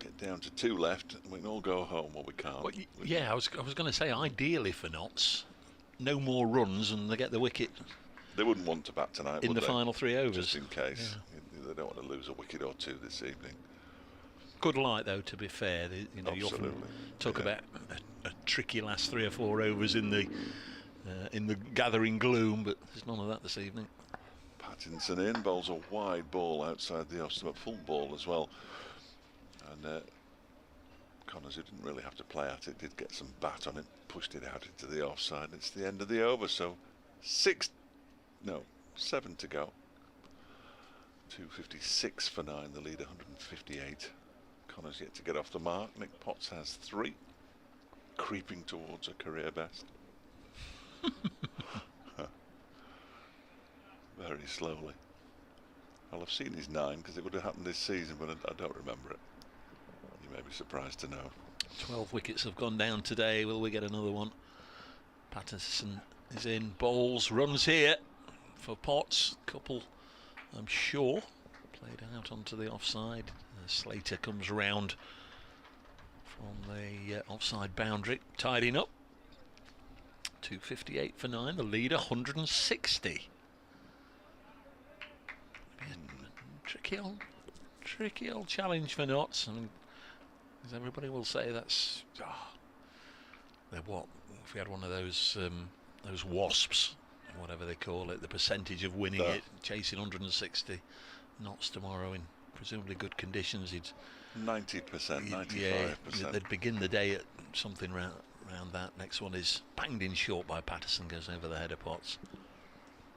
Get down to 2 left, and we can all go home. Well, we can't. Well, yeah, I was going to say, ideally for Notts, no more runs and they get the wicket. They wouldn't want to bat tonight, in would the they? Final 3 overs. Just in case. Yeah. They don't want to lose a wicket or 2 this evening. Good light, though, to be fair. You often talk about a tricky last 3 or 4 overs in the gathering gloom, but there's none of that this evening. Pattinson in, bowls a wide ball outside the off stump, full ball as well. And Connors, who didn't really have to play at it, did get some bat on it, pushed it out into the offside. It's the end of the over, so 7 to go. 256 for 9, the lead 158. Connors yet to get off the mark. Nick Potts has 3, creeping towards a career best. Very slowly. Well, I've seen his 9 because it would have happened this season, but I don't remember it. You may be surprised to know. 12 wickets have gone down today. Will we get another one? Pattinson is in, bowls, runs here for Potts. Couple, I'm sure, played out onto the offside. Slater comes round from the offside boundary, tidying up. 258 for 9, the leader 160. Tricky old challenge for Notts. I mean, as everybody will say, that's they're what? If we had one of those those wasps, whatever they call it, the percentage of winning it, chasing 160 knots tomorrow in presumably good conditions. He'd 90%, 95%. Yeah, they'd begin the day at something around that. Next one is banged in short by Patterson, goes over the header pots.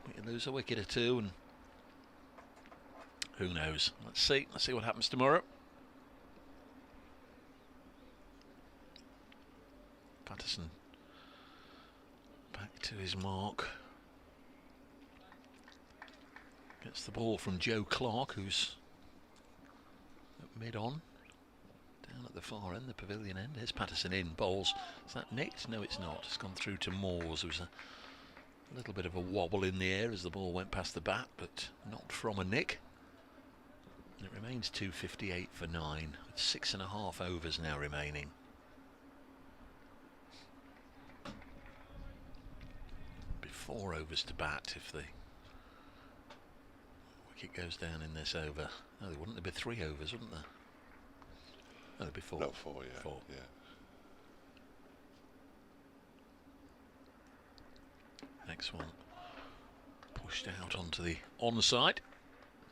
But you lose a wicket or two, and who knows? Let's see what happens tomorrow. Patterson back to his mark. Gets the ball from Joe Clark, who's at mid-on. Down at the far end, the pavilion end. Here's Patterson in, bowls. Is that nicked? No, it's not. It's gone through to Moores. There was a little bit of a wobble in the air as the ball went past the bat, but not from a nick. And it remains 2:58 for 9, with 6.5 overs now remaining. Be 4 overs to bat if the wicket goes down in this over. No, there wouldn't. There'd be 3 overs, wouldn't there? No, there'd be 4. No, 4, yeah. 4. Yeah. Next one pushed out onto the onside.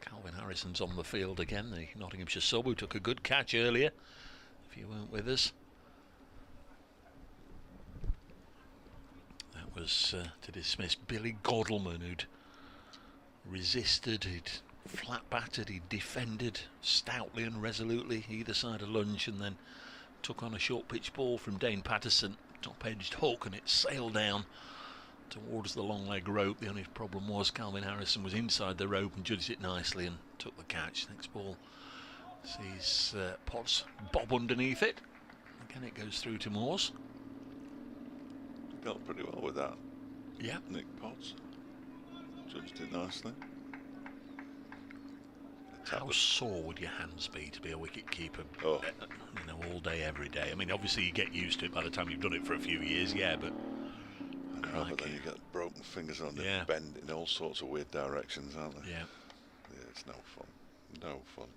Calvin Harrison's on the field again, the Nottinghamshire sub, who took a good catch earlier, if you weren't with us. That was to dismiss Billy Godleman, who'd resisted, he'd flat battered, he defended stoutly and resolutely either side of lunge, and then took on a short pitch ball from Dane Patterson, top edged hook, and it sailed down towards the long leg rope. The only problem was Calvin Harrison was inside the rope and judged it nicely and took the catch. Next ball sees Potts bob underneath it. Again it goes through to Moores. Dealt pretty well with that. Yeah. Nick Potts judged it nicely. How sore would your hands be to be a wicket keeper? Oh. You know, all day, every day. I mean, obviously you get used to it by the time you've done it for a few years, yeah, but I know, but then you get broken fingers on it, bend in all sorts of weird directions, aren't they? Yeah. Yeah, it's no fun. No fun.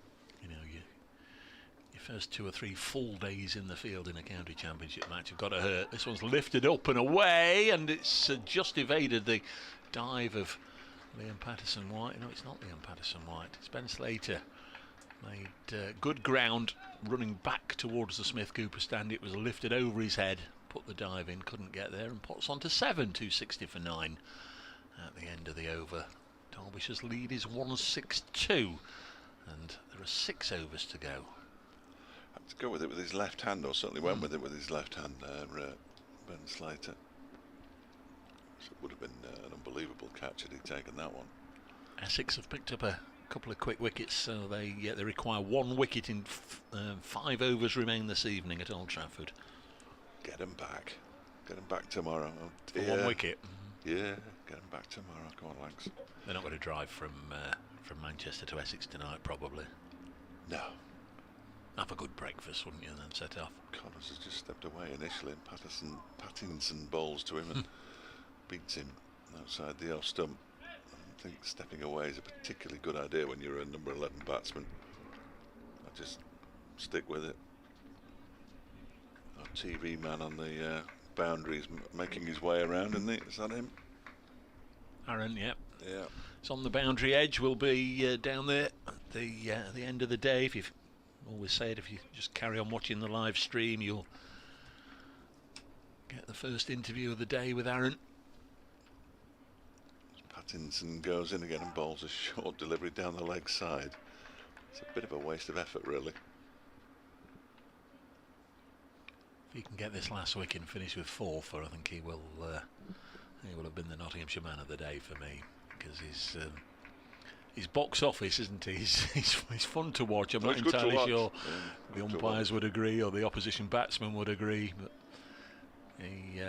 You know, your first 2 or 3 full days in the field in a county championship match have got to hurt. This one's lifted up and away, and it's just evaded the dive of Liam Patterson-White. No, it's not Liam Patterson-White. It's Ben Slater. Made good ground running back towards the Smith-Cooper stand. It was lifted over his head, put the dive in, couldn't get there, and Potts on to 7, 260 for 9 at the end of the over. Derbyshire's lead is 162, and there are 6 overs to go. Had to go with it with his left hand, or certainly went with it with his left hand there, Ben Slater. So it would have been an unbelievable catch had he taken that one. Essex have picked up a couple of quick wickets, so they require 1 wicket in 5 overs remain this evening at Old Trafford. Get him back. Get him back tomorrow. Oh For 1 wicket. Yeah, get him back tomorrow. Come on, Lanks. They're not going to drive from Manchester to Essex tonight, probably. No. Have a good breakfast, wouldn't you, and then set off? Connors has just stepped away initially, and Pattinson bowls to him and beats him outside the off stump. I think stepping away is a particularly good idea when you're a number 11 batsman. I just stick with it. Our TV man on the boundaries making his way around, isn't it? Is that him? Aaron, yep. Yeah. It's on the boundary edge. We'll be down there at the end of the day. If you've always said, if you just carry on watching the live stream, you'll get the first interview of the day with Aaron. Pattinson goes in again and bowls a short delivery down the leg side. It's a bit of a waste of effort, really. If he can get this last wicket and finish with 4 for, I think he will have been the Nottinghamshire man of the day for me, because he's box office, isn't he? He's fun to watch. I'm not entirely sure the umpires would agree or the opposition batsmen would agree, but he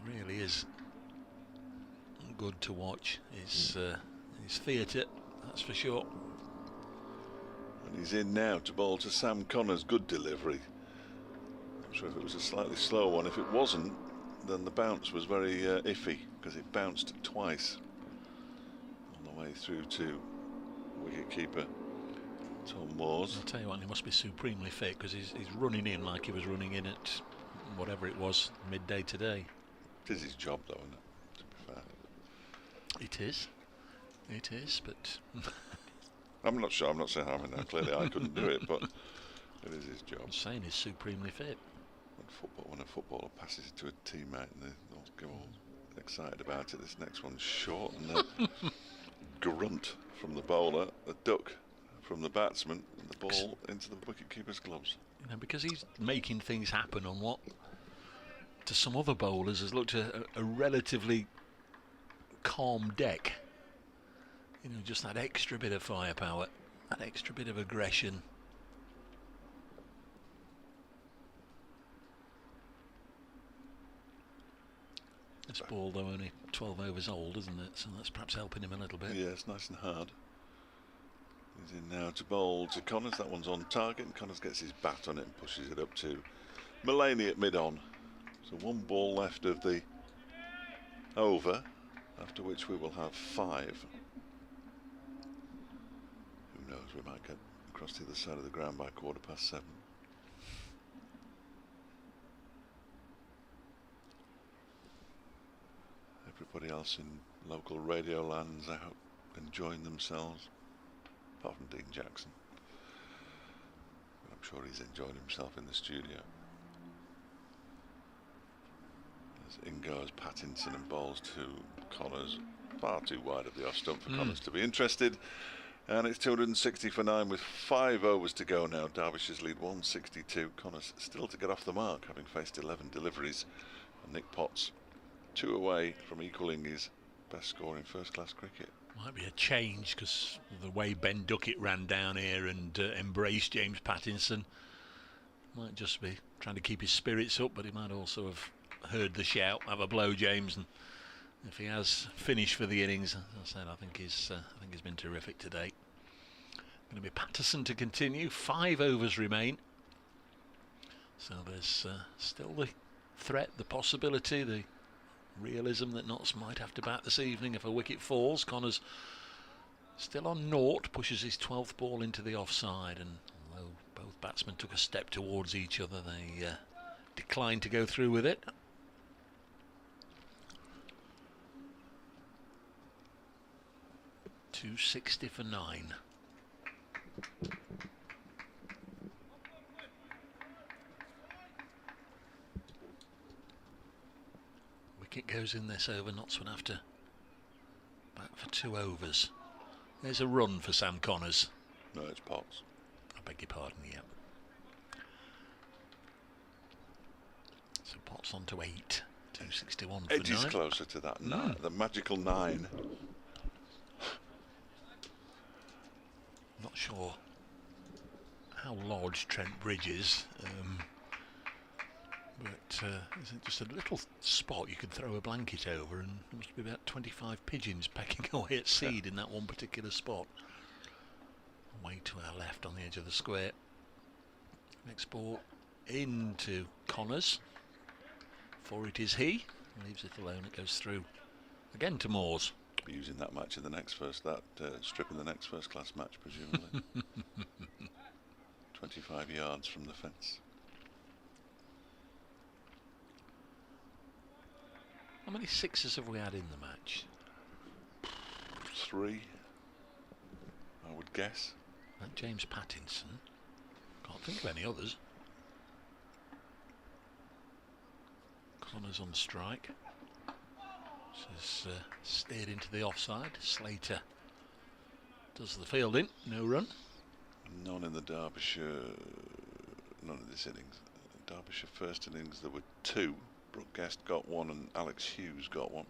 really is good to watch. His theatre, that's for sure. And he's in now to bowl to Sam Connors. Good delivery. I'm sure if it was a slightly slow one. If it wasn't, then the bounce was very iffy, because it bounced twice on the way through to wicketkeeper Tom Moores. I'll tell you what, he must be supremely fit, because he's running in like he was running in at whatever it was midday today. It is his job, though, isn't it? To be fair. It is, but I'm not sure. I'm not saying clearly I couldn't do it, but it is his job. I'm saying he's supremely fit. When a footballer passes it to a teammate and they all get all excited about it, this next one's short and a grunt from the bowler, a duck from the batsman, and the ball into the wicket-keeper's gloves. You know, because he's making things happen on what, to some other bowlers, has looked a relatively calm deck. You know, just that extra bit of firepower, that extra bit of aggression. This ball, though, only 12 overs old, isn't it? So that's perhaps helping him a little bit. Yeah, it's nice and hard. He's in now to bowl to Connors. That one's on target, and Connors gets his bat on it and pushes it up to Mullaney at mid-on. So one ball left of the over, after which we will have 5. Who knows, we might get across to the other side of the ground by 7:15. Everybody else in local radio lands out enjoying themselves, apart from Dean Jackson. But I'm sure he's enjoying himself in the studio. As in goes Pattinson and bowls to Connors, far too wide of the off stump for Connors to be interested. And it's 260 for 9 with 5 overs to go now. Derbyshire's lead 162. Connors still to get off the mark, having faced 11 deliveries. And Nick Potts 2 away from equalling his best score in first-class cricket. Might be a change because of the way Ben Duckett ran down here and embraced James Pattinson. Might just be trying to keep his spirits up, but he might also have heard the shout, "Have a blow, James." And if he has finished for the innings, as I said, I think he's been terrific today. Going to be Patterson to continue. 5 overs remain. So there's still the threat, the possibility, the realism that Notts might have to bat this evening if a wicket falls. Connors still on 0, pushes his 12th ball into the offside, and although both batsmen took a step towards each other, they declined to go through with it. .260 for 9. Wicket goes in this over. Notts would have to bat for 2 overs. There's a run for Sam Connors. No, it's Potts. I beg your pardon, yeah. So Potts on to 8. 261 for 9. Edges closer to that 9, the magical 9. Not sure how large Trent Bridge is, but is it just a little spot you could throw a blanket over, and there must be about 25 pigeons pecking away at seed in that one particular spot. Way to our left on the edge of the square. Next ball into Connors, for it is he. Leaves it alone, it goes through again to Moores. Be using that match in the next strip in the next first-class match, presumably. 25 yards from the fence. How many sixes have we had in the match? 3, I would guess. And James Pattinson. Can't think of any others. Connors on strike. This is steered into the offside. Slater does the fielding. No run. None in the Derbyshire. None in this innings. Derbyshire first innings there were 2. Brooke Guest got 1 and Alex Hughes got 1.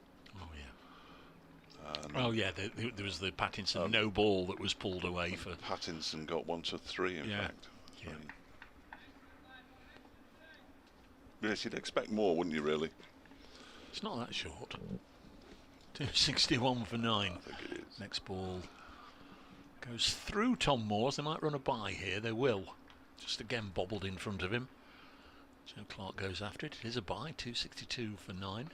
Oh yeah. There was the Pattinson no ball that was pulled away for. Pattinson got 1 to 3 in fact. Yeah. Yes, you'd expect more, wouldn't you? Really. It's not that short. 261 for 9. I think it is. Next ball goes through Tom Moores. They might run a bye here. They will. Just again bobbled in front of him. Joe Clark goes after it. It is a bye. 262 for 9.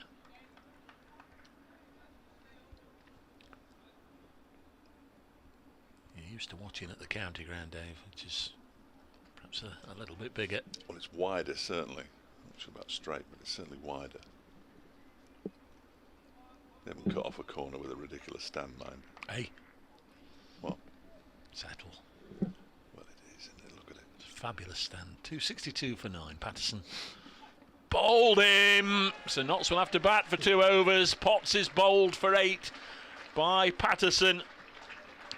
You're used to watching at the county ground, Dave, which is perhaps a little bit bigger. Well, it's wider certainly. I'm not sure about straight, but it's certainly wider. They haven't cut off a corner with a ridiculous stand, mind. Hey. What? Settle. Well, it is, isn't it? Look at it. It's a fabulous stand. 262 for 9. Patterson. Bowled him. So Notts will have to bat for 2 overs. Potts is bowled for 8 by Patterson.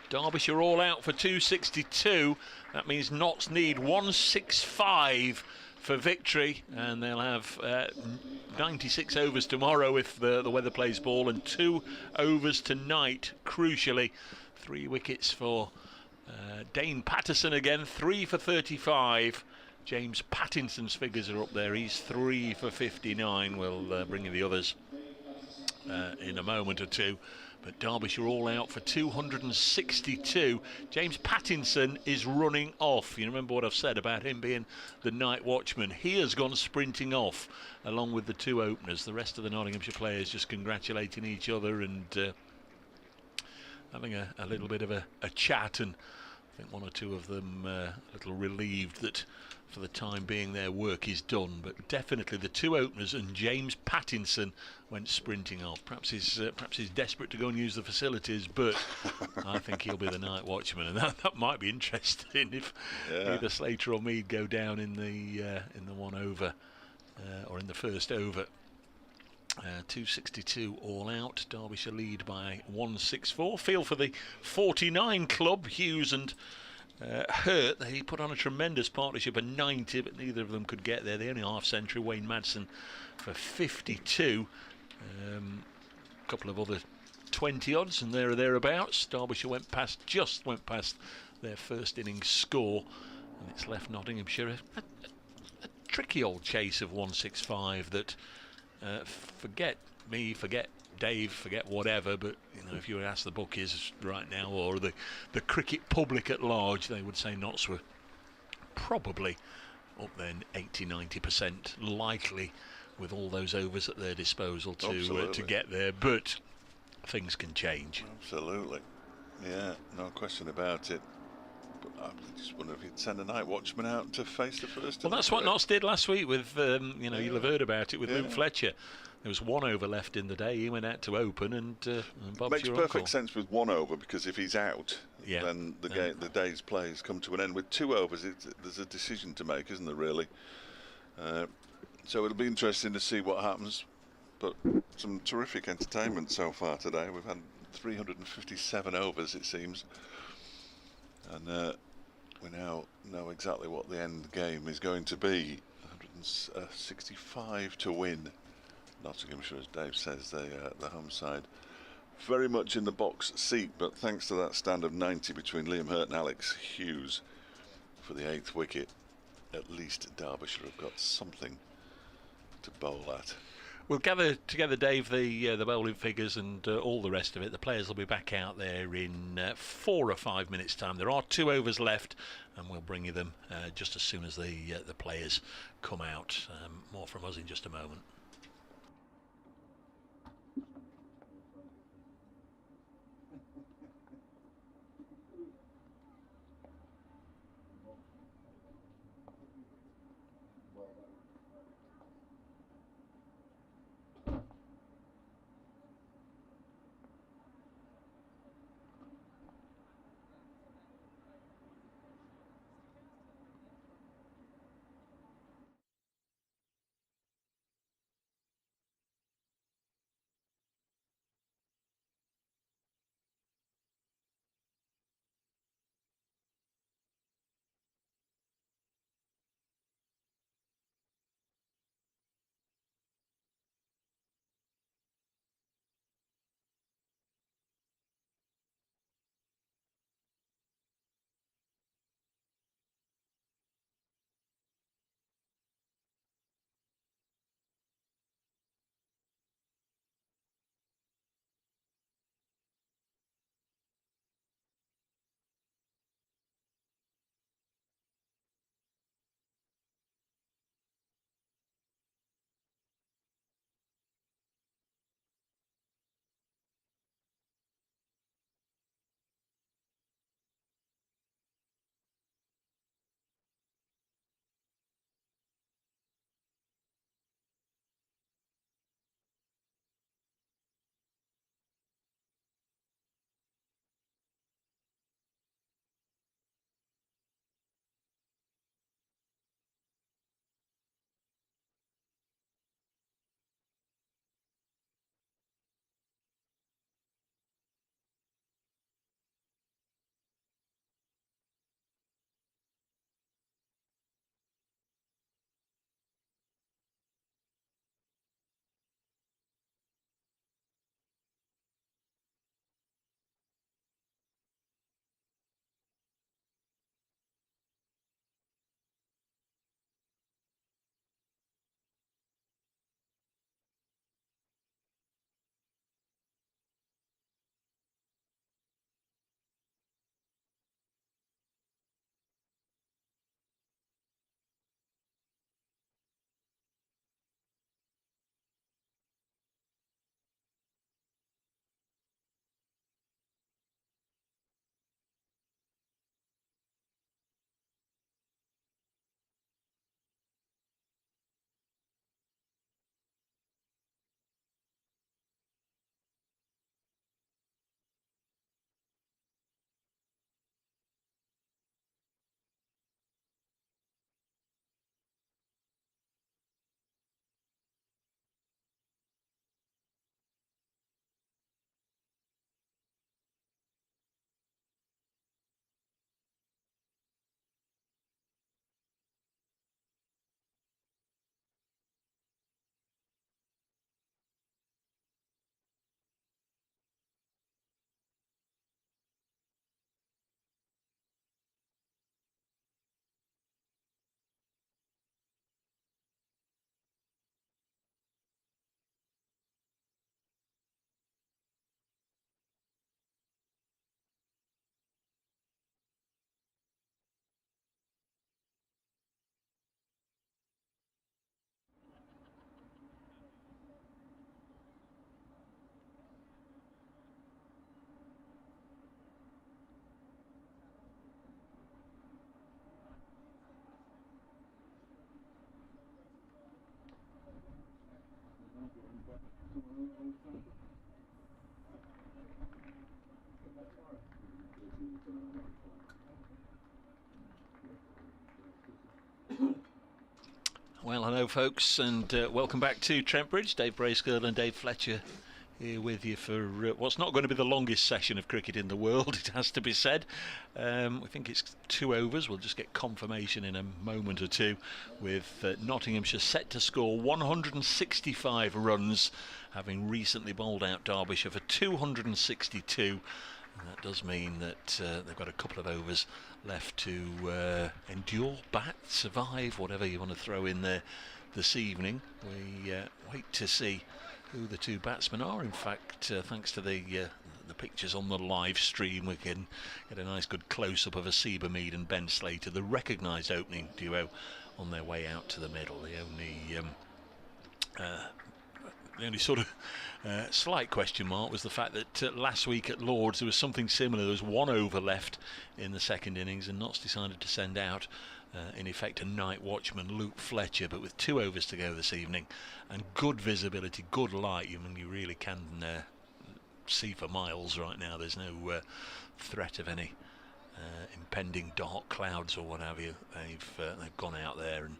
Derbyshire all out for 262. That means Notts need 165 for victory, and they'll have 96 overs tomorrow if the weather plays ball, and 2 overs tonight. Crucially, 3 wickets for Dane Patterson again, 3 for 35. James Pattinson's figures are up there. He's 3 for 59. We'll bring you the others in a moment or two. But Derbyshire all out for 262. James Pattinson is running off. You remember what I've said about him being the night watchman. He has gone sprinting off along with the 2 openers. The rest of the Nottinghamshire players just congratulating each other and having a little bit of a chat. And I think 1 or 2 of them a little relieved that for the time being their work is done, but definitely the 2 openers and James Pattinson went sprinting off. Perhaps he's desperate to go and use the facilities, but I think he'll be the night watchman, and that might be interesting if either Slater or Mead go down in the 1 over or in the first over. 262 all out. Derbyshire lead by 164. Feel for the 49 club, Hughes and Hurt. They put on a tremendous partnership of 90, but neither of them could get there. The only half century. Wayne Madsen for 52. A couple of other 20 odds and there or thereabouts. Derbyshire just went past their first innings score, and it's left Nottinghamshire a tricky old chase of 165 that forget me, forget Dave, forget whatever, but you know, if you ask the bookies right now or the cricket public at large, they would say Notts were probably up then 80-90% likely with all those overs at their disposal to get there, but things can change. Absolutely, yeah, no question about it. But I just wonder if you'd send a night watchman out to face the first. Well, that's what Notts did last week with you'll have heard about it with Luke Fletcher. There was 1 over left in the day. He went out to open, and Bob's makes your perfect uncle. sense with 1 over, because if he's out, then the day's plays come to an end. With 2 overs, there's a decision to make, isn't there? Really. So it'll be interesting to see what happens. But some terrific entertainment so far today. We've had 357 overs, it seems, and we now know exactly what the end game is going to be. 165 to win. Nottinghamshire, as Dave says, the home side, very much in the box seat, but thanks to that stand of 90 between Liam Hurt and Alex Hughes for the 8th wicket, at least Derbyshire have got something to bowl at. We'll gather together, Dave, the bowling figures and all the rest of it. The players will be back out there in 4 or 5 minutes' time. There are 2 overs left, and we'll bring you them just as soon as the players come out. More from us in just a moment. Well, hello folks, and welcome back to Trent Bridge. Dave Bracegirdle and Dave Fletcher here with you for what's not going to be the longest session of cricket in the world, it has to be said. We think it's 2 overs. We'll just get confirmation in a moment or two, with Nottinghamshire set to score 165 runs, having recently bowled out Derbyshire for 262. And that does mean that they've got a couple of overs left to endure, bat, survive, whatever you want to throw in there this evening. We wait to see who the 2 batsmen are. In fact, thanks to the pictures on the live stream, we can get a nice good close-up of Asiba Mead and Ben Slater, the recognised opening duo, on their way out to the middle. The only sort of slight question mark was the fact that last week at Lords there was something similar. There was 1 over left in the second innings, and Notts decided to send out in effect a night watchman, Luke Fletcher, but with 2 overs to go this evening and good visibility, good light, you really can see for miles right now. There's no threat of any impending dark clouds or what have you. They've gone out there, and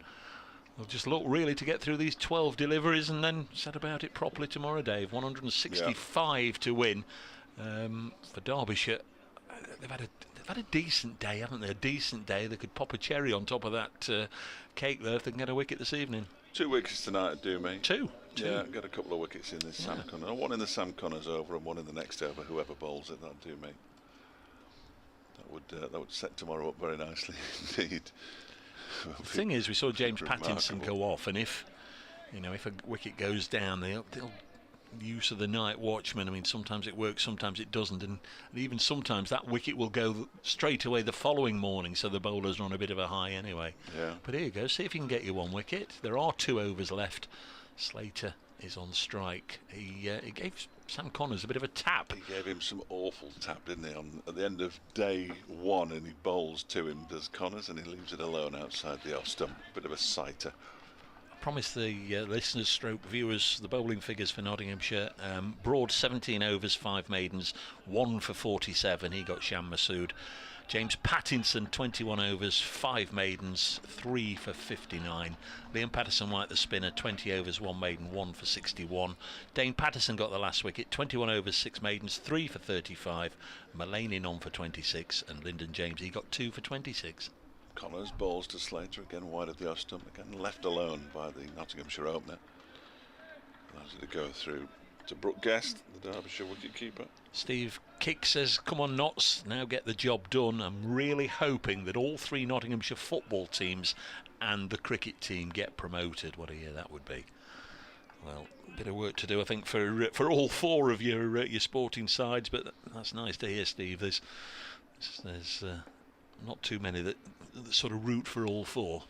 we'll just look really to get through these 12 deliveries and then set about it properly tomorrow, Dave. 165 to win for Derbyshire. They've had a decent day, haven't they? A decent day. They could pop a cherry on top of that cake there if they can get a wicket this evening. 2 wickets tonight would do me. Two. Yeah, get a couple of wickets in this Sam Connor. 1 in the Sam Connors over and 1 in the next over. Whoever bowls it, that'd do me. That would set tomorrow up very nicely indeed. The thing is, we saw James Pattinson go off, and if a wicket goes down, they'll use of the night watchman. I mean, sometimes it works, sometimes it doesn't, and even sometimes that wicket will go straight away the following morning, so the bowlers are on a bit of a high anyway. Yeah. But here you go, see if you can get your 1 wicket. There are 2 overs left. Slater is on strike. He gave Sam Connors a bit of a tap. He gave him some awful tap, didn't he, at the end of day 1, and he bowls to him, does Connors, and he leaves it alone outside the off stump. Bit of a sighter. Promise the listeners stroke viewers the bowling figures for Nottinghamshire. Broad 17 overs, 5 maidens, 1 for 47. He got Sham Masood. James Pattinson, 21 overs, 5 maidens, 3 for 59. Liam Patterson-White, the spinner, 20 overs, 1 maiden, 1 for 61. Dane Patterson got the last wicket, 21 overs, 6 maidens, 3 for 35. Mullany on for 26, and Lyndon James, he got 2 for 26. Connors bowls to Slater, again wide of the off stump, again left alone by the Nottinghamshire opener. Allows it to go through to Brooke Guest, the Derbyshire wicket-keeper. Steve Kick says, come on Notts, now get the job done. I'm really hoping that all 3 Nottinghamshire football teams and the cricket team get promoted. What a year that would be. Well, a bit of work to do, I think, for all 4 of your sporting sides, but that's nice to hear, Steve. There's not too many that sort of root for all 4.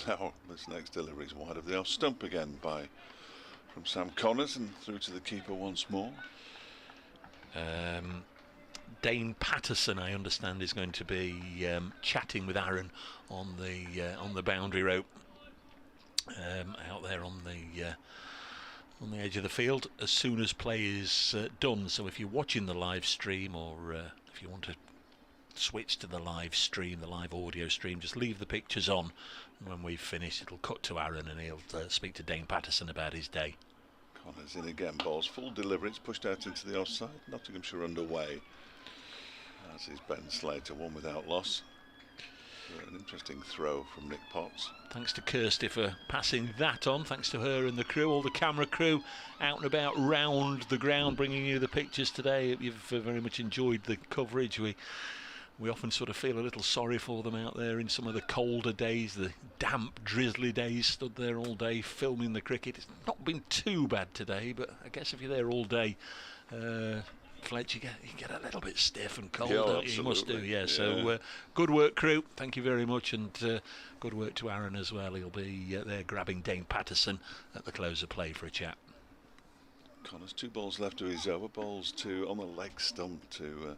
Now, this next delivery is wide of the off stump again from Sam Connors and through to the keeper once more. Dane Patterson, I understand, is going to be chatting with Aaron on the boundary rope out there on the edge of the field as soon as play is done. So if you're watching the live stream, or if you want to switch to the live stream, the live audio stream, just leave the pictures on, and when we've finished it'll cut to Aaron and he'll speak to Dane Patterson about his day. Connors in again, balls full delivery, it's pushed out into the offside. Nottinghamshire underway, as is Ben Slater, 1 without loss. An interesting throw from Nick Potts. Thanks to Kirsty for passing that on. Thanks to her and the crew, all the camera crew out and about round the ground, bringing you the pictures today. You've very much enjoyed the coverage. We often sort of feel a little sorry for them out there in some of the colder days, the damp, drizzly days, stood there all day filming the cricket. It's not been too bad today, but I guess if you're there all day, Fletch, you get a little bit stiff and cold, don't you? You must do, yeah. So good work, crew. Thank you very much, and good work to Aaron as well. He'll be there grabbing Dane Patterson at the close of play for a chat. Connors, 2 balls left to his over, bowls on the leg stump to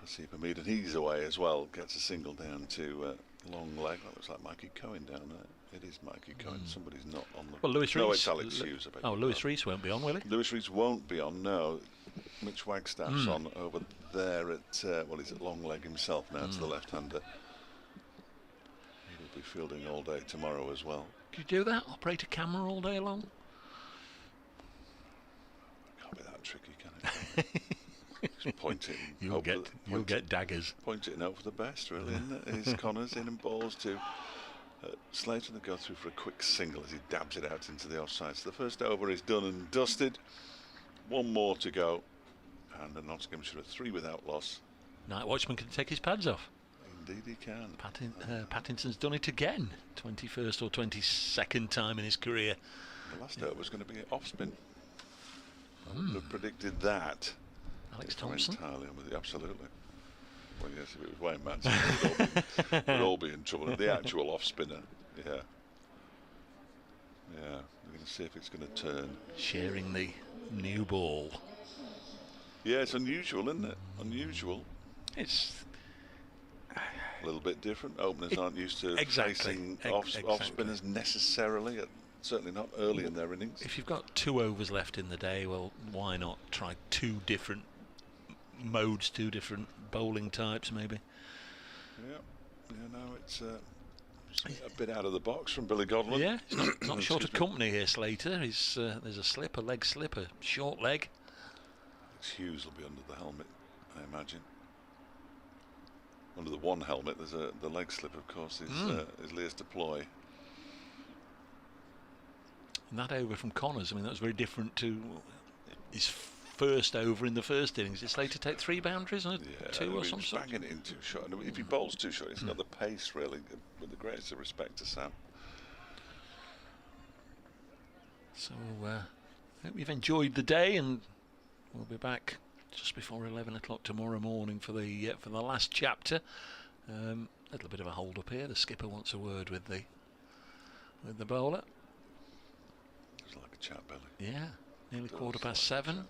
Asiba Mead, and he's away as well. Gets a single down to long leg. That looks like Mikey Cohen down there. It is Mikey Cohen. Somebody's not on the... Well, Lewis No, Rees. it's Alex Hughes. I beg your Lewis pardon. Rees won't be on, will he? Lewis Rees won't be on, no. Mitch Wagstaff's on over there at... well, he's at long leg himself now to the left-hander. He will be fielding all day tomorrow as well. Could you do that? Operate a camera all day long? Can't be that tricky, can it? Just point it. And You'll hope get that- you'll point get it- daggers. Point it and hope for the best, really, isn't it? Here's Connors in and balls to Slater. They go through for a quick single as he dabs it out into the offside. So the first over is done and dusted. One more to go. And the Nottinghamshire are 3 without loss. Night watchman can take his pads off. Indeed he can. Pattinson's done it again. 21st or 22nd time in his career. The last over was going to be off spin. I wouldn't have predicted that. Alex If I'm Thompson. entirely on with you, absolutely. Well, yes, if it was Wayne Manson, we'd all be in trouble. The actual off spinner, yeah. Yeah, we're going to see if it's going to turn. Sharing the new ball. Yeah, it's unusual, isn't it? Unusual. It's A little bit different. Openers aren't used to Exactly. facing Exactly. off spinners necessarily. Certainly not early in their innings. if you've got 2 overs left in the day, well, why not try 2 different modes, 2 different bowling types, maybe? Yeah, no, it's a bit out of the box from Billy Godwin. Yeah, he's not short of Excuse me. company here, Slater. There's a slip, a leg slip, a short leg. Alex Hughes will be under the helmet, I imagine. Under the one helmet, there's the leg slip, of course, is Lear's deploy. And that over from Connors, I mean, that was very different to his first over in the first innings. Did Slater take 3 boundaries or 2 or he some was sort? banging it in too short. And if he bowls too short, he's got the pace, really, with the greatest of respect to Sam. So, hope you've enjoyed the day, and we'll be back just before 11 o'clock tomorrow morning for the last chapter. A little bit of a hold up here. The skipper wants a word with the bowler. It's like a chat, Billy. Yeah, nearly Does 7:15.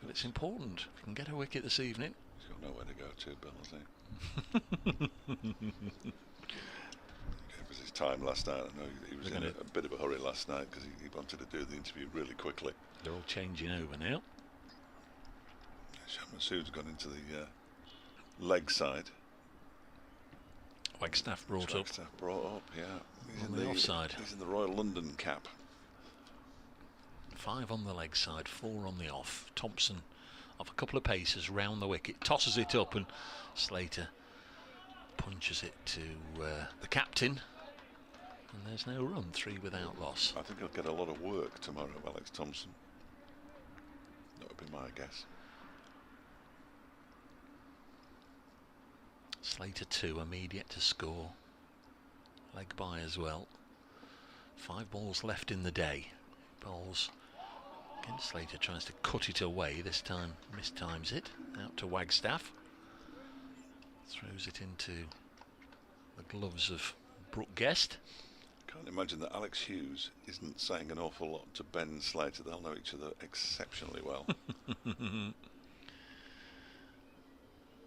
But it's important. If we can get a wicket this evening. He's got nowhere to go to, Bill, I think. It was his time last night. I know he was in a bit of a hurry last night because he wanted to do the interview really quickly. They're all changing over now. Shah Massoud's gone into the leg side. Wagstaff brought up. Wagstaff brought up, yeah. He's On in the offside. He's in the Royal London cap. 5 on the leg side, 4 on the off. Thompson off a couple of paces round the wicket, tosses it up, and Slater punches it to the captain. And there's no run, 3 without loss. I think he'll get a lot of work tomorrow, Alex Thompson. That would be my guess. Slater 2, immediate to score. Leg by as well. 5 balls left in the day. Bowls. Again, Slater tries to cut it away. This time mistimes it. Out to Wagstaff. Throws it into the gloves of Brooke Guest. Can't imagine that Alex Hughes isn't saying an awful lot to Ben Slater. They'll know each other exceptionally well. It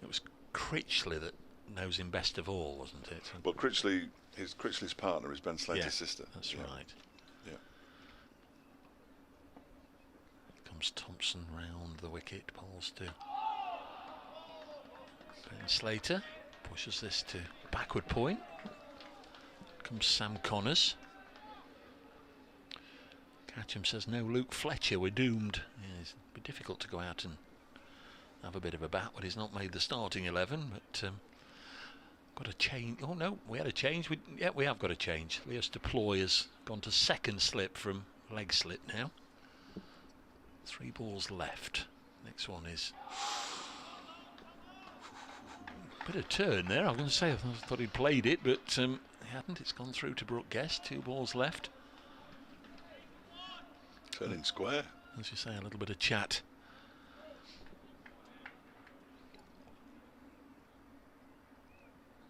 was Critchley that knows him best of all, wasn't it? Well, Critchley's partner is Ben Slater's sister. That's right. Yeah. Comes Thompson round the wicket, bowls to Ben Slater, pushes this to backward point. Comes Sam Connors. Catcham says, no, Luke Fletcher, we're doomed. Yeah, it's be difficult to go out and have a bit of a bat when he's not made the starting 11, but got a change. Oh no, we had a change. We have got a change. Leos Deploy has gone to second slip from leg slip now. 3 balls left. Next one is a bit of turn there. I was going to say I thought he'd played it, but he hadn't. It's gone through to Brooke Guest. 2 balls left. Turning square. As you say, a little bit of chat.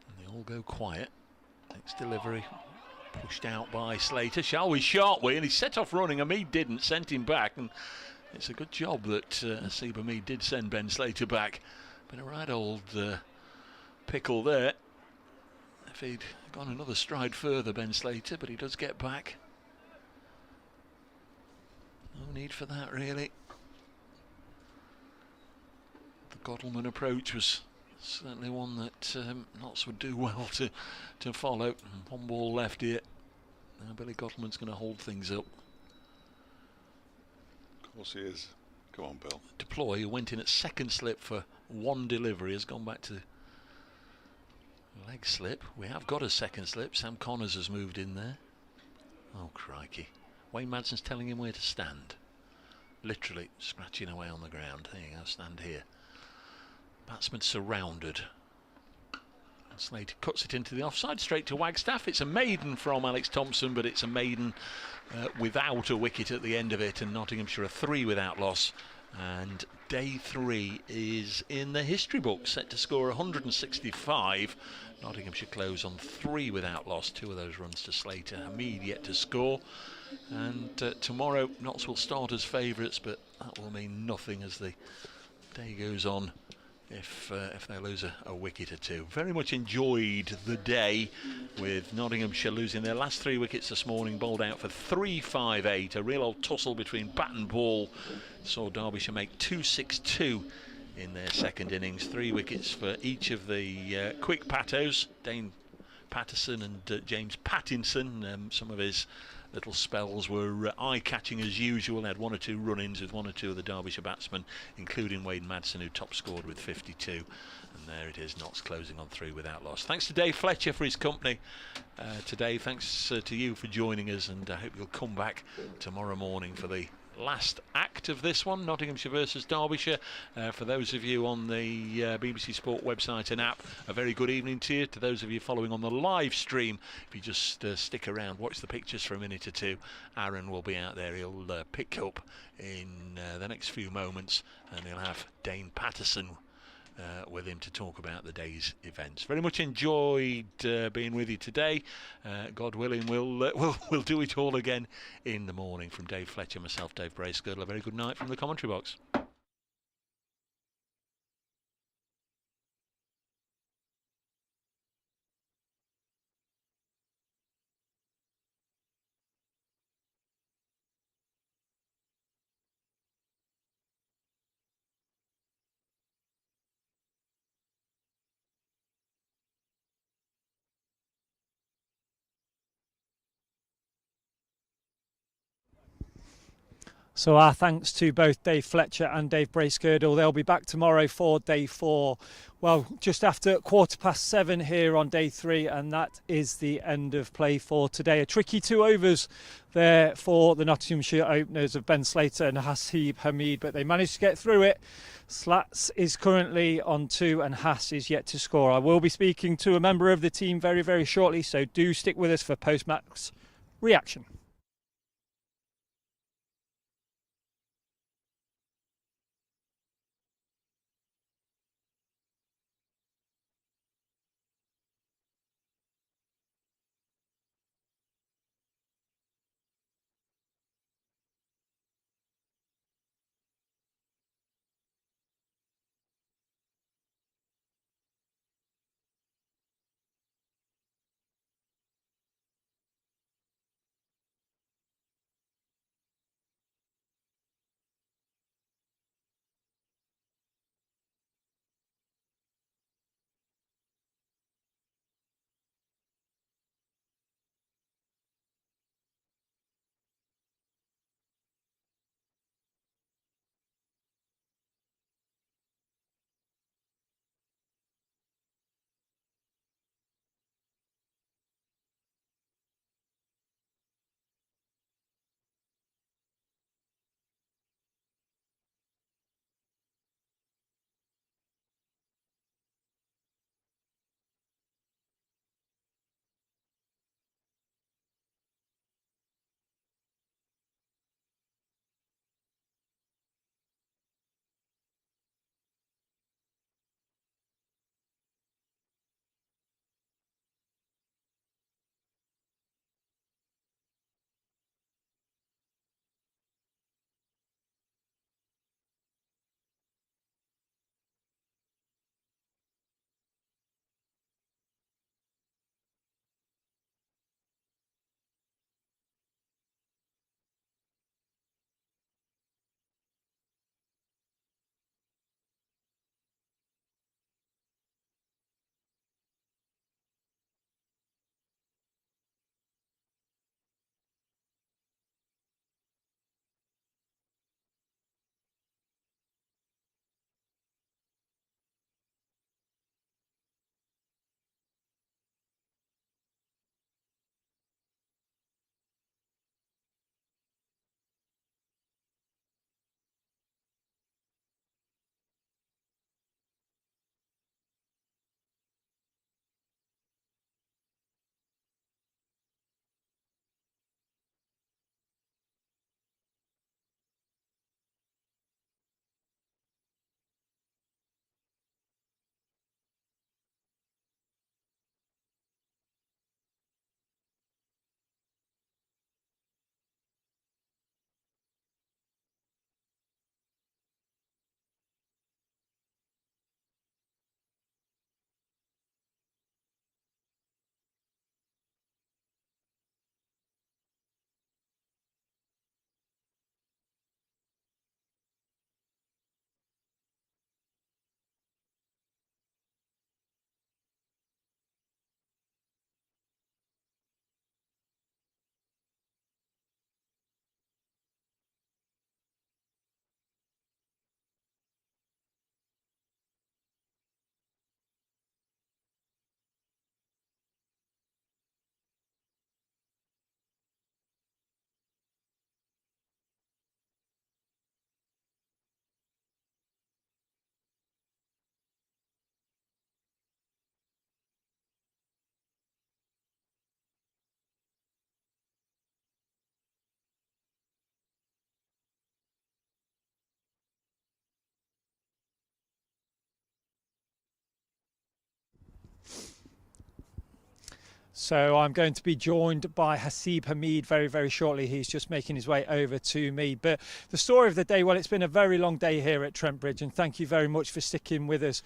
And they all go quiet. Next delivery pushed out by Slater. Shall we? Shan't we? And he set off running. Mead didn't. Sent him back. And it's a good job that Asiba Mead did send Ben Slater back. Been a right old pickle there. if he'd gone another stride further, Ben Slater, but he does get back. No need for that, really. The Godalming approach was certainly one that Notts would do well to follow. One ball left here. Now Billy Godalming's going to hold things up. Of course he is. Go on, Bill. Deploy, who went in at second slip for one delivery, has gone back to leg slip. We have got a second slip. Sam Connors has moved in there. Oh, crikey. Wayne Madsen's telling him where to stand. Literally scratching away on the ground. There you go, stand here. Batsman surrounded. And Slater cuts it into the offside, straight to Wagstaff. It's a maiden from Alex Thompson, but it's a maiden without a wicket at the end of it, and Nottinghamshire are 3 without loss. And day 3 is in the history book, set to score 165. Nottinghamshire close on 3 without loss, 2 of those runs to Slater. Hamid yet to score. And tomorrow Notts will start as favourites, but that will mean nothing as the day goes on if they lose a wicket or 2. Very much enjoyed the day, with Nottinghamshire losing their last 3 wickets this morning, bowled out for 3-5-8. A real old tussle between bat and ball saw Derbyshire make 2-6-2 in their second innings. 3 wickets for each of the quick patos, Dane Patterson and James Pattinson. Some of his little spells were eye-catching as usual. They had 1 or 2 run-ins with 1 or 2 of the Derbyshire batsmen, including Wayne Madsen, who top scored with 52. And there it is, Notts closing on 3 without loss. Thanks to Dave Fletcher for his company today. Thanks to you for joining us, and I hope you'll come back tomorrow morning for the last act of this one, Nottinghamshire versus Derbyshire. For those of you on the BBC Sport website and app, a very good evening to you. To those of you following on the live stream, if you just stick around, watch the pictures for a minute or two, Aaron will be out there. He'll pick up in the next few moments, and he'll have Dane Patterson with him to talk about the day's events. Very much enjoyed being with you today. God willing, we'll do it all again in the morning. From Dave Fletcher, myself, Dave Bracegirdle, a very good night from the commentary box. So our thanks to both Dave Fletcher and Dave Bracegirdle. They'll be back tomorrow for day 4. Well, just after 7:15 here on day 3, and that is the end of play for today. A tricky 2 overs there for the Nottinghamshire openers of Ben Slater and Hasib Hamid, but they managed to get through it. Slats is currently on 2 and Haas is yet to score. I will be speaking to a member of the team very, very shortly, so do stick with us for post-match reaction. So I'm going to be joined by Hasib Hamid very, very shortly. He's just making his way over to me. But the story of the day, well, it's been a very long day here at Trent Bridge, and thank you very much for sticking with us.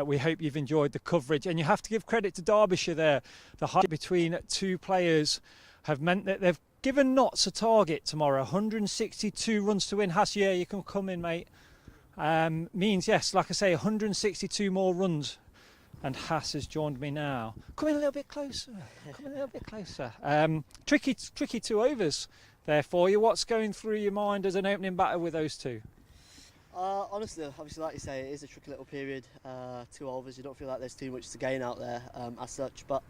We hope you've enjoyed the coverage, and you have to give credit to Derbyshire there. The height between two players have meant that they've given Notts a target tomorrow. 162 runs to win. Has, yeah, you can come in, mate. Means, yes, like I say, 162 more runs. And Hass has joined me now. Come in a little bit closer. Come in a little bit closer. Tricky 2 overs there for you. What's going through your mind as an opening batter with those two? Honestly, obviously, like you say, it is a tricky little period. 2 overs, you don't feel like there's too much to gain out there as such. But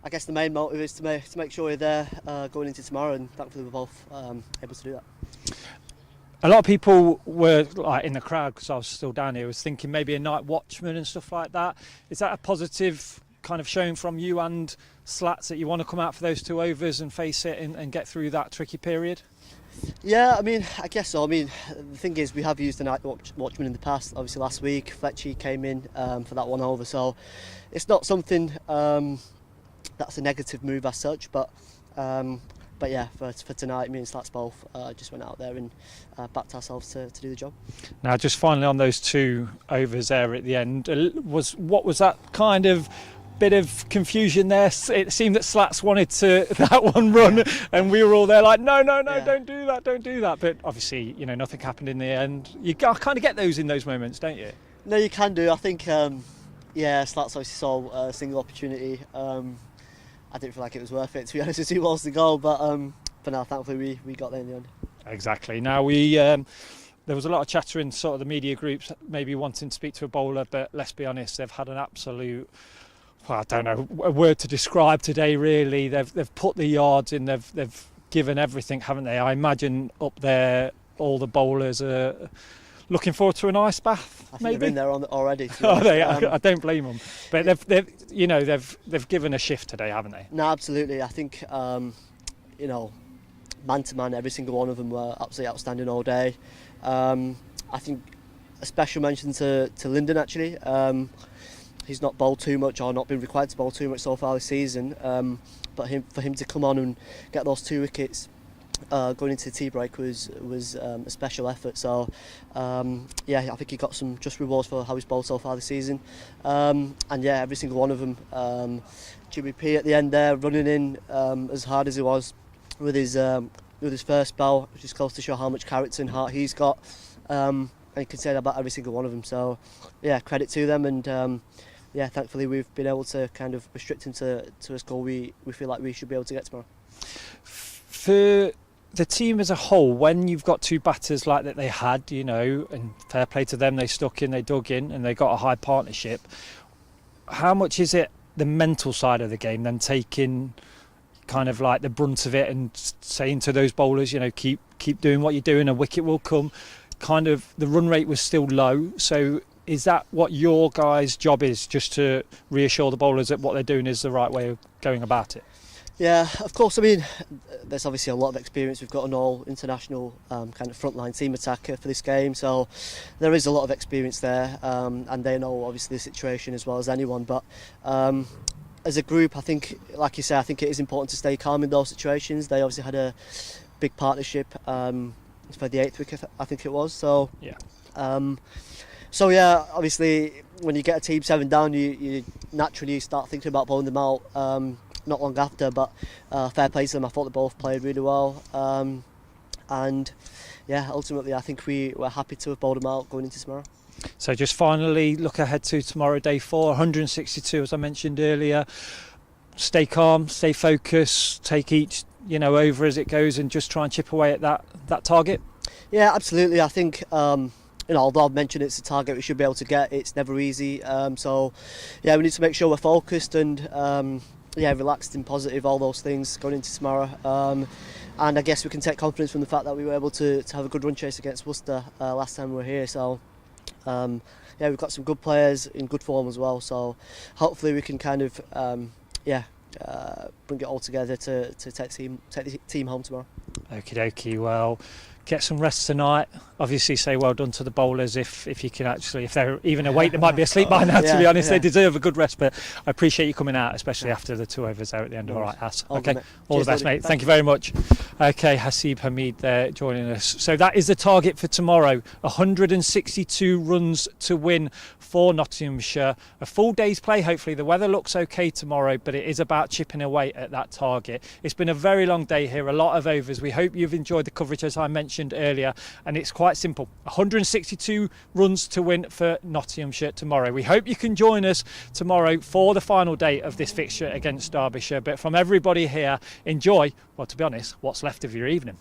I guess the main motive is to make sure you're there going into tomorrow, and thankfully we're both able to do that. A lot of people were like in the crowd, because I was still down here, was thinking maybe a night watchman and stuff like that. Is that a positive kind of showing from you and Slats that you want to come out for those 2 overs and face it and get through that tricky period? Yeah, I mean, I guess so. I mean, the thing is, we have used the night watchman in the past. Obviously, last week Fletcher came in for that 1 over, so it's not something that's a negative move as such, but yeah, for tonight, me and Slats both just went out there and backed ourselves to do the job. Now, just finally on those 2 overs there at the end, what was that kind of bit of confusion there? It seemed that Slats wanted that one run, and we were all there like, no, yeah. don't do that. But obviously, nothing happened in the end. You kind of get those in those moments, don't you? No, you can do. I think, Slats obviously saw a single opportunity. I didn't feel like it was worth it, to be honest, with 2 balls to go, but now thankfully we got there in the end. Exactly. Now there was a lot of chatter in sort of the media groups, maybe wanting to speak to a bowler, but let's be honest, they've had an absolute, I don't know a word to describe today. Really, they've put the yards in, they've given everything, haven't they? I imagine up there all the bowlers are looking forward to an ice bath. I think maybe they've been there already. I don't blame them, but they've given a shift today, haven't they? No, absolutely. I think man to man, every single one of them were absolutely outstanding all day. I think a special mention to Lyndon actually. He's not bowled too much, or not been required to bowl too much so far this season. But for him to come on and get those 2 wickets going into the tea break was a special effort. So I think he got some just rewards for how he's bowled so far this season. And yeah, every single one of them. Jimmy P at the end there, running in as hard as he was with his first bowl, which is close to show how much character and heart he's got. And you can say that about every single one of them. So yeah, credit to them, and thankfully we've been able to kind of restrict him to a score we feel like we should be able to get tomorrow. For the team as a whole, when you've got 2 batters like that they had, and fair play to them, they stuck in, they dug in, and they got a high partnership, how much is it the mental side of the game then taking kind of like the brunt of it and saying to those bowlers, keep doing what you're doing, a wicket will come? Kind of the run rate was still low, so is that what your guys' job is, just to reassure the bowlers that what they're doing is the right way of going about it? Yeah, of course. I mean, there's obviously a lot of experience. We've got an all-international kind of frontline team attacker for this game, so there is a lot of experience there, and they know obviously the situation as well as anyone. But as a group, I think, like you say, I think it is important to stay calm in those situations. They obviously had a big partnership for the 8th wicket, I think it was. So yeah. Obviously, when you get a team 7 down, you naturally start thinking about bowling them out. Not long after, but fair play to them. I thought they both played really well, and yeah, ultimately I think we were happy to have bowled them out going into tomorrow. So just finally, look ahead to tomorrow, day 4, 162 as I mentioned earlier. Stay calm, stay focused, take each over as it goes, and just try and chip away at that target. Yeah, absolutely. I think although I've mentioned it's a target we should be able to get, it's never easy. So yeah, we need to make sure we're focused and relaxed and positive, all those things going into tomorrow. And I guess we can take confidence from the fact that we were able to have a good run chase against Worcester last time we were here. So we've got some good players in good form as well. So hopefully we can kind of bring it all together to take the team home tomorrow. Okie dokie. Well, get some rest tonight. Obviously say well done to the bowlers if you can actually, if they're even awake, they might be asleep by now, to be honest. They deserve a good rest, but I appreciate you coming out, especially after the 2 overs there at the end. All right, Hass. Okay, all the best, mate. Thank you very much. Okay, Hasib Hamid there joining us. So that is the target for tomorrow, 162 runs to win for Nottinghamshire. A full day's play, hopefully. The weather looks okay tomorrow, but it is about chipping away at that target. It's been a very long day here, a lot of overs. We hope you've enjoyed the coverage, as I mentioned earlier, and it's quite simple. 162 runs to win for Nottinghamshire tomorrow. We hope you can join us tomorrow for the final day of this fixture against Derbyshire. But from everybody here, enjoy, well, to be honest, what's left of your evening.